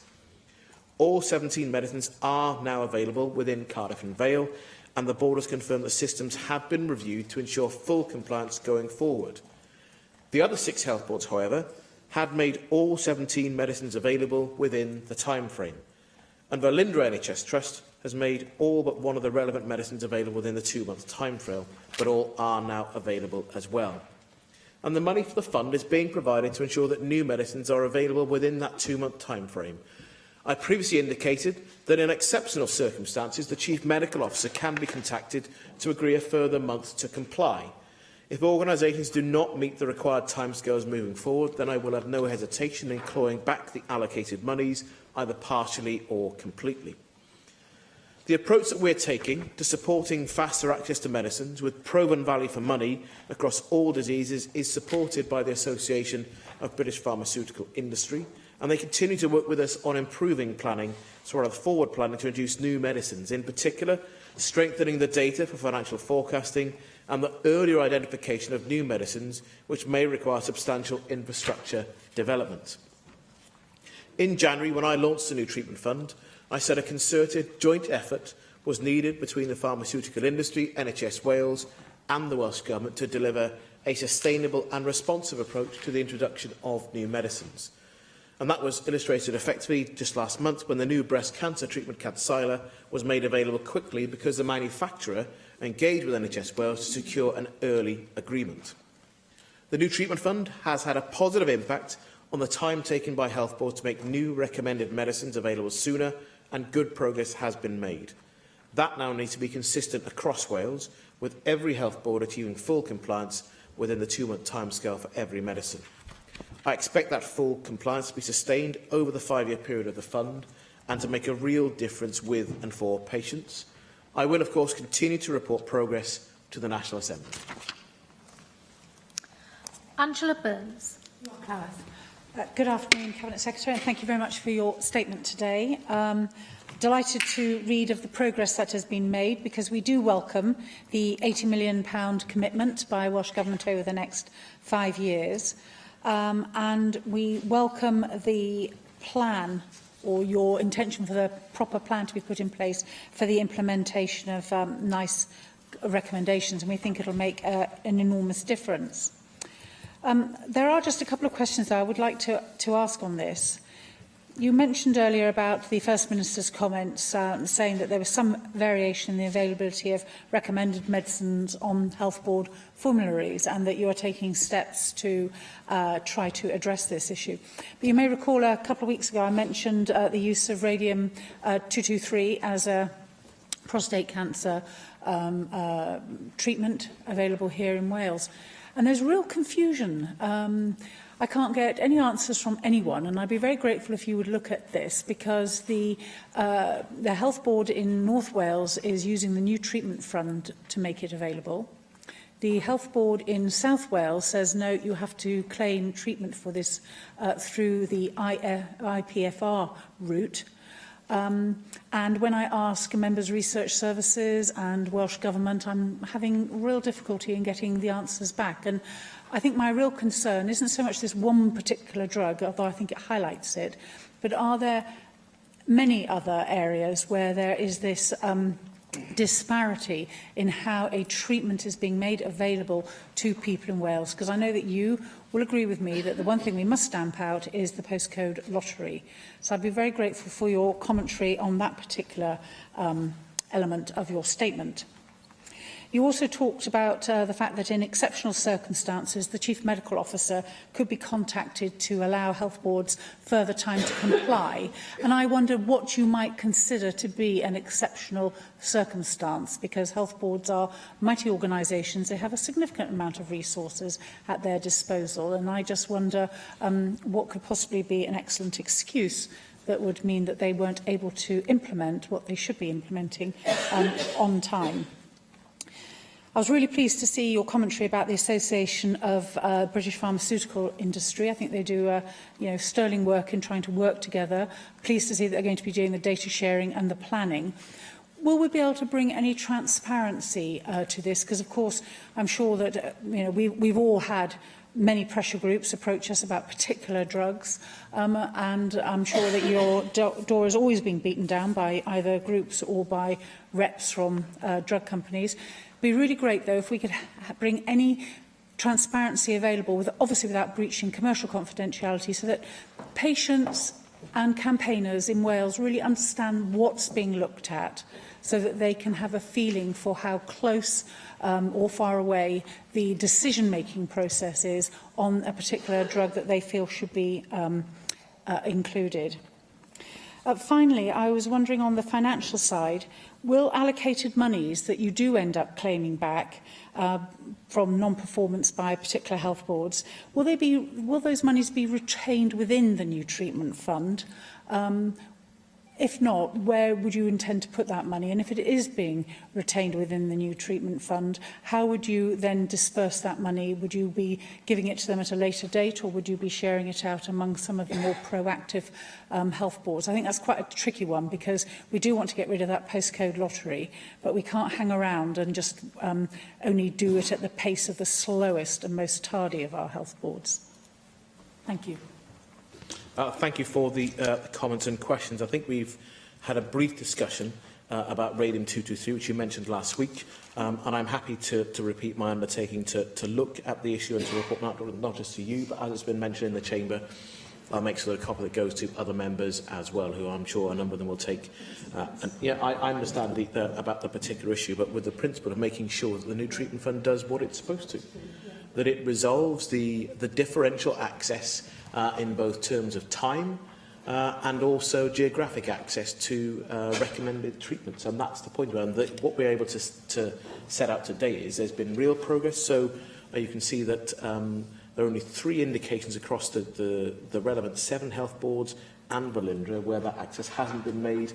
All 17 medicines are now available within Cardiff and Vale, and the board has confirmed that systems have been reviewed to ensure full compliance going forward. The other 6 health boards, however, had made all 17 medicines available within the timeframe, and Verlindra NHS Trust has made all but one of the relevant medicines available within the 2-month timeframe, but all are now available as well. And the money for the fund is being provided to ensure that new medicines are available within that 2-month timeframe. I previously indicated that in exceptional circumstances, the Chief Medical Officer can be contacted to agree a further month to comply. If organisations do not meet the required timescales moving forward, then I will have no hesitation in clawing back the allocated monies, either partially or completely. The approach that we're taking to supporting faster access to medicines with proven value for money across all diseases is supported by the Association of British Pharmaceutical Industry, and they continue to work with us on improving planning, as well as forward planning to introduce new medicines, in particular strengthening the data for financial forecasting and the earlier identification of new medicines which may require substantial infrastructure development. In January, when I launched the new treatment fund, I said a concerted joint effort was needed between the pharmaceutical industry, NHS Wales and the Welsh Government to deliver a sustainable and responsive approach to the introduction of new medicines. And that was illustrated effectively just last month when the new breast cancer treatment Kadcyla was made available quickly because the manufacturer engaged with NHS Wales to secure an early agreement. The new treatment fund has had a positive impact on the time taken by health boards to make new recommended medicines available sooner, and good progress has been made. That now needs to be consistent across Wales, with every health board achieving full compliance within the 2-month timescale for every medicine. I expect that full compliance to be sustained over the 5-year period of the fund and to make a real difference with and for patients. I will, of course, continue to report progress to the National Assembly. Angela Burns. Good afternoon, Cabinet Secretary, and thank you very much for your statement today. Delighted to read of the progress that has been made, because we do welcome the £80 million commitment by Welsh Government over the next 5 years. And we welcome the plan, or your intention for the proper plan to be put in place for the implementation of NICE recommendations, and we think it'll make an enormous difference. There are just a couple of questions that I would like to ask on this. You mentioned earlier about the First Minister's comments saying that there was some variation in the availability of recommended medicines on health board formularies, and that you are taking steps to try to address this issue. But you may recall a couple of weeks ago I mentioned the use of radium-223 as a prostate cancer treatment available here in Wales. And there's real confusion. I can't get any answers from anyone, and I'd be very grateful if you would look at this, because the Health Board in North Wales is using the new treatment fund to make it available. The Health Board in South Wales says, no, you have to claim treatment for this through the IPFR route. And when I ask Members' Research Services and Welsh Government, I'm having real difficulty in getting the answers back. And I think my real concern isn't so much this one particular drug, although I think it highlights it, but are there many other areas where there is this disparity in how a treatment is being made available to people in Wales? Because I know that you will agree with me that the one thing we must stamp out is the postcode lottery. So I'd be very grateful for your commentary on that particular element of your statement. You also talked about the fact that in exceptional circumstances, the Chief Medical Officer could be contacted to allow health boards further time to comply. And I wonder what you might consider to be an exceptional circumstance, because health boards are mighty organisations. They have a significant amount of resources at their disposal. And I just wonder what could possibly be an excellent excuse that would mean that they weren't able to implement what they should be implementing on time. I was really pleased to see your commentary about the Association of British Pharmaceutical Industry. I think they do sterling work in trying to work together. Pleased to see that they're going to be doing the data sharing and the planning. Will we be able to bring any transparency to this? Because, of course, I'm sure that we've all had many pressure groups approach us about particular drugs, and I'm sure that your door has always been beaten down by either groups or by reps from drug companies. It would be really great, though, if we could bring any transparency available, obviously without breaching commercial confidentiality, so that patients and campaigners in Wales really understand what's being looked at, so that they can have a feeling for how close or far away the decision-making process is on a particular drug that they feel should be included. Finally, I was wondering on the financial side, will allocated monies that you do end up claiming back from non-performance by particular health boards, will those monies be retained within the new treatment fund? If not, where would you intend to put that money? And if it is being retained within the new treatment fund, how would you then disperse that money? Would you be giving it to them at a later date, or would you be sharing it out among some of the more proactive health boards? I think that's quite a tricky one, because we do want to get rid of that postcode lottery, but we can't hang around and just only do it at the pace of the slowest and most tardy of our health boards. Thank you. Thank you for the comments and questions. I think we've had a brief discussion about Rating 223, which you mentioned last week, and I'm happy to repeat my undertaking to look at the issue and to report not just to you, but as it's been mentioned in the Chamber, I'll make sure that a copy that goes to other members as well, who I'm sure a number of them will take. I understand about the particular issue, but with the principle of making sure that the new treatment fund does what it's supposed to, that it resolves the differential access in both terms of time and also geographic access to recommended treatments. And that's the point. And what we're able to set out today is there's been real progress. So you can see that there are only 3 indications across the relevant 7 health boards and Velindre where that access hasn't been made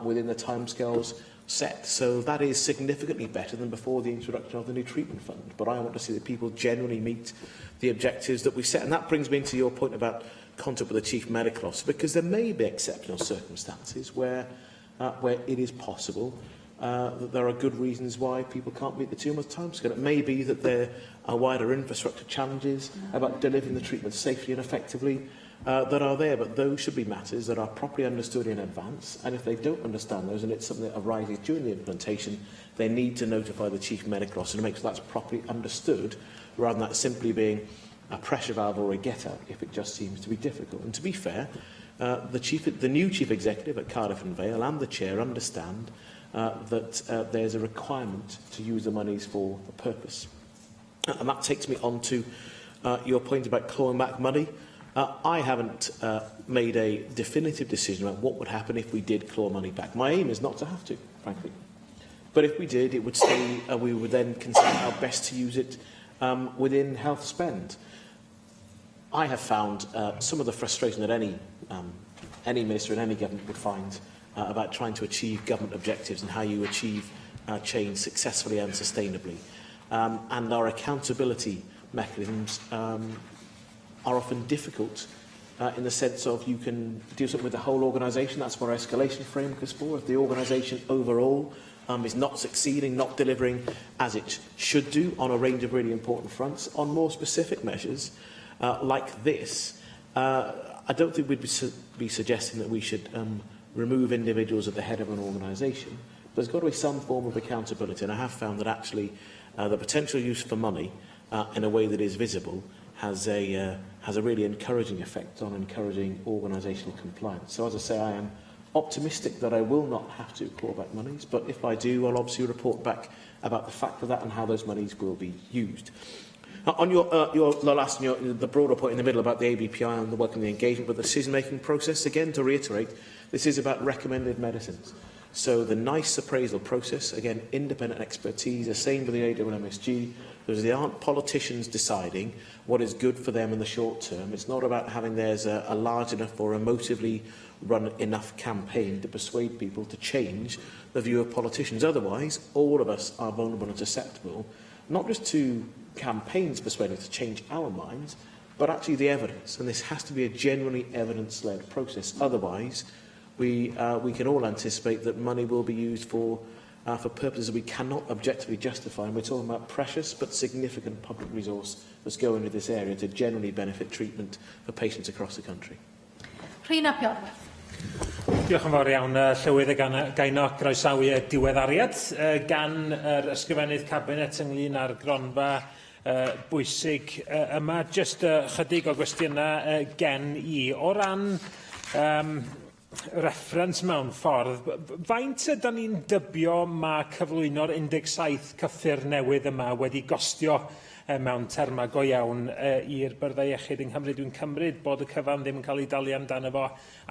within the timescales set. So that is significantly better than before the introduction of the new treatment fund. But I want to see that people generally meet the objectives that we set. And that brings me to your point about contact with the Chief Medical Officer, because there may be exceptional circumstances where it is possible that there are good reasons why people can't meet the 2-month timescale. It may be that there are wider infrastructure challenges about delivering the treatment safely and effectively that are there, but those should be matters that are properly understood in advance, and if they don't understand those and it's something that arises during the implementation, they need to notify the Chief Medical Officer to make sure that's properly understood, rather than that simply being a pressure valve or a get-out if it just seems to be difficult. And to be fair, the new Chief Executive at Cardiff and Vale and the Chair understand that there's a requirement to use the monies for a purpose. And that takes me on to your point about clawing back money. I haven't made a definitive decision about what would happen if we did claw money back. My aim is not to have to, frankly. But if we did, it would stay, we would then consider how best to use it within health spend. I have found some of the frustration that any minister in any government would find about trying to achieve government objectives and how you achieve change successfully and sustainably. And our accountability mechanisms are often difficult in the sense of you can do something with the whole organisation. That's what our escalation framework is for. If the organisation overall is not succeeding, not delivering as it should do on a range of really important fronts, on more specific measures like this, I don't think we'd be suggesting that we should remove individuals at the head of an organisation. There's got to be some form of accountability, and I have found that actually the potential use for money in a way that is visible has a really encouraging effect on encouraging organisational compliance. So as I say, I am optimistic that I will not have to claw back monies, but if I do, I'll obviously report back about the fact of that and how those monies will be used. On your last and the broader point in the middle about the ABPI and the work and the engagement with the decision-making process, again, to reiterate, this is about recommended medicines. So the NICE appraisal process, again, independent expertise, the same with the AWMSG. They aren't politicians deciding what is good for them in the short term. It's not about having theirs a large enough or emotively run enough campaign to persuade people to change the view of politicians. Otherwise, all of us are vulnerable and susceptible, not just to campaigns persuading us to change our minds, but actually the evidence. And this has to be a genuinely evidence-led process. Otherwise, we can all anticipate that money will be used for purposes that we cannot objectively justify. And we're talking about precious but significant public resource that's going into this area to generally benefit treatment for patients across the country. Rhyn ap Iorwerth. Diolch yn fawr iawn, Llywydd, gaino groesawu diweddariad gan yr ysgrifennydd Cabinet ynglyn â'r gronfa bwysig yma. Just chydig o gwestiynau gen I. O ran reference mewn ffordd, faint ydyn ni'n dybio mae cyflwyno'r 17 cyffur newydd yma wedi gostio mewn terma go iawn i'r Byrdau Iechyd yng Nghymru? Dwi'n cymryd bod y cyfan ddim yn cael ei dalu amdano fo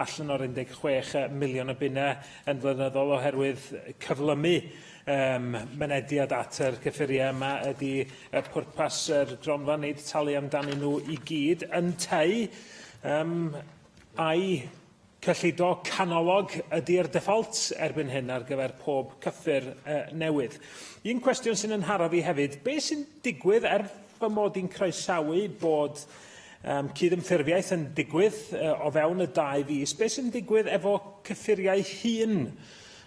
allan o'r 16 miliwn o bunnau yn flynyddol oherwydd cyflymu mynediad at yr cyffuriau yma ydy pwrpas yr gronfa wneud talu amdano nhw I gyd yn tei a'i cyllido canolog ydy'r default erbyn hyn ar gyfer pob cyffur newydd. Un cwestiwn sy'nynhara fi hefyd, beth sy'n digwydd fy mod i'n croesawu bod cydymffurfiaeth yn digwydd o fewn y 2 fis, beth sy'n digwydd efo cyffuriau hŷn?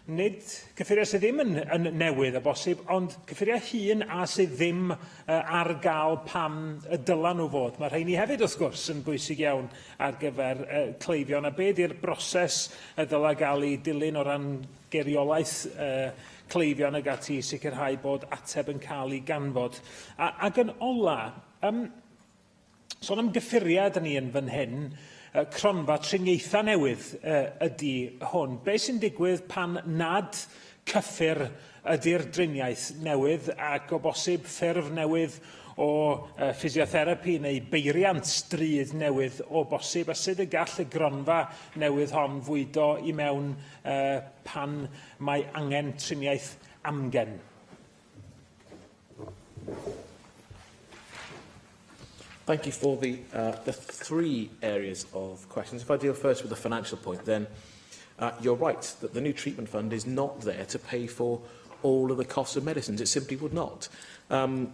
Nid cyffuriau sydd ddim yn newydd o bosib, ond cyffuriau hŷn a sydd ddim ar gael pam y dylan nhw fod. Mae rhain I hefyd, wrth gwrs, yn bwysig iawn ar gyfer cleifion. A be di'r broses y dyla gael ei dilyn o ran geiriolaeth cleifion ag ati sicrhau bod ateb yn cael ei ganfod. Ac yn ola, sôn am gyffuriau ni yn fan hyn, cronfa triniaetha newydd ydy hwn. Be sy'n digwydd pan nad cyffur ydy'r driniaeth newydd ac o bosib ffurf newydd o ffisiotherapi neu beiriant stryd newydd o bosib, a sut y gall y gronfa newydd hon fwydo I mewn pan mae angen triniaeth amgen? Thank you for the 3 areas of questions. If I deal first with the financial point, then you're right that the new treatment fund is not there to pay for all of the costs of medicines. It simply would not.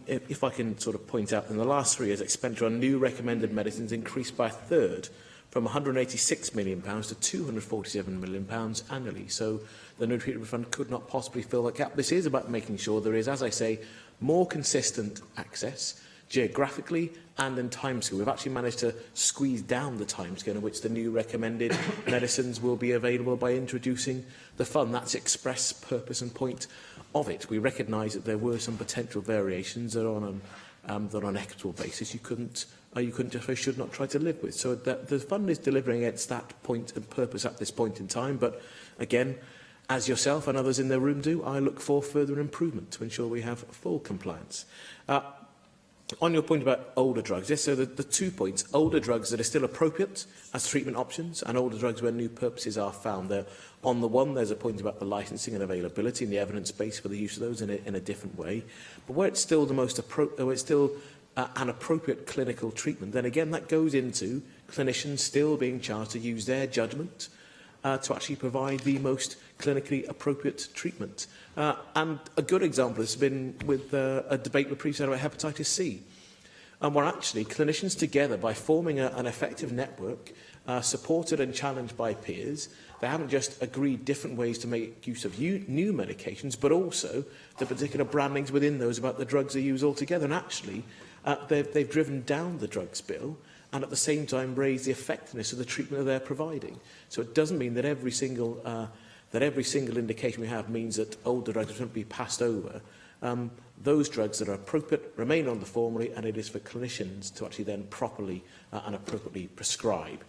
If I can sort of point out, in the last 3 years, expenditure on new recommended medicines increased by a third, from £186 million to £247 million annually. So the new treatment fund could not possibly fill that gap. This is about making sure there is, as I say, more consistent access, geographically and in timescale. We've actually managed to squeeze down the timescale in which the new recommended medicines will be available by introducing the fund. That's the express purpose and point of it. We recognise that there were some potential variations that on an equitable basis you couldn't just should not try to live with. So the fund is delivering against that point and purpose at this point in time. But again, as yourself and others in the room do, I look for further improvement to ensure we have full compliance. On your point about older drugs, yes, so the 2 points, older drugs that are still appropriate as treatment options and older drugs where new purposes are found. There, on the one, there's a point about the licensing and availability and the evidence base for the use of those in a different way. But where it's still an appropriate clinical treatment, then again, that goes into clinicians still being charged to use their judgment to actually provide the most clinically appropriate treatment. And a good example has been with a debate we previously had about hepatitis C. And where actually clinicians together, by forming an effective network, supported and challenged by peers, they haven't just agreed different ways to make use of new medications, but also the particular brandings within those about the drugs they use altogether. And actually, they've driven down the drugs bill and at the same time raise the effectiveness of the treatment that they're providing. So it doesn't mean that every single indication we have means that older drugs won't be passed over. Those drugs that are appropriate remain on the formulary, and it is for clinicians to actually then properly and appropriately prescribe.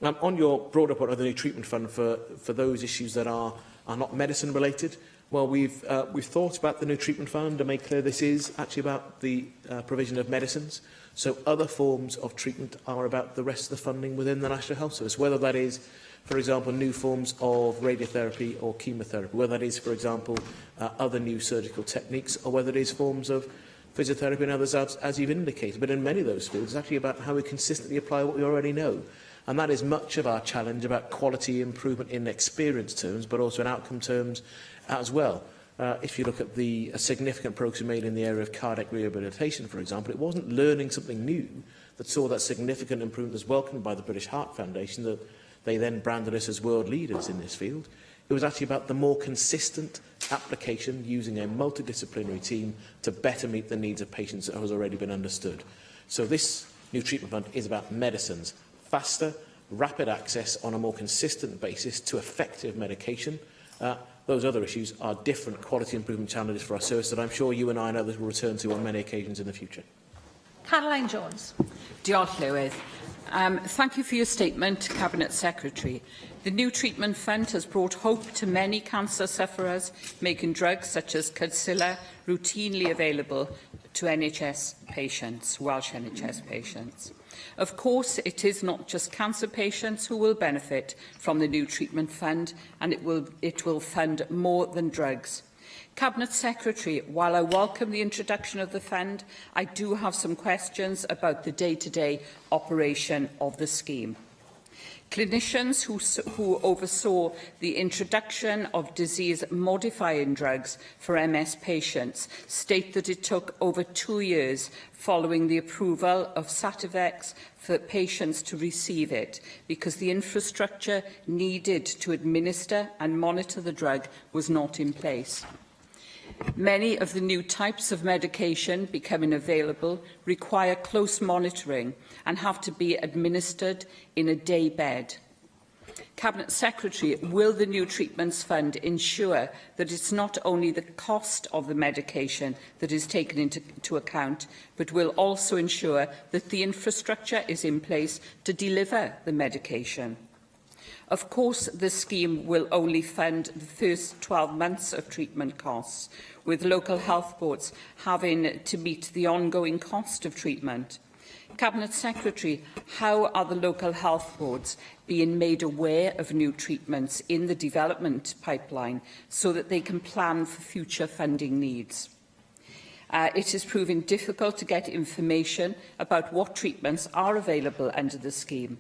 On your broader point of the new treatment fund for those issues that are not medicine related, well, we've thought about the new treatment fund to make clear this is actually about the provision of medicines. So other forms of treatment are about the rest of the funding within the National Health Service, whether that is for example, new forms of radiotherapy or chemotherapy, whether that is, for example, other new surgical techniques, or whether it is forms of physiotherapy and others, as you've indicated. But in many of those fields, it's actually about how we consistently apply what we already know. And that is much of our challenge about quality improvement in experience terms, but also in outcome terms as well. If you look at the significant progress we made in the area of cardiac rehabilitation, for example, it wasn't learning something new that saw that significant improvement was welcomed by the British Heart Foundation, that they then branded us as world leaders in this field. It was actually about the more consistent application using a multidisciplinary team to better meet the needs of patients that has already been understood. So this new treatment fund is about medicines, faster, rapid access on a more consistent basis to effective medication. Those other issues are different quality improvement challenges for our service that I'm sure you and I and others will return to on many occasions in the future. Caroline Jones. Diolch, Llywydd. Thank you for your statement, Cabinet Secretary. The new treatment fund has brought hope to many cancer sufferers, making drugs such as Cadsilla routinely available to NHS patients, Welsh NHS patients. Of course, it is not just cancer patients who will benefit from the new treatment fund, and it will fund more than drugs. Cabinet Secretary, while I welcome the introduction of the fund, I do have some questions about the day-to-day operation of the scheme. Clinicians who oversaw the introduction of disease-modifying drugs for MS patients state that it took over 2 years following the approval of Sativex for patients to receive it, because the infrastructure needed to administer and monitor the drug was not in place. Many of the new types of medication becoming available require close monitoring and have to be administered in a day bed. Cabinet Secretary, will the new treatments fund ensure that it's not only the cost of the medication that is taken into account, but will also ensure that the infrastructure is in place to deliver the medication? Of course, the scheme will only fund the first 12 months of treatment costs, with local health boards having to meet the ongoing cost of treatment. Cabinet Secretary, how are the local health boards being made aware of new treatments in the development pipeline so that they can plan for future funding needs? It is proving difficult to get information about what treatments are available under the scheme.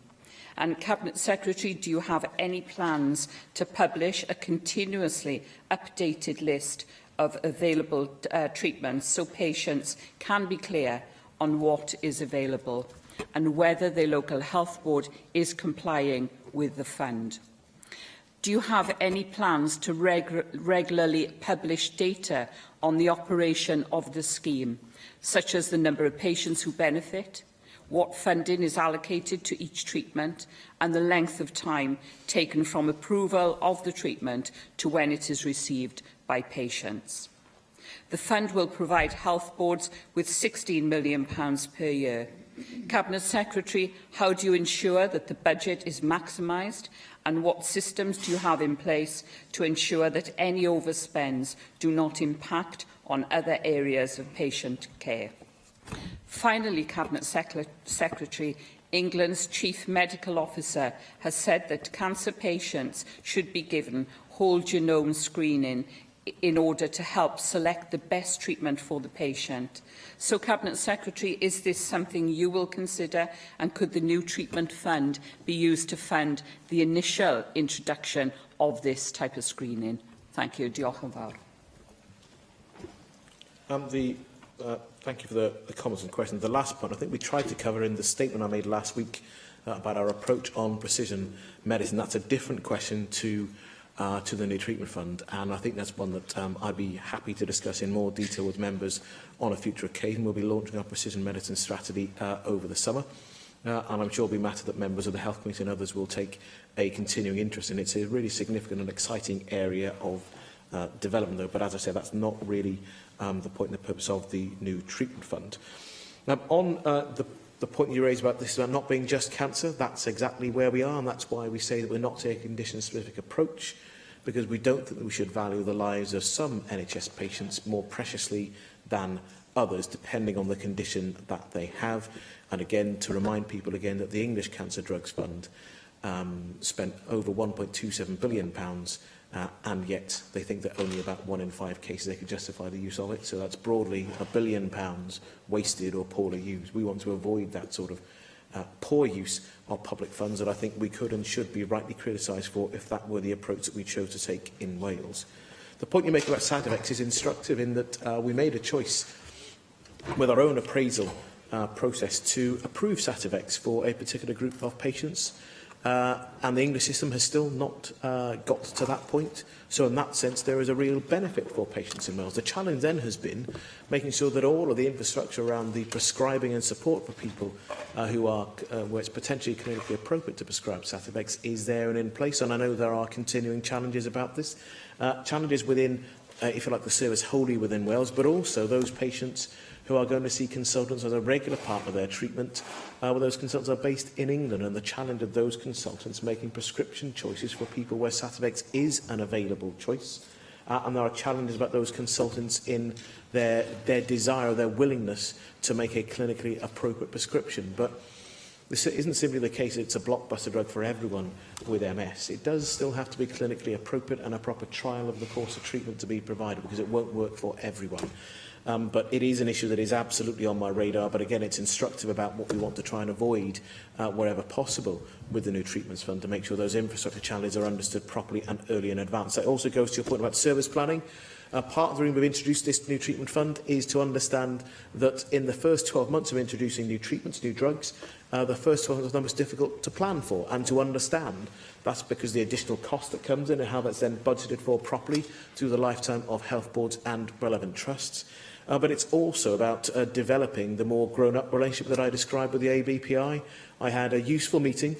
And Cabinet Secretary, do you have any plans to publish a continuously updated list of available treatments so patients can be clear on what is available and whether the local health board is complying with the fund? Do you have any plans to regularly publish data on the operation of the scheme, such as the number of patients who benefit, what funding is allocated to each treatment, and the length of time taken from approval of the treatment to when it is received by patients? The fund will provide health boards with £16 million per year. Cabinet Secretary, how do you ensure that the budget is maximised, and what systems do you have in place to ensure that any overspends do not impact on other areas of patient care? Finally, Cabinet Secretary, England's Chief Medical Officer has said that cancer patients should be given whole genome screening in order to help select the best treatment for the patient. So, Cabinet Secretary, is this something you will consider, and could the new treatment fund be used to fund the initial introduction of this type of screening? Thank you. Diolch yn fawr. Thank you for the comments and questions. The last point, I think we tried to cover in the statement I made last week about our approach on precision medicine. That's a different question to the new treatment fund, and I think that's one that I'd be happy to discuss in more detail with members on a future occasion. We'll be launching our precision medicine strategy over the summer, and I'm sure it'll be a matter that members of the Health Committee and others will take a continuing interest in. It's a really significant and exciting area of development, though, but as I say, that's not really the point and the purpose of the new treatment fund. Now, on the point you raised about this about not being just cancer, that's exactly where we are, and that's why we say that we're not taking a condition-specific approach, because we don't think that we should value the lives of some NHS patients more preciously than others, depending on the condition that they have. And again, to remind people again that the English Cancer Drugs Fund spent over £1.27 billion, and yet they think that only about 1 in 5 cases they could justify the use of it. So that's broadly £1 billion wasted or poorly used. We want to avoid that sort of poor use of public funds that I think we could and should be rightly criticised for if that were the approach that we chose to take in Wales. The point you make about Sativex is instructive in that we made a choice with our own appraisal process to approve Sativex for a particular group of patients. And the English system has still not got to that point. So in that sense, there is a real benefit for patients in Wales. The challenge then has been making sure that all of the infrastructure around the prescribing and support for people who are, where it's potentially clinically appropriate to prescribe Sativex is there and in place. And I know there are continuing challenges about this. Challenges within, if you like, the service wholly within Wales, but also those patients who are going to see consultants as a regular part of their treatment, where those consultants are based in England, and the challenge of those consultants making prescription choices for people where Sativex is an available choice. And there are challenges about those consultants in their desire, their willingness to make a clinically appropriate prescription. But this isn't simply the case that it's a blockbuster drug for everyone with MS. It does still have to be clinically appropriate and a proper trial of the course of treatment to be provided, because it won't work for everyone. But it is an issue that is absolutely on my radar. But again, it's instructive about what we want to try and avoid wherever possible with the new treatments fund, to make sure those infrastructure challenges are understood properly and early in advance. That also goes to your point about service planning. Part of the reason we've introduced this new treatment fund is to understand that in the first 12 months of introducing new treatments, new drugs, the first 12 months are the most difficult to plan for and to understand. That's because the additional cost that comes in and how that's then budgeted for properly through the lifetime of health boards and relevant trusts. But it's also about developing the more grown-up relationship that I described with the ABPI. I had a useful meeting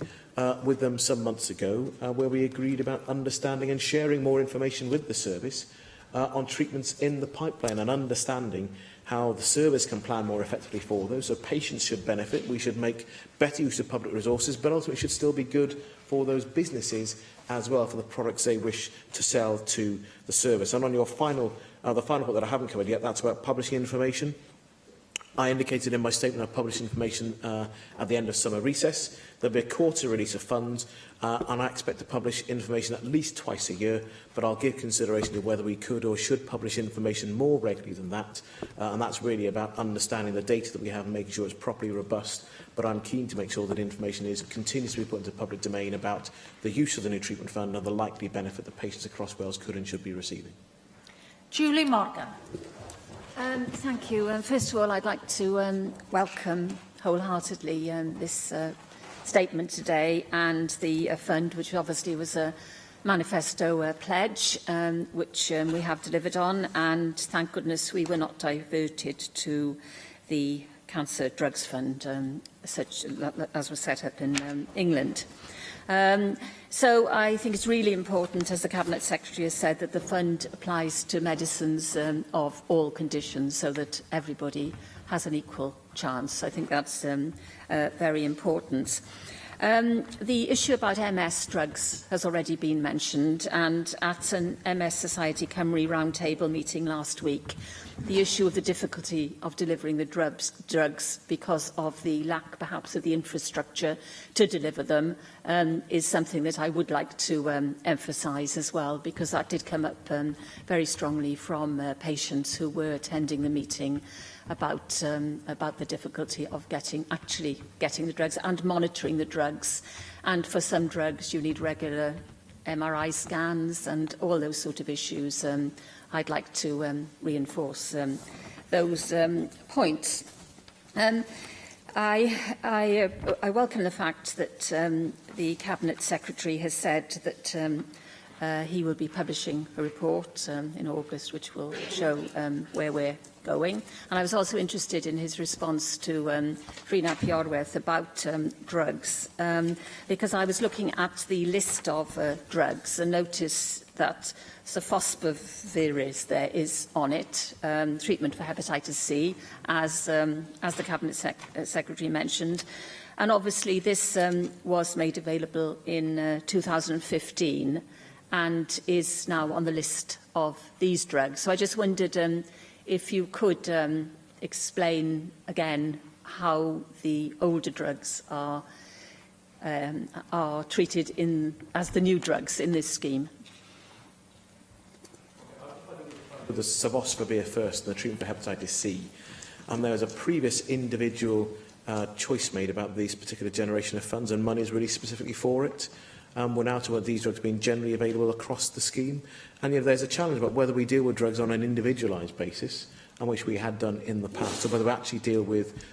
with them some months ago where we agreed about understanding and sharing more information with the service on treatments in the pipeline and understanding how the service can plan more effectively for those. So patients should benefit. We should make better use of public resources, but ultimately it should still be good for those businesses as well, for the products they wish to sell to the service. And on your final the final point that I haven't covered yet, that's about publishing information. I indicated in my statement I'll publish information at the end of summer recess. There'll be a quarter release of funds, and I expect to publish information at least twice a year, but I'll give consideration to whether we could or should publish information more regularly than that. And that's really about understanding the data that we have and making sure it's properly robust. But I'm keen to make sure that information continues to be put into the public domain about the use of the new treatment fund and the likely benefit that patients across Wales could and should be receiving. Julie Morgan. Thank you. First of all, I'd like to welcome wholeheartedly this statement today and the fund, which obviously was a manifesto pledge, which we have delivered on, and thank goodness we were not diverted to the Cancer Drugs Fund, such as was set up in England. So I think it's really important, as the Cabinet Secretary has said, that the fund applies to medicines of all conditions so that everybody has an equal chance. I think that's very important. The issue about MS drugs has already been mentioned, and at an MS Society Cymru roundtable meeting last week, the issue of the difficulty of delivering the drugs because of the lack, perhaps, of the infrastructure to deliver them is something that I would like to emphasise as well, because that did come up very strongly from patients who were attending the meeting about the difficulty of actually getting the drugs and monitoring the drugs. And for some drugs, you need regular MRI scans and all those sort of issues. I'd like to reinforce those points. I welcome the fact that the Cabinet Secretary has said that he will be publishing a report in August, which will show where we're going. And I was also interested in his response to Rhina Piorwerth about drugs, because I was looking at the list of drugs and noticed that Sofosbuvir there is on it, treatment for hepatitis C, as the Cabinet Secretary mentioned. And obviously this was made available in 2015 and is now on the list of these drugs. So I just wondered if you could explain again how the older drugs are are treated as the new drugs in this scheme. The Savosvir first, the treatment for hepatitis C, and there was a previous individual choice made about this particular generation of funds, and money is really specifically for it. We're now talking about these drugs being generally available across the scheme, and there's a challenge about whether we deal with drugs on an individualised basis, and which we had done in the past, or whether we actually deal with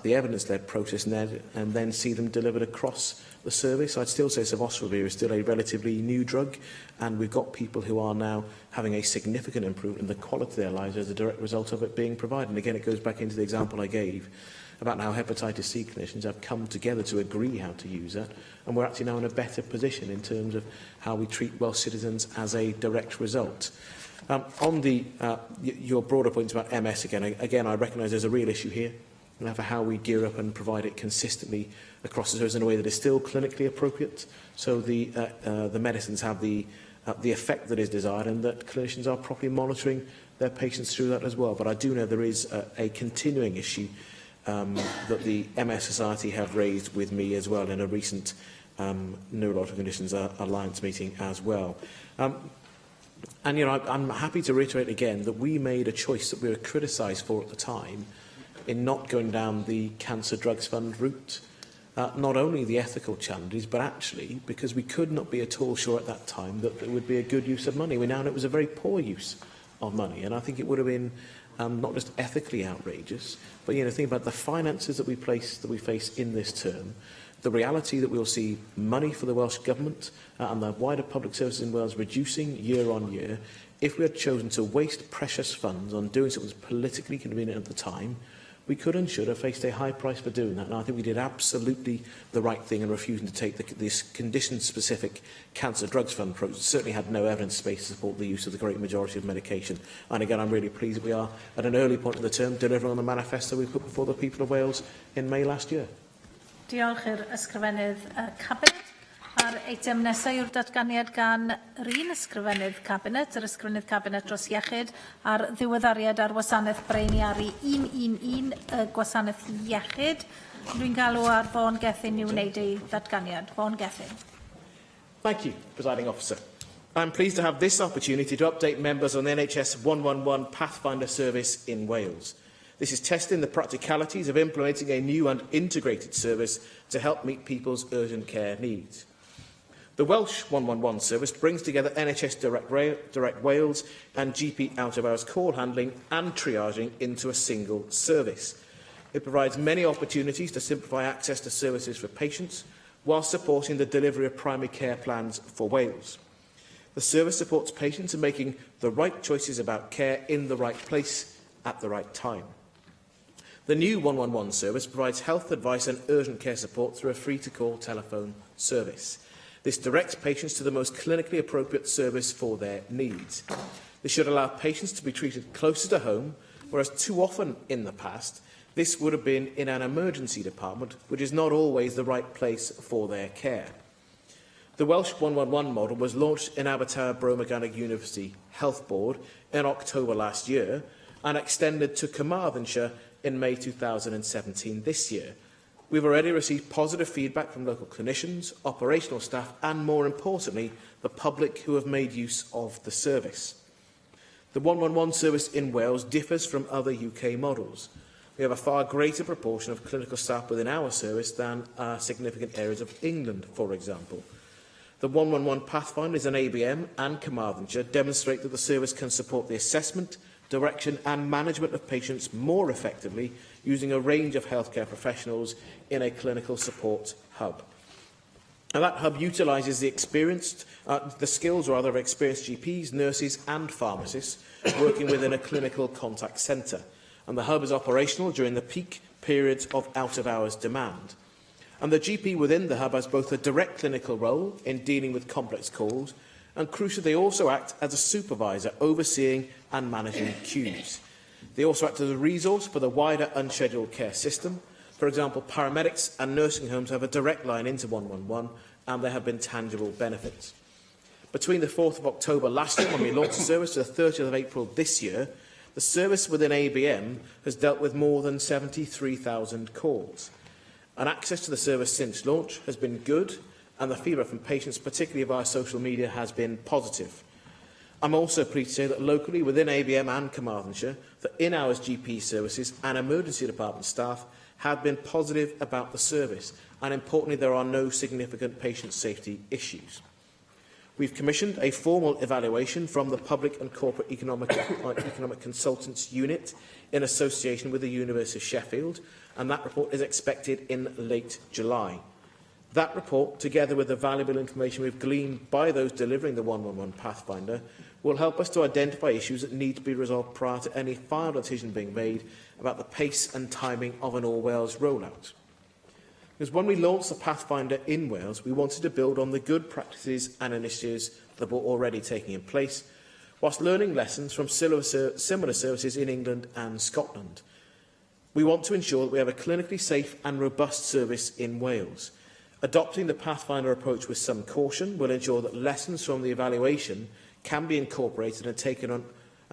the evidence-led process and then see them delivered across the service. I'd still say Savosvir is still a relatively new drug, and we've got people who are now having a significant improvement in the quality of their lives as a direct result of it being provided. And again, it goes back into the example I gave about how hepatitis C clinicians have come together to agree how to use that, and we're actually now in a better position in terms of how we treat Welsh citizens as a direct result. On your broader points about MS, again, I recognise there's a real issue here, and for how we gear up and provide it consistently across the service in a way that is still clinically appropriate, so the medicines have the effect that is desired, and that clinicians are properly monitoring their patients through that as well. But I do know there is a continuing issue that the MS Society have raised with me as well in a recent Neurological Conditions Alliance meeting as well. And I'm happy to reiterate again that we made a choice that we were criticised for at the time in not going down the Cancer Drugs Fund route. Not only the ethical challenges, but actually because we could not be at all sure at that time that it would be a good use of money. We now know it was a very poor use of money, and I think it would have been not just ethically outrageous, but think about the finances that we face in this term, the reality that we'll see money for the Welsh Government and the wider public services in Wales reducing year on year. If we had chosen to waste precious funds on doing something that was politically convenient at the time, we could and should have faced a high price for doing that. And I think we did absolutely the right thing in refusing to take this condition-specific Cancer Drugs Fund approach. It certainly had no evidence space to support the use of the great majority of medication. And again, I'm really pleased that we are, at an early point in the term, delivering on the manifesto we put before the people of Wales in May last year. Diolch i'r ysgrifennydd Cabinet. A'r eitem nesaf yw'r datganiad gan yr un ysgrifennydd Cabinet, yr ysgrifennydd Cabinet dros iechyd, a'r ddiweddariad ar wasanaeth Breiniari 111, y gwasanaeth iechyd. Dwi'n galw ar Fawn Gethin i wneud ei ddatganiad. Fawn Gethin. Thank you, Presiding Officer. I'm pleased to have this opportunity to update members on the NHS 111 Pathfinder service in Wales. This is testing the practicalities of implementing a new and integrated service to help meet people's urgent care needs. The Welsh 111 service brings together NHS Direct Wales and GP out-of-hours call handling and triaging into a single service. It provides many opportunities to simplify access to services for patients, whilst supporting the delivery of primary care plans for Wales. The service supports patients in making the right choices about care in the right place at the right time. The new 111 service provides health advice and urgent care support through a free-to-call telephone service. This directs patients to the most clinically appropriate service for their needs. This should allow patients to be treated closer to home, whereas too often in the past, this would have been in an emergency department, which is not always the right place for their care. The Welsh 111 model was launched in Abertawe Bro-Meganig University Health Board in October last year and extended to Carmarthenshire in May 2017 this year. We've already received positive feedback from local clinicians, operational staff and, more importantly, the public who have made use of the service. The 111 service in Wales differs from other UK models. We have a far greater proportion of clinical staff within our service than significant areas of England, for example. The 111 Pathfinders and ABM and Carmarthenshire demonstrate that the service can support the assessment, direction and management of patients more effectively using a range of healthcare professionals in a clinical support hub. And that hub utilises the skills of experienced GPs, nurses and pharmacists working within a clinical contact centre. And the hub is operational during the peak periods of out-of-hours demand. And the GP within the hub has both a direct clinical role in dealing with complex calls, and crucially, they also act as a supervisor overseeing and managing queues. They also act as a resource for the wider unscheduled care system. For example, paramedics and nursing homes have a direct line into 111, and there have been tangible benefits. Between the 4th of October last year, when we launched the service, to the 30th of April this year, the service within ABM has dealt with more than 73,000 calls. And access to the service since launch has been good, and the feedback from patients, particularly via social media, has been positive. I'm also pleased to say that locally, within ABM and Carmarthenshire, the in-hours GP services and emergency department staff have been positive about the service, and importantly, there are no significant patient safety issues. We've commissioned a formal evaluation from the Public and Corporate Economic Consultants Unit in association with the University of Sheffield, and that report is expected in late July. That report, together with the valuable information we've gleaned by those delivering the 111 Pathfinder, will help us to identify issues that need to be resolved prior to any final decision being made about the pace and timing of an all-Wales rollout. Because when we launched the Pathfinder in Wales, we wanted to build on the good practices and initiatives that were already taking in place, whilst learning lessons from similar services in England and Scotland. We want to ensure that we have a clinically safe and robust service in Wales. Adopting the Pathfinder approach with some caution will ensure that lessons from the evaluation can be incorporated and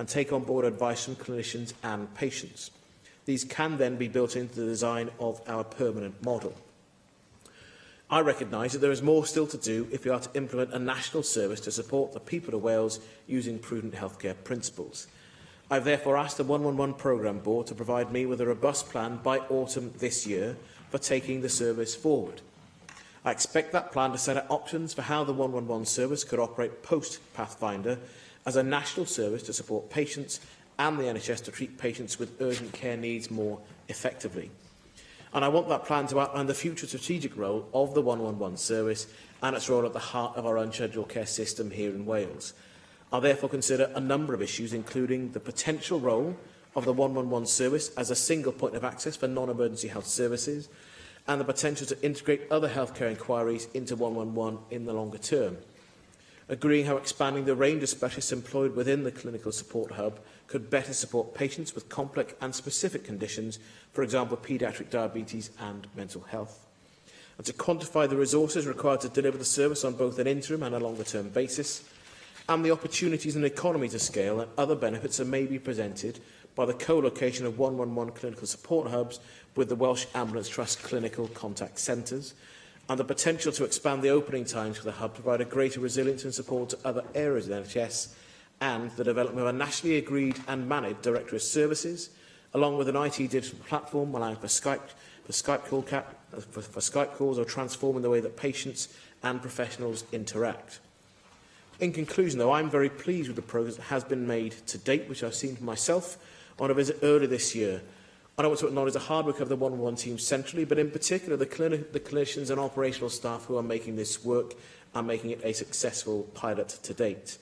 take on board advice from clinicians and patients. These can then be built into the design of our permanent model. I recognise that there is more still to do if we are to implement a national service to support the people of Wales using prudent healthcare principles. I have therefore asked the 111 Programme Board to provide me with a robust plan by autumn this year for taking the service forward. I expect that plan to set out options for how the 111 service could operate post-Pathfinder as a national service to support patients and the NHS to treat patients with urgent care needs more effectively. And I want that plan to outline the future strategic role of the 111 service and its role at the heart of our unscheduled care system here in Wales. I'll therefore consider a number of issues, including the potential role of the 111 service as a single point of access for non-emergency health services, and the potential to integrate other healthcare inquiries into 111 in the longer term. Agreeing how expanding the range of specialists employed within the clinical support hub could better support patients with complex and specific conditions, for example, paediatric diabetes and mental health. And to quantify the resources required to deliver the service on both an interim and a longer-term basis, and the opportunities and economies of scale and other benefits that may be presented by the co-location of 111 clinical support hubs with the Welsh Ambulance Trust clinical contact centres, and the potential to expand the opening times for the hub to provide a greater resilience and support to other areas of the NHS, and the development of a nationally agreed and managed directory of services, along with an IT digital platform allowing for Skype calls or transforming the way that patients and professionals interact. In conclusion, though, I'm very pleased with the progress that has been made to date, which I've seen for myself on a visit earlier this year. And I want to acknowledge the hard work of the 111 team centrally, but in particular the clinicians and operational staff who are making this work and making it a successful pilot to date.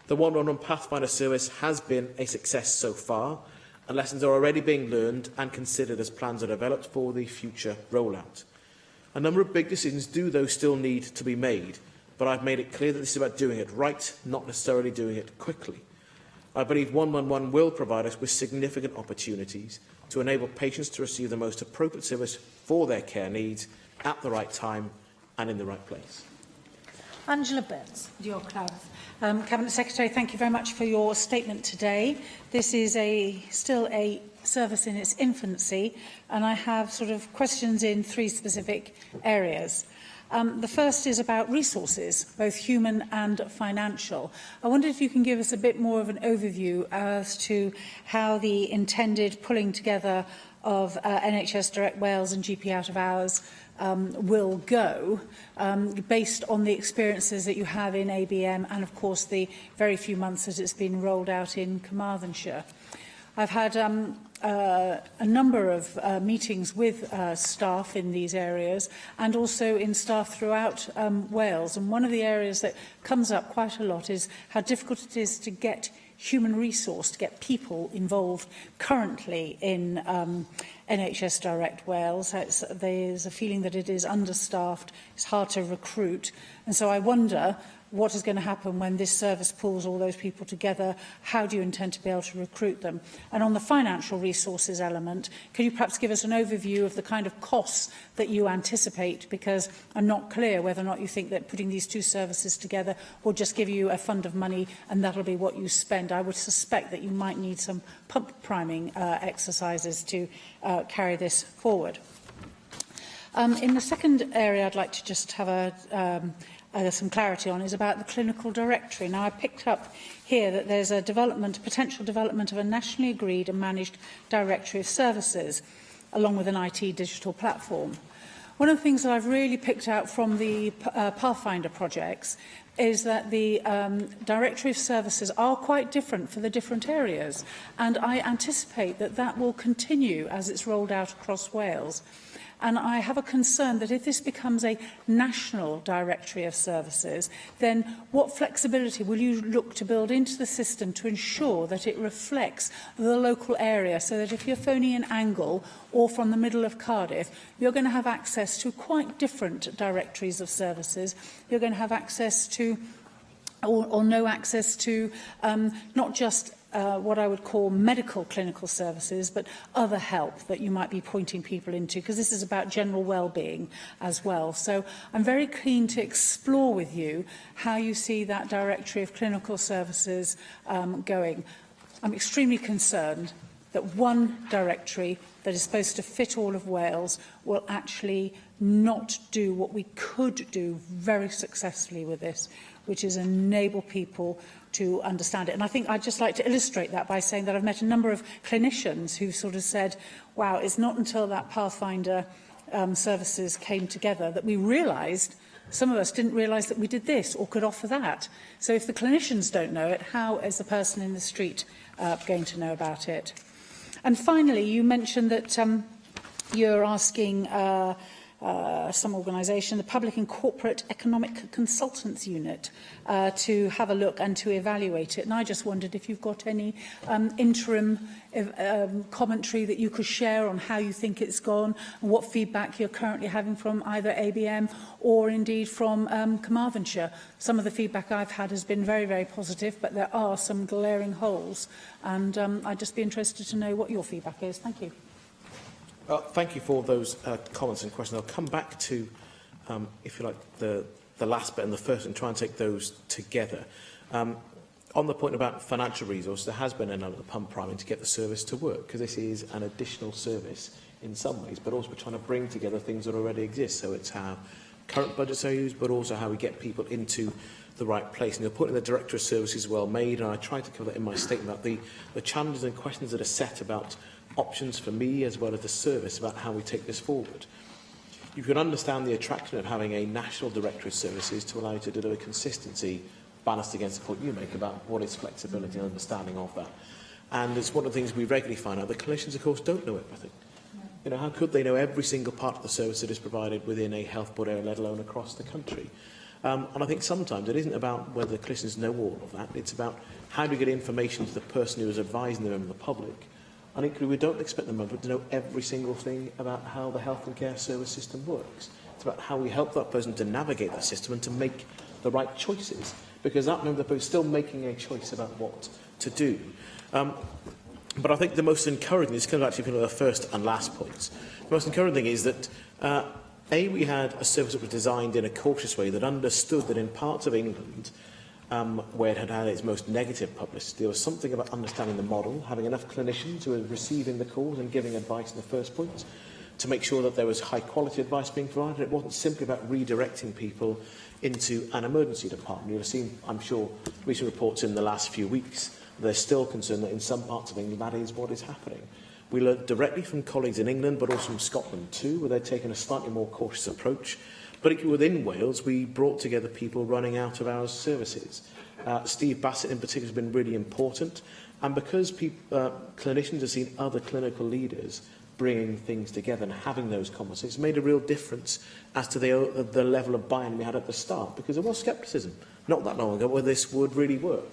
The 111 Pathfinder service has been a success so far, and lessons are already being learned and considered as plans are developed for the future rollout. A number of big decisions do, though, still need to be made, but I've made it clear that this is about doing it right, not necessarily doing it quickly. I believe 111 will provide us with significant opportunities to enable patients to receive the most appropriate service for their care needs at the right time and in the right place. Angela Burns. Cabinet Secretary, thank you very much for your statement today. This is still a service in its infancy, and I have sort of questions in three specific areas. The first is about resources, both human and financial. I wonder if you can give us a bit more of an overview as to how the intended pulling together of NHS Direct Wales and GP Out of Hours will go, based on the experiences that you have in ABM and, of course, the very few months that it's been rolled out in Carmarthenshire. I've had a number of meetings with staff in these areas and also in staff throughout Wales. And one of the areas that comes up quite a lot is how difficult it is to get human resource, to get people involved currently in NHS Direct Wales. There's a feeling that it is understaffed, it's hard to recruit. And so I wonder what is going to happen when this service pulls all those people together. How do you intend to be able to recruit them? And on the financial resources element, can you perhaps give us an overview of the kind of costs that you anticipate? Because I'm not clear whether or not you think that putting these two services together will just give you a fund of money and that'll be what you spend. I would suspect that you might need some pump priming exercises to carry this forward. In the second area I'd like to just have some clarity on is about the clinical directory. Now, I picked up here that there's a potential development of a nationally agreed and managed directory of services, along with an IT digital platform. One of the things that I've really picked out from the Pathfinder projects is that the directory of services are quite different for the different areas, and I anticipate that that will continue as it's rolled out across Wales. And I have a concern that if this becomes a national directory of services, then what flexibility will you look to build into the system to ensure that it reflects the local area, so that if you're phoning in Angle or from the middle of Cardiff, you're going to have access to quite different directories of services. You're going to have access to, or no access to, not just what I would call medical clinical services, but other help that you might be pointing people into, because this is about general well-being as well. So I'm very keen to explore with you how you see that directory of clinical services going. I'm extremely concerned that one directory that is supposed to fit all of Wales will actually not do what we could do very successfully with this, which is enable people to understand it. And I think I'd just like to illustrate that by saying that I've met a number of clinicians who sort of said, wow, it's not until that Pathfinder services came together that we realised, some of us didn't realise that we did this or could offer that. So if the clinicians don't know it, how is the person in the street going to know about it? And finally, you mentioned that you're asking some organisation, the Public and Corporate Economic Consultants Unit, to have a look and to evaluate it. And I just wondered if you've got any interim commentary that you could share on how you think it's gone and what feedback you're currently having from either ABM or indeed from Carmarthenshire. Some of the feedback I've had has been very, very positive, but there are some glaring holes. And I'd just be interested to know what your feedback is. Thank you. Thank you for those comments and questions. I'll come back to, if you like, the last bit and the first and try and take those together. On the point about financial resources, there has been an element of pump priming to get the service to work, because this is an additional service in some ways, but also we're trying to bring together things that already exist. So it's how current budgets are used, but also how we get people into the right place. And your point in the Director of Services is well made, and I tried to cover that in my statement about the challenges and questions that are set about options for me as well as the service about how we take this forward. You can understand the attraction of having a national directory of services to allow you to deliver consistency balanced against the point you make about what is flexibility and understanding of that. And it's one of the things we regularly find out. The clinicians, of course, don't know everything. You know, how could they know every single part of the service that is provided within a health board area, let alone across the country? And I think sometimes it isn't about whether the clinicians know all of that. It's about how do we get information to the person who is advising them and the public. And equally, we don't expect them to know every single thing about how the health and care service system works. It's about how we help that person to navigate that system and to make the right choices, because that member of the person is still making a choice about what to do. But I think the most encouraging, this comes actually from the first and last points, the most encouraging thing is that, we had a service that was designed in a cautious way that understood that in parts of England, where it had had its most negative publicity, there was something about understanding the model, having enough clinicians who were receiving the calls and giving advice in the first point, to make sure that there was high-quality advice being provided. It wasn't simply about redirecting people into an emergency department. You've seen, I'm sure, recent reports in the last few weeks. There's still concern that in some parts of England that is what is happening. We learned directly from colleagues in England, but also from Scotland too, where they're taking a slightly more cautious approach. But within Wales, we brought together people running out of hours services. Steve Bassett in particular has been really important. And because clinicians have seen other clinical leaders bringing things together and having those conversations, it's made a real difference as to the level of buy-in we had at the start, because there was scepticism not that long ago whether this would really work.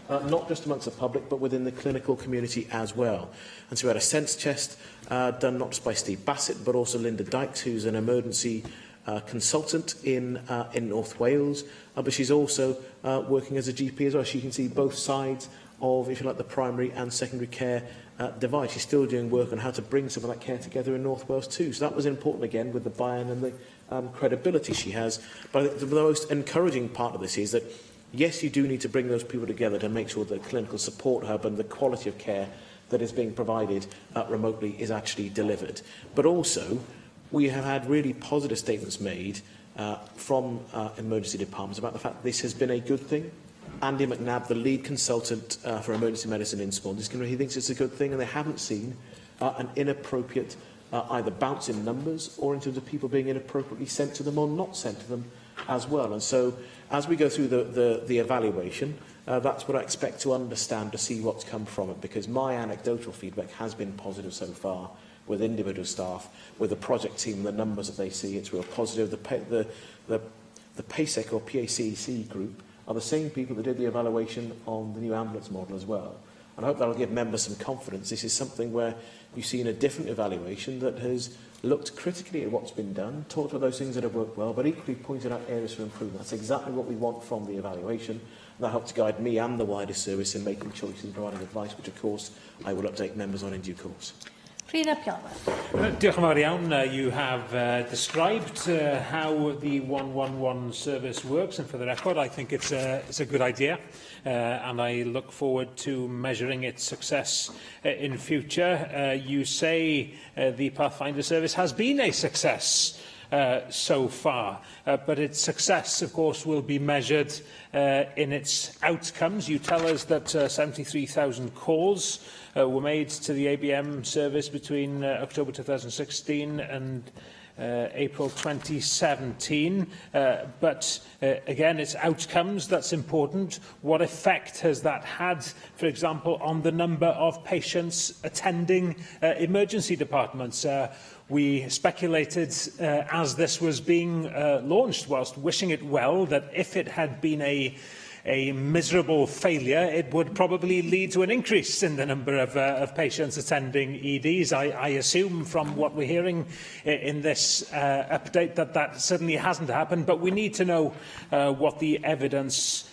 Not just amongst the public, but within the clinical community as well. And so we had a sense test done not just by Steve Bassett, but also Linda Dykes, who's an emergency consultant in North Wales, but she's also working as a GP as well. She can see both sides of, if you like, the primary and secondary care divide. She's still doing work on how to bring some of that care together in North Wales too. So that was important again with the buy-in and the credibility she has. But the most encouraging part of this is that, yes, you do need to bring those people together to make sure that the clinical support hub and the quality of care that is being provided remotely is actually delivered. But also, we have had really positive statements made from emergency departments about the fact that this has been a good thing. Andy McNabb, the lead consultant for emergency medicine in Swansea, he thinks it's a good thing, and they haven't seen an inappropriate either bounce in numbers or in terms of people being inappropriately sent to them or not sent to them as well. And so, as we go through the evaluation, that's what I expect to understand, to see what's come from it, because my anecdotal feedback has been positive so far with individual staff, with the project team, the numbers that they see, it's real positive. The PASEC or PACC group are the same people that did the evaluation on the new ambulance model as well. And I hope that will give members some confidence. This is something where you've seen a different evaluation that has looked critically at what's been done, talked about those things that have worked well, but equally pointed out areas for improvement. That's exactly what we want from the evaluation. And that helps guide me and the wider service in making choices and providing advice, which, of course, I will update members on in due course. Diolch yn fawr iawn. You have described how the 111 service works, and for the record, I think it's a good idea, and I look forward to measuring its success in future. You say the Pathfinder service has been a success so far, but its success, of course, will be measured in its outcomes. You tell us that 73,000 calls were made to the ABM service between October 2016 and April 2017. But again, it's outcomes that's important. What effect has that had, for example, on the number of patients attending emergency departments? We speculated as this was being launched, whilst wishing it well, that if it had been a miserable failure, it would probably lead to an increase in the number of patients attending EDs. I assume from what we're hearing in this update that certainly hasn't happened, but we need to know what the evidence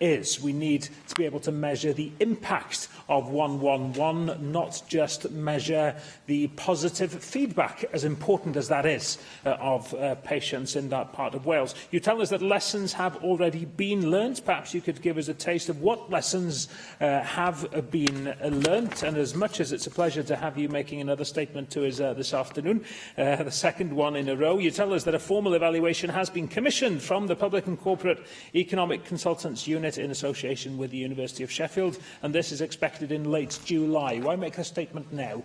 is. We need to be able to measure the impact of 111, not just measure the positive feedback, as important as that is, of patients in that part of Wales. You tell us that lessons have already been learnt. Perhaps you could give us a taste of what lessons have been learnt. And as much as it's a pleasure to have you making another statement to us this afternoon, the second one in a row, you tell us that a formal evaluation has been commissioned from the Public and Corporate Economic Consultants Unit in association with the University of Sheffield, and this is expected in late July. Why make a statement now?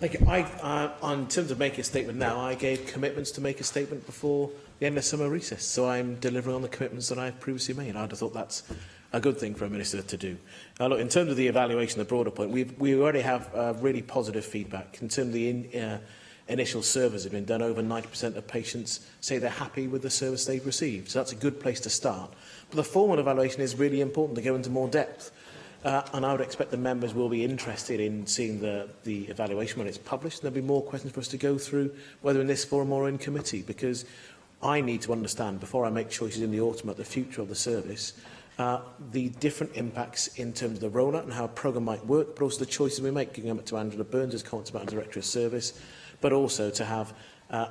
In terms of making a statement now, I gave commitments to make a statement before the end of summer recess, so I'm delivering on the commitments that I've previously made. I'd have thought that's a good thing for a minister to do. Now, look, in terms of the evaluation, the broader point, we already have really positive feedback. In terms of the initial surveys that have been done, over 90% of patients say they're happy with the service they've received. So that's a good place to start. But the formal evaluation is really important to go into more depth. And I would expect the members will be interested in seeing the evaluation when it's published. There'll be more questions for us to go through, whether in this forum or in committee, because I need to understand, before I make choices in the autumn, about the future of the service, the different impacts in terms of the rollout and how a programme might work, but also the choices we make, giving up to Angela Burns' comments about Director of Service, but also to have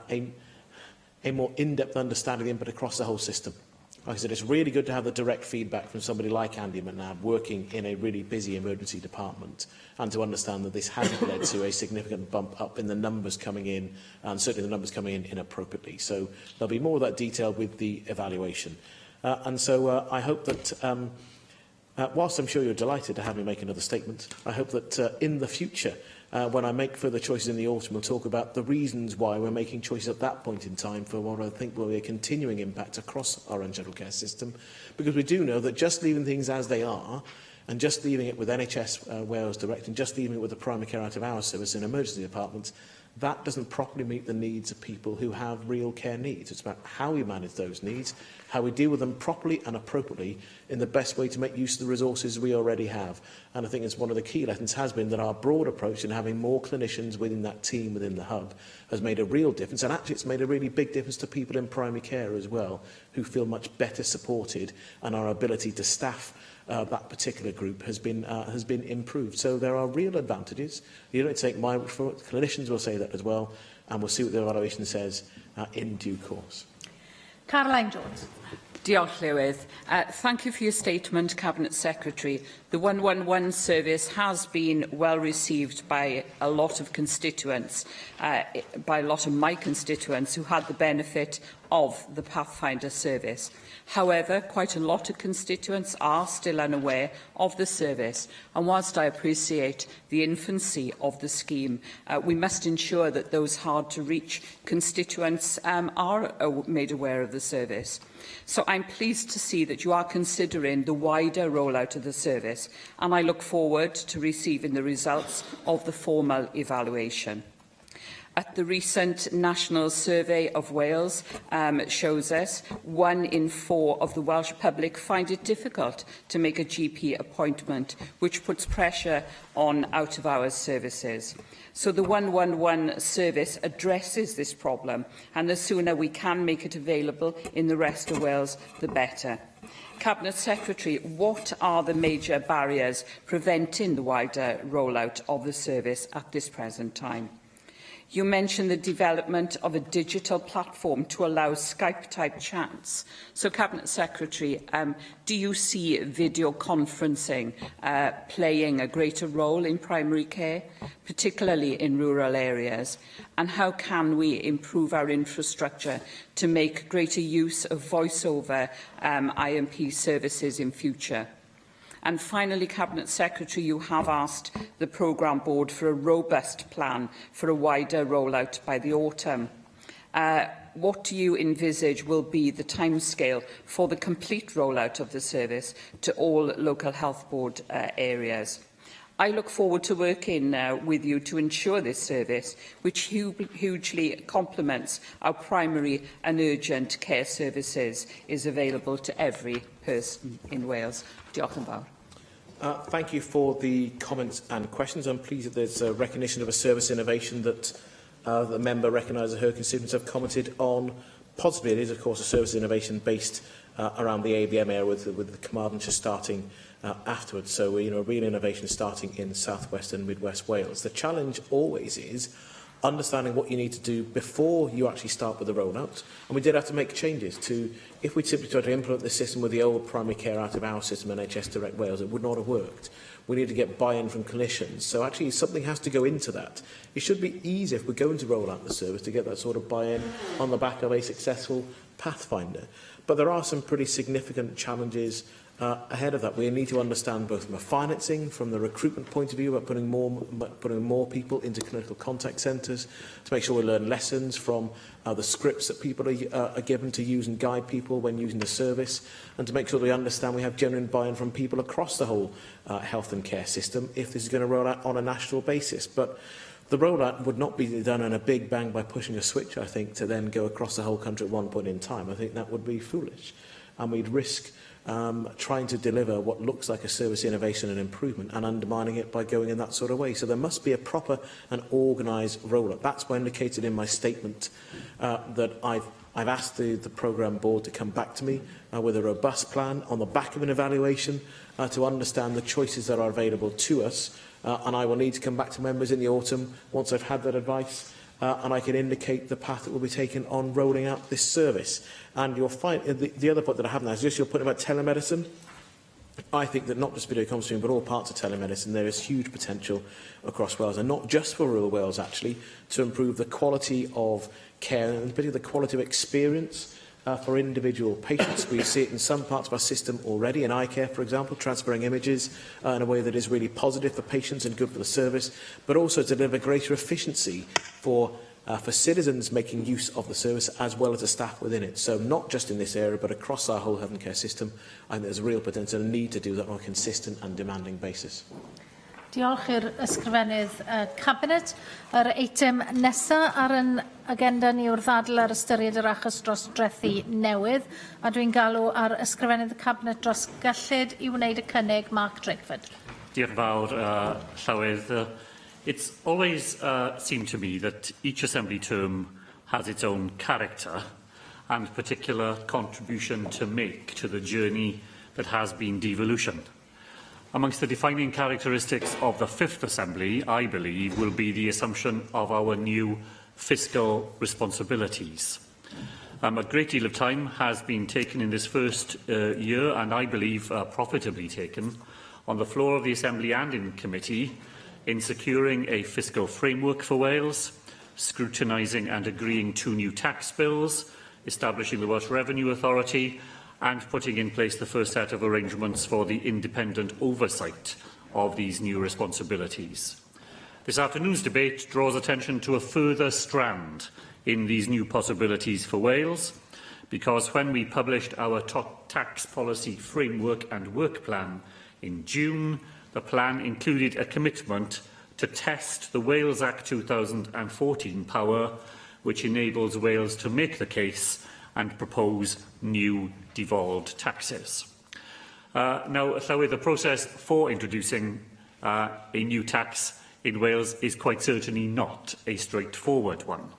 a more in-depth understanding of the input across the whole system. Like I said, it's really good to have the direct feedback from somebody like Andy McNabb working in a really busy emergency department, and to understand that this hasn't led to a significant bump up in the numbers coming in, and certainly the numbers coming in inappropriately. So there'll be more of that detail with the evaluation. And so I hope that, whilst I'm sure you're delighted to have me make another statement, I hope that in the future, when I make further choices in the autumn, we'll talk about the reasons why we're making choices at that point in time for what I think will be a continuing impact across our own general care system. Because we do know that just leaving things as they are, and just leaving it with NHS Wales Direct, and just leaving it with the primary care out of our service in emergency departments, that doesn't properly meet the needs of people who have real care needs. It's about how we manage those needs, how we deal with them properly and appropriately in the best way to make use of the resources we already have. And I think it's one of the key lessons has been that our broad approach in having more clinicians within that team, within the hub, has made a real difference. And actually it's made a really big difference to people in primary care as well, who feel much better supported, and our ability to staff that particular group has been improved. So there are real advantages. You don't take my word for it. Clinicians will say that as well, and we'll see what the evaluation says in due course. Caroline Jones. Diolch, Llywydd. Thank you for your statement, Cabinet Secretary. The 111 service has been well received by a lot of constituents, by a lot of my constituents who had the benefit of the Pathfinder service. However, quite a lot of constituents are still unaware of the service, and whilst I appreciate the infancy of the scheme, we must ensure that those hard-to-reach constituents are made aware of the service. So I'm pleased to see that you are considering the wider rollout of the service, and I look forward to receiving the results of the formal evaluation. At the recent National Survey of Wales shows us 1 in 4 of the Welsh public find it difficult to make a GP appointment, which puts pressure on out-of-hours services. So the 111 service addresses this problem, and the sooner we can make it available in the rest of Wales, the better. Cabinet Secretary, what are the major barriers preventing the wider rollout of the service at this present time? You mentioned the development of a digital platform to allow Skype-type chats. So, Cabinet Secretary, do you see video conferencing playing a greater role in primary care, particularly in rural areas? And how can we improve our infrastructure to make greater use of voice-over IMP services in future? And finally, Cabinet Secretary, you have asked the Programme Board for a robust plan for a wider rollout by the autumn. What do you envisage will be the timescale for the complete rollout of the service to all local health board areas? I look forward to working with you to ensure this service, which hugely complements our primary and urgent care services, is available to every person in Wales. Diolch yn fawr. Thank you for the comments and questions. I'm pleased that there's a recognition of a service innovation that the member recognises her constituents have commented on positively. It is, of course, a service innovation based around the ABM area with the Carmarthenshire starting afterwards. So, real innovation starting in South West and Mid West Wales. The challenge always is understanding what you need to do before you actually start with the rollout. And we did have to make changes to, if we simply tried to implement the system with the old primary care out of our system, NHS Direct Wales, it would not have worked. We need to get buy-in from clinicians. So actually something has to go into that. It should be easy if we're going to roll out the service to get that sort of buy-in on the back of a successful Pathfinder. But there are some pretty significant challenges ahead of that. We need to understand both from a financing, from the recruitment point of view, about putting more people into clinical contact centres, to make sure we learn lessons from the scripts that people are given to use and guide people when using the service, and to make sure that we understand we have genuine buy-in from people across the whole health and care system if this is going to roll out on a national basis. But the rollout would not be done in a big bang by pushing a switch, I think, to then go across the whole country at one point in time. I think that would be foolish, and we'd risk trying to deliver what looks like a service innovation and improvement and undermining it by going in that sort of way. So there must be a proper and organised rollout. That's why I indicated in my statement that I've asked the programme board to come back to me with a robust plan on the back of an evaluation to understand the choices that are available to us. And I will need to come back to members in the autumn once I've had that advice. And I can indicate the path that will be taken on rolling out this service. And you'll find the other point that I haven't is just your point about telemedicine. I think that not just video conferencing, but all parts of telemedicine, there is huge potential across Wales, and not just for rural Wales, actually, to improve the quality of care and particularly the quality of experience for individual patients. We see it in some parts of our system already, in eye care, for example, transferring images in a way that is really positive for patients and good for the service, but also to deliver greater efficiency for citizens making use of the service as well as the staff within it. So not just in this area, but across our whole health and care system, I think there's a real potential and need to do that on a consistent and demanding basis. Diolch i'r ysgrifennydd Cabinet. Yr eitem nesaf ar yn agenda ni wrth ddadl ar ystyried yr achos dros drethu newydd, a dwi'n galw ar ysgrifennydd Cabinet dros gyllid i wneud y cynnig Mark Drakeford. Diolch yn fawr, Llywydd. It's always seemed to me that each Assembly term has its own character and particular contribution to make to the journey that has been devolution. Amongst the defining characteristics of the Fifth Assembly, I believe, will be the assumption of our new fiscal responsibilities. A great deal of time has been taken in this first year, and I believe profitably taken, on the floor of the Assembly and in committee, in securing a fiscal framework for Wales, scrutinising and agreeing 2 new tax bills, establishing the Welsh Revenue Authority, and putting in place the first set of arrangements for the independent oversight of these new responsibilities. This afternoon's debate draws attention to a further strand in these new possibilities for Wales, because when we published our tax policy framework and work plan in June, the plan included a commitment to test the Wales Act 2014 power, which enables Wales to make the case and propose new devolved taxes. Now, Llywydd, the process for introducing a new tax in Wales is quite certainly not a straightforward one.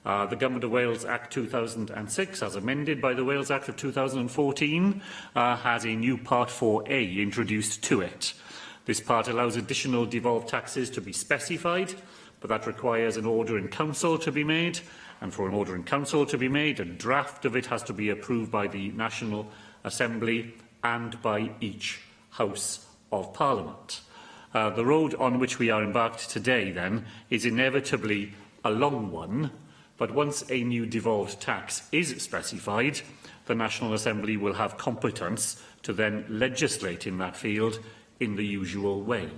The Government of Wales Act 2006, as amended by the Wales Act of 2014, has a new Part 4A introduced to it. This part allows additional devolved taxes to be specified, but that requires an order in council to be made, and for an order in council to be made, a draft of it has to be approved by the National Assembly and by each House of Parliament. The road on which we are embarked today, then, is inevitably a long one, but once a new devolved tax is specified, the National Assembly will have competence to then legislate in that field in the usual way.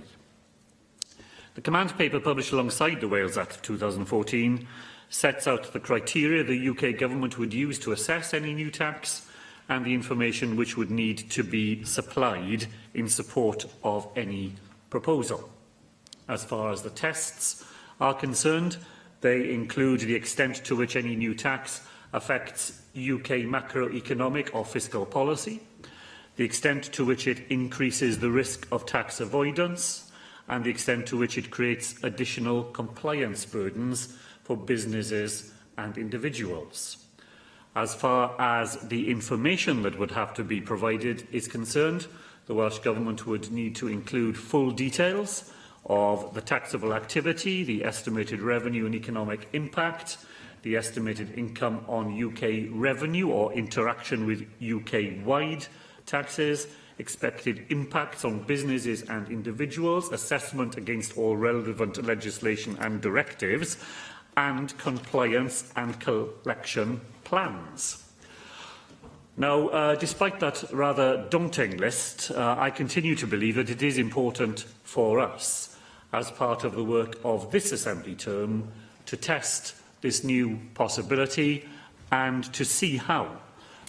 The command paper published alongside the Wales Act of 2014 sets out the criteria the UK Government would use to assess any new tax and the information which would need to be supplied in support of any proposal. As far as the tests are concerned, they include the extent to which any new tax affects UK macroeconomic or fiscal policy, the extent to which it increases the risk of tax avoidance, and the extent to which it creates additional compliance burdens for businesses and individuals. As far as the information that would have to be provided is concerned, the Welsh Government would need to include full details of the taxable activity, the estimated revenue and economic impact, the estimated income on UK revenue or interaction with UK-wide taxes, expected impacts on businesses and individuals, assessment against all relevant legislation and directives, and compliance and collection plans. Now, despite that rather daunting list, I continue to believe that it is important for us, as part of the work of this Assembly term, to test this new possibility and to see how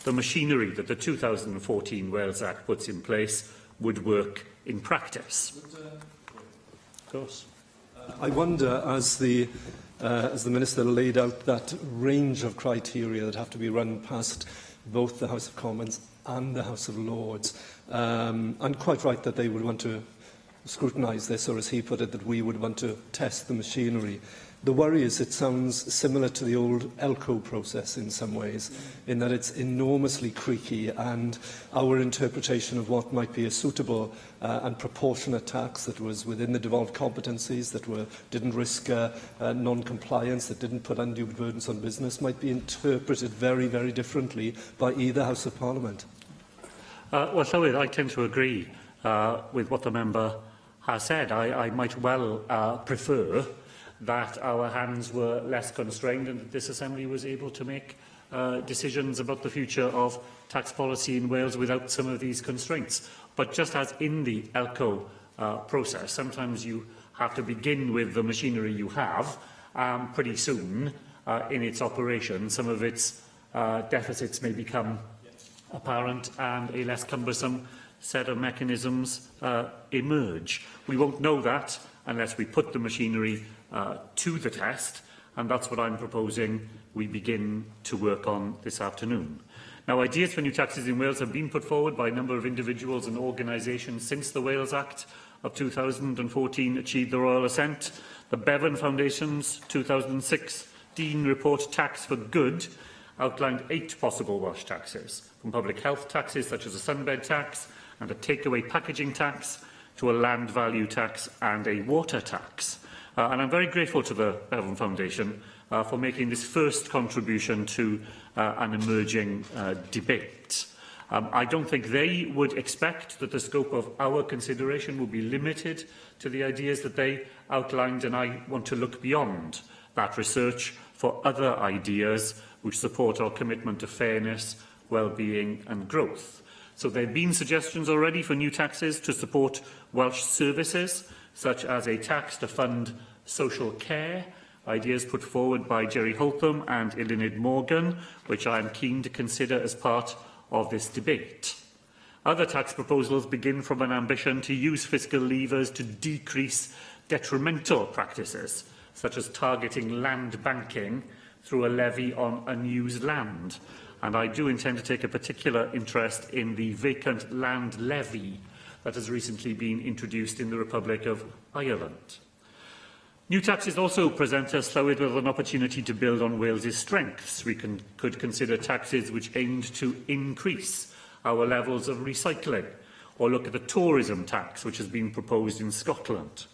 the machinery that the 2014 Wales Act puts in place would work in practice. Of course. I wonder, as the Minister laid out that range of criteria that have to be run past both the House of Commons and the House of Lords, and quite right that they would want to scrutinise this, or as he put it, that we would want to test the machinery. The worry is it sounds similar to the old ELCO process in some ways, in that it's enormously creaky, and our interpretation of what might be a suitable and proportionate tax that was within the devolved competencies, that didn't risk non-compliance, that didn't put undue burdens on business, might be interpreted very, very differently by either House of Parliament. Well, Llywydd, I tend to agree with what the member has said. I might well prefer that our hands were less constrained and that this Assembly was able to make decisions about the future of tax policy in Wales without some of these constraints. But just as in the ELCO process, sometimes you have to begin with the machinery you have. Pretty soon in its operation, some of its deficits may become apparent and a less cumbersome set of mechanisms emerge. We won't know that unless we put the machinery to the test, and that's what I'm proposing we begin to work on this afternoon. Now, ideas for new taxes in Wales have been put forward by a number of individuals and organisations since the Wales Act of 2014 achieved the royal assent. The Bevan Foundation's 2016 report, Tax for Good, outlined 8 possible Welsh taxes, from public health taxes such as a sunbed tax and a takeaway packaging tax to a land value tax and a water tax. And I'm very grateful to the Bevan Foundation for making this first contribution to an emerging debate. I don't think they would expect that the scope of our consideration will be limited to the ideas that they outlined, and I want to look beyond that research for other ideas which support our commitment to fairness, well-being and growth. So there have been suggestions already for new taxes to support Welsh services, such as a tax to fund social care, ideas put forward by Jerry Holtham and Eluned Morgan, which I am keen to consider as part of this debate. Other tax proposals begin from an ambition to use fiscal levers to decrease detrimental practices, such as targeting land banking through a levy on unused land. And I do intend to take a particular interest in the vacant land levy that has recently been introduced in the Republic of Ireland. New taxes also present us, Llywyd, with an opportunity to build on Wales's strengths. We could consider taxes which aimed to increase our levels of recycling, or look at the tourism tax which has been proposed in Scotland.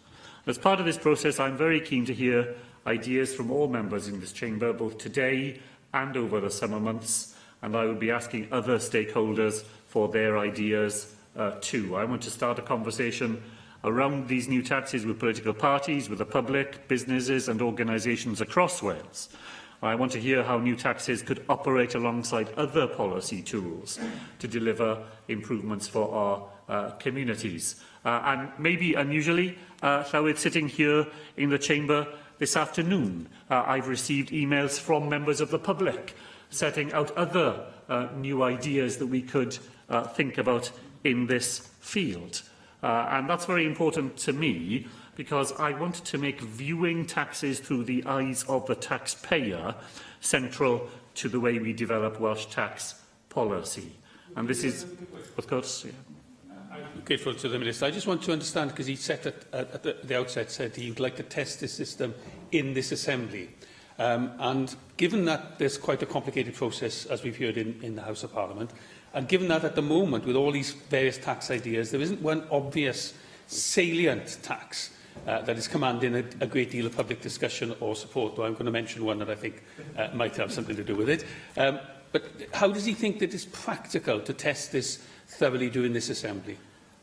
As part of this process, I am very keen to hear ideas from all members in this chamber, both today and over the summer months, and I will be asking other stakeholders for their ideas too. I want to start a conversation around these new taxes with political parties, with the public, businesses and organisations across Wales. I want to hear how new taxes could operate alongside other policy tools to deliver improvements for our communities. And maybe unusually, Llywyd, sitting here in the chamber this afternoon, I've received emails from members of the public setting out other new ideas that we could think about in this field. And that's very important to me, because I want to make viewing taxes through the eyes of the taxpayer central to the way we develop Welsh tax policy. And this is, of course, I'm grateful to the Minister. I just want to understand, because he said at the outset said he would like to test this system in this Assembly. And given that there's quite a complicated process, as we've heard in the House of Parliament, and given that at the moment, with all these various tax ideas, there isn't one obvious salient tax that is commanding a great deal of public discussion or support, though I'm going to mention one that I think might have something to do with it. But how does he think that it's practical to test this thoroughly during this Assembly?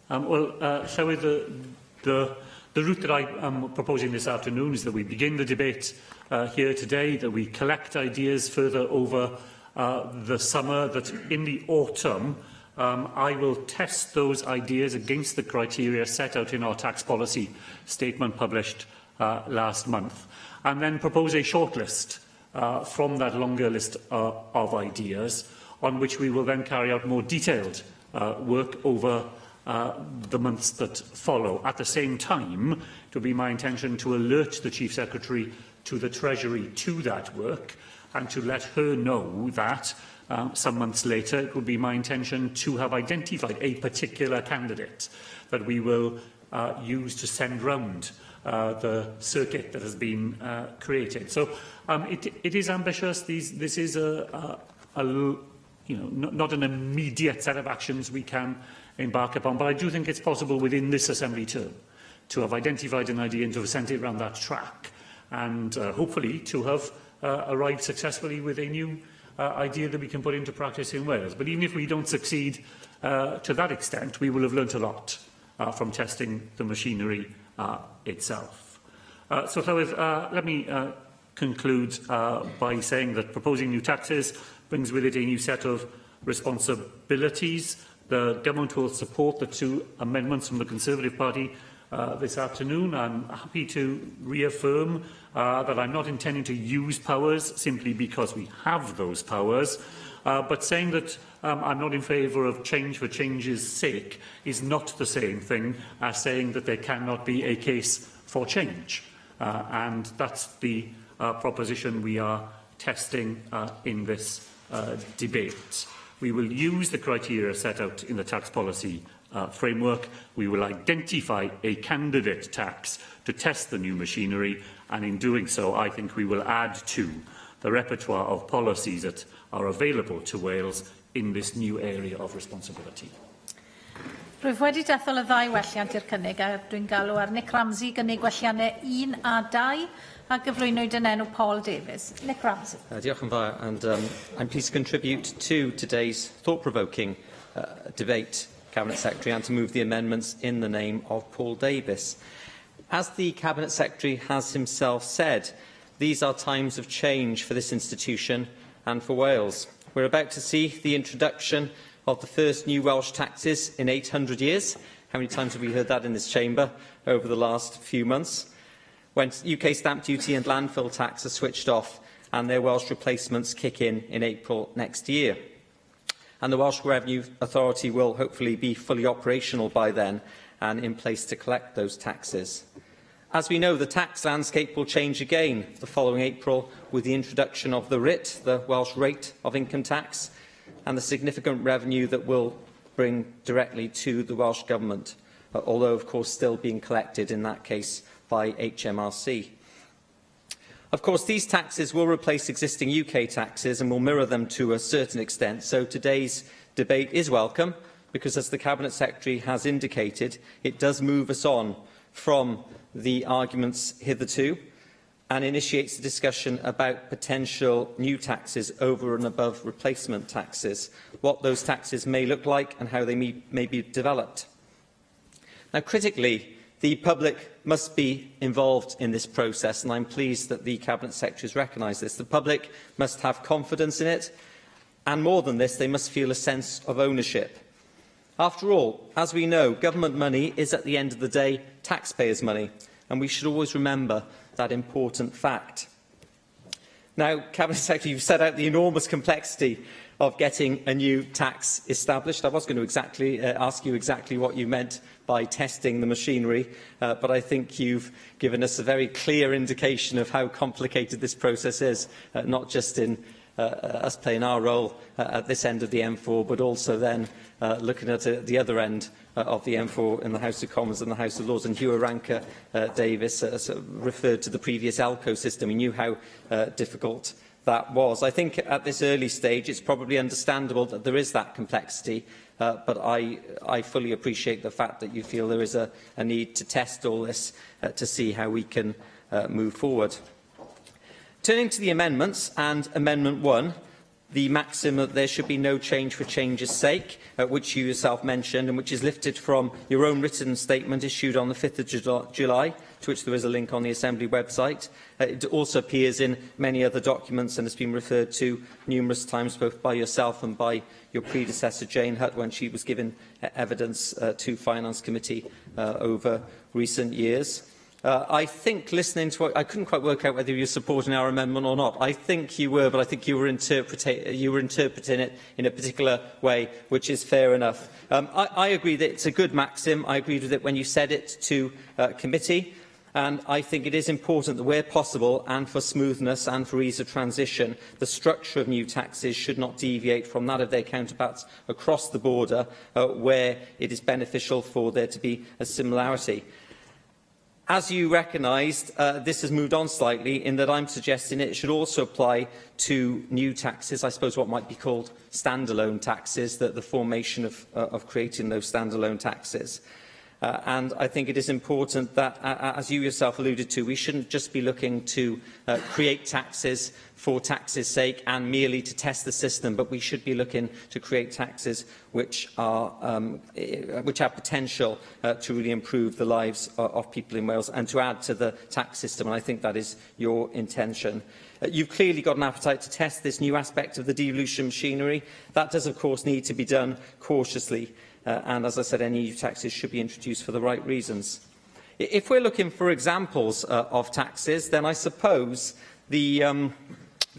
Shall we, the route that I am proposing this afternoon is that we begin the debate here today, that we collect ideas further over the summer, that in the autumn I will test those ideas against the criteria set out in our tax policy statement published last month, and then propose a shortlist from that longer list of ideas, on which we will then carry out more detailed work over the months that follow. At the same time, it will be my intention to alert the Chief Secretary to the Treasury to that work, and to let her know that some months later it will be my intention to have identified a particular candidate that we will use to send round the circuit that has been created. So it is ambitious. This is not an immediate set of actions we can embark upon, but I do think it's possible within this Assembly term to have identified an idea and to have sent it around that track, and hopefully to have arrived successfully with a new idea that we can put into practice in Wales. But even if we don't succeed to that extent, we will have learnt a lot from testing the machinery itself. So, Llywydd, let me conclude by saying that proposing new taxes brings with it a new set of responsibilities. The Government will support the two amendments from the Conservative Party this afternoon. I'm happy to reaffirm that I'm not intending to use powers simply because we have those powers, but saying that I'm not in favour of change for change's sake is not the same thing as saying that there cannot be a case for change. And that's the proposition we are testing in this debate. We will use the criteria set out in the tax policy framework. We will identify a candidate tax to test the new machinery, and in doing so, I think we will add to the repertoire of policies that are available to Wales in this new area of responsibility. Rwyf wedi dethol y ddau welliant i'r cynnig a dwi'n galw ar Nick Ramsey gynnig welliannau 1 a 2 a gyflwynwyd yn enw Paul Davies. Nick Ramsey. Diolch yn fawr, and I'm pleased to contribute to today's thought-provoking debate, Cabinet Secretary, and to move the amendments in the name of Paul Davies. As the Cabinet Secretary has himself said, these are times of change for this institution and for Wales. We're about to see the introduction of the first new Welsh taxes in 800 years. How many times have we heard that in this chamber over the last few months? When UK stamp duty and landfill tax are switched off and their Welsh replacements kick in April next year. And the Welsh Revenue Authority will hopefully be fully operational by then and in place to collect those taxes. As we know, the tax landscape will change again the following April with the introduction of the RIT, the Welsh Rate of Income Tax, and the significant revenue that will bring directly to the Welsh Government, although, of course, still being collected in that case by HMRC. Of course, these taxes will replace existing UK taxes and will mirror them to a certain extent, so today's debate is welcome because, as the Cabinet Secretary has indicated, it does move us on from the arguments hitherto and initiates the discussion about potential new taxes over and above replacement taxes, what those taxes may look like and how they may be developed. Now, critically, the public must be involved in this process, and I'm pleased that the Cabinet Secretary has recognised this. The public must have confidence in it, and more than this, they must feel a sense of ownership. After all, as we know, government money is at the end of the day taxpayers' money, and we should always remember that important fact. Now, Cabinet Secretary, you've set out the enormous complexity of getting a new tax established. I was going to ask you exactly what you meant by testing the machinery, but I think you've given us a very clear indication of how complicated this process is, not just in us playing our role at this end of the M4, but also then looking at the other end of the M4 in the House of Commons and the House of Lords. And Hugh Ranker Davis referred to the previous ALCO system. He knew how difficult that was. I think at this early stage it's probably understandable that there is that complexity, but I fully appreciate the fact that you feel there is a need to test all this to see how we can move forward. Turning to the amendments, and Amendment 1, the maxim that there should be no change for change's sake, which you yourself mentioned, and which is lifted from your own written statement issued on the 5th of July, to which there is a link on the Assembly website. It also appears in many other documents and has been referred to numerous times, both by yourself and by your predecessor, Jane Hutt, when she was given evidence to Finance Committee over recent years. I think, listening to what I couldn't quite work out whether you were supporting our amendment or not. I think you were, but I think you were interpreting it in a particular way, which is fair enough. I agree that it's a good maxim. I agreed with it when you said it to committee. And I think it is important that, where possible, and for smoothness and for ease of transition, the structure of new taxes should not deviate from that of their counterparts across the border, where it is beneficial for there to be a similarity. As you recognised, this has moved on slightly in that I'm suggesting it should also apply to new taxes, I suppose what might be called standalone taxes, the formation of creating those standalone taxes. And I think it is important that, as you yourself alluded to, we shouldn't just be looking to create taxes for tax's sake and merely to test the system, but we should be looking to create taxes which have potential to really improve the lives of people in Wales and to add to the tax system. And I think that is your intention. You've clearly got an appetite to test this new aspect of the devolution machinery. That does, of course, need to be done cautiously. And, as I said, any new taxes should be introduced for the right reasons. If we're looking for examples of taxes, then I suppose the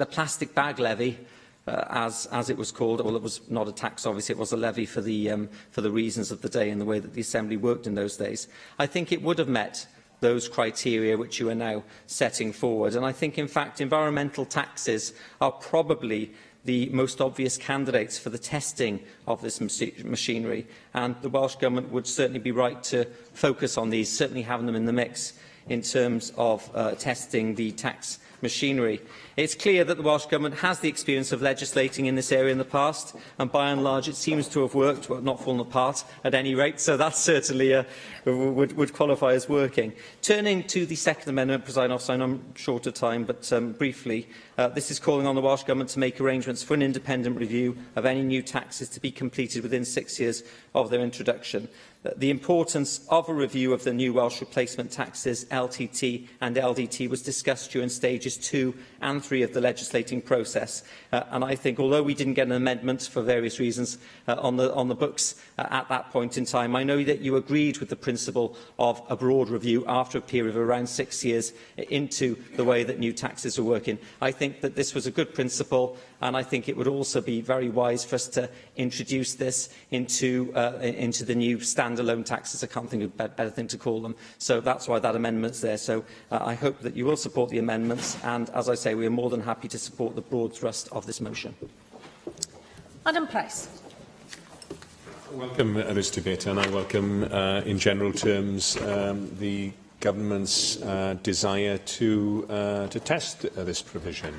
plastic bag levy, as it was called, well, it was not a tax, obviously, it was a levy for the reasons of the day and the way that the Assembly worked in those days. I think it would have met those criteria which you are now setting forward. And I think, in fact, environmental taxes are probably the most obvious candidates for the testing of this machinery, and the Welsh Government would certainly be right to focus on these, certainly having them in the mix in terms of testing the tax machinery. It's clear that the Welsh Government has the experience of legislating in this area in the past, and by and large it seems to have worked, well, not fallen apart at any rate, so that certainly would qualify as working. Turning to the Second Amendment, Presiding Officer, I know I'm short of time, but briefly, this is calling on the Welsh Government to make arrangements for an independent review of any new taxes to be completed within 6 years of their introduction. The importance of a review of the new Welsh replacement taxes, LTT and LDT, was discussed during stages 2 and 3 of the legislating process. And I think, although we didn't get an amendment for various reasons on the books at that point in time, I know that you agreed with the principle of a broad review after a period of around 6 years into the way that new taxes are working. I think that this was a good principle, and I think it would also be very wise for us to introduce this into the new standalone taxes. I can't think of a better thing to call them. So that's why that amendment's there. So I hope that you will support the amendments, and as I say, we are more than happy to support the broad thrust of this motion. Adam Price. I welcome this debate, and I welcome, in general terms, the government's desire to test this provision.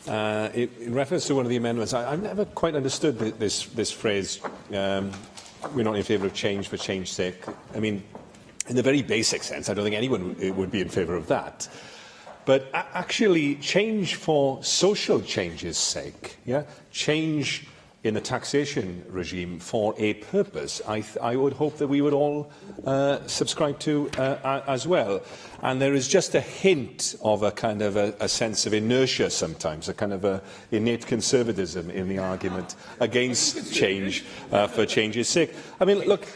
In reference to one of the amendments, I've never quite understood this phrase, we're not in favour of change for change's sake. I mean, in the very basic sense, I don't think anyone would be in favour of that. But actually, change for social change's sake, change in the taxation regime for a purpose, I would hope that we would all subscribe to as well. And there is just a hint of a kind of a sense of inertia sometimes, a kind of a innate conservatism in the argument against change for change's sake. I mean, look,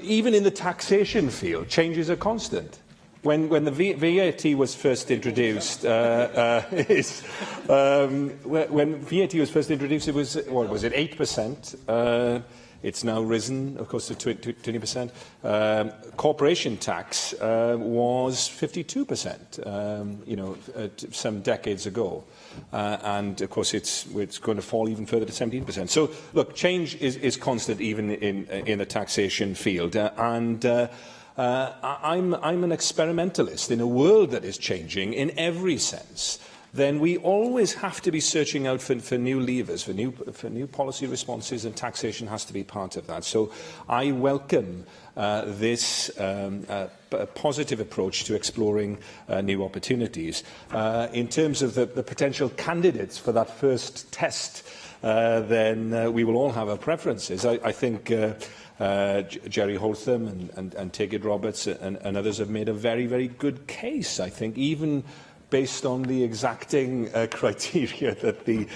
even in the taxation field, changes are constant. When the VAT was first introduced, when VAT was first introduced, it was, what was it, 8%. It's now risen, of course, to 20%. Corporation tax was 52%, some decades ago. And, of course, it's going to fall even further to 17%. So, look, change is constant even in the taxation field. I'm an experimentalist in a world that is changing in every sense. Then we always have to be searching out for new levers, for new policy responses, and taxation has to be part of that. So I welcome this positive approach to exploring new opportunities. In terms of the potential candidates for that first test, then we will all have our preferences. I think Jerry Holtham and Tegid Roberts and others have made a very, very good case, I think, even based on the exacting criteria that the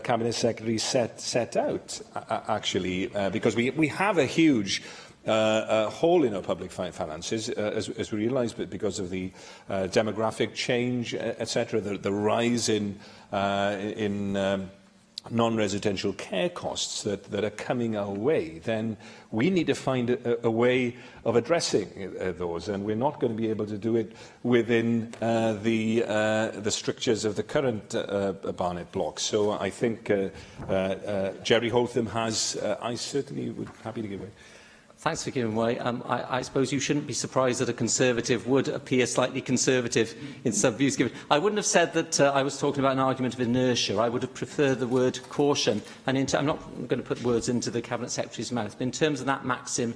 Cabinet Secretary set out, actually, because we have a huge hole in our public finances, as we realise, but because of the demographic change, etc., the rise in non-residential care costs that are coming our way, then we need to find a way of addressing those, and we're not going to be able to do it within the strictures of the current Barnett block. So I think Jerry Holtham has, I certainly would be happy to give way. Thanks for giving way. I suppose you shouldn't be surprised that a Conservative would appear slightly conservative in some views given. I wouldn't have said that I was talking about an argument of inertia. I would have preferred the word caution. And I'm not going to put words into the Cabinet Secretary's mouth, but in terms of that maxim,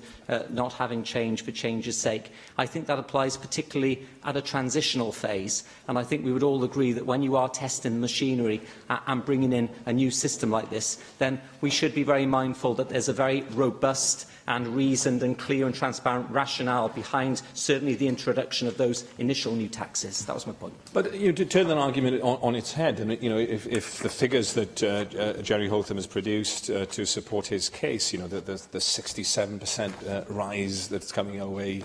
not having change for change's sake, I think that applies particularly at a transitional phase. And I think we would all agree that when you are testing the machinery and bringing in a new system like this, then we should be very mindful that there's a very robust and reasoned and clear and transparent rationale behind certainly the introduction of those initial new taxes. That was my point. But to turn that argument on its head, and if the figures that Jerry Holtham has produced to support his case, the 67% rise that's coming our way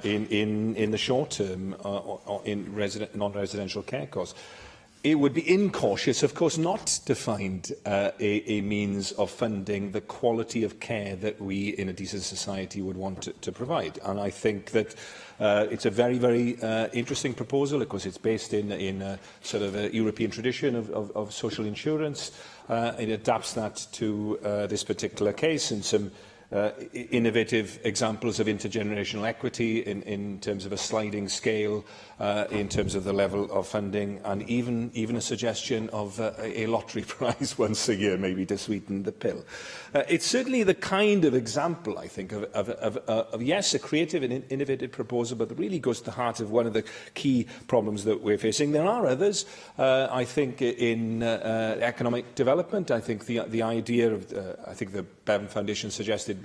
in the short term in non-residential care costs, it would be incautious, of course, not to find a means of funding the quality of care that we, in a decent society, would want to provide. And I think that it's a very, very interesting proposal. Of course, it's based in a sort of a European tradition of social insurance. It adapts that to this particular case, and some innovative examples of intergenerational equity in terms of a sliding scale, in terms of the level of funding, and even a suggestion of a lottery prize once a year, maybe to sweeten the pill. It's certainly the kind of example, I think, of yes, a creative and innovative proposal, but that really goes to the heart of one of the key problems that we're facing. There are others. I think in economic development, I think the idea of, I think the Bevan Foundation suggested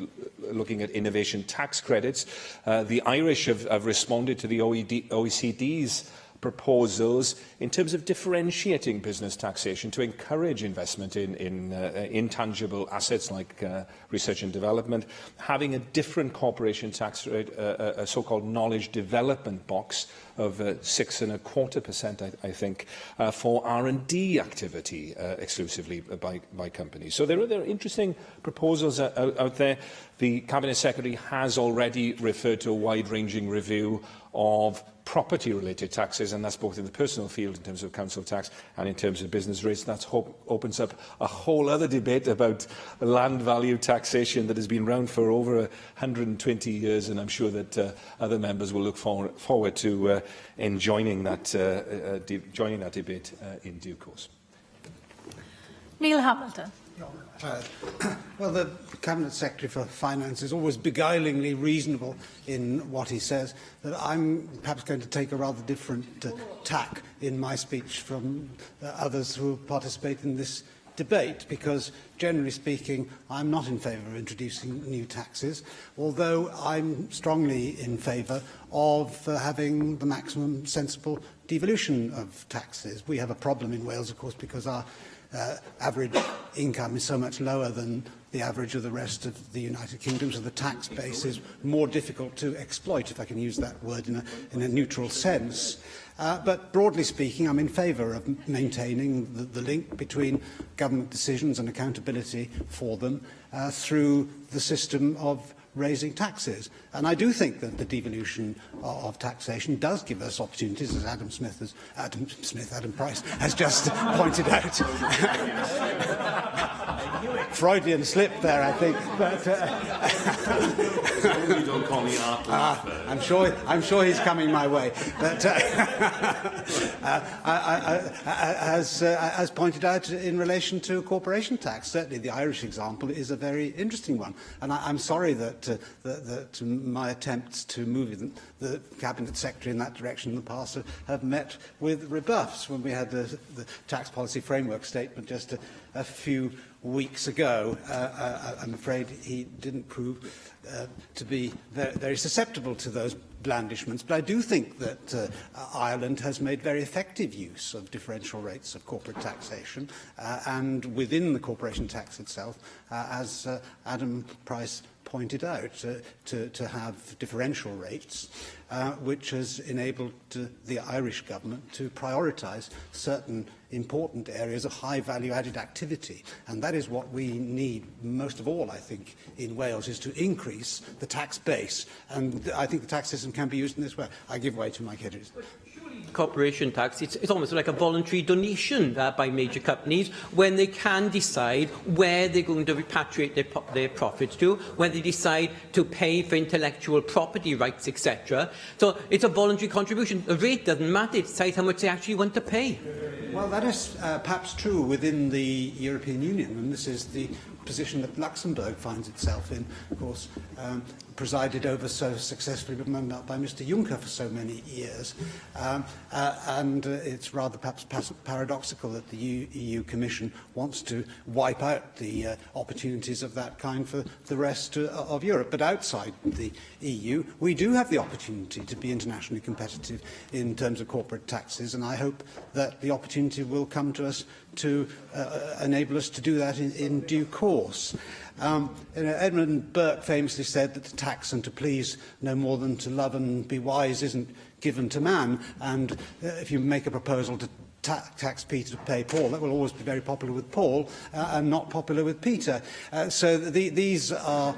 looking at innovation tax credits. The Irish have responded to the OECD's proposals in terms of differentiating business taxation to encourage investment in intangible assets like research and development, having a different corporation tax rate, a so-called knowledge development box of 6.25%, I think, for R&D activity exclusively by companies. So there are interesting proposals out there. The Cabinet Secretary has already referred to a wide-ranging review of property-related taxes, and that's both in the personal field in terms of council tax and in terms of business rates. That opens up a whole other debate about land value taxation that has been around for over 120 years, and I'm sure that other members will look forward to joining that debate in due course. Neil Hamilton. Well, the Cabinet Secretary for Finance is always beguilingly reasonable in what he says, but I'm perhaps going to take a rather different tack in my speech from others who participate in this debate, because generally speaking I'm not in favour of introducing new taxes, although I'm strongly in favour of having the maximum sensible devolution of taxes. We have a problem in Wales, of course, because our average income is so much lower than the average of the rest of the United Kingdom, so the tax base is more difficult to exploit, if I can use that word in a neutral sense. But broadly speaking, I'm in favour of maintaining the link between government decisions and accountability for them through the system of raising taxes. And I do think that the devolution of taxation does give us opportunities, as Adam Price has just pointed out. Freudian slip there, I think. But don't call me I'm sure he's coming my way. But as pointed out in relation to corporation tax, certainly the Irish example is a very interesting one. And I'm sorry that my attempts to move the Cabinet Secretary in that direction in the past have met with rebuffs. When we had the tax policy framework statement just a few weeks ago, I'm afraid he didn't prove to be very susceptible to those blandishments. But I do think that Ireland has made very effective use of differential rates of corporate taxation, and within the corporation tax itself, as Adam Price pointed out, to have differential rates, which has enabled the Irish government to prioritise certain important areas of high value-added activity. And that is what we need most of all, I think, in Wales, is to increase the tax base. And I think the tax system can be used in this way. I give way to Mike Hedges. Corporation tax, it's almost like a voluntary donation by major companies when they can decide where they're going to repatriate their profits to, when they decide to pay for intellectual property rights, etc. So it's a voluntary contribution. The rate doesn't matter, it decides how much they actually want to pay. Well, that is perhaps true within the European Union, and this is the position that Luxembourg finds itself in, of course, presided over so successfully by Mr Juncker for so many years. And it's rather perhaps paradoxical that the EU Commission wants to wipe out the opportunities of that kind for the rest of Europe. But outside the EU, we do have the opportunity to be internationally competitive in terms of corporate taxes, and I hope that the opportunity will come to us to enable us to do that in due course. Edmund Burke famously said that to tax and to please no more than to love and be wise isn't given to man, and if you make a proposal to tax Peter to pay Paul. That will always be very popular with Paul and not popular with Peter. So these are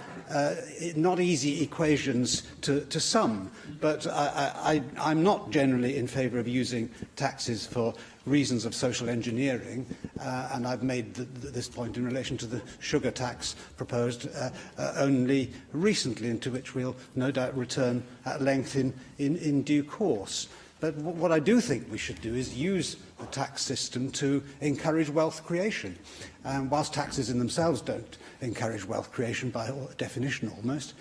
not easy equations to sum, but I'm not generally in favour of using taxes for reasons of social engineering, and I've made this point in relation to the sugar tax proposed only recently, into which we'll no doubt return at length in due course. But what I do think we should do is use the tax system to encourage wealth creation. Whilst taxes in themselves don't encourage wealth creation by definition almost,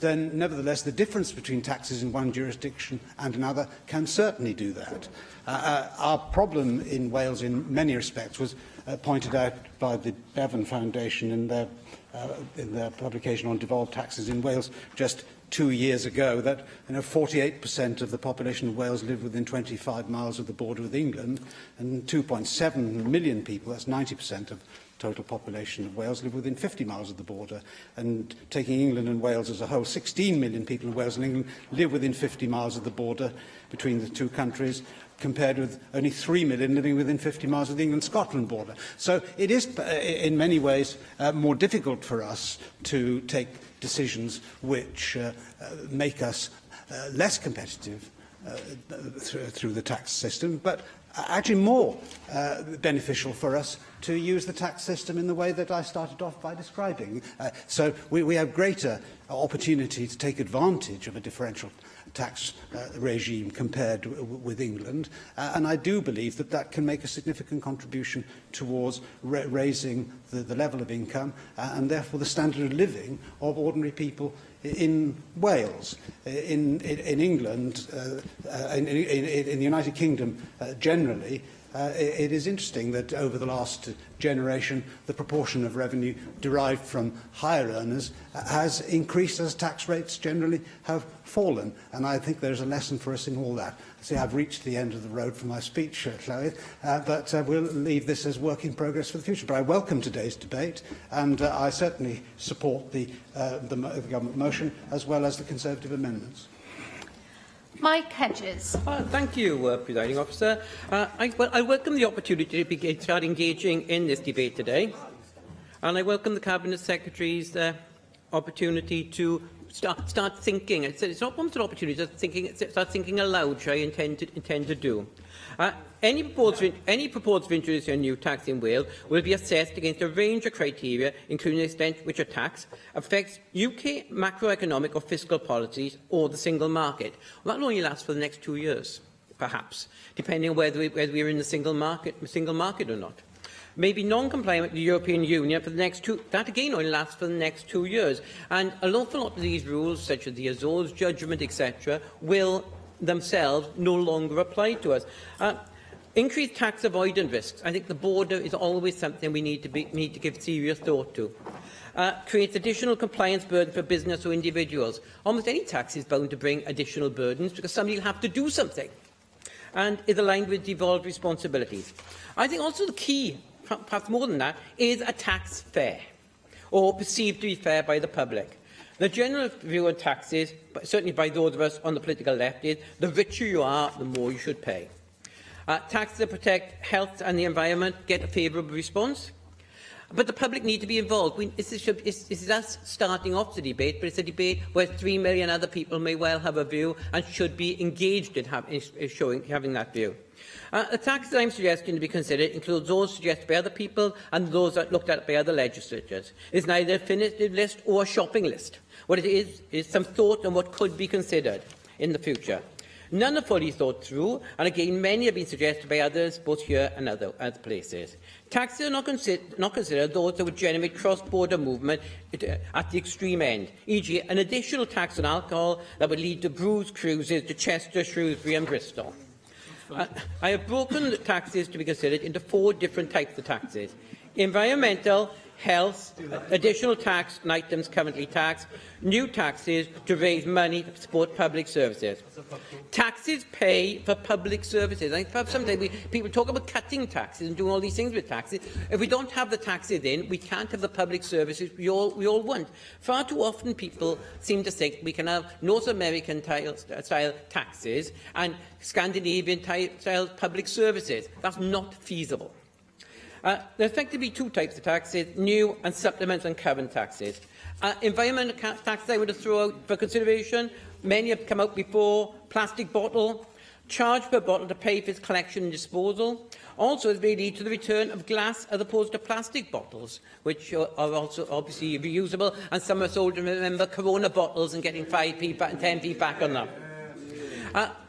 then nevertheless the difference between taxes in one jurisdiction and another can certainly do that. Our problem in Wales in many respects was pointed out by the Bevan Foundation in their publication on devolved taxes in Wales just 2 years ago, that 48% of the population of Wales live within 25 miles of the border with England, and 2.7 million people, that's 90% of total population of Wales, live within 50 miles of the border. And taking England and Wales as a whole, 16 million people in Wales and England live within 50 miles of the border between the two countries, compared with only 3 million living within 50 miles of the England-Scotland border. So it is, in many ways, more difficult for us to take decisions which make us less competitive through the tax system, but actually more beneficial for us to use the tax system in the way that I started off by describing. So we have greater opportunity to take advantage of a differential tax regime compared with England, and I do believe that that can make a significant contribution towards raising the level of income and therefore the standard of living of ordinary people in Wales. In England, in the United Kingdom generally, it is interesting that over the last generation, the proportion of revenue derived from higher earners has increased as tax rates generally have fallen. And I think there's a lesson for us in all that. See, I've reached the end of the road for my speech, Llywydd, but we'll leave this as work in progress for the future. But I welcome today's debate, and I certainly support the government motion as well as the Conservative amendments. Mike Hedges. Thank you, Presiding Officer. I welcome the opportunity to start engaging in this debate today, and I welcome the Cabinet Secretary's opportunity to start thinking. It's not one opportunity, start thinking aloud, which I intend to do. Any proposal of introducing a new tax in Wales will be assessed against a range of criteria, including the extent to which a tax affects UK macroeconomic or fiscal policies or the single market. Well, that will only last for the next 2 years, perhaps, depending on whether we are in the single market or not. Maybe non-compliant with the European Union for the next that again only lasts for the next 2 years. And an awful lot of these rules, such as the Azores judgment, etc., will themselves no longer apply to us. Increased tax avoidance risks. I think the border is always something we need to give serious thought to. Creates additional compliance burden for business or individuals. Almost any tax is bound to bring additional burdens because somebody will have to do something, and is aligned with devolved responsibilities. I think also the key, perhaps more than that, is a tax fair, or perceived to be fair by the public. The general view on taxes, certainly by those of us on the political left, is the richer you are, the more you should pay. Taxes that protect health and the environment get a favourable response, but the public need to be involved. This is us starting off the debate, but it's a debate where 3 million other people may well have a view and should be engaged in having that view. The taxes I'm suggesting to be considered include those suggested by other people and those that looked at by other legislatures. It's neither a definitive list or a shopping list. What it is some thought on what could be considered in the future. None are fully thought through, and again, many have been suggested by others, both here and other places. Taxes are not considered those that would generate cross-border movement at the extreme end, e.g. an additional tax on alcohol that would lead to Bruce cruises to Chester, Shrewsbury and Bristol. I have broken the taxes to be considered into 4 different types of taxes: environmental, health, additional tax on items currently taxed, new taxes to raise money to support public services. Taxes pay for public services. I think sometimes people talk about cutting taxes and doing all these things with taxes. If we don't have the taxes in, we can't have the public services we all want. Far too often people seem to think we can have North American-style taxes and Scandinavian-style public services. That's not feasible. There are effectively two types of taxes, new and supplemental and current taxes. Environmental taxes I would have thrown out for consideration. Many have come out before. Plastic bottle, charge per bottle to pay for its collection and disposal. Also, it may lead to the return of glass as opposed to plastic bottles, which are also obviously reusable, and some of us old remember Corona bottles and getting 5p and 10p back on them.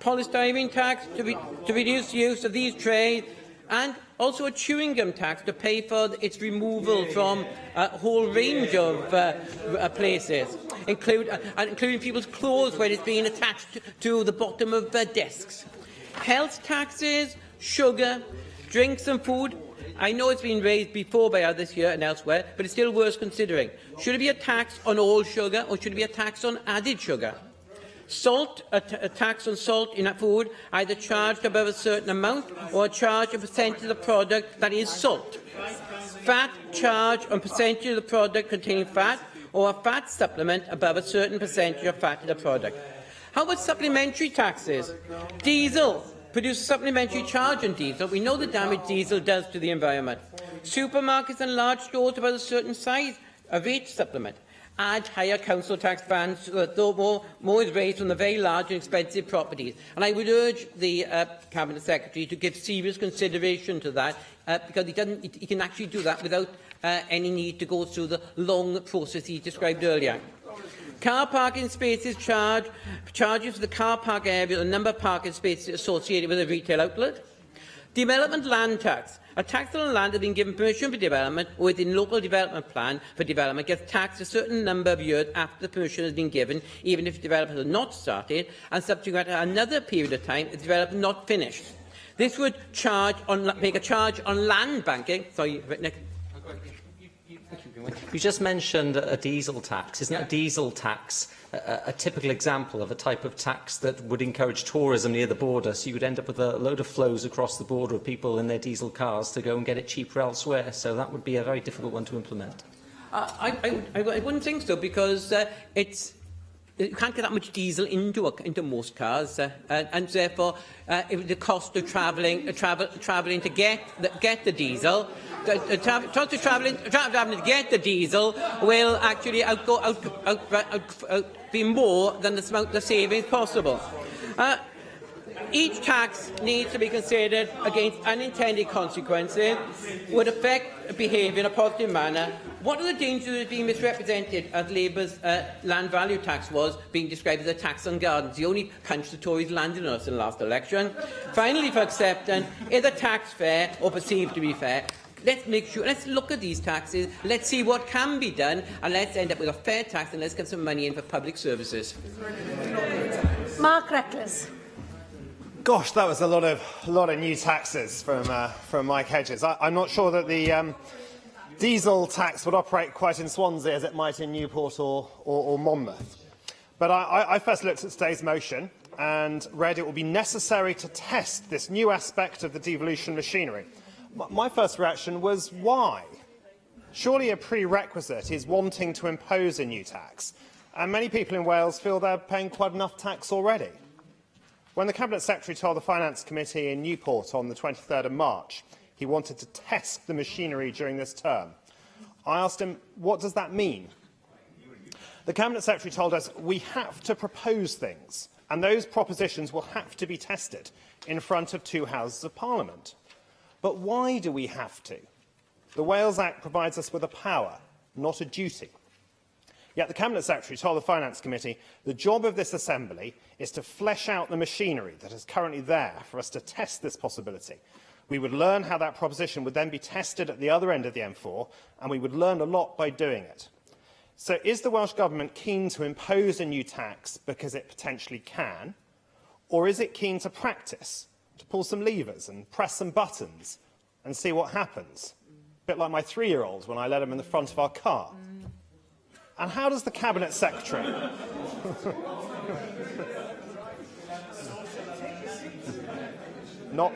Polystyrene tax to reduce the use of these trays, and also a chewing gum tax to pay for its removal from a whole range of places, including people's clothes when it's being attached to the bottom of desks. Health taxes, sugar, drinks and food. I know it's been raised before by others here and elsewhere, but it's still worth considering. Should it be a tax on all sugar, or should it be a tax on added sugar? Salt, a tax on salt in food, either charged above a certain amount or charged a percentage of the product that is salt. Fat, charged on percentage of the product containing fat, or a fat supplement above a certain percentage of fat in the product. How about supplementary taxes? Diesel, produce a supplementary charge on diesel. We know the damage diesel does to the environment. Supermarkets and large stores above a certain size, a rate supplement. Add higher council tax bands, though more is raised from the very large and expensive properties. And I would urge the Cabinet Secretary to give serious consideration to that, because he can actually do that without any need to go through the long process he described earlier. Car parking spaces charges for the car park area, the number of parking spaces associated with a retail outlet. Development land tax. A tax on land that has been given permission for development or within local development plan for development gets taxed a certain number of years after the permission has been given, even if development has not started, and subsequent to another period of time if the development is not finished. This would make a charge on land banking. Sorry, Nick. You just mentioned a diesel tax. Isn't a diesel tax a typical example of a type of tax that would encourage tourism near the border? So you would end up with a load of flows across the border of people in their diesel cars to go and get it cheaper elsewhere. So that would be a very difficult one to implement. I wouldn't think so, because you can't get that much diesel into most cars, and therefore the cost of travelling to get the diesel. The cost of travelling to get the diesel will actually be more than the amount of savings possible. Each tax needs to be considered against unintended consequences, would affect behaviour in a positive manner. What are the dangers of being misrepresented as Labour's land value tax was being described as a tax on gardens? The only punch the Tories landed on us in the last election. Finally, for acceptance, is a tax fair or perceived to be fair? Let's look at these taxes, let's see what can be done, and let's end up with a fair tax, and let's get some money in for public services. Mark Reckless. Gosh, that was a lot of new taxes from Mike Hedges. I'm not sure that the diesel tax would operate quite in Swansea as it might in Newport or Monmouth. But I first looked at today's motion and read it will be necessary to test this new aspect of the devolution machinery. My first reaction was, why? Surely a prerequisite is wanting to impose a new tax, and many people in Wales feel they're paying quite enough tax already. When the Cabinet Secretary told the Finance Committee in Newport on the 23rd of March he wanted to test the machinery during this term, I asked him, what does that mean? The Cabinet Secretary told us we have to propose things, and those propositions will have to be tested in front of two Houses of Parliament. But why do we have to? The Wales Act provides us with a power, not a duty. Yet the Cabinet Secretary told the Finance Committee the job of this Assembly is to flesh out the machinery that is currently there for us to test this possibility. We would learn how that proposition would then be tested at the other end of the M4, and we would learn a lot by doing it. So is the Welsh Government keen to impose a new tax because it potentially can, or is it keen to practice, to pull some levers and press some buttons and see what happens? bit like my 3-year-old when I let him in the front of our car. And how does the Cabinet Secretary... Not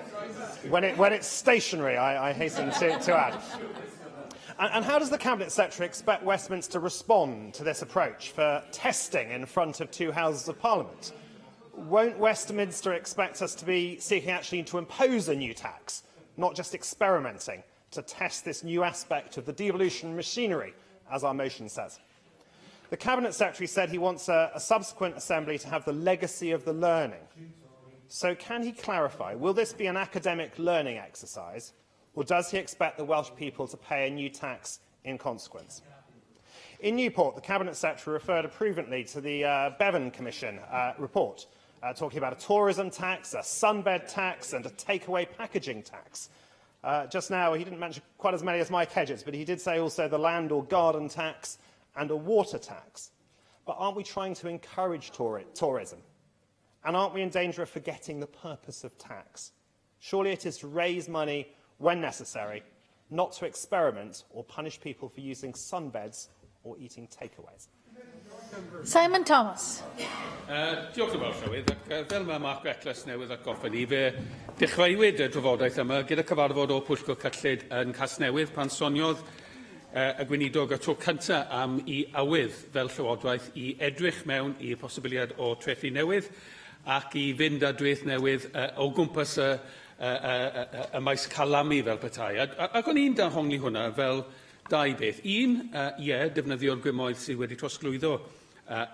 when it's stationary, I hasten to add. And how does the Cabinet Secretary expect Westminster to respond to this approach for testing in front of 2 Houses of Parliament? Won't Westminster expect us to be seeking actually to impose a new tax, not just experimenting, to test this new aspect of the devolution machinery, as our motion says? The Cabinet Secretary said he wants a subsequent Assembly to have the legacy of the learning. So can he clarify, will this be an academic learning exercise, or does he expect the Welsh people to pay a new tax in consequence? In Newport, the Cabinet Secretary referred approvingly to the Bevan Commission report, talking about a tourism tax, a sunbed tax and a takeaway packaging tax. Just now, he didn't mention quite as many as Mike Hedges, but he did say also the land or garden tax and a water tax. But aren't we trying to encourage tourism? And aren't we in danger of forgetting the purpose of tax? Surely it is to raise money when necessary, not to experiment or punish people for using sunbeds or eating takeaways. Simon Thomas. Diolch yn fawr, Llywydd. Fel mae Mark Eccles newydd atgoffa ni, fe dechreuwyd y drafodaeth yma gyda cyfarfod o Pwyllgor Cyllid yn Casnewydd pan soniodd y gweinidog y tro cyntaf am I awydd fel Llywodraeth I edrych mewn i'r posibiliad o trethu newydd ac I fynd â dreth newydd o gwmpas y maes calami fel petai. Ac o'n i'n dahongli hwnna fel 2 beth. Un, defnyddio'r gwymoedd sydd wedi trosglwyddo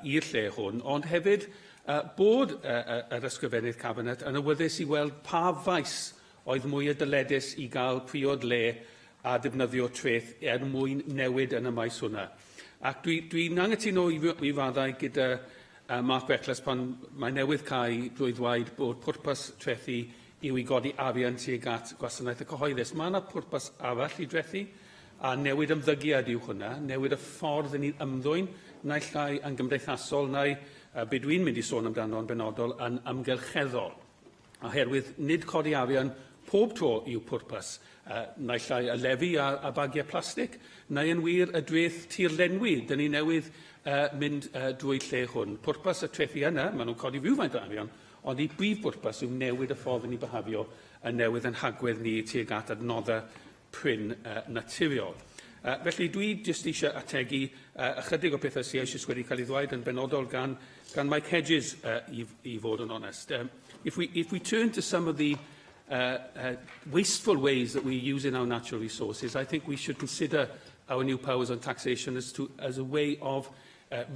i'r lle hwn, ond hefyd bod yr ysgrifennydd Cabinet yn awyddus I weld pa faes oedd mwy y dyledus I gael priod le a defnyddio treth mwyn newid yn y maes hwnna. Ac dwi'n anghytuno I faddau gyda Mark Eccles pan mae newydd cael drwy ddweud bod pwrpas trethu yw I godi arian tuag at gwasanaeth y cyhoeddus. Mae yna pwrpas arall I drethu, a newid ymddygiad yw hwnna, newid y ffordd yn ymddwyn, naill llai yn gymdeithasol, neu be dwi'n mynd I sôn amdano yn benodol, yn ymgylcheddol. Oherwydd nid codi arian pob tro yw pwrpas, naill llai y lefi a bagiau plastig, neu yn wir y dreth tirlenwi, dyn ni newydd mynd drwy lle hwn. Pwrpas y trethu yna, maen nhw'n codi rhywfaint o arian, ond I brif bwrpas yw newid y ffordd ni behafio, y newid yn hagwedd ni tuag at adnoddau pryn naturiol. Felly dwi jyst eisiau ategu ychydig o pethau sydd eisiau wedi cael ei ddweud yn benodol gan Mike Hedges I fod yn onest. If we turn to some of the wasteful ways that we use in our natural resources, I think we should consider our new powers on taxation as a way of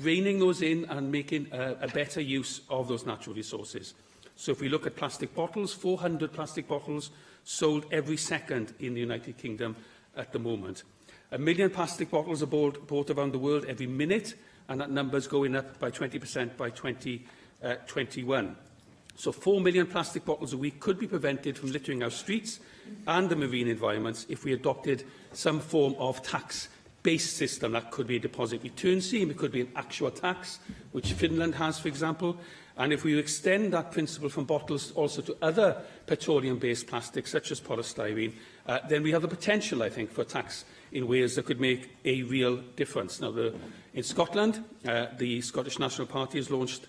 reining those in and making a better use of those natural resources. So if we look at plastic bottles, 400 plastic bottles sold every second in the United Kingdom at the moment. 1 million plastic bottles are bought around the world every minute, and that number is going up by 20% by 2021. So 4 million plastic bottles a week could be prevented from littering our streets and the marine environments if we adopted some form of tax-based system. That could be a deposit return scheme, it could be an actual tax, which Finland has, for example. And if we extend that principle from bottles also to other petroleum-based plastics, such as polystyrene, then we have the potential, I think, for a tax in Wales that could make a real difference. Now, in Scotland, the Scottish National Party has launched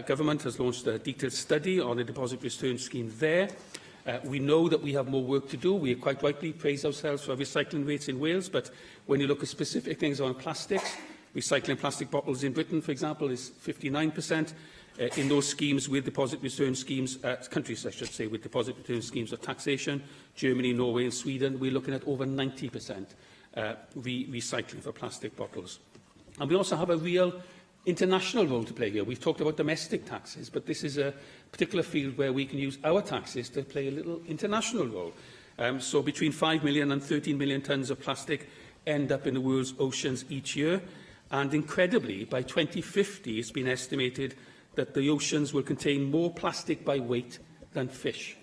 government has launched a detailed study on a deposit return scheme there. We know that we have more work to do. We quite rightly praise ourselves for recycling rates in Wales, but when you look at specific things on plastics, recycling plastic bottles in Britain, for example, is 59%. In those schemes with deposit return schemes, countries, I should say, with deposit return schemes of taxation, Germany, Norway and Sweden, we're looking at over 90% recycling for plastic bottles. And we also have a real international role to play here. We've talked about domestic taxes, but this is a particular field where we can use our taxes to play a little international role. So between 5 million and 13 million tonnes of plastic end up in the world's oceans each year. And incredibly, by 2050, it's been estimated that the oceans will contain more plastic by weight than fish.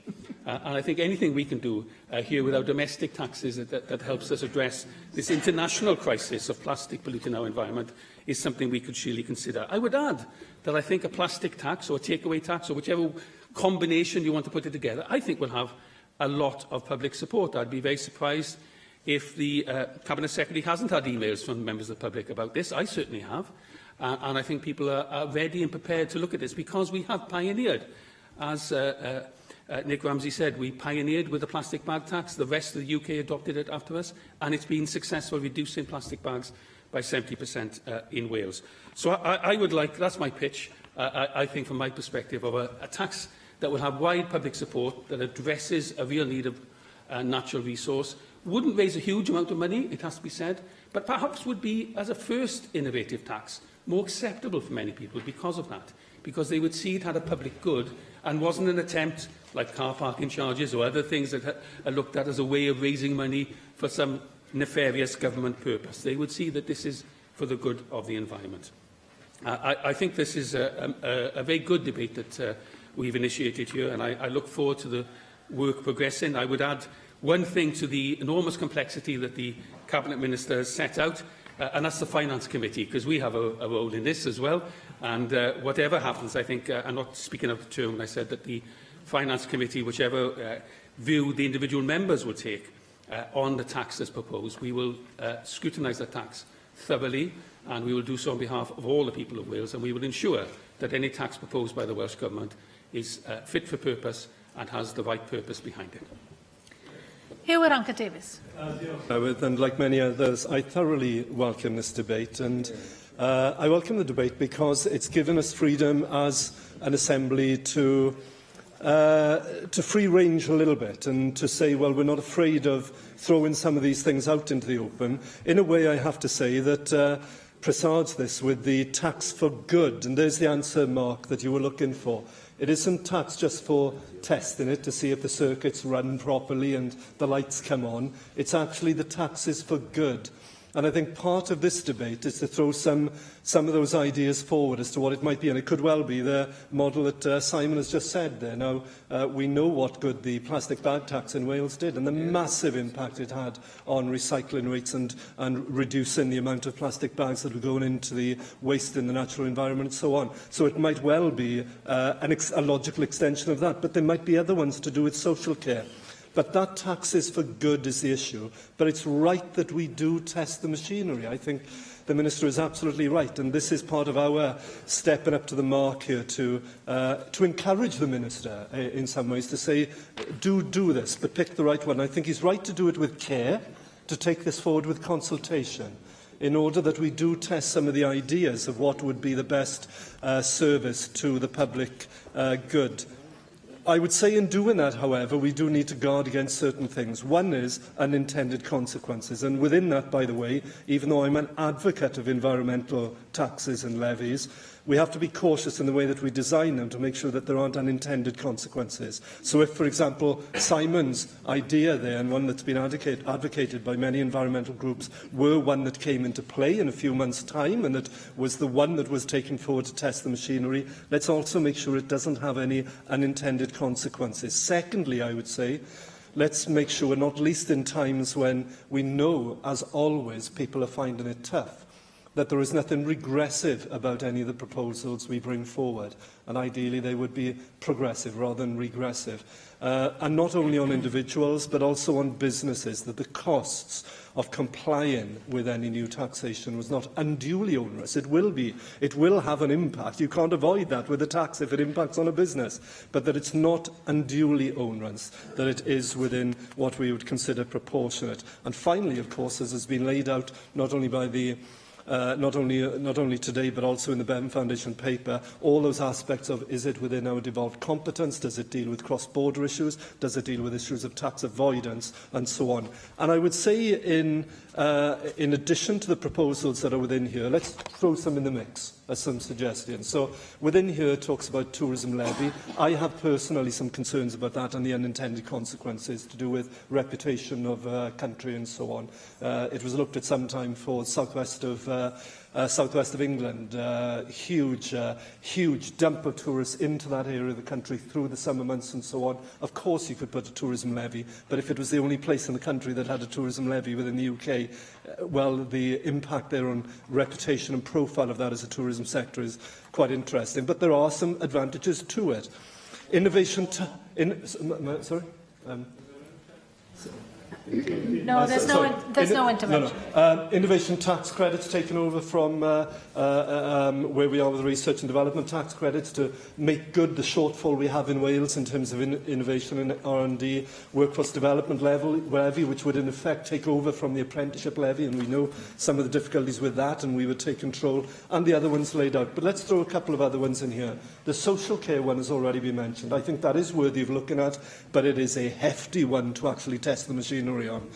And I think anything we can do here with our domestic taxes that helps us address this international crisis of plastic polluting our environment is something we could surely consider. I would add that I think a plastic tax or a takeaway tax or whichever combination you want to put it together, I think will have a lot of public support. I'd be very surprised if the Cabinet Secretary hasn't had emails from members of the public about this. I certainly have. And I think people are ready and prepared to look at this because we have pioneered. As Nick Ramsey said, we pioneered with the plastic bag tax. The rest of the UK adopted it after us, and it's been successful, reducing plastic bags by 70% in Wales. So I would like, that's my pitch, I think from my perspective, of a tax that will have wide public support, that addresses a real need of natural resource, wouldn't raise a huge amount of money, it has to be said, but perhaps would be, as a first innovative tax, more acceptable for many people because of that, because they would see it had a public good and wasn't an attempt, like car parking charges or other things that are looked at as a way of raising money for some nefarious government purpose. They would see that this is for the good of the environment. I think this is a very good debate that we've initiated here, and I look forward to the work progressing. I would add one thing to the enormous complexity that the Cabinet Minister has set out, and that's the Finance Committee, because we have a role in this as well. And whatever happens, I think, I'm not speaking out of turn when I said that the Finance Committee, whichever view the individual members will take on the tax as proposed, we will scrutinise the tax thoroughly, and we will do so on behalf of all the people of Wales, and we will ensure that any tax proposed by the Welsh Government is fit for purpose and has the right purpose behind it. Hugh Arranca-Davies. And like many others, I thoroughly welcome this debate, and I welcome the debate because it's given us freedom as an Assembly to free range a little bit and to say, well, we're not afraid of throwing some of these things out into the open. In a way, I have to say that presides this with the tax for good, and there's the answer, Mark, that you were looking for. It isn't tax just for testing it to see if the circuits run properly and the lights come on. It's actually the taxes for good. And I think part of this debate is to throw some of those ideas forward as to what it might be. And it could well be the model that Simon has just said there. Now, we know what good the plastic bag tax in Wales did and the massive impact it had on recycling rates and reducing the amount of plastic bags that were going into the waste in the natural environment and so on. So it might well be a logical extension of that. But there might be other ones to do with social care. But that tax is for good is the issue. But it's right that we do test the machinery. I think the Minister is absolutely right. And this is part of our stepping up to the mark here to encourage the Minister in some ways to say, do this, but pick the right one. I think he's right to do it with care, to take this forward with consultation, in order that we do test some of the ideas of what would be the best service to the public good. I would say in doing that, however, we do need to guard against certain things. One is unintended consequences. And within that, by the way, even though I'm an advocate of environmental taxes and levies, we have to be cautious in the way that we design them to make sure that there aren't unintended consequences. So if, for example, Simon's idea there, and one that's been advocated by many environmental groups, were one that came into play in a few months' time, and that was the one that was taken forward to test the machinery, let's also make sure it doesn't have any unintended consequences. Secondly, I would say, let's make sure, not least in times when we know, as always, people are finding it tough, that there is nothing regressive about any of the proposals we bring forward. And ideally, they would be progressive rather than regressive. And not only on individuals, but also on businesses, that the costs of complying with any new taxation was not unduly onerous. It will have an impact. You can't avoid that with a tax if it impacts on a business. But that it's not unduly onerous, that it is within what we would consider proportionate. And finally, of course, as has been laid out not only by the not only today but also in the Bevan Foundation paper, all those aspects of is it within our devolved competence, does it deal with cross-border issues, does it deal with issues of tax avoidance and so on. And I would say in addition to the proposals that are within here, let's throw some in the mix as some suggestions. So within here it talks about tourism levy. I have personally some concerns about that and the unintended consequences to do with reputation of country and so on. It was looked at sometime for southwest of England, huge dump of tourists into that area of the country through the summer months and so on. Of course you could put a tourism levy, but if it was the only place in the country that had a tourism levy within the UK, well, the impact there on reputation and profile of that as a tourism sector is quite interesting. But there are some advantages to it. Innovation... No, there's no intervention. Innovation tax credits taken over from where we are with research and development tax credits to make good the shortfall we have in Wales in terms of innovation and R&D, workforce development levy, which would in effect take over from the apprenticeship levy, and we know some of the difficulties with that, and we would take control, and the other ones laid out. But let's throw a couple of other ones in here. The social care one has already been mentioned. I think that is worthy of looking at, but it is a hefty one to actually test the machinery on.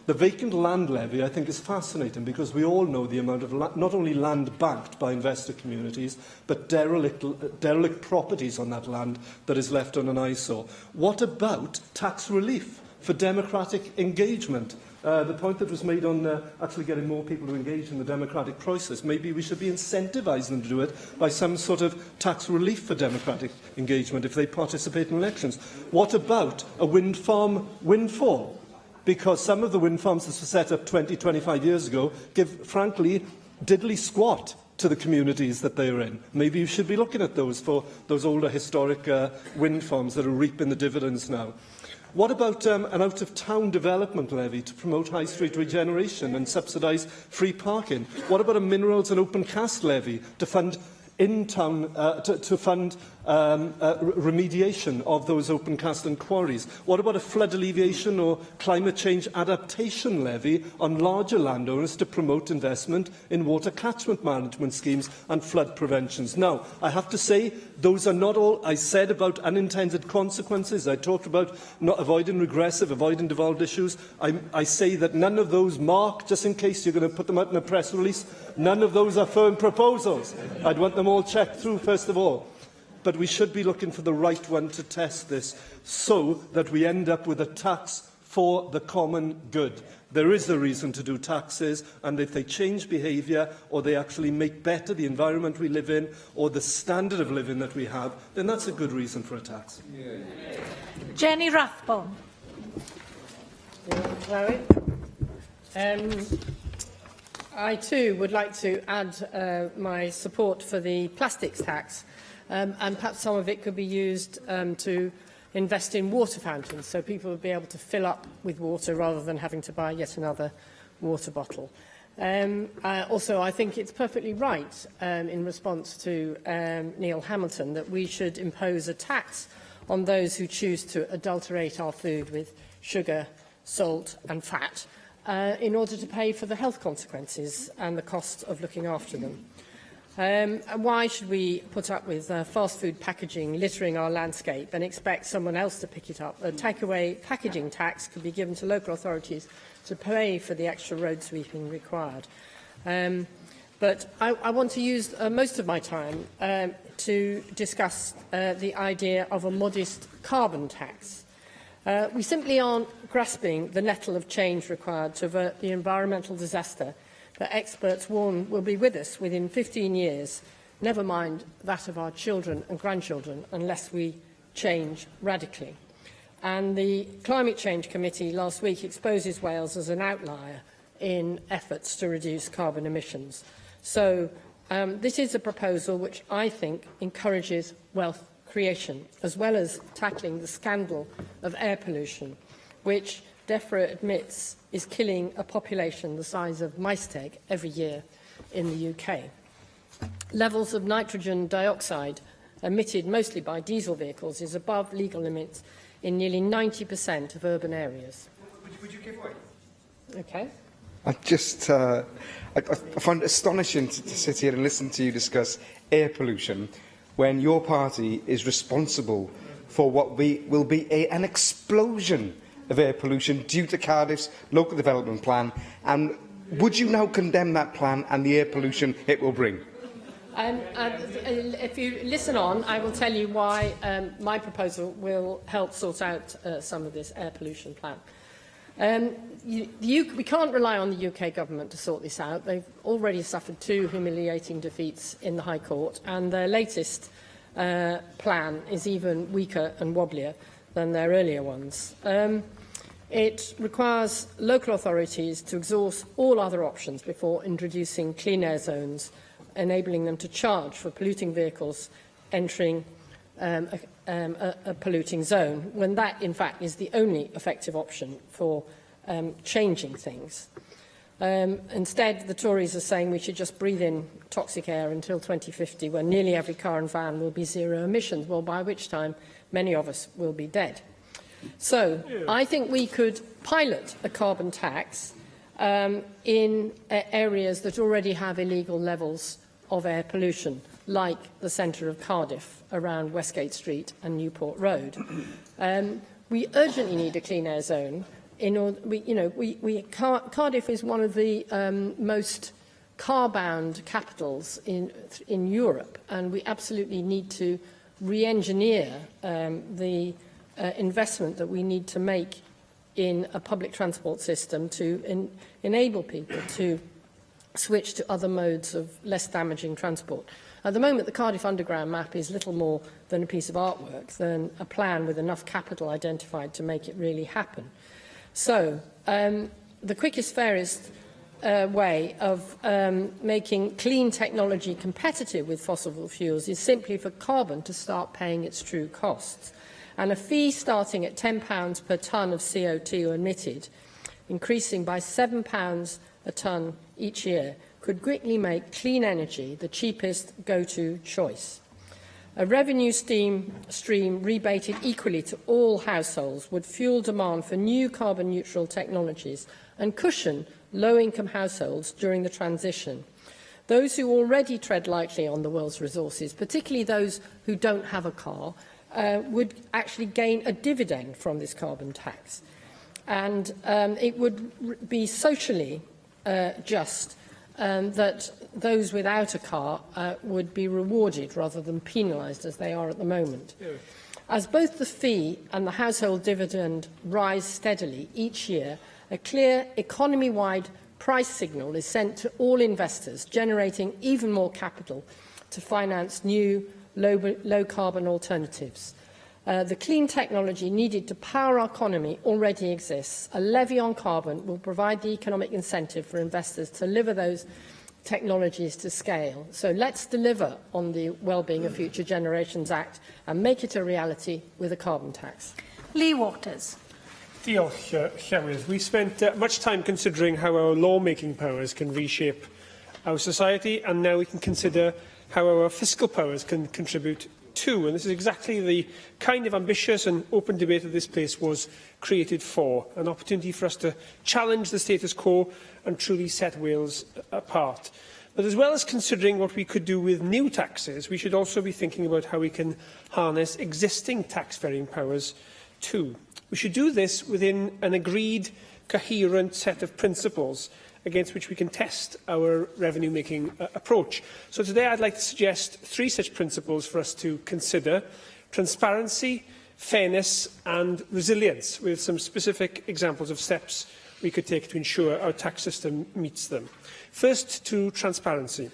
The vacant land levy, I think, is fascinating because we all know the amount of not only land backed by investor communities, but derelict properties on that land that is left on an eyesore. What about tax relief for democratic engagement? The point that was made on actually getting more people to engage in the democratic process, maybe we should be incentivising them to do it by some sort of tax relief for democratic engagement if they participate in elections. What about a wind farm windfall? Because some of the wind farms that were set up 20, 25 years ago give, frankly, diddly squat to the communities that they are in. Maybe you should be looking at those for those older historic wind farms that are reaping the dividends now. What about an out-of-town development levy to promote high street regeneration and subsidise free parking? What about a minerals and open cast levy to fund in-town remediation of those open cast and quarries? What about a flood alleviation or climate change adaptation levy on larger landowners to promote investment in water catchment management schemes and flood preventions? Now, I have to say, those are not all I said about unintended consequences. I talked about not avoiding regressive, avoiding devolved issues. I say that none of those, Mark, just in case you're going to put them out in a press release, none of those are firm proposals. I'd want them all checked through, first of all. But we should be looking for the right one to test this so that we end up with a tax for the common good. There is a reason to do taxes, and if they change behaviour or they actually make better the environment we live in or the standard of living that we have, then that's a good reason for a tax. Jenny Rathbone. Chloe. I too would like to add my support for the plastics tax, and perhaps some of it could be used to invest in water fountains, so people would be able to fill up with water rather than having to buy yet another water bottle. Also, I think it's perfectly right, in response to Neil Hamilton, that we should impose a tax on those who choose to adulterate our food with sugar, salt and fat, in order to pay for the health consequences and the cost of looking after them. Why should we put up with fast food packaging littering our landscape and expect someone else to pick it up? A takeaway packaging tax could be given to local authorities to pay for the extra road sweeping required. But I want to use most of my time to discuss the idea of a modest carbon tax. We simply aren't grasping the nettle of change required to avert the environmental disaster that experts warn will be with us within 15 years, never mind that of our children and grandchildren, unless we change radically. And the Climate Change Committee last week exposes Wales as an outlier in efforts to reduce carbon emissions. So this is a proposal which I think encourages wealth creation, as well as tackling the scandal of air pollution, which DEFRA admits is killing a population the size of Maesteg every year in the UK. Levels of nitrogen dioxide emitted mostly by diesel vehicles is above legal limits in nearly 90% of urban areas. Would you give way? Okay. I find it astonishing to sit here and listen to you discuss air pollution when your party is responsible for what will be an explosion of air pollution due to Cardiff's local development plan. And would you now condemn that plan and the air pollution it will bring? If you listen on, I will tell you why my proposal will help sort out some of this air pollution plan. We can't rely on the UK government to sort this out. They've already suffered 2 humiliating defeats in the High Court, and their latest plan is even weaker and wobblier than their earlier ones. It requires local authorities to exhaust all other options before introducing clean air zones, enabling them to charge for polluting vehicles entering a polluting zone, when that, in fact, is the only effective option for changing things. Instead, the Tories are saying we should just breathe in toxic air until 2050, when nearly every car and van will be zero emissions, well, by which time many of us will be dead. So I think we could pilot a carbon tax in areas that already have illegal levels of air pollution, like the centre of Cardiff, around Westgate Street and Newport Road. We urgently need a clean air zone. Cardiff is one of the most car-bound capitals in Europe, and we absolutely need to re-engineer the investment that we need to make in a public transport system to enable people to switch to other modes of less damaging transport. At the moment, the Cardiff Underground map is little more than a piece of artwork, than a plan with enough capital identified to make it really happen. So, the quickest, fairest way of making clean technology competitive with fossil fuels is simply for carbon to start paying its true costs. And a fee starting at £10 per tonne of CO2 emitted, increasing by £7 a tonne each year, could quickly make clean energy the cheapest go-to choice. A revenue stream rebated equally to all households would fuel demand for new carbon-neutral technologies and cushion low-income households during the transition. Those who already tread lightly on the world's resources, particularly those who don't have a car, would actually gain a dividend from this carbon tax. And it would be socially just that those without a car would be rewarded rather than penalised as they are at the moment. Yeah. As both the fee and the household dividend rise steadily each year, a clear economy-wide price signal is sent to all investors, generating even more capital to finance new low-carbon alternatives. The clean technology needed to power our economy already exists. A levy on carbon will provide the economic incentive for investors to deliver those technologies to scale. So let's deliver on the Wellbeing of Future Generations Act and make it a reality with a carbon tax. Lee Waters. Diolch, Llywydd. We spent much time considering how our lawmaking powers can reshape our society, and now we can consider how our fiscal powers can contribute too. And this is exactly the kind of ambitious and open debate that this place was created for, an opportunity for us to challenge the status quo and truly set Wales apart. But as well as considering what we could do with new taxes, we should also be thinking about how we can harness existing tax-varying powers too. We should do this within an agreed, coherent set of principles against which we can test our revenue-making approach. So today I'd like to suggest 3 such principles for us to consider: transparency, fairness and resilience, with some specific examples of steps we could take to ensure our tax system meets them. First, to transparency.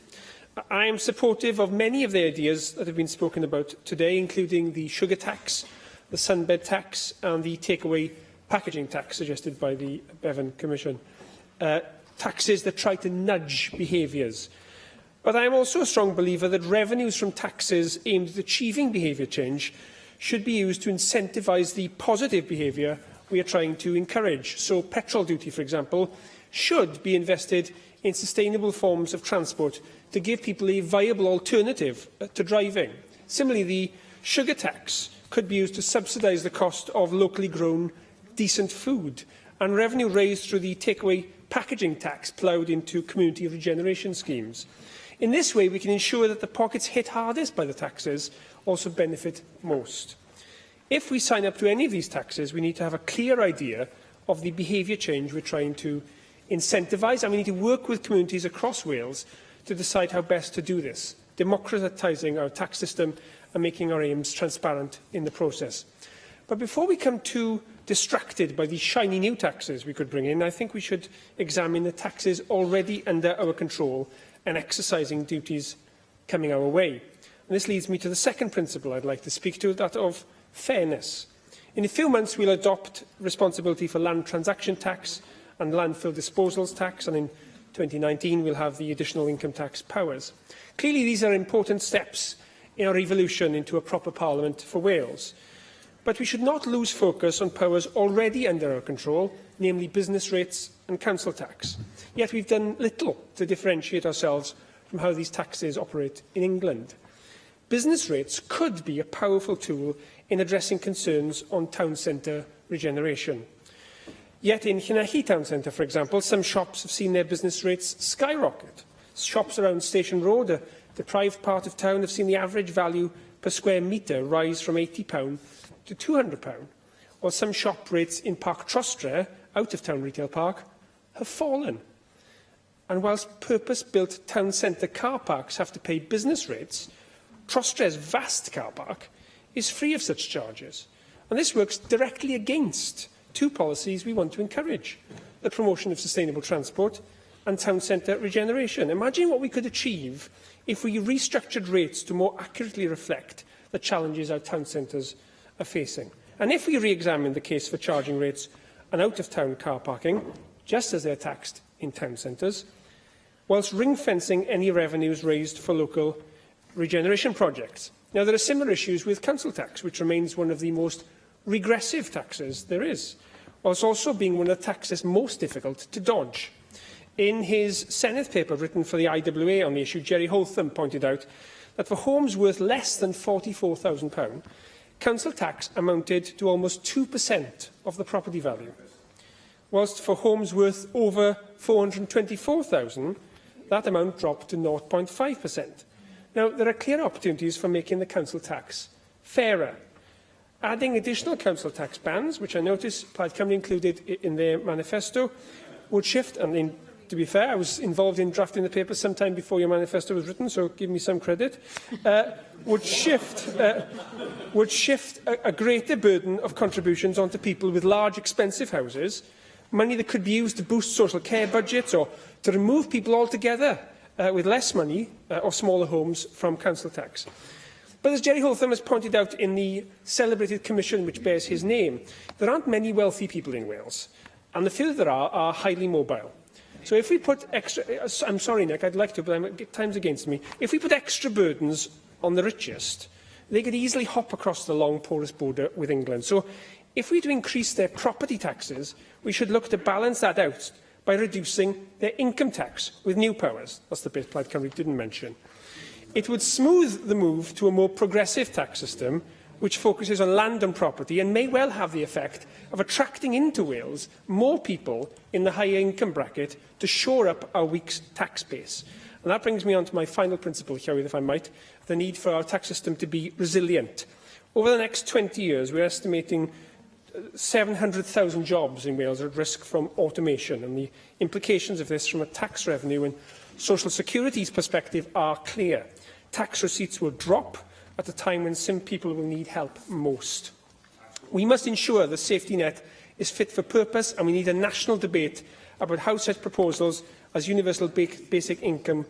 I am supportive of many of the ideas that have been spoken about today, including the sugar tax, the sunbed tax and the takeaway packaging tax suggested by the Bevan Commission. Taxes that try to nudge behaviours. But I am also a strong believer that revenues from taxes aimed at achieving behaviour change should be used to incentivise the positive behaviour we are trying to encourage. So petrol duty, for example, should be invested in sustainable forms of transport to give people a viable alternative to driving. Similarly, the sugar tax could be used to subsidise the cost of locally grown, decent food, and revenue raised through the takeaway packaging tax ploughed into community regeneration schemes. In this way, we can ensure that the pockets hit hardest by the taxes also benefit most. If we sign up to any of these taxes, we need to have a clear idea of the behaviour change we're trying to incentivise, and we need to work with communities across Wales to decide how best to do this, democratising our tax system and making our aims transparent in the process. But before we come too distracted by the shiny new taxes we could bring in, I think we should examine the taxes already under our control and exercising duties coming our way. And this leads me to the second principle I'd like to speak to, that of fairness. In a few months, we'll adopt responsibility for land transaction tax and landfill disposals tax, and in 2019 we'll have the additional income tax powers. Clearly, these are important steps in our evolution into a proper Parliament for Wales. But we should not lose focus on powers already under our control, namely business rates and council tax. Yet we've done little to differentiate ourselves from how these taxes operate in England. Business rates could be a powerful tool in addressing concerns on town centre regeneration. Yet in Llanelli town centre, for example, some shops have seen their business rates skyrocket. Shops around Station Road, a deprived part of town, have seen the average value per square metre rise from £80 to £200, while some shop rates in Park Trostre, out-of-town retail park, have fallen. And whilst purpose-built town centre car parks have to pay business rates, Trostre's vast car park is free of such charges. And this works directly against two policies we want to encourage: the promotion of sustainable transport and town centre regeneration. Imagine what we could achieve if we restructured rates to more accurately reflect the challenges our town centres are facing. And if we re-examine the case for charging rates on out-of-town car parking, just as they are taxed in town centres, whilst ring-fencing any revenues raised for local regeneration projects. Now, there are similar issues with council tax, which remains one of the most regressive taxes there is, whilst also being one of the taxes most difficult to dodge. In his Senedd paper written for the IWA on the issue, Jerry Holtham pointed out that for homes worth less than £44,000, council tax amounted to almost 2% of the property value, whilst for homes worth over £424,000, that amount dropped to 0.5%. Now, there are clear opportunities for making the council tax fairer. Adding additional council tax bands, which I noticed Plaid Cymru included in their manifesto, would shift, and to be fair, I was involved in drafting the paper sometime before your manifesto was written, so give me some credit, would shift a greater burden of contributions onto people with large, expensive houses, money that could be used to boost social care budgets or to remove people altogether with less money or smaller homes from council tax. But as Jerry Holtham has pointed out in the celebrated commission which bears his name, there aren't many wealthy people in Wales, and the few that are highly mobile. So if we put extra... I'm sorry, Nick, I'd like to, but time's against me. If we put extra burdens on the richest, they could easily hop across the long, porous border with England. So if we do increase their property taxes, we should look to balance that out by reducing their income tax with new powers. That's the bit Plaid Cymru didn't mention. It would smooth the move to a more progressive tax system which focuses on land and property, and may well have the effect of attracting into Wales more people in the higher income bracket to shore up our weak tax base. And that brings me on to my final principle, Llywydd, if I might, the need for our tax system to be resilient. Over the next 20 years, we're estimating 700,000 jobs in Wales are at risk from automation, and the implications of this from a tax revenue and social security's perspective are clear. Tax receipts will drop at a time when some people will need help most. We must ensure the safety net is fit for purpose, and we need a national debate about how such proposals as universal basic income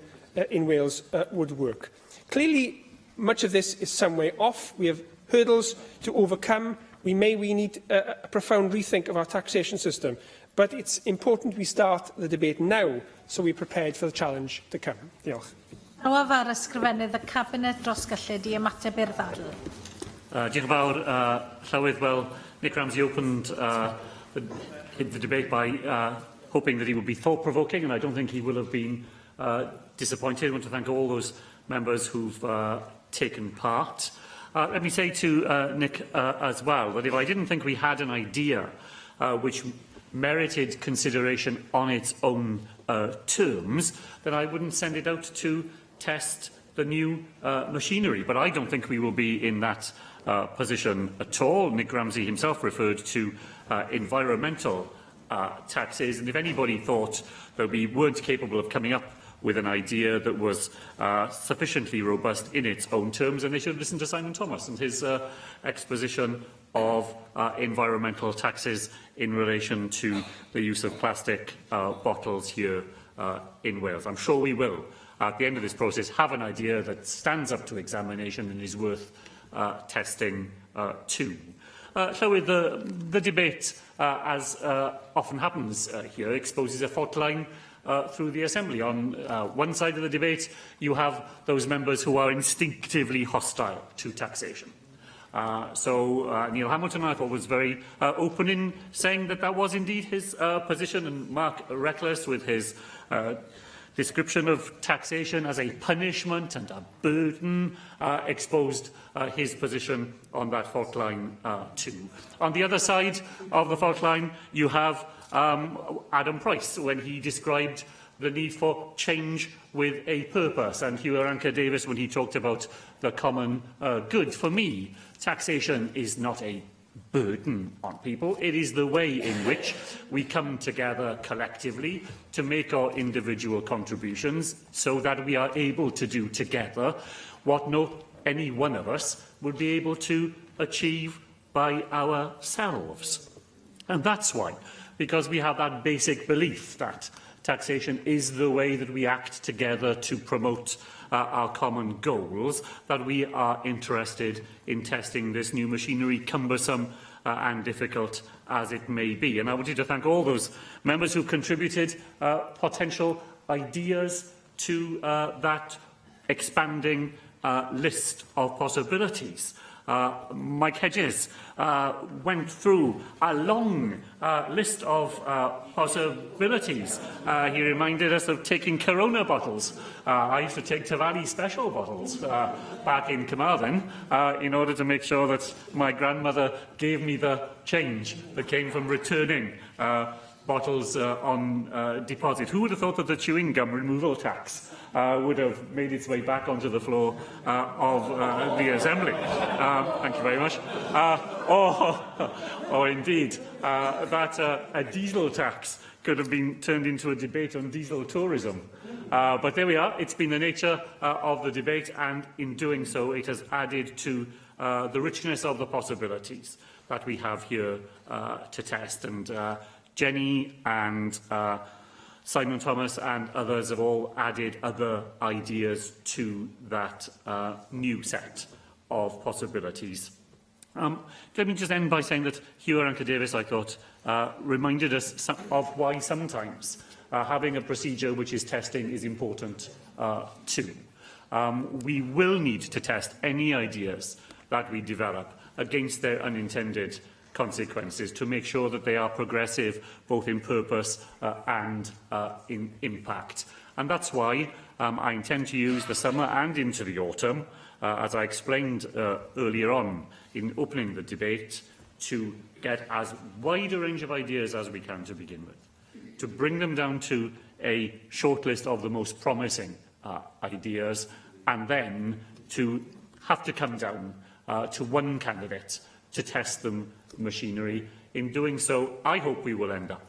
in Wales would work. Clearly, much of this is some way off. We have hurdles to overcome. We need a profound rethink of our taxation system, but it's important we start the debate now so we're prepared for the challenge to come. Diolch. Nawaf ar ysgrifennydd y Cabinet dros gyllid I ymateb i'r ddadl. Diolch yn fawr, Llywydd. Well, Nick Ramsey opened the debate by hoping that he would be thought-provoking, and I don't think he will have been disappointed. I want to thank all those members who've taken part. Let me say to Nick as well that if I didn't think we had an idea which merited consideration on its own terms, then I wouldn't send it out to test the new machinery. But I don't think we will be in that position at all. Nick Ramsey himself referred to environmental taxes, and if anybody thought that we weren't capable of coming up with an idea that was sufficiently robust in its own terms, and they should listen to Simon Thomas and his exposition of environmental taxes in relation to the use of plastic bottles here in Wales. I'm sure we will, at the end of this process, have an idea that stands up to examination and is worth testing too. So the debate, as often happens here, exposes a fault line through the Assembly. On one side of the debate, you have those members who are instinctively hostile to taxation. Neil Hamilton, I thought, was very open in saying that that was indeed his position, and Mark Reckless, with his description of taxation as a punishment and a burden, exposed his position on that fault line too. On the other side of the fault line, you have Adam Price, when he described the need for change with a purpose, and Hugh Arranca-Davies when he talked about the common good. For me, taxation is not a burden on people. It is the way in which we come together collectively to make our individual contributions so that we are able to do together what not any one of us would be able to achieve by ourselves. And that's why, because we have that basic belief that taxation is the way that we act together to promote our common goals, that we are interested in testing this new machinery, cumbersome and difficult as it may be. And I wanted to thank all those members who contributed potential ideas to that expanding list of possibilities. Mike Hedges went through a long list of possibilities. He reminded us of taking Corona bottles. I used to take Tavali special bottles back in Carmarthen in order to make sure that my grandmother gave me the change that came from returning bottles on deposit. Who would have thought that the chewing gum removal tax would have made its way back onto the floor of the Assembly? Thank you very much. Or indeed, that a diesel tax could have been turned into a debate on diesel tourism. But there we are. It's been the nature of the debate, and in doing so, it has added to the richness of the possibilities that we have here to test. And Jenny and Simon Thomas and others have all added other ideas to that new set of possibilities. Let me just end by saying that Hugh Arranca-Davies, I thought, reminded us of why sometimes having a procedure which is testing is important too. We will need to test any ideas that we develop against their unintended consequences to make sure that they are progressive both in purpose and in impact. And that's why I intend to use the summer and into the autumn, as I explained earlier on in opening the debate, to get as wide a range of ideas as we can to begin with, to bring them down to a shortlist of the most promising ideas, and then to have to come down to one candidate to test them machinery. In doing so, I hope we will end up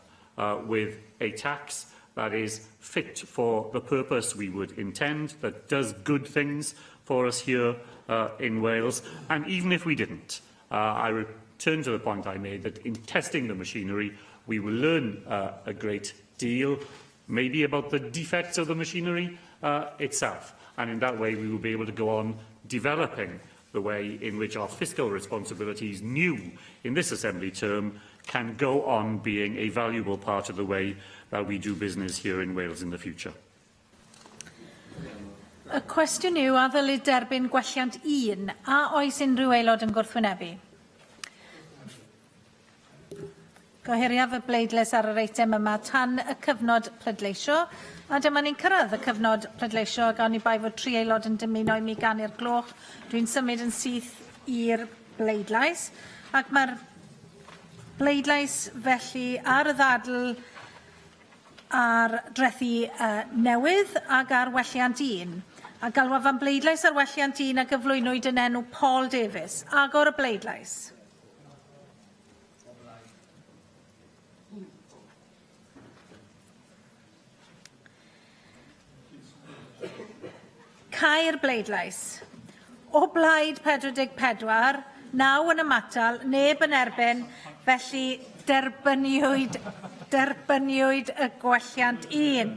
with a tax that is fit for the purpose we would intend, that does good things for us here in Wales. And even if we didn't, I return to the point I made that in testing the machinery, we will learn a great deal, maybe about the defects of the machinery itself. And in that way, we will be able to go on developing the way in which our fiscal responsibilities, new in this Assembly term, can go on being a valuable part of the way that we do business here in Wales in the future. Y cwestiwn yw, a ddylid derbyn gwelliant 1, a oes unrhyw aelod yn gwrthwynebu? Gohiriaf y bleidlais ar yr eitem yma tan y cyfnod pleidleisio, a dyma ni'n cyrraedd y cyfnod pleidleisio, a gawn ni bai fod 3 aelod yn dymuno i mi ganu'r gloch. Dwi'n symud yn syth i'r bleidlais, ac mae'r bleidlais felly ar y ddadl ar drethu newydd ac ar welliant 1. A galwaf am bleidlais ar welliant 1 a gyflwynwyd yn enw Paul Davies. Agor y bleidlais. Caer bleidlais. O blaid 44, 9 yn ymatal, neb yn erbyn, felly derbyniwyd y gwelliant 1.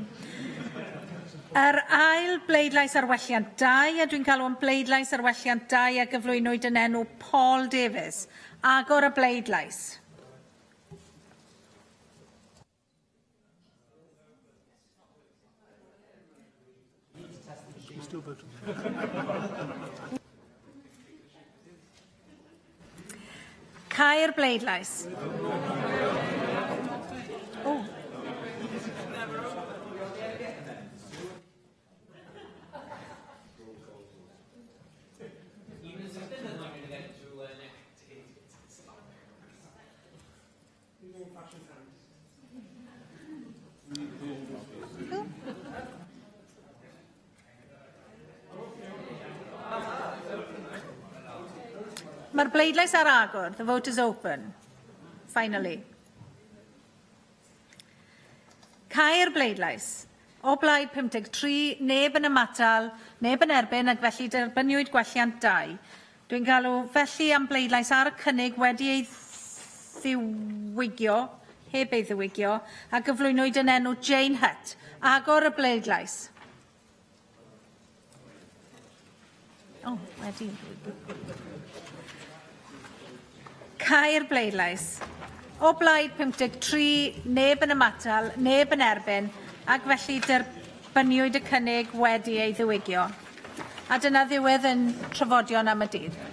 Yr ail bleidlais ar welliant 2, a dwi'n galw am bleidlais ar welliant 2 a gyflwynwyd yn enw Paul Davies. Agor y bleidlais. Cau'r bleidlais. Oh. Mae'r bleidlais ar agor. The vote is open. Finally. Cau'r bleidlais. O blaid 53, neb yn ymatal, neb yn erbyn ac felly derbyniwyd gwelliant 2. Dwi'n galw felly am bleidlais ar y cynnig wedi ei ddiwygio, heb ei ddiwygio, a gyflwynwyd yn enw Jane Hutt. Agor y bleidlais. O, wedi. Cau'r bleidlais. O blaid 53, neb yn ymatal, neb yn erbyn, ac felly derbyniwyd y cynnig wedi ei ddiwygio. A dyna ddiwedd yn trafodion am y dydd.